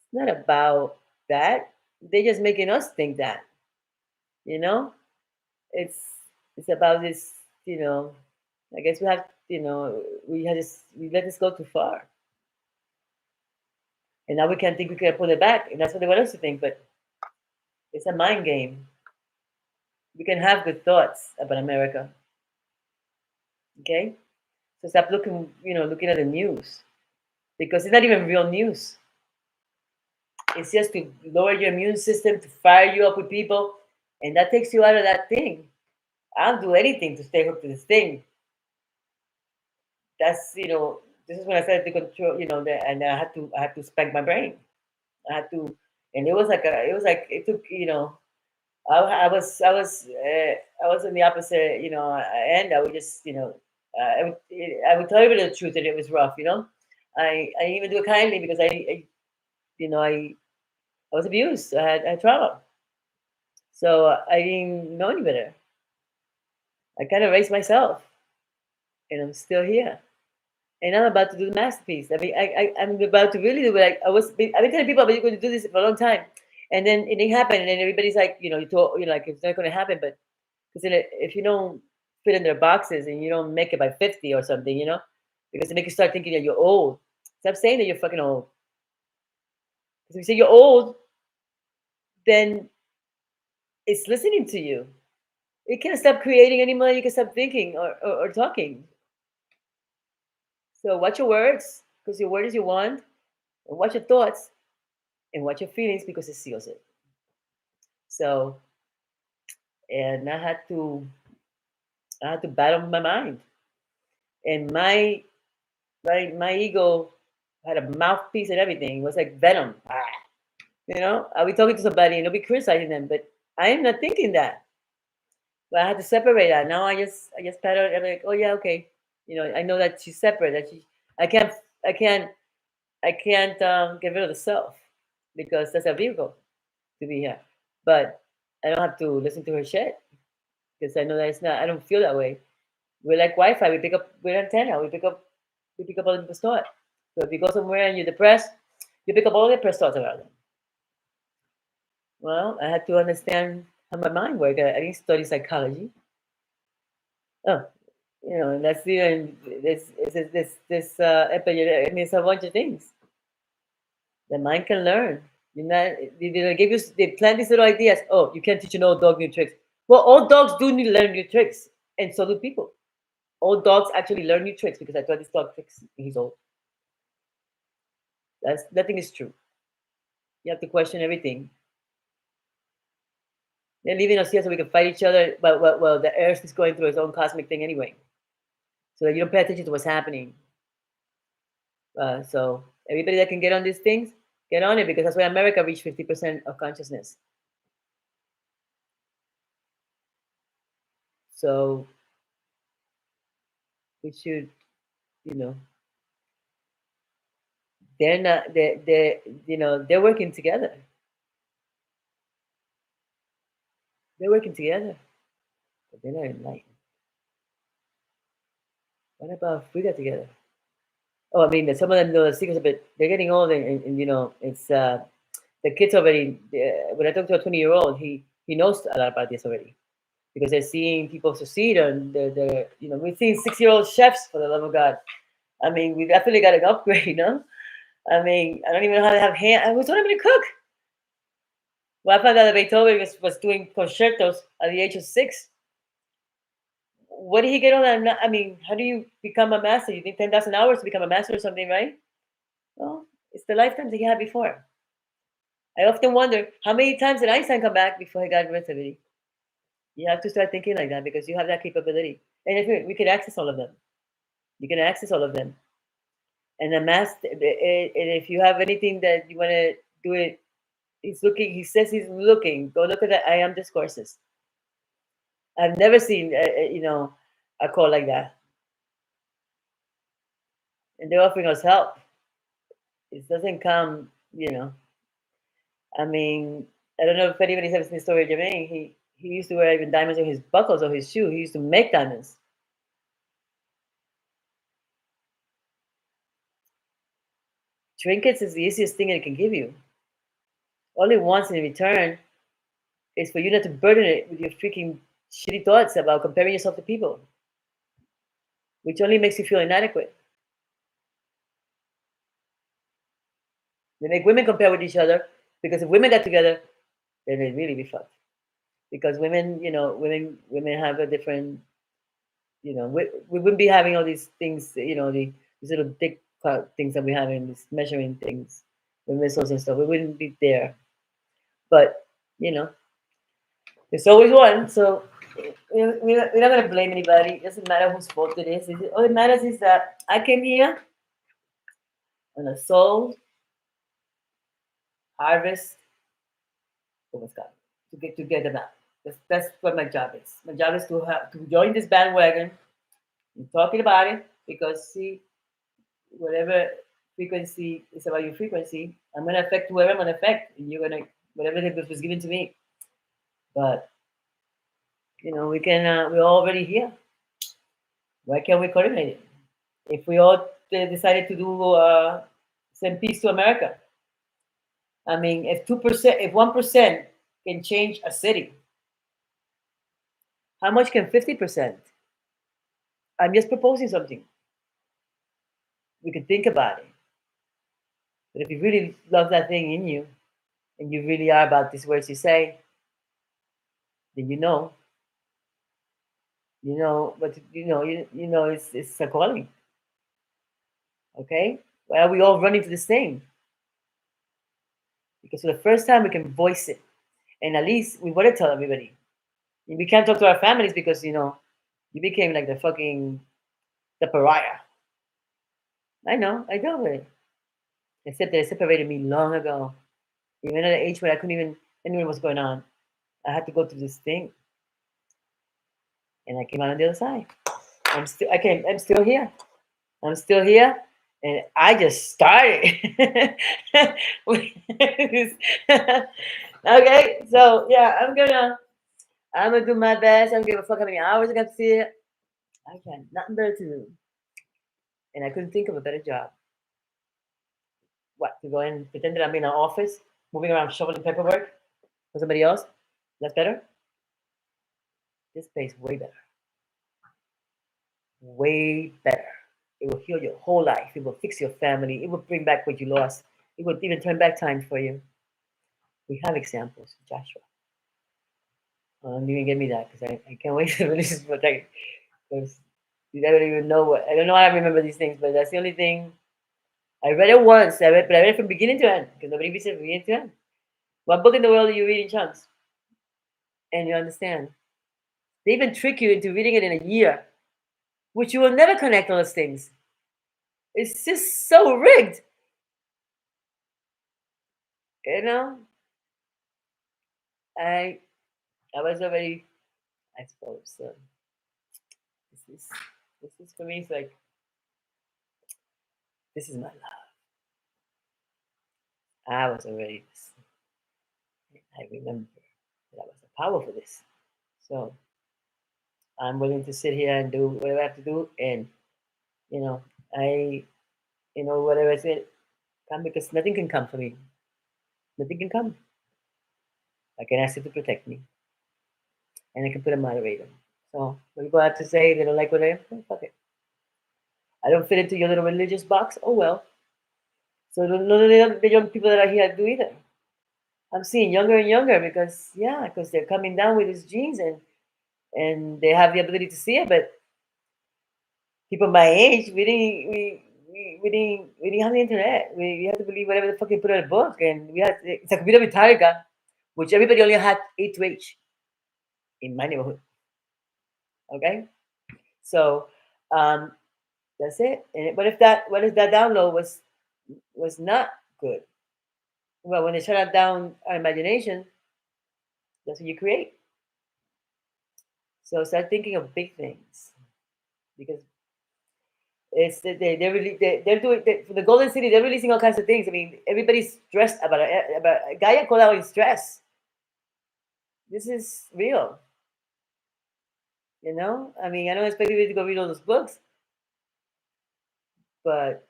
It's not about that. They're just making us think that, you know? It's it's about this, you know, I guess we have, we let this go too far. And now we can't think we can pull it back. And that's what they want us to think, but it's a mind game. We can have good thoughts about America. Okay? So stop looking at the news. Because it's not even real news. It's just to lower your immune system, to fire you up with people, and that takes you out of that thing. I'll do anything to stay hooked to this thing. This is when I started to control, and I had to spank my brain. I had to, and it took, I was on the opposite, end. I would just, I would tell you the truth that it was rough. I didn't even do it kindly because you know, I, I was abused. I had trauma. So I didn't know any better. I kind of raised myself, and I'm still here. And I'm about to do the masterpiece. I mean, I'm about to really do it. I've been telling people I've been going to do this for a long time, and then it didn't happen. And then everybody's like, like it's not going to happen. But because if you don't fit in their boxes and you don't make it by 50 or something, because they make you start thinking that you're old. Stop saying that you're fucking old. Because if you say you're old, then it's listening to you. You can't stop creating anymore. You can stop thinking or talking. So watch your words, because your word is your wand, and watch your thoughts and watch your feelings because it seals it. So, and I had to battle my mind, and my ego had a mouthpiece and everything. It was like venom. I'll be talking to somebody and I'll be criticizing them, but I am not thinking that. But I had to separate that. Now I just pat her. I'm like, oh yeah, okay. I know that she's separate. I can't, I can't, I can't get rid of the self because that's a vehicle to be here. But I don't have to listen to her shit because I know that it's not. I don't feel that way. We're like Wi-Fi. We're antenna. We pick up all the people's thought. So if you go somewhere and you're depressed, you pick up all the depressed thoughts around them. Well, I had to understand how my mind works. I didn't study psychology. Oh, and that's the and this I mean, it's a bunch of things. The mind can learn. They plant these little ideas. Oh, you can't teach an old dog new tricks. Well, old dogs do need to learn new tricks, and so do people. Old dogs actually learn new tricks because I taught this dog tricks when he's old. That's Nothing is true. You have to question everything. They're leaving us here so we can fight each other, but well, the Earth is going through its own cosmic thing anyway, so that you don't pay attention to what's happening. So everybody that can get on these things, get on it because that's why America reached 50% of consciousness. So we should, you know, they're not, they're working together. They're working together, but they're not enlightened. What about if we got together? Oh, I mean, some of them know the secrets, but they're getting old, and it's the kids already. When I talk to a 20-year-old, he knows a lot about this already because they're seeing people succeed, and we've seen 6-year-old chefs for the love of God. I mean, we definitely got an upgrade. I mean, I don't even know how to have hand. I was not able to cook. Well, I found out that Beethoven was doing concertos at the age of 6. What did he get on that? I mean, how do you become a master? You need 10,000 hours to become a master or something, right? Well, it's the lifetimes that he had before. I often wonder how many times did Einstein come back before he got relativity? You have to start thinking like that because you have that capability. And if we can access all of them, you can access all of them. And the master, and if you have anything that you want to do it, he's looking. He says he's looking. Go look at the I am discourses. I've never seen, a call like that. And they're offering us help. It doesn't come. I mean, I don't know if anybody's ever seen the story of Jermaine. He used to wear even diamonds on his buckles of his shoe. He used to make diamonds. Trinkets is the easiest thing it can give you. All it wants in return is for you not to burden it with your freaking shitty thoughts about comparing yourself to people, which only makes you feel inadequate. They make women compare with each other because if women got together, then they'd really be fucked. Because women, women have a different, we wouldn't be having all these things, these little dick things that we have in these measuring things, the missiles and stuff. We wouldn't be there. But, you know, there's always one. So we're not going to blame anybody. It doesn't matter whose fault it is. All it matters is that I came here on a soul harvest of what's God to get together now. That's what my job is. My job is to join this bandwagon and talking about it because see, whatever frequency is about your frequency, I'm gonna affect whoever I'm gonna affect, and you're gonna whatever that was given to me. But we can. We're already here. Why can't we coordinate it? If we all decided to do send peace to America, I mean, if 2%, if 1% can change a city, how much can 50%? I'm just proposing something. We could think about it. But if you really love that thing in you, and you really are about these words you say, then but it's a calling. Okay, why are we all running to this thing? Because for the first time we can voice it, and at least we want to tell everybody. We can't talk to our families because you became like the pariah. I know it. Except that it separated me long ago. Even at an age where I couldn't even anywhere what's going on. I had to go through this thing, and I came out on the other side. I'm still here. I'm still here, and I just started. Okay, so yeah, I'm gonna do my best. I don't give a fuck how many hours I got to see it. I got nothing better to do, and I couldn't think of a better job. What, to go and pretend that I'm in an office, moving around shoveling paperwork for somebody else? That's better. This pays way better. Way better. It will heal your whole life. It will fix your family. It will bring back what you lost. It will even turn back time for you. We have examples, Joshua. Don't even give me that because I can't wait to release this book. Because I don't even know I don't know how I remember these things, but that's the only thing. I read it once, but I read it from beginning to end because nobody reads it from beginning to end. What book in the world do you read in chunks? And you understand. They even trick you into reading it in a year, which you will never connect all those things. It's just so rigged. You know? I I was already, I suppose. So this is this is for me. It's like this is my love. I was already. I remember that I was the power for this. So I'm willing to sit here and do whatever I have to do, and you know, I, whatever I said, come because nothing can come for me. Nothing can come. I can ask you to protect me, and I can put a moderator. So what people have to say they don't like what I am. Oh, fuck it. I don't fit into your little religious box. Oh well. So none of the young people that are here do either. I'm seeing younger and younger because they're coming down with these genes and they have the ability to see it. But people my age, we didn't have the internet. We had to believe whatever the fuck they put in a book, and we had it's like Vida Vitalica, which everybody only had A to H in my neighborhood. Okay, so um, that's it. And what if that download was not good? Well, when they shut down our imagination, that's what you create. So start thinking of big things because they're doing for the Golden City. They're releasing all kinds of things. I mean, everybody's stressed about it. About Gaia called out in stress. This is real. I mean, I don't expect you to go read all those books, but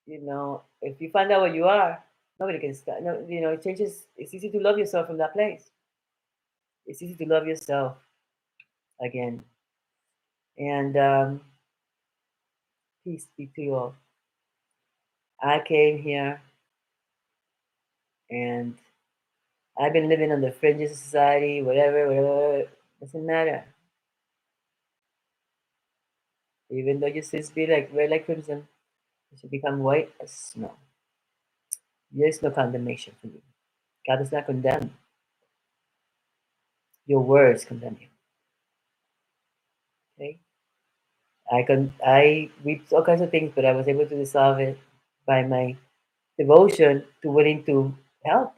if you find out what you are, Nobody can stop. No, it changes. It's easy to love yourself from that place. It's easy to love yourself again. And peace be to you all. I came here and I've been living on the fringes of society, whatever, whatever. Doesn't matter. Even though your sins be like red like crimson, you should become white as snow. There is no condemnation for you. God does not condemn. Your words condemn you. Okay? I reaped all kinds of things, but I was able to dissolve it by my devotion to willing to help.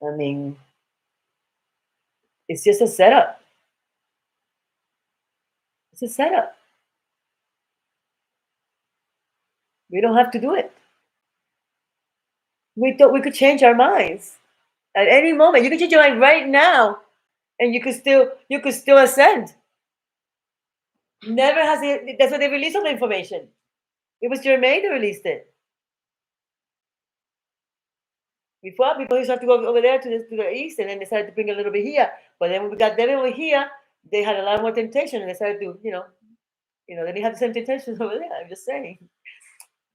I mean, it's just a setup. It's a setup. We don't have to do it. We thought we could change our minds at any moment. You can change your mind right now, and you could still ascend. Never has it. That's why they released all the information. It was Jermaine that released it. Before people used to have to go over there to the east, and then they started to bring a little bit here. But then when we got them over here, they had a lot more temptation, and they started to, they didn't have the same temptations over there. I'm just saying,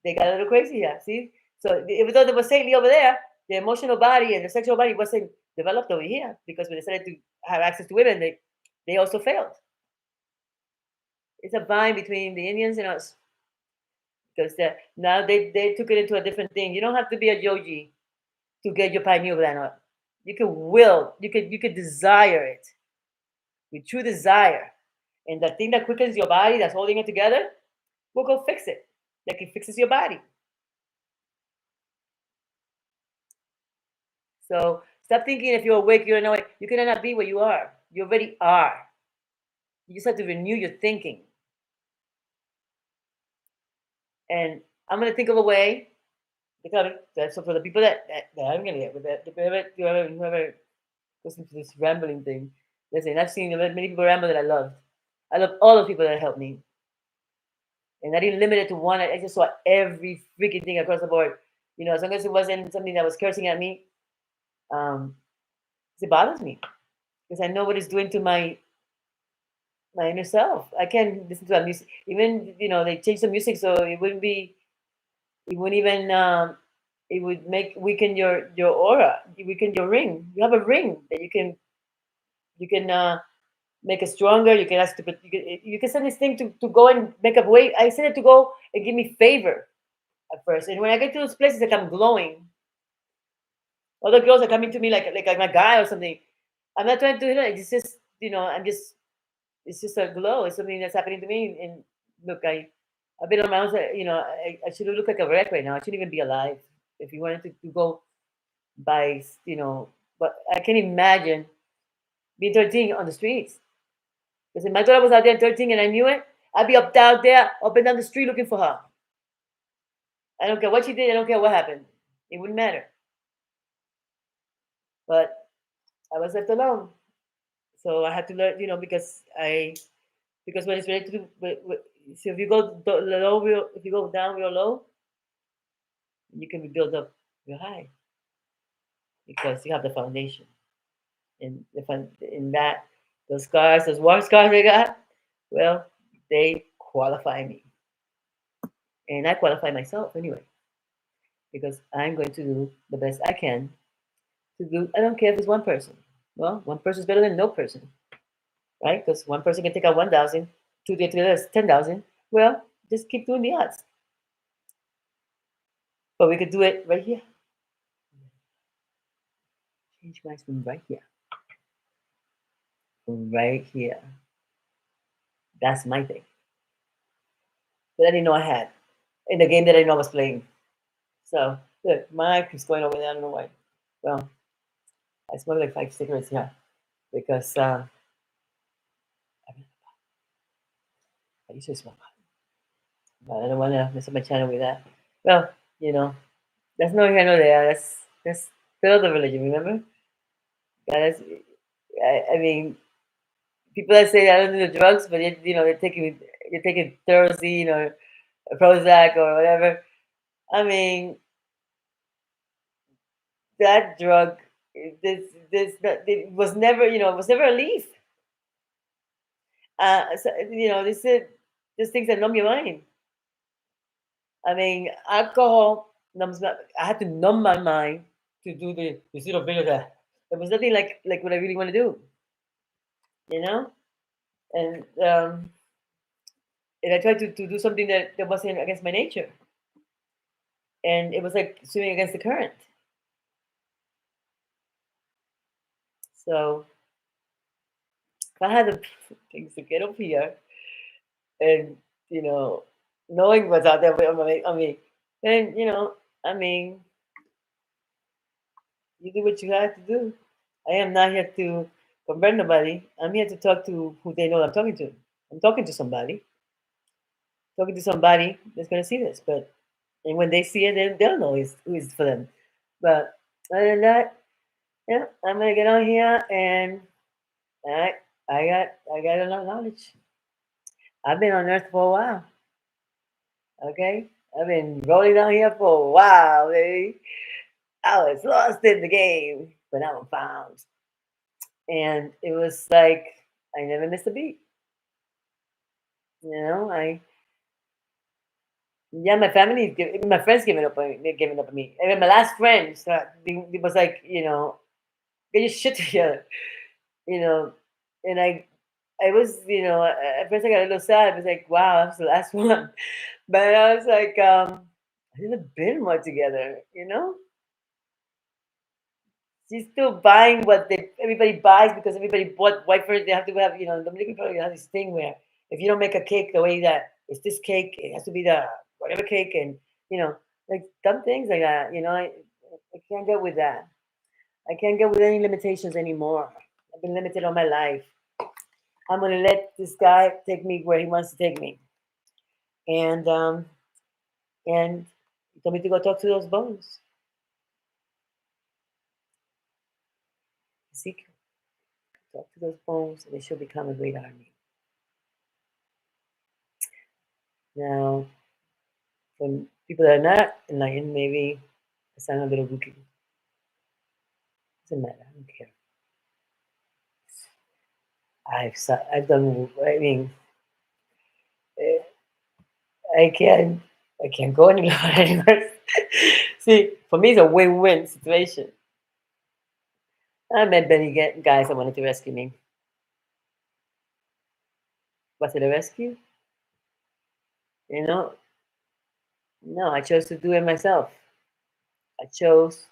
they got a little crazy here. See, so even though they were saintly over there, the emotional body and the sexual body wasn't developed over here because when they started to have access to women, they also failed. It's a vine between the Indians and us because now they took it into a different thing. You don't have to be a yogi to get your pineal gland up. You can will, you could desire it with true desire. And the thing that quickens your body, that's holding it together, we'll go fix it. Like it fixes your body. So stop thinking if you're awake, you're not awake. You cannot be where you are. You already are. You just have to renew your thinking. And I'm gonna think of a way. So for the people that I'm gonna get with that, whoever listen to this rambling thing, listen, I've seen many people ramble that I loved. I love all the people that helped me. And I didn't limit it to one. I just saw every freaking thing across the board. As long as it wasn't something that was cursing at me, um, it bothers me because I know what it's doing to my inner self. I can't listen to that music. Even they changed the music so it wouldn't even it would make weaken your aura, weaken your ring. You have a ring that you can make it stronger. You can ask to you can send this thing to go and make a way. I send it to go and give me favor at first, and when I get to those places, like I'm glowing. Other girls are coming to me like my guy or something. I'm not trying to it's just I'm just it's just a glow. It's something that's happening to me. And look, I've been around. I should look like a wreck right now. I shouldn't even be alive. If you wanted to go by, but I can imagine being 13 on the streets. Because if my daughter was out there at 13 and I knew it, I'd be up down there, up and down the street looking for her. I don't care what she did. I don't care what happened. It wouldn't matter. But I was left alone. So I had to learn, because when it's related to, so if you go if you go down real low, you can be built up real high because you have the foundation. And in that, those war scars I got, well, they qualify me, and I qualify myself anyway because I'm going to do the best I can to do. I don't care if it's one person. Well, one person is better than no person, right? Because one person can take out 1,000, two get together is 10,000. Well, just keep doing the odds. But we could do it right here. Change minds from right here. From right here. That's my thing. That I didn't know I had in the game that I didn't know I was playing. So look, my eye keeps going over there. I don't know why. Well, I smoke like 5 cigarettes here because I usually smoke, but I don't want to mess up my channel with that. Well, that's no here nor there. That's still the religion. Remember, that's, I mean, people that say I don't do the drugs, but you're taking Thursday, Prozac or whatever. I mean, that drug, it was never, it was never a leaf. So, this is just things that numb your mind. I mean, alcohol numbs my. I had to numb my mind to do the sort of video that there was nothing like what I really want to do, you know. And and I tried to do something that wasn't against my nature, and it was like swimming against the current. So if I had the things to get up here, and you know, knowing what's out there, I mean, then I mean, you do what you have to do. I am not here to convert nobody. I'm here to talk to who they know I'm talking to. I'm talking to somebody that's gonna see this. But and when they see it, then they'll know who is for them. But other than that, yeah, I'm gonna get on here and I I got a lot of knowledge. I've been on Earth for a while. Okay, I've been rolling down here for a while, baby. I was lost in the game, but now I'm found. And it was like I never missed a beat. I yeah, my family, even my friends giving up on me, they're giving up on me. Even my last friend, it was like, get your shit together, you know. And I was, at first I got a little sad. I was like, wow, that's the last one. But I was like, I didn't been more together, She's still buying what everybody buys because everybody bought white first. They have to have, the Dominican Republic has this thing where if you don't make a cake the way that it's this cake, it has to be the whatever cake, and you know, like dumb things like that. I can't get with that. I can't get with any limitations anymore. I've been limited all my life. I'm gonna let this guy take me where he wants to take me, and he told me to go talk to those bones. Seek, talk to those bones, and they shall become a great army. Now, for people that are not enlightened, maybe I sound a little wookie. Doesn't matter. I don't care. I've done. I mean, eh, I can't. I can't go any lower anymore. See, for me, it's a win-win situation. I met many guys that wanted to rescue me. Was it a rescue? You know, no. I chose to do it myself. I chose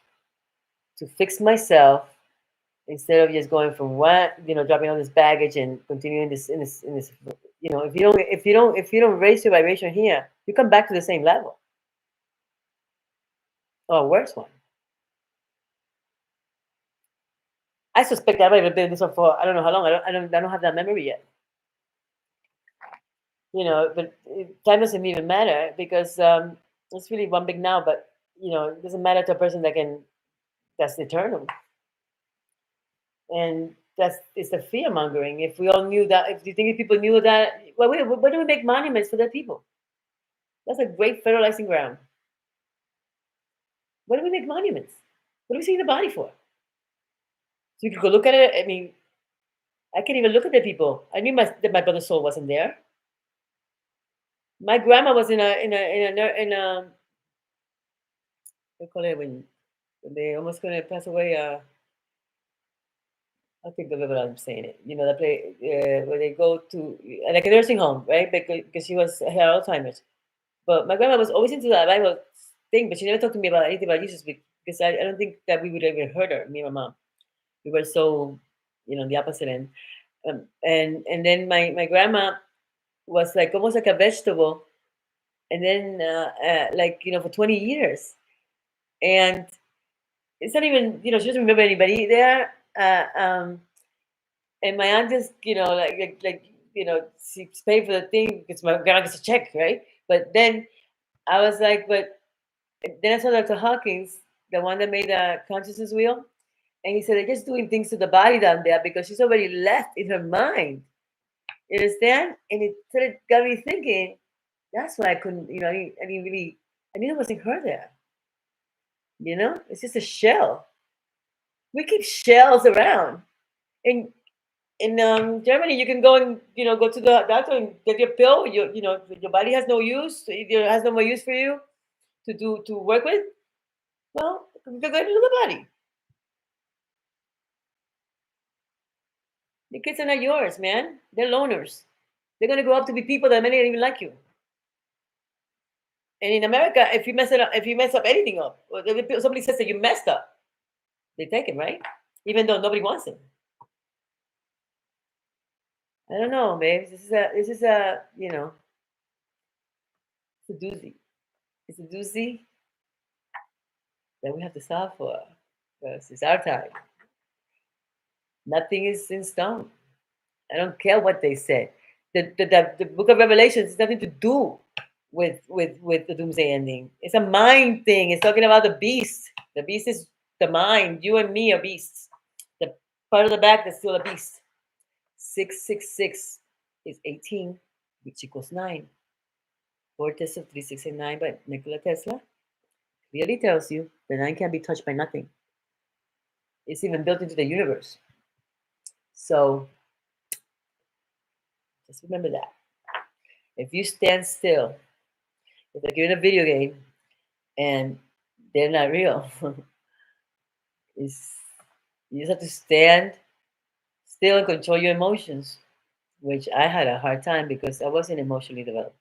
to fix myself instead of just going from dropping all this baggage and continuing this in this. If you don't raise your vibration here, you come back to the same level or a worse one. I suspect I've been doing this one for I don't know how long. I don't have that memory yet. But time doesn't even matter because it's really one big now. But it doesn't matter to a person that's eternal, and that's it's the fear mongering. If we all knew that, if you think if people knew that, well, why do we make monuments for dead people? That's a great fertilizing ground. Why do we make monuments? What are we seeing the body for? So you could go look at it. I mean, I can't even look at the people. I knew that my brother's soul wasn't there. My grandma was in a what do you call it when they almost gonna pass away. I think the way I'm saying it. That play where they go to like a nursing home, right? Because she had Alzheimer's. But my grandma was always into that Bible thing, but she never talked to me about anything about Jesus because I don't think that we would ever heard her. Me and my mom, we were so the opposite end. And then my grandma was like almost like a vegetable, and then like for 20 years, and it's not even she doesn't remember anybody there. And my aunt just she's paid for the thing because my grandma gets a check, right? But then I was like, but then I saw Dr. Hawkins, the one that made the consciousness wheel, and he said they're just doing things to the body down there because she's already left in her mind. You understand? And it sort of got me thinking. That's why I couldn't, I didn't really, I knew it wasn't her there. It's just a shell. We keep shells around. In Germany, you can go and go to the doctor and get your pill. Your body has no use. It has no more use for you to work with. Well, go to the body. The kids are not yours, man. They're loners. They're gonna grow up to be people that may not even like you. And in America, if you mess up anything up, or if somebody says that you messed up, they take it, right? Even though nobody wants it. I don't know, babe. This is a it's a doozy. It's a doozy that we have to solve for because it's our time. Nothing is in stone. I don't care what they said. The book of Revelations has nothing to do with the doomsday ending. It's a mind thing. It's talking about the beast. The beast is the mind. You and me are beasts. The part of the back that's still a beast. 666 is 18, which equals 9. Vortex of 369 by Nikola Tesla clearly tells you the 9 can't be touched by nothing. It's even built into the universe. So just remember that. If you stand still, it's like you're in a video game and they're not real. It's, you just have to stand still and control your emotions, which I had a hard time because I wasn't emotionally developed.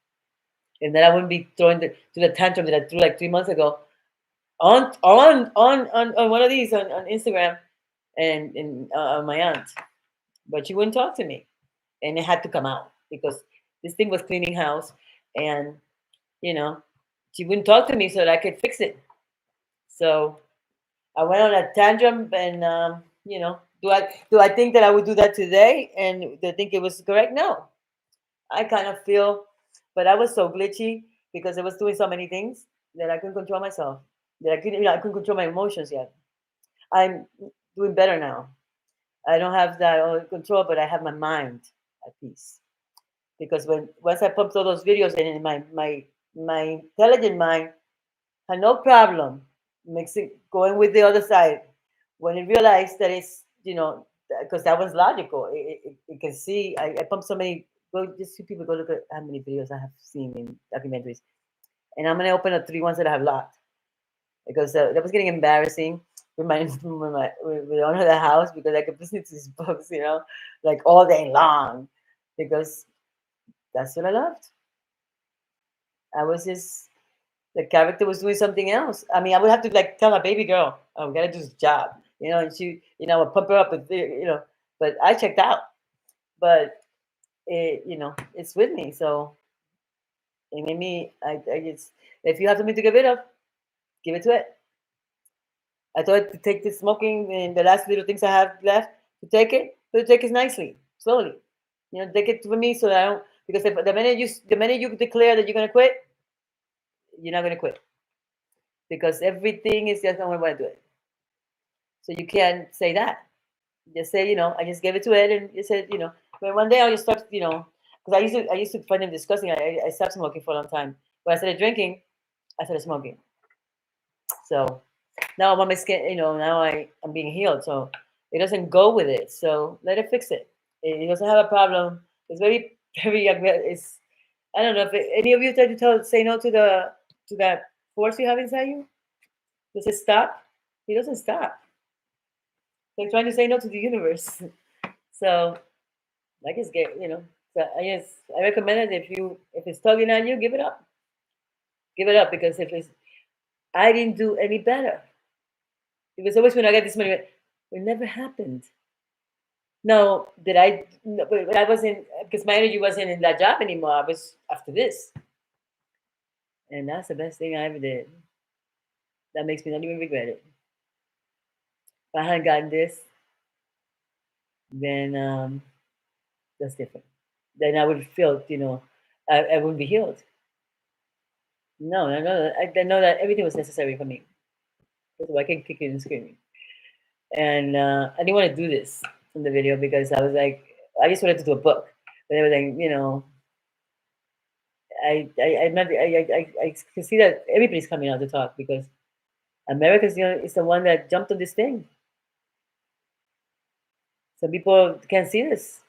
And then I wouldn't be throwing to the tantrum that I threw like 3 months ago on one of these on Instagram and on my aunt. But she wouldn't talk to me. And it had to come out because this thing was cleaning house and you know she wouldn't talk to me so that I could fix it. So I went on a tantrum, and do I think that I would do that today? And do I think it was correct? No, I kind of feel, but I was so glitchy because I was doing so many things that I couldn't control myself. That I couldn't control my emotions yet. I'm doing better now. I don't have that all control, but I have my mind at peace. Because once I pumped all those videos in, my intelligent mind had no problem mixing going with the other side when it realized that it's because that was logical. It can see I pumped so many. Go just see people go look at how many videos I have seen in documentaries, and I'm gonna open up 3 ones that I have locked because that was getting embarrassing with my with the owner of the house because I could listen to these books, like all day long because that's what I loved. I was just the character was doing something else. I mean, I would have to like tell a baby girl, "Oh, we gotta do this job," and she, would pump her up with, But I checked out. But it's with me, so it made me. I just if you have something to get rid of, give it to it. I thought to take the smoking and the last little things I have left to take it, but take it nicely, slowly. Take it for me so that I don't because if, the minute you declare that you're gonna quit, you're not gonna quit because everything is just not going to do it. So you can't say that. Just say, I just gave it to it, and you said, but one day I'll just start, because I used to find them disgusting. I stopped smoking for a long time. When I started drinking, I started smoking. So now I'm on my skin, now I'm being healed. So it doesn't go with it. So let it fix it. It doesn't have a problem. It's very, very, it's, I don't know if any of you tried to say no to that force you have inside you. Does it stop? It doesn't stop. Like trying to say no to the universe. So I guess So I recommend it if it's tugging on you, give it up. Give it up because if it's I didn't do any better. It was always when I got this money. It never happened. No, did I? No, but I wasn't because my energy wasn't in that job anymore. I was after this, and that's the best thing I ever did. That makes me not even regret it. If I hadn't gotten this, then that's different. Then I would feel, I wouldn't be healed. No, I know that everything was necessary for me. So I can kick it and screaming. And I didn't want to do this in the video because I was like, I just wanted to do a book. But everything, I'm not, I can see that everybody's coming out to talk because America's is the one that jumped on this thing. Some people can't see this,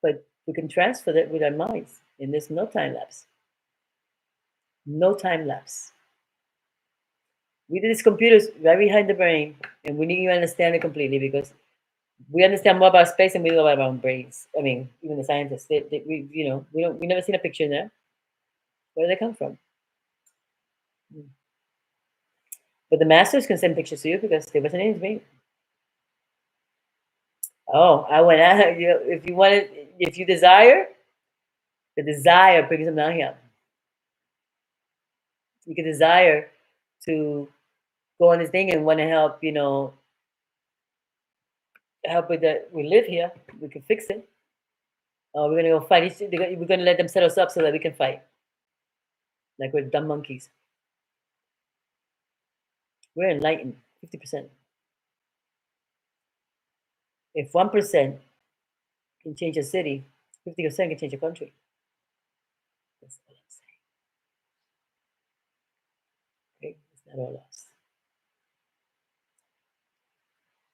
but we can transfer that with our minds, and there's no time lapse. No time lapse. We did these computers right behind the brain, and we need to understand it completely because we understand more about space than we know about our own brains. I mean, even the scientists, we never seen a picture in there. Where do they come from? Mm. But the masters can send pictures to you because they wasn't into me. Oh, I went out. If you want it, if you desire, the desire brings them down here. You can desire to go on this thing and want to help, help with that. We live here. We can fix it. We're gonna go fight. We're gonna let them set us up so that we can fight, like we're dumb monkeys. We're enlightened, 50%. If 1% can change a city, 50% can change a country. That's all I'm saying. Okay, it's not all us.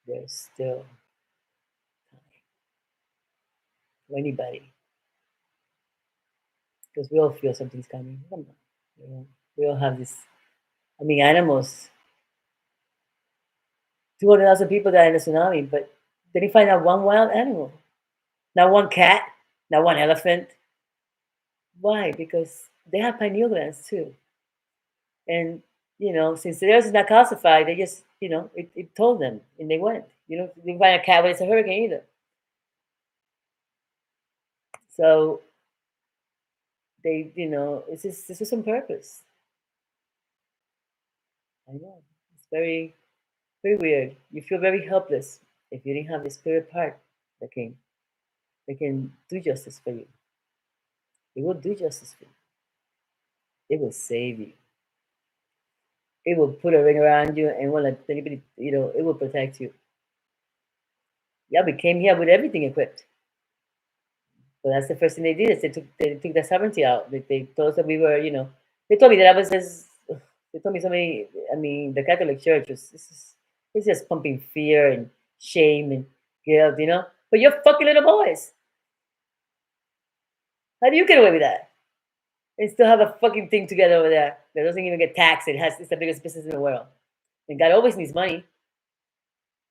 There's still time for anybody because we all feel something's coming. Come on, we all have this. I mean, animals. 200,000 people died in a tsunami, but did he find out one wild animal? Not one cat, not one elephant. Why? Because they have pineal glands too. And, since theirs is not calcified, they just, it told them and they went. You can find a cat when it's a hurricane either. So this is some purpose. I know. It's very, very weird. You feel very helpless if you didn't have the spirit part that can do justice for you. It will do justice for you. It will save you. It will put a ring around you and won't let anybody, it will protect you. Yeah, we came here with everything equipped. But that's the first thing they did is they took the sovereignty out. They told us that we were, they told me that I was just they told me somebody I mean the Catholic Church was it's just pumping fear and shame and guilt. But you're fucking little boys. How do you get away with that? And still have a fucking thing together over there that doesn't even get taxed. It's the biggest business in the world. And God always needs money.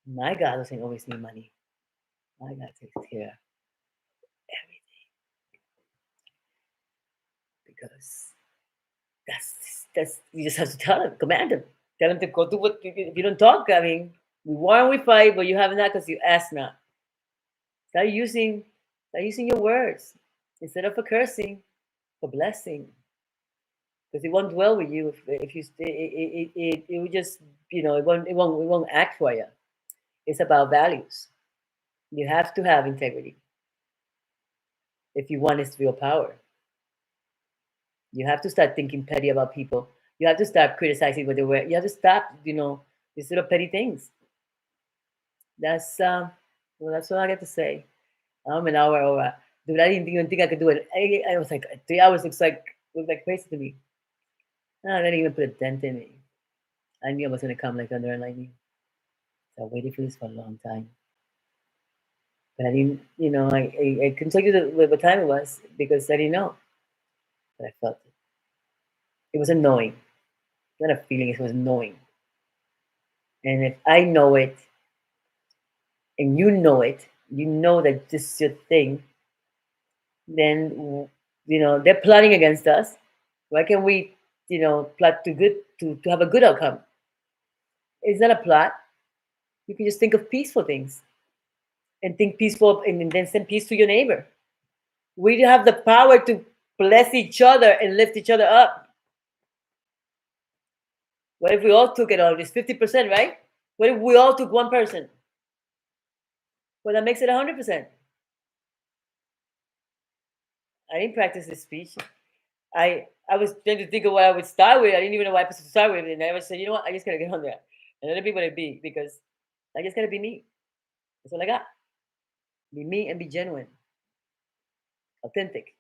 My God doesn't always need money. My God takes care of everything because that's you just have to tell him, command him, tell him to go do what. If you don't talk, I mean, we war and we fight, but you haven't that because you ask not. Start using, start using your words instead of for cursing, for blessing, because it won't dwell with you if you it will just it won't act for you. It's about values. You have to have integrity if you want this real power. You have to start thinking petty about people. You have to start criticizing what they wear. You have to stop, these little petty things. That's well, that's all I got to say. I'm an hour over. Dude, I didn't even think I could do it. I was like 3 hours looks like crazy to me. No, I didn't even put a dent in me. I knew I was gonna come like thunder and lightning. So I waited for this for a long time. But I didn't, I couldn't tell you what time it was because I didn't know. But I felt it. It was annoying. Not a feeling, it was annoying. And if I know it and you know that this is your thing, then they're plotting against us. Why can't we, plot to have a good outcome? It's not a plot. You can just think of peaceful things and think peaceful and then send peace to your neighbor. We have the power to bless each other and lift each other up. What if we all took it on? It's 50%, right? What if we all took one person? Well, that makes it 100%. I didn't practice this speech. I was trying to think of what I would start with. I didn't even know what episode to start with, and I was saying, you know what? I just gotta get on there and let it be what it be because I just gotta be me. That's all I got. Be me and be genuine, authentic.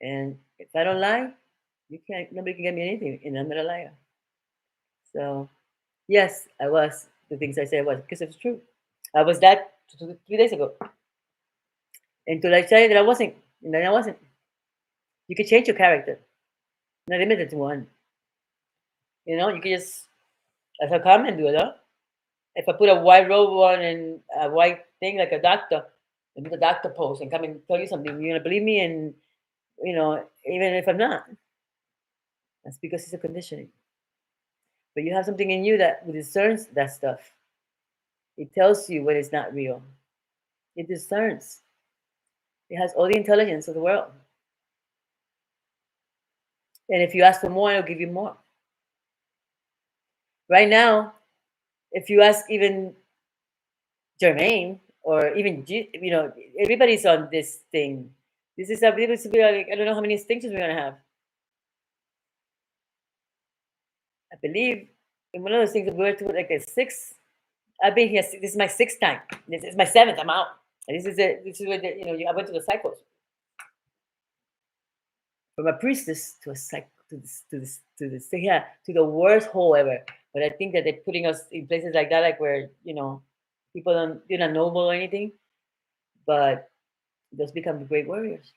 And if I don't lie, you can't. Nobody can get me anything, and I'm not a liar. So, yes, I was the things I said I was because it was true. I was that 3 days ago until I decided that I wasn't, and then I wasn't. You can change your character, not limited to one. You know, you can just, as a comment, do it. Huh? If I put a white robe on and a white thing like a doctor, and do the doctor pose and come and tell you something, you're gonna believe me, and even if I'm not, that's because it's a conditioning. But you have something in you that discerns that stuff. It tells you when it's not real. It discerns. It has all the intelligence of the world. And if you ask for more, it'll give you more. Right now, if you ask even Jermaine or even everybody's on this thing. This is to be like, I don't know how many extinctions we're gonna have. I believe in one of those things we're to like a six. I've been here. This is my sixth time. This is my seventh. I'm out. And this is it. This is where I went to the cycles from a priestess to a psych to the worst hole ever. But I think that they're putting us in places like that, like where people don't you're not noble or anything, but those become great warriors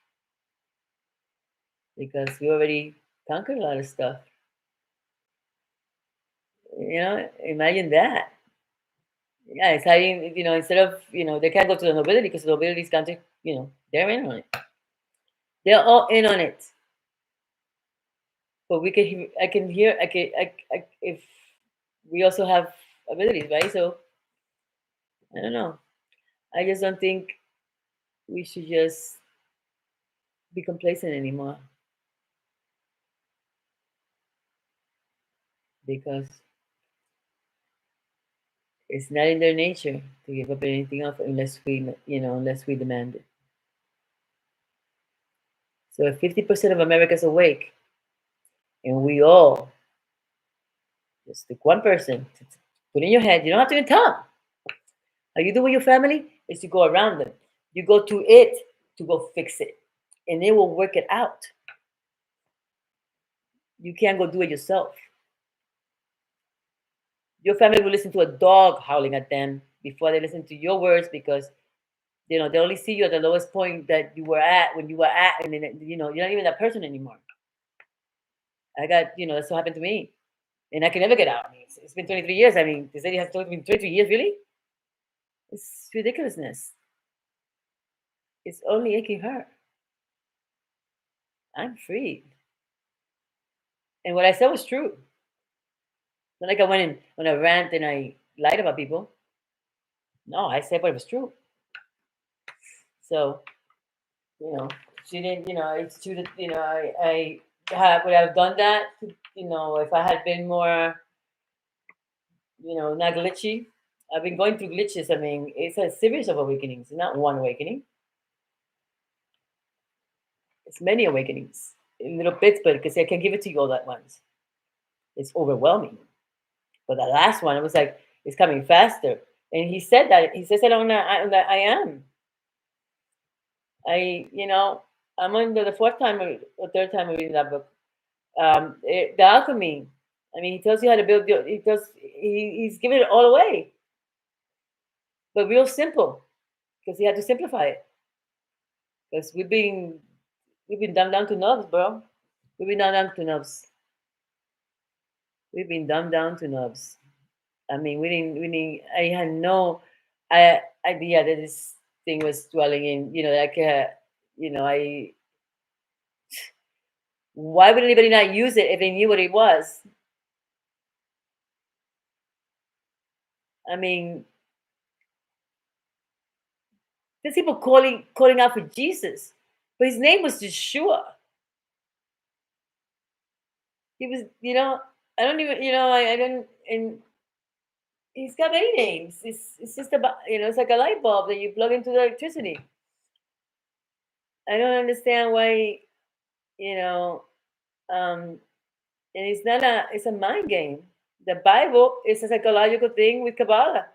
because we already conquered a lot of stuff. Imagine that. Yeah, it's hiding. Instead of they can't go to the nobility because the nobility's country. They're in on it. They're all in on it. But we can. I can hear. I can. If we also have abilities, right? So I don't know. I just don't think we should just be complacent anymore because it's not in their nature to give up anything else unless we demand it. So if 50% of America's awake, and we all just pick one person to put in your head, you don't have to even tell them. How you do with your family is you go around them. You go to it to go fix it, and it will work it out. You can't go do it yourself. Your family will listen to a dog howling at them before they listen to your words because they only see you at the lowest point that you were at when you were at, and then you're not even that person anymore. I got that's what happened to me, and I can never get out. I mean, it's been 23 years. I mean, this lady has told me 23 years, really? It's ridiculousness. It's only aching her. I'm free, and what I said was true. It's not like I went in on a rant and I lied about people. No, I said what was true. So she didn't. It's true that I would have done that. If I had been more not glitchy. I've been going through glitches. I mean, it's a series of awakenings, not one awakening. It's many awakenings in little bits, but because I can give it to you all at once. It's overwhelming. But the last one, it was like, it's coming faster. And he said that. He says it on the I am. I'm on the fourth time or third time of reading that book. The alchemy. I mean, he tells you how to build. He's giving it all away, but real simple, because he had to simplify it. Because we've been dumbed down to nubs, bro. We've been dumbed down to nubs. We've been dumbed down to nubs. I mean, I had no idea that this thing was dwelling in. I. Why would anybody not use it if they knew what it was? I mean, there's people calling out for Jesus, but his name was Yeshua. He was, I don't even, I don't, and he's got many names. It's just about, it's like a light bulb that you plug into the electricity. I don't understand why, you know, and it's a mind game. The Bible is a psychological thing with Kabbalah.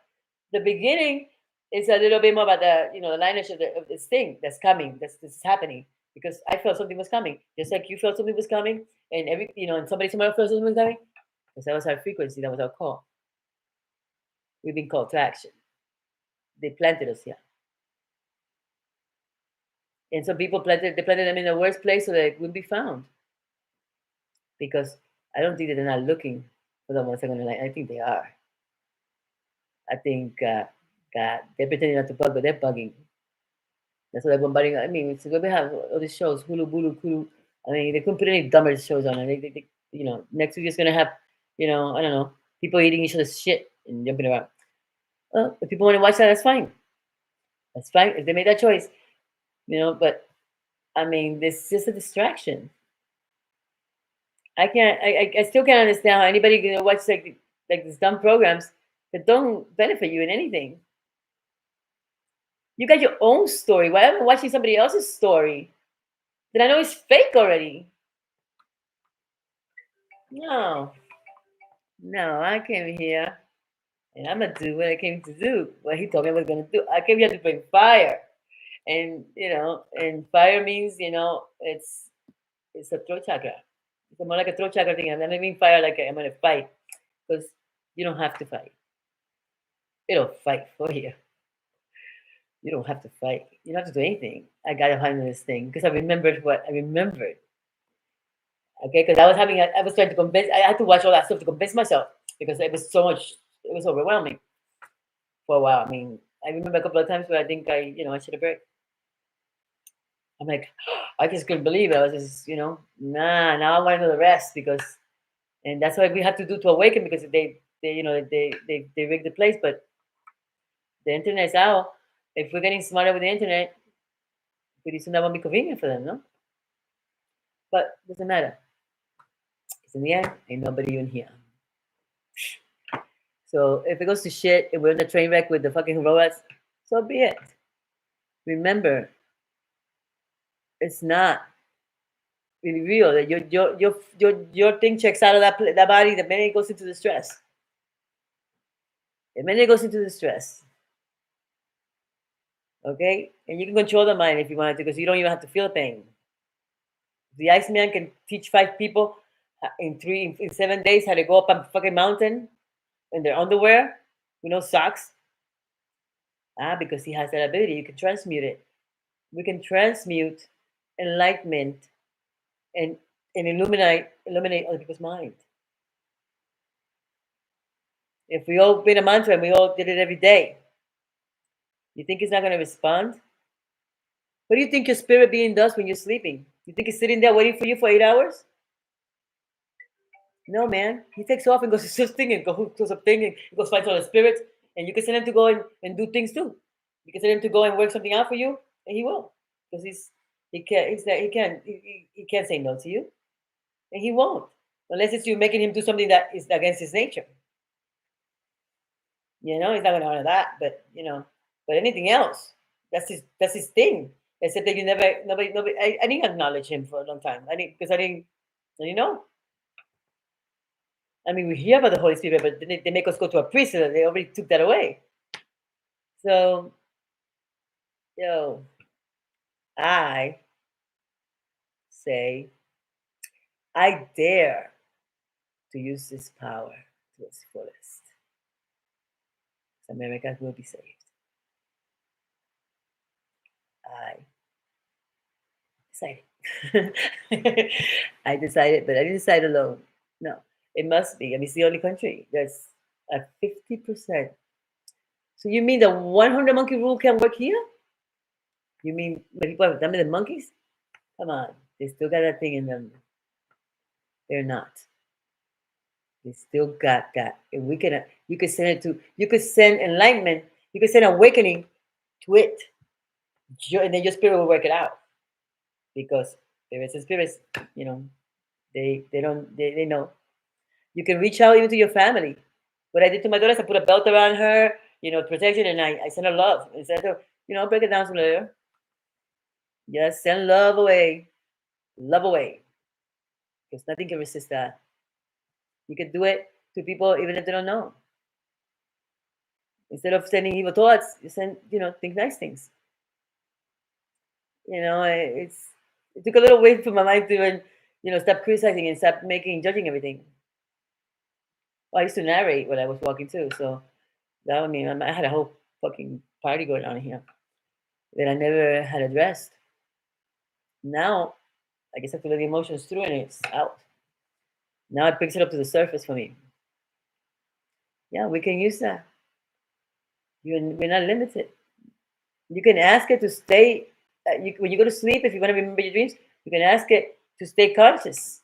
The beginning is a little bit more about the lineage of this thing that's coming, this is happening. Because I felt something was coming, just like you felt something was coming, and and somebody felt something was coming, because that was our frequency, that was our call. We've been called to action. They planted us here. And some people they planted them in the worst place so that it wouldn't be found. Because I don't think that they're not looking for the ones that are going to like. I think they are. I think, God, they're pretending not to bug, but they're bugging. That's what they're bombarding. I mean, it's we have all these shows, Hulu, Bulu, Kulu. I mean, they couldn't put any dumber shows on it. Next week is going to have, I don't know, people eating each other's shit and jumping around. Well, if people want to watch that, that's fine. That's fine if they made that choice, But I mean, this is just a distraction. I can't. I still can't understand how anybody can watch like these dumb programs that don't benefit you in anything. You got your own story. Why am I watching somebody else's story that I know is fake already? No, no. I came here and I'm gonna do what I came to do. What he told me I was gonna do. I came here to bring fire, and and fire means it's a throat chakra. It's more like a throat chakra thing. I'm not mean fire like I'm gonna fight because you don't have to fight. It'll fight for you. You don't have to fight. You don't have to do anything. I got to handle this thing because I remembered what I remembered. Okay, because I was trying to convince. I had to watch all that stuff to convince myself because it was so much. It was overwhelming for a while. I mean, I remember a couple of times where I think I should have break. I'm like, I just couldn't believe it. I was just, nah. Now I want to know the rest and that's what we have to do to awaken because they rig the place, but the internet's out. If we're getting smarter with the internet, pretty soon that won't be convenient for them, no? But doesn't matter. Because in the end, ain't nobody in here. So if it goes to shit, if we're in a train wreck with the fucking robots, so be it. Remember, it's not really real. That your thing checks out of that body the minute it goes into the stress. The minute it goes into the stress. Okay? And you can control the mind if you want to because you don't even have to feel pain. The Iceman can teach 5 people in 7 days how to go up a fucking mountain in their underwear with no socks. Because he has that ability. You can transmute it. We can transmute enlightenment and illuminate other people's mind. If we all made a mantra and we all did it every day, you think it's not going to respond? What do you think your spirit being does when you're sleeping? You think it's sitting there waiting for you for 8 hours? No, man. He takes off and goes to something and goes to something and goes fight all the spirits. And you can send him to go and do things too. You can send him to go and work something out for you, and he will. Because he can't say no to you. And he won't. Unless it's you making him do something that is against his nature. He's not gonna honor that, but anything else, that's his thing. Except that nobody I didn't acknowledge him for a long time. I didn't know. I mean, we hear about the Holy Spirit, but they make us go to a priest, so they already took that away. So, I say, I dare to use this power to its fullest. America will be saved. I decided. I decided, but I didn't decide alone. No, it must be. I mean, it's the only country that's at 50%. So you mean the 100 monkey rule can work here? You mean when people have done with the monkeys? Come on, they still got that thing in them. They're not. They still got that. And you could send enlightenment, you could send awakening to it. And then your spirit will work it out. Because spirits and spirits, they know. You can reach out even to your family. What I did to my daughter is I put a belt around her, protection, and I send her love. Instead of, break it down some later. Just send love away. Love away. Because nothing can resist that. You can do it to people even if they don't know. Instead of sending evil thoughts, you send, think nice things. It took a little weight for my mind to even, stop criticizing and stop judging everything. Well, I used to narrate when I was walking too, so That would mean I had a whole fucking party going on here that I never had addressed. Now, I guess I have to let the emotions through and it's out. Now it brings it up to the surface for me. Yeah, we can use that. We're not limited. You can ask it to stay. When you go to sleep, if you want to remember your dreams, you can ask it to stay conscious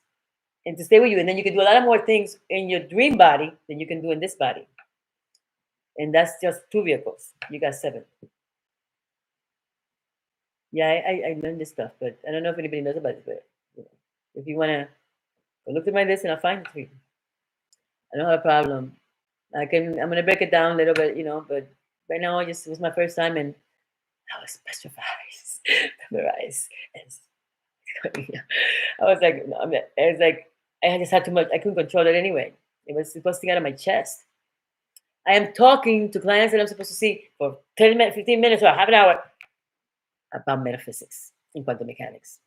and to stay with you. And then you can do a lot of more things in your dream body than you can do in this body. And that's just 2 vehicles. You got 7. Yeah, I learned this stuff, but I don't know if anybody knows about it. But you know, if you want to look at my list and I'll find it for you. I don't have a problem. I'm gonna break it down a little bit, but right now it was my first time and I was petrified, memorized. I was like, no, it was like I just had too much. I couldn't control it anyway. It was supposed to get out of my chest. I am talking to clients that I'm supposed to see for 10 minutes, 15 minutes, or half an hour about metaphysics and quantum mechanics.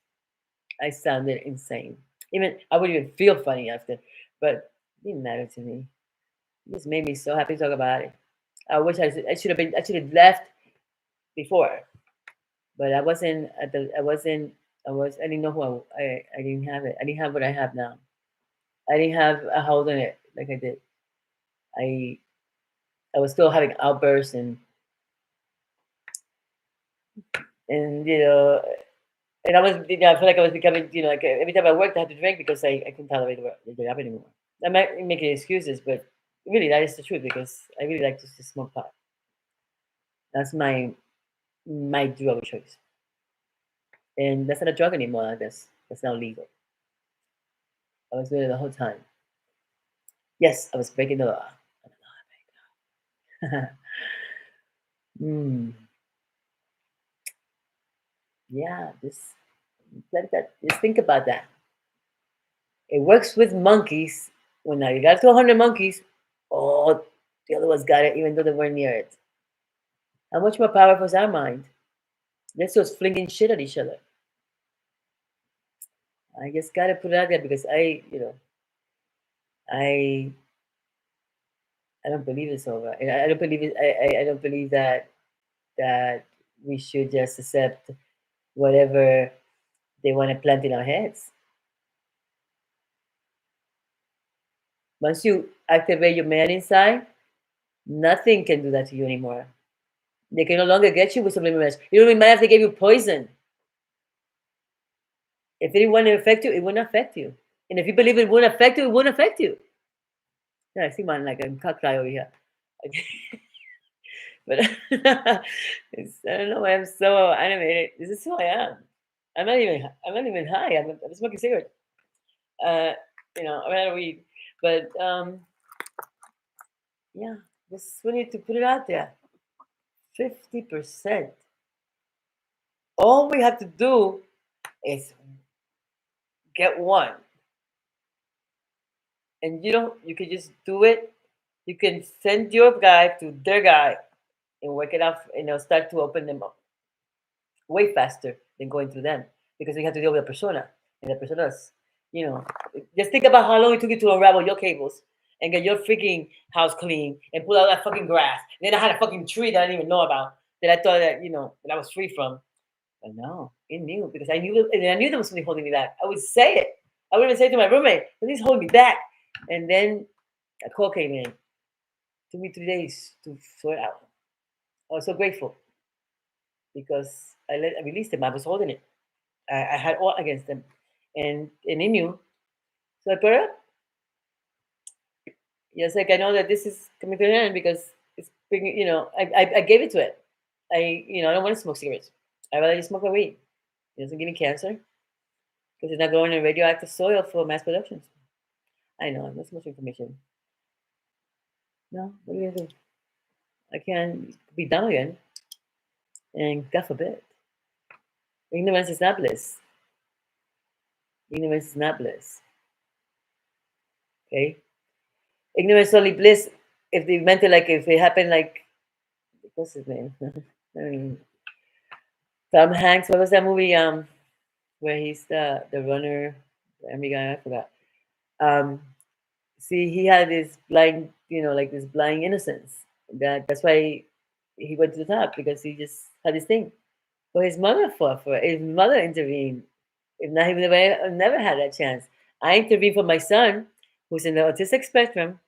I sounded insane. Even I wouldn't even feel funny after, but it didn't matter to me. It just made me so happy to talk about it. I should have been. I should have left before, but I wasn't at the. I wasn't. I didn't know who I didn't have it. I didn't have what I have now. I didn't have a hold on it like I did. I I was still having outbursts and and I feel like I was becoming like every time I worked I had to drink because I couldn't tolerate the job anymore. I'm not making excuses, but really that is the truth because I really like to smoke pot. That's my drug of choice, and that's not a drug anymore. That's now legal. I was doing it the whole time. Yes, I was breaking the law. mm, yeah, just think about that. It works with monkeys. When I got to 100 monkeys, oh, the other ones got it, even though they weren't near it. How much more powerful is our mind? Let's just flinging shit at each other. I just gotta put it out there because I, I don't believe it's over. And I don't believe it. I don't believe that we should just accept whatever they want to plant in our heads. Once you activate your man inside, nothing can do that to you anymore. They can no longer get you with subliminal message. You don't even matter if they gave you poison. If it didn't want to affect you, it wouldn't affect you. And if you believe it wouldn't affect you, it wouldn't affect you. Yeah, I see man like a cockeye over here. But I don't know why I'm so animated. This is who I am. I'm not even high. I'm smoking cigarette. Uh, I'm out of weed. But yeah, we need to put it out there. 50%. All we have to do is get one. And you can just do it. You can send your guy to their guy and work it out, and they'll start to open them up way faster than going through them because we have to deal with a persona. And the personas, you know, just think about how long it took you to unravel your cables and get your freaking house clean and pull out that fucking grass. And then I had a fucking tree that I didn't even know about that I thought that I was free from. But no, it knew because I knew there was something holding me back. I would say it. I would even say it to my roommate, "Something's holding me back." And then a call came in. It took me 3 days to sort it out. I was so grateful because I released them. I was holding it. I had all against them, and he knew. So I put it up. Yes, like I know that this is coming to an end because it's bringing. I gave it to it. I don't want to smoke cigarettes. I rather just smoke my weed. It doesn't give me cancer because it's not going in radioactive soil for mass production. I know that's much information. No, what are you gonna do? I can't be dumb again, and God forbid. Ignorance is not bliss. Ignorance is not bliss. Okay, ignorance is only bliss if they meant it like if it happened like what's his name? Tom Hanks. What was that movie? Where he's the runner, the army guy. I forgot. Um, See, he had this blind, like this blind innocence, That's why he went to the top, because he just had this thing. But his mother fought for it. His mother intervened. If not, he would never had that chance. I intervened for my son, who's in the autistic spectrum,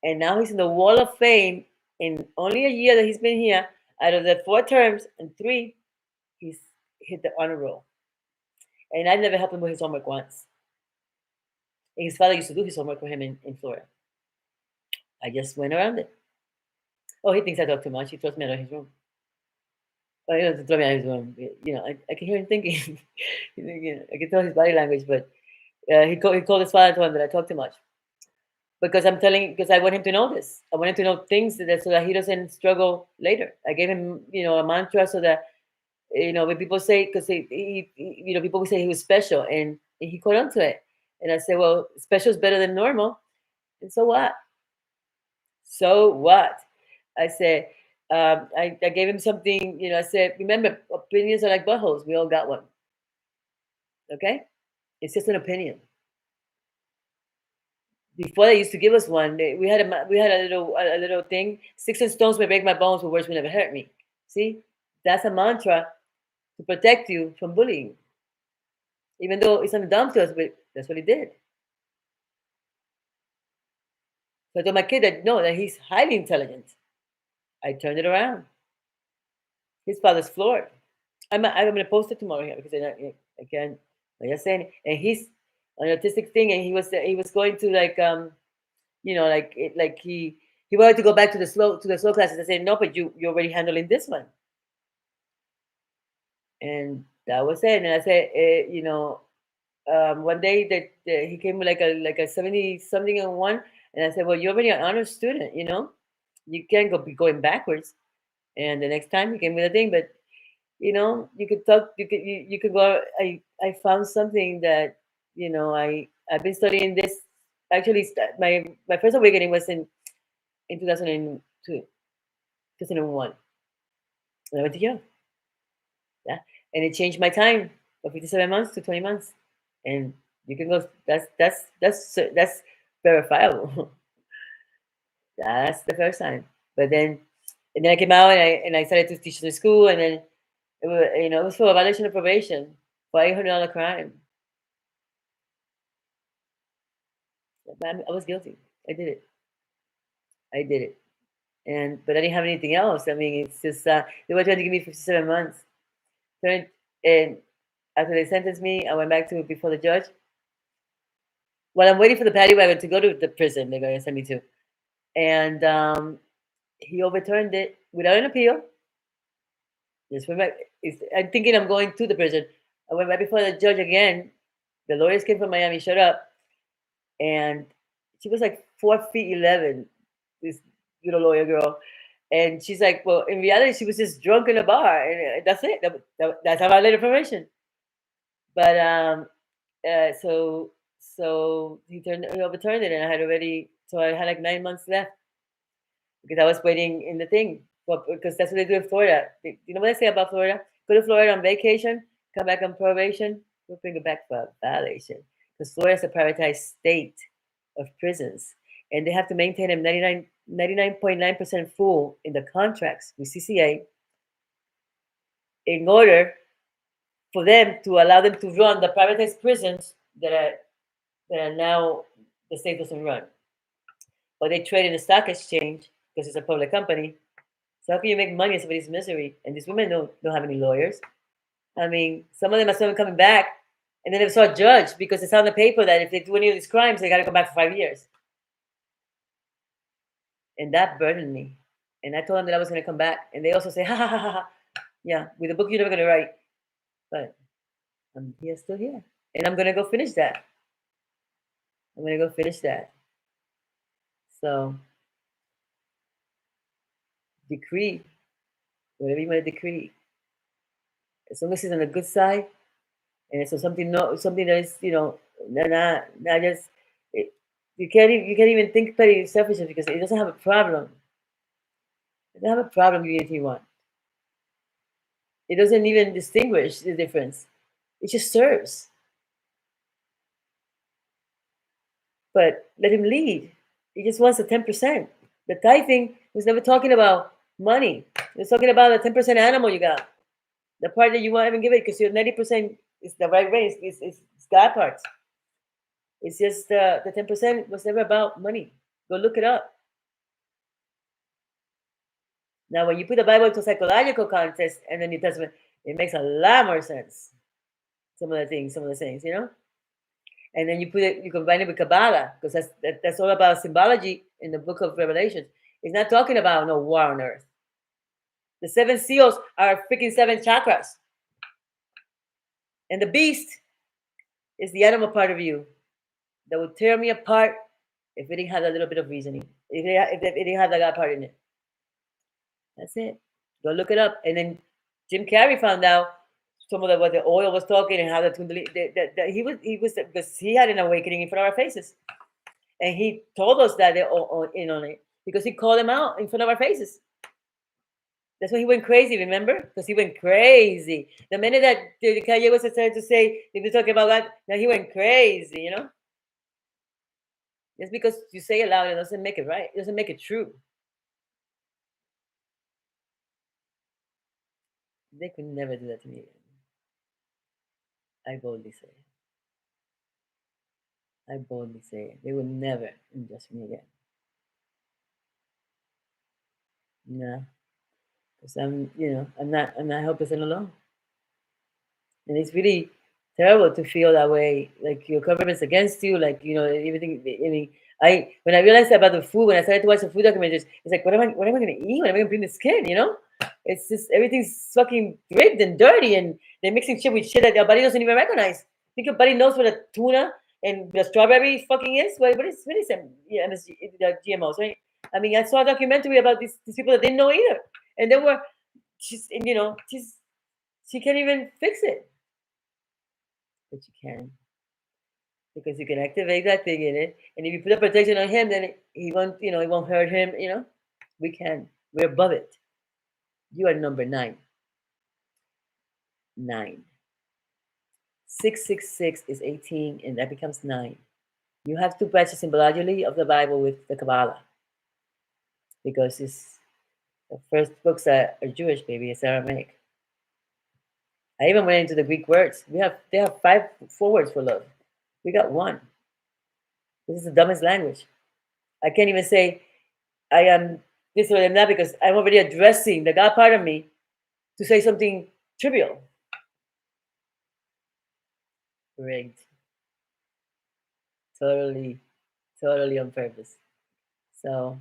and now he's in the Wall of Fame. In only a year that he's been here, out of the 4 terms and three, he's hit the honor roll. And I never helped him with his homework once. And his father used to do his homework for him in Florida. I just went around it. Oh, he thinks I talk too much. He throws me out of his room. Well, he doesn't throw me out of his room. I can hear him thinking. I can tell his body language, but he called his father and told him that I talk too much. Because I want him to know this. I want him to know things so that he doesn't struggle later. I gave him, a mantra so that, when people say, because people would say he was special, and he caught on to it. And I said, well, special is better than normal. And so what? So what? I said, I gave him something, I said, remember, opinions are like buttholes. We all got one. Okay? It's just an opinion. Before they used to give us one, we had a little thing. Sticks and stones may break my bones, but words will never hurt me. See, that's a mantra to protect you from bullying. Even though it sounded dumb to us, but that's what he did. So I told my kid that no, that he's highly intelligent. I turned it around. His father's floored. I'm gonna post it tomorrow here because I can't. Like I said, and he's an autistic thing, and he was going to like like he wanted to go back to the slow classes. I said no, but you're already handling this one, and that was it. And I said, one day that he came with like a 70 something and one, and I said, well, you're already an honor student, you can't be going backwards. And the next time he came with a thing, but you could talk, you could go. I found something that I've been studying this. Actually, my first awakening was in 2002, 2001. When I went to Europe. Yeah, and it changed my time from 57 months to 20 months, and you can go. That's verifiable. That's the first time. But then, and then I came out, and I started to teach in the school, and then it was for a violation of probation for $800 crime. I was guilty. I did it. I did it. But I didn't have anything else. I mean, it's just they were trying to give me 57 months. And after they sentenced me, I went back to before the judge. While I'm waiting for the paddy wagon to go to the prison, they're going to send me to, and he overturned it without an appeal. Just went back. I'm thinking I'm going to the prison. I went right before the judge again. The lawyers came from Miami, showed up, and she was like 4 feet 11. This little lawyer girl, and she's like, well, in reality, she was just drunk in a bar, and that's it. That's how I laid information. But so he overturned it, and I had already, so I had like 9 months left because I was waiting in the thing. Because that's what they do in Florida. You know what they say about Florida? Go to Florida on vacation, come back on probation, we'll bring it back for a violation. Because Florida is a privatized state of prisons, and they have to maintain them 99.9% full in the contracts with CCA in order for them to allow them to run the privatized prisons that are now the state doesn't run. But they trade in the stock exchange because it's a public company. So how can you make money in somebody's misery? And these women don't have any lawyers. I mean, some of them are still coming back, and then they saw a judge because it's on the paper that if they do any of these crimes, they got to come back for 5 years. And that burdened me. And I told them that I was going to come back, and they also say, ha ha ha ha ha. Yeah, with a book you're never going to write. But I'm here, still here, and I'm going to go finish that. I'm going to go finish that. So decree whatever you want to decree, as long as it's on the good side, and it's something that is not just it, you can't even think petty selfishness because it doesn't have a problem. It doesn't have a problem with anything you want. It doesn't even distinguish the difference. It just serves. But let him lead. He just wants the 10%. The tithing was never talking about money. It was talking about the 10% animal you got. The part that you won't even give it because your 90% is the right range. It's God parts. It's just the 10% was never about money. Go look it up. Now, when you put the Bible into psychological context and the New Testament, it makes a lot more sense. Some of the things, some of the things, you know. And then you combine it with Kabbalah because that's all about symbology in the Book of Revelations. It's not talking about no war on earth. The seven seals are freaking seven chakras, and the beast is the animal part of you that would tear me apart if it didn't have a little bit of reasoning. If it didn't have the God part in it. That's it. Go look it up. And then Jim Carrey found out some of what the oil was talking and how the Kundalini, that he was because he had an awakening in front of our faces, and he told us that they're all in on it because he called them out in front of our faces. That's when he went crazy. Remember? Because he went crazy. The minute that Kanye was starting to say he was talking about that, now he went crazy. You know, just because you say it loud, it doesn't make it right. It doesn't make it true. They could never do that to me again. I boldly say it. I boldly say it. They would never injust me again. No, because I'm not helpless and alone. And it's really terrible to feel that way, like your government's against you, like everything. I mean, when I realized about the food, when I started to watch the food documentaries, it's like, what am I gonna eat? What am I gonna bring this kid? It's just everything's fucking rigged and dirty, and they're mixing shit with shit that your body doesn't even recognize. Think your body knows what a tuna and the strawberry fucking is. What is them? Yeah, MSG, the GMOs, right? I mean, I saw a documentary about these people that didn't know either, and they were she can't even fix it, but you can because you can activate that thing in it, and if you put a protection on him, then he won't it won't hurt him. We can. We're above it. You are number 9. 9. 666 is 18, and that becomes 9. You have to practice symbology of the Bible with the Kabbalah because it's the first books are Jewish, baby. It's Aramaic. I even went into the Greek words. They have 4 words for love. We got 1. This is the dumbest language. I can't even say I am this or that because I'm already addressing the God part of me to say something trivial. Rigged. Totally, totally on purpose. So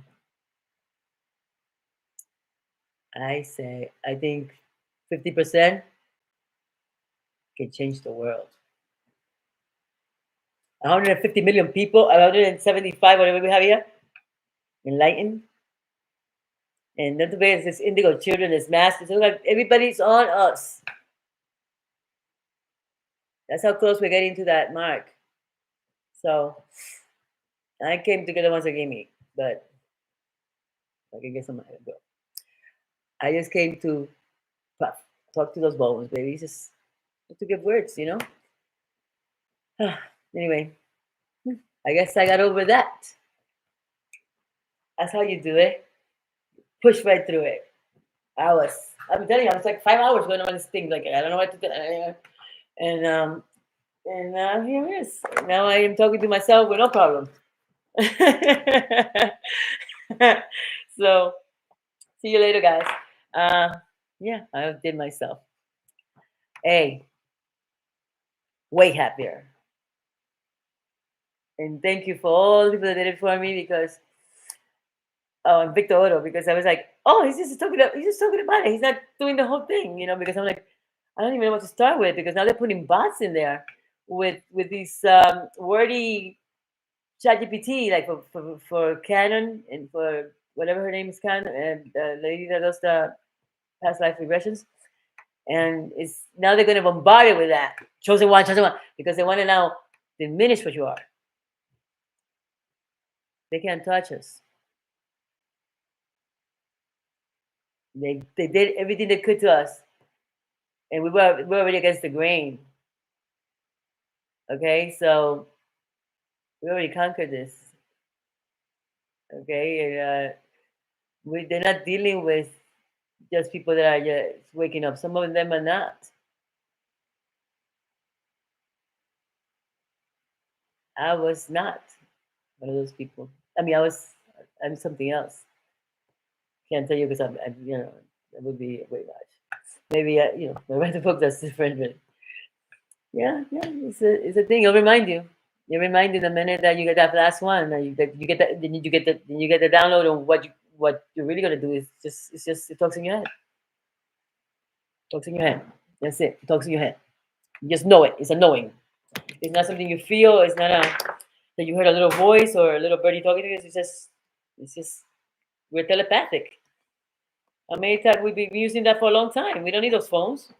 I say I think 50% can change the world. 150 million people, 175, whatever we have here, enlightened. And not the way it's this indigo children, this mass. It's like everybody's on us. That's how close we're getting to that mark. So I came to get the ones that gave me, but I can get some. I just came to talk to those bones, baby. Just to give words, Anyway, I guess I got over that. That's how you do it. Push right through it. I'm telling you, I was like 5 hours going on this thing. Like, I don't know what to do. And here it is. Now I am talking to myself with no problem. So, see you later, guys. Yeah, I did myself. Hey, way happier. And thank you for all the people that did it for me because and Victor Oro, because I was like, oh, he's just talking about it. He's not doing the whole thing, because I'm like, I don't even know what to start with because now they're putting bots in there with these wordy ChatGPT, like for Canon and for whatever her name is, Canon, and the lady that does the past life regressions. And it's now they're going to bombard it with that chosen one, because they want to now diminish what you are. They can't touch us. They did everything they could to us, and we're already against the grain. Okay, so we already conquered this. Okay, and They're not dealing with just people that are just waking up. Some of them are not. I was not one of those people. I mean, I'm something else. Can't tell you because that would be way much. Maybe, I write a book that's different, but yeah, yeah, it's a thing. It'll remind you. You remind you the minute that you get that last one, that you get that, then you get the download on what you're really gonna do is just it talks in your head. Talks in your head. That's it. It talks in your head. You just know it. It's a knowing. It's not something you feel. It's not that you heard a little voice or a little birdie talking to you. It's just we're telepathic. I many times we've been using that for a long time. We don't need those phones.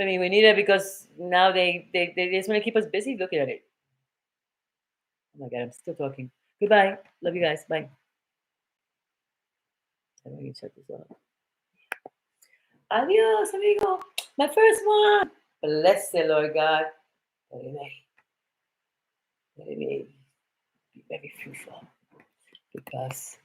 I mean, we need it because now they just want to keep us busy looking at it. Oh my God, I'm still talking. Goodbye. Love you guys. Bye. I'm going to shut this off. Adios, amigo. My first one. Bless the Lord God. Let me be very fruitful because